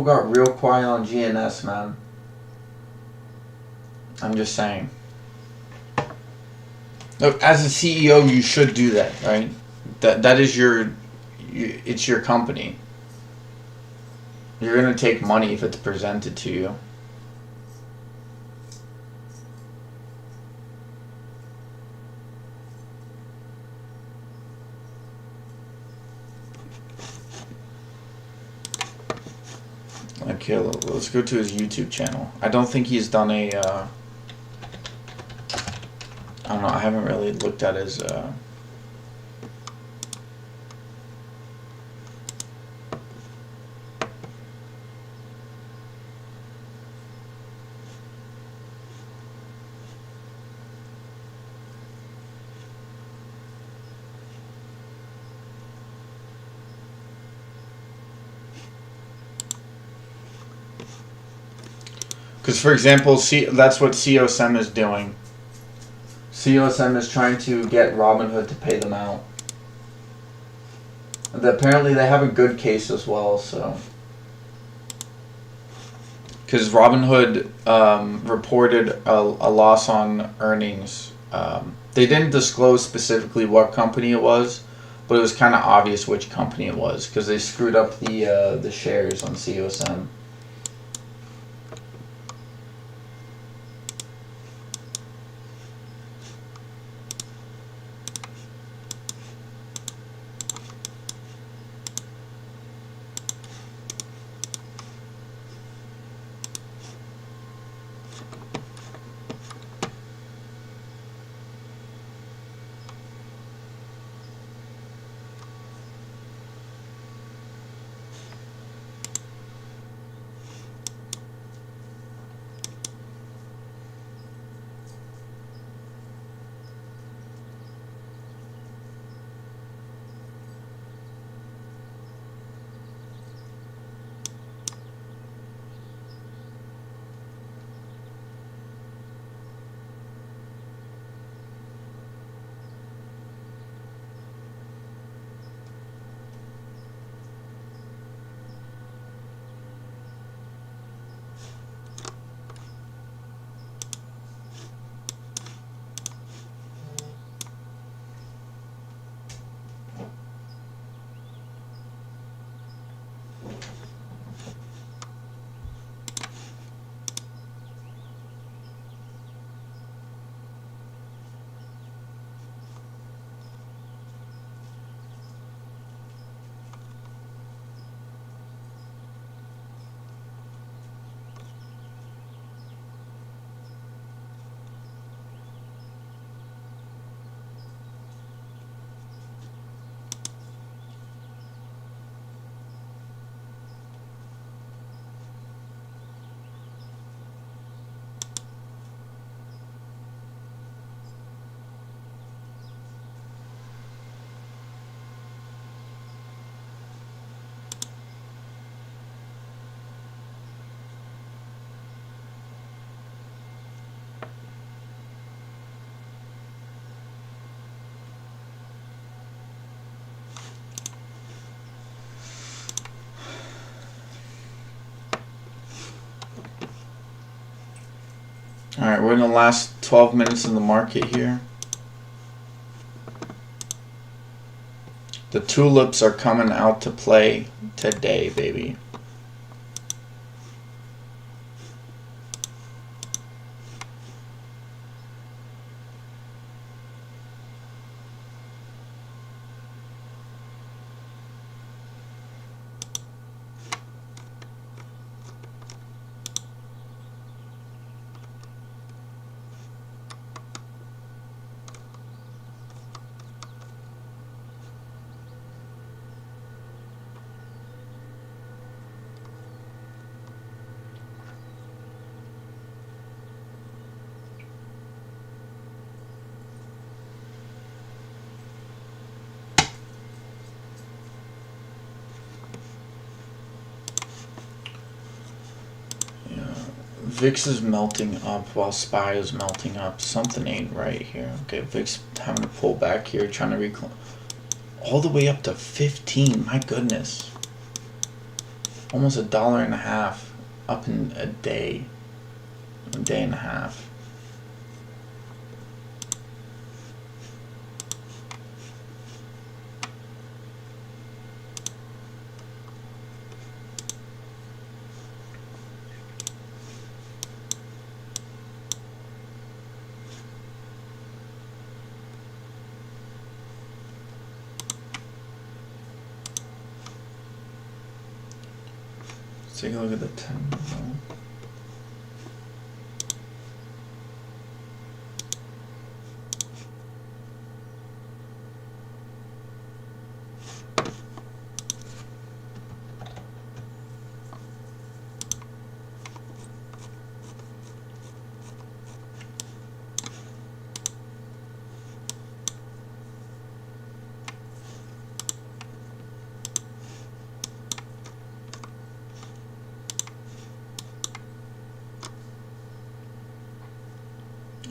got real quiet on GNS, man. I'm just saying. Look, as a CEO, you should do that, right? That is it's your company. You're gonna take money if it's presented to you. Okay, let's go to his YouTube channel. I don't think he's done a, I don't know, I haven't really looked at his, because, for example, that's what COSM is doing. COSM is trying to get Robinhood to pay them out. Apparently they have a good case as well, so. Because Robinhood reported a loss on earnings. They didn't disclose specifically what company it was, but it was kind of obvious which company it was because they screwed up the shares on COSM. Alright, we're in the last 12 minutes in the market here. The tulips are coming out to play today, baby. VIX is melting up while SPY is melting up. Something ain't right here. Okay, VIX having to pull back here, trying to reclaim all the way up to 15. My goodness, almost $1.50 up in a day and a half. Let's take a look at the 10.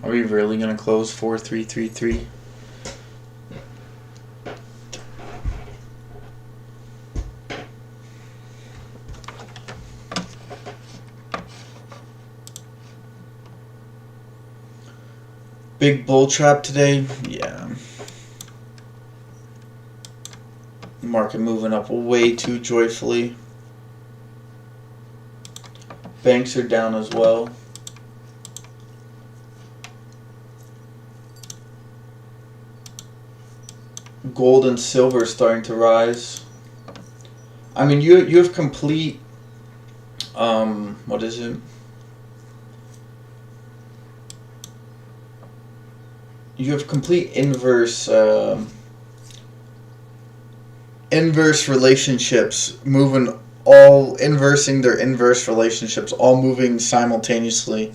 Are we really gonna close 4333? Big bull trap today? Yeah. Market moving up way too joyfully. Banks are down as well. Gold and silver starting to rise. I mean, you have complete, what is it? You have complete inverse relationships moving, all inversing their inverse relationships, all moving simultaneously.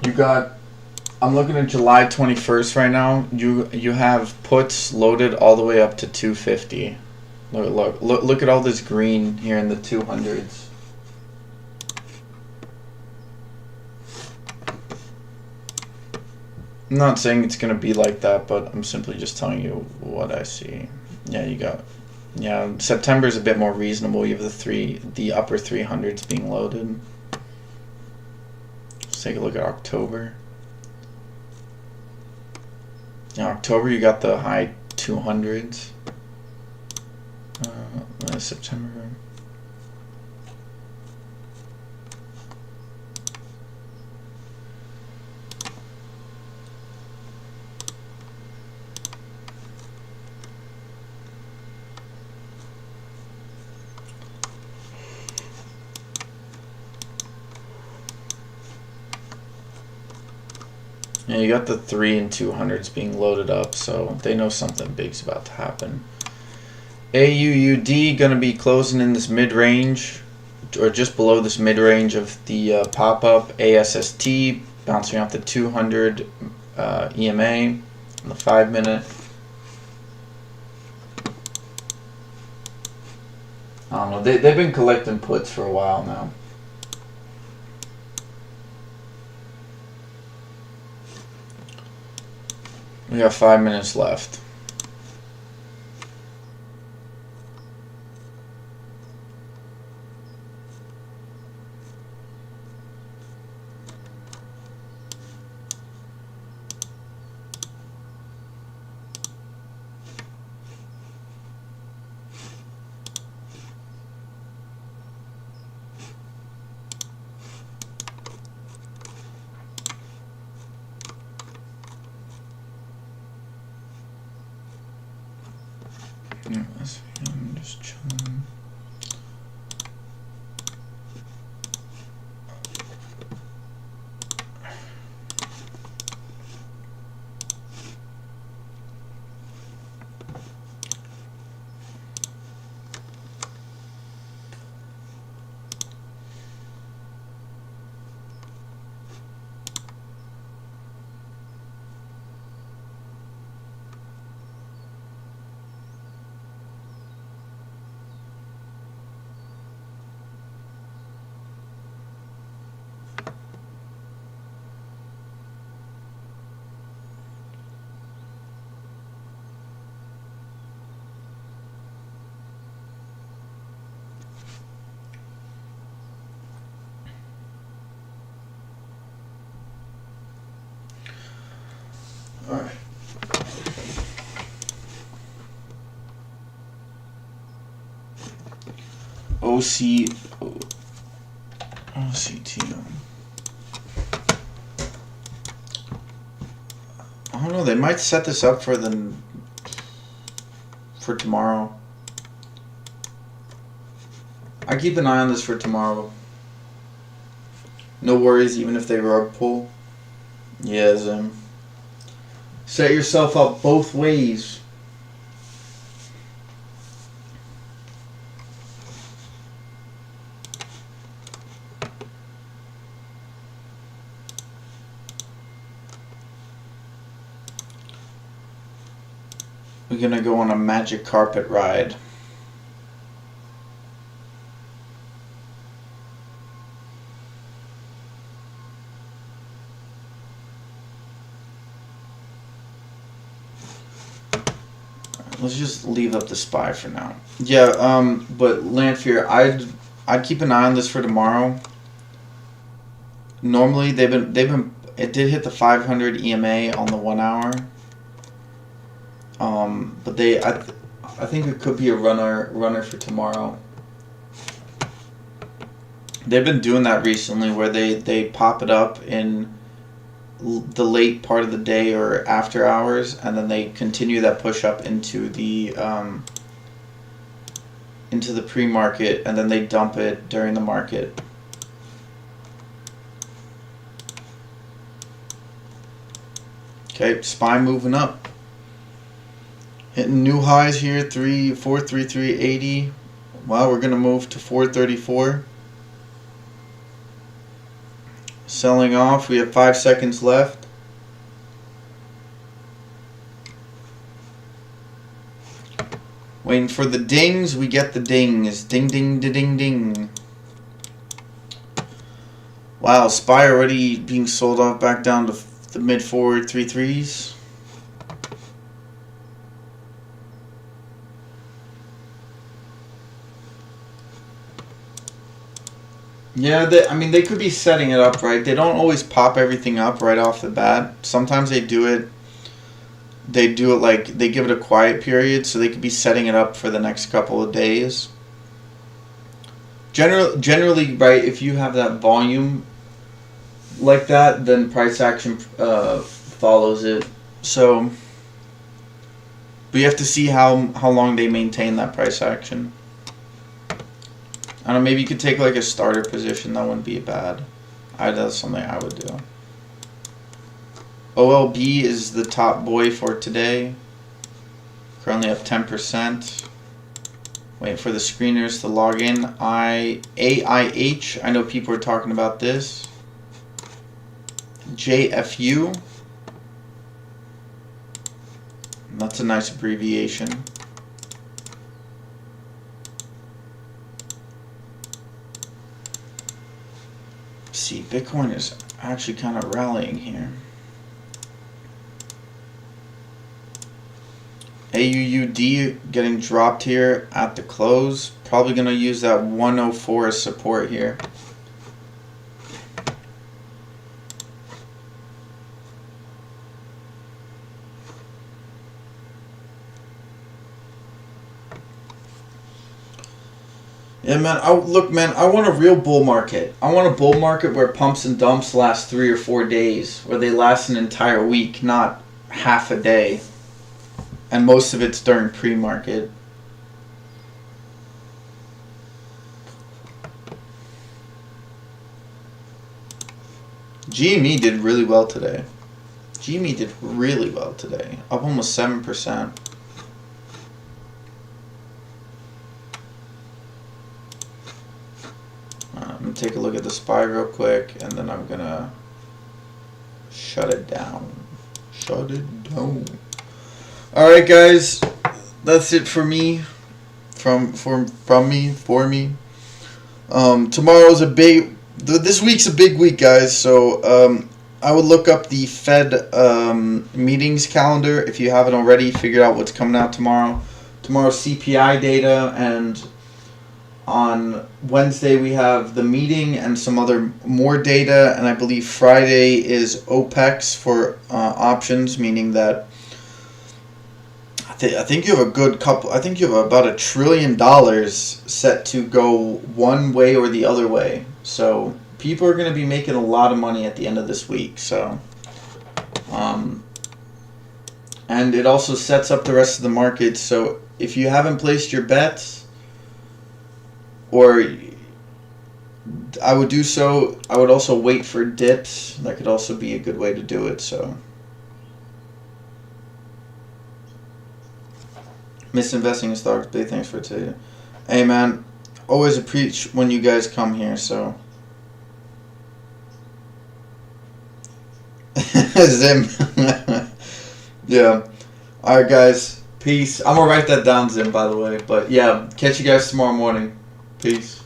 You got, I'm looking at July 21st right now. You have puts loaded all the way up to 250. Look at all this green here in the 200s. I'm not saying it's going to be like that, but I'm simply just telling you what I see. Yeah, you got... Yeah, September is a bit more reasonable. You have the upper 300s being loaded. Let's take a look at October. In October, you got the high 200s. September. Yeah, you got the 3 and 200s being loaded up, so they know something big's about to happen. AUUD gonna be closing in this mid-range, or just below this mid-range of the pop-up. ASST bouncing off the 200 EMA on the 5-minute. I don't know. They've been collecting puts for a while now. We got 5 minutes left. I'm just chilling. All right. OCTM. I don't know. They might set this up for tomorrow. I keep an eye on this for tomorrow. No worries, even if they rug pull. Yeah, Zim. Set yourself up both ways. We're gonna go on a magic carpet ride. Let's just leave up the SPY for now. Yeah, but Lanfear, I'd keep an eye on this for tomorrow. Normally it did hit the 500 EMA on the 1 hour. But I think it could be a runner for tomorrow. They've been doing that recently, where they pop it up in the late part of the day or after hours, and then they continue that push up into the pre-market, and then they dump it during the market. Okay, SPY moving up. Hitting new highs here, 433.80. Wow, we're gonna move to 434. Selling off. We have 5 seconds left. Waiting for the dings. We get the dings. Ding, ding, ding, ding, ding. Wow, SPY already being sold off back down to the mid forward 3.3s. Yeah, I mean, they could be setting it up right. They don't always pop everything up right off the bat. Sometimes they do it. They do it like they give it a quiet period, so they could be setting it up for the next couple of days. Generally, right, if you have that volume like that, then price action follows it. So, but you have to see how long they maintain that price action. I don't know, maybe you could take like a starter position. That wouldn't be bad. That's something I would do. OLB is the top boy for today. Currently up 10%. Waiting for the screeners to log in. AIH, I know people are talking about this. JFU. That's a nice abbreviation. See, Bitcoin is actually kind of rallying here. AUUD getting dropped here at the close. Probably going to use that 104 as support here. Yeah, man. Look, man. I want a real bull market. I want a bull market where pumps and dumps last 3 or 4 days, where they last an entire week, not half a day. And most of it's during pre-market. GME did really well today. GME did really well today. Up almost 7%. I'm going to take a look at the SPY real quick, and then I'm going to shut it down. Shut it down. Alright, guys. That's it for me. For me. Tomorrow's a big... This week's a big week, guys. So, I would look up the Fed meetings calendar. If you haven't already, figure out what's coming out tomorrow. Tomorrow's CPI data, and on Wednesday we have the meeting and some more data, and I believe Friday is OPEX for options, meaning that I think you have a good couple. I think you have about $1 trillion set to go one way or the other way. So people are going to be making a lot of money at the end of this week. So, and it also sets up the rest of the market. So if you haven't placed your bets, or I would do so. I would also wait for dips. That could also be a good way to do it. So. Misinvesting in stocks. Big thanks for today. Hey, man. Always appreciate when you guys come here, so. Zim. Yeah. Alright, guys. Peace. I'm going to write that down, Zim, by the way. But, yeah. Catch you guys tomorrow morning. Peace.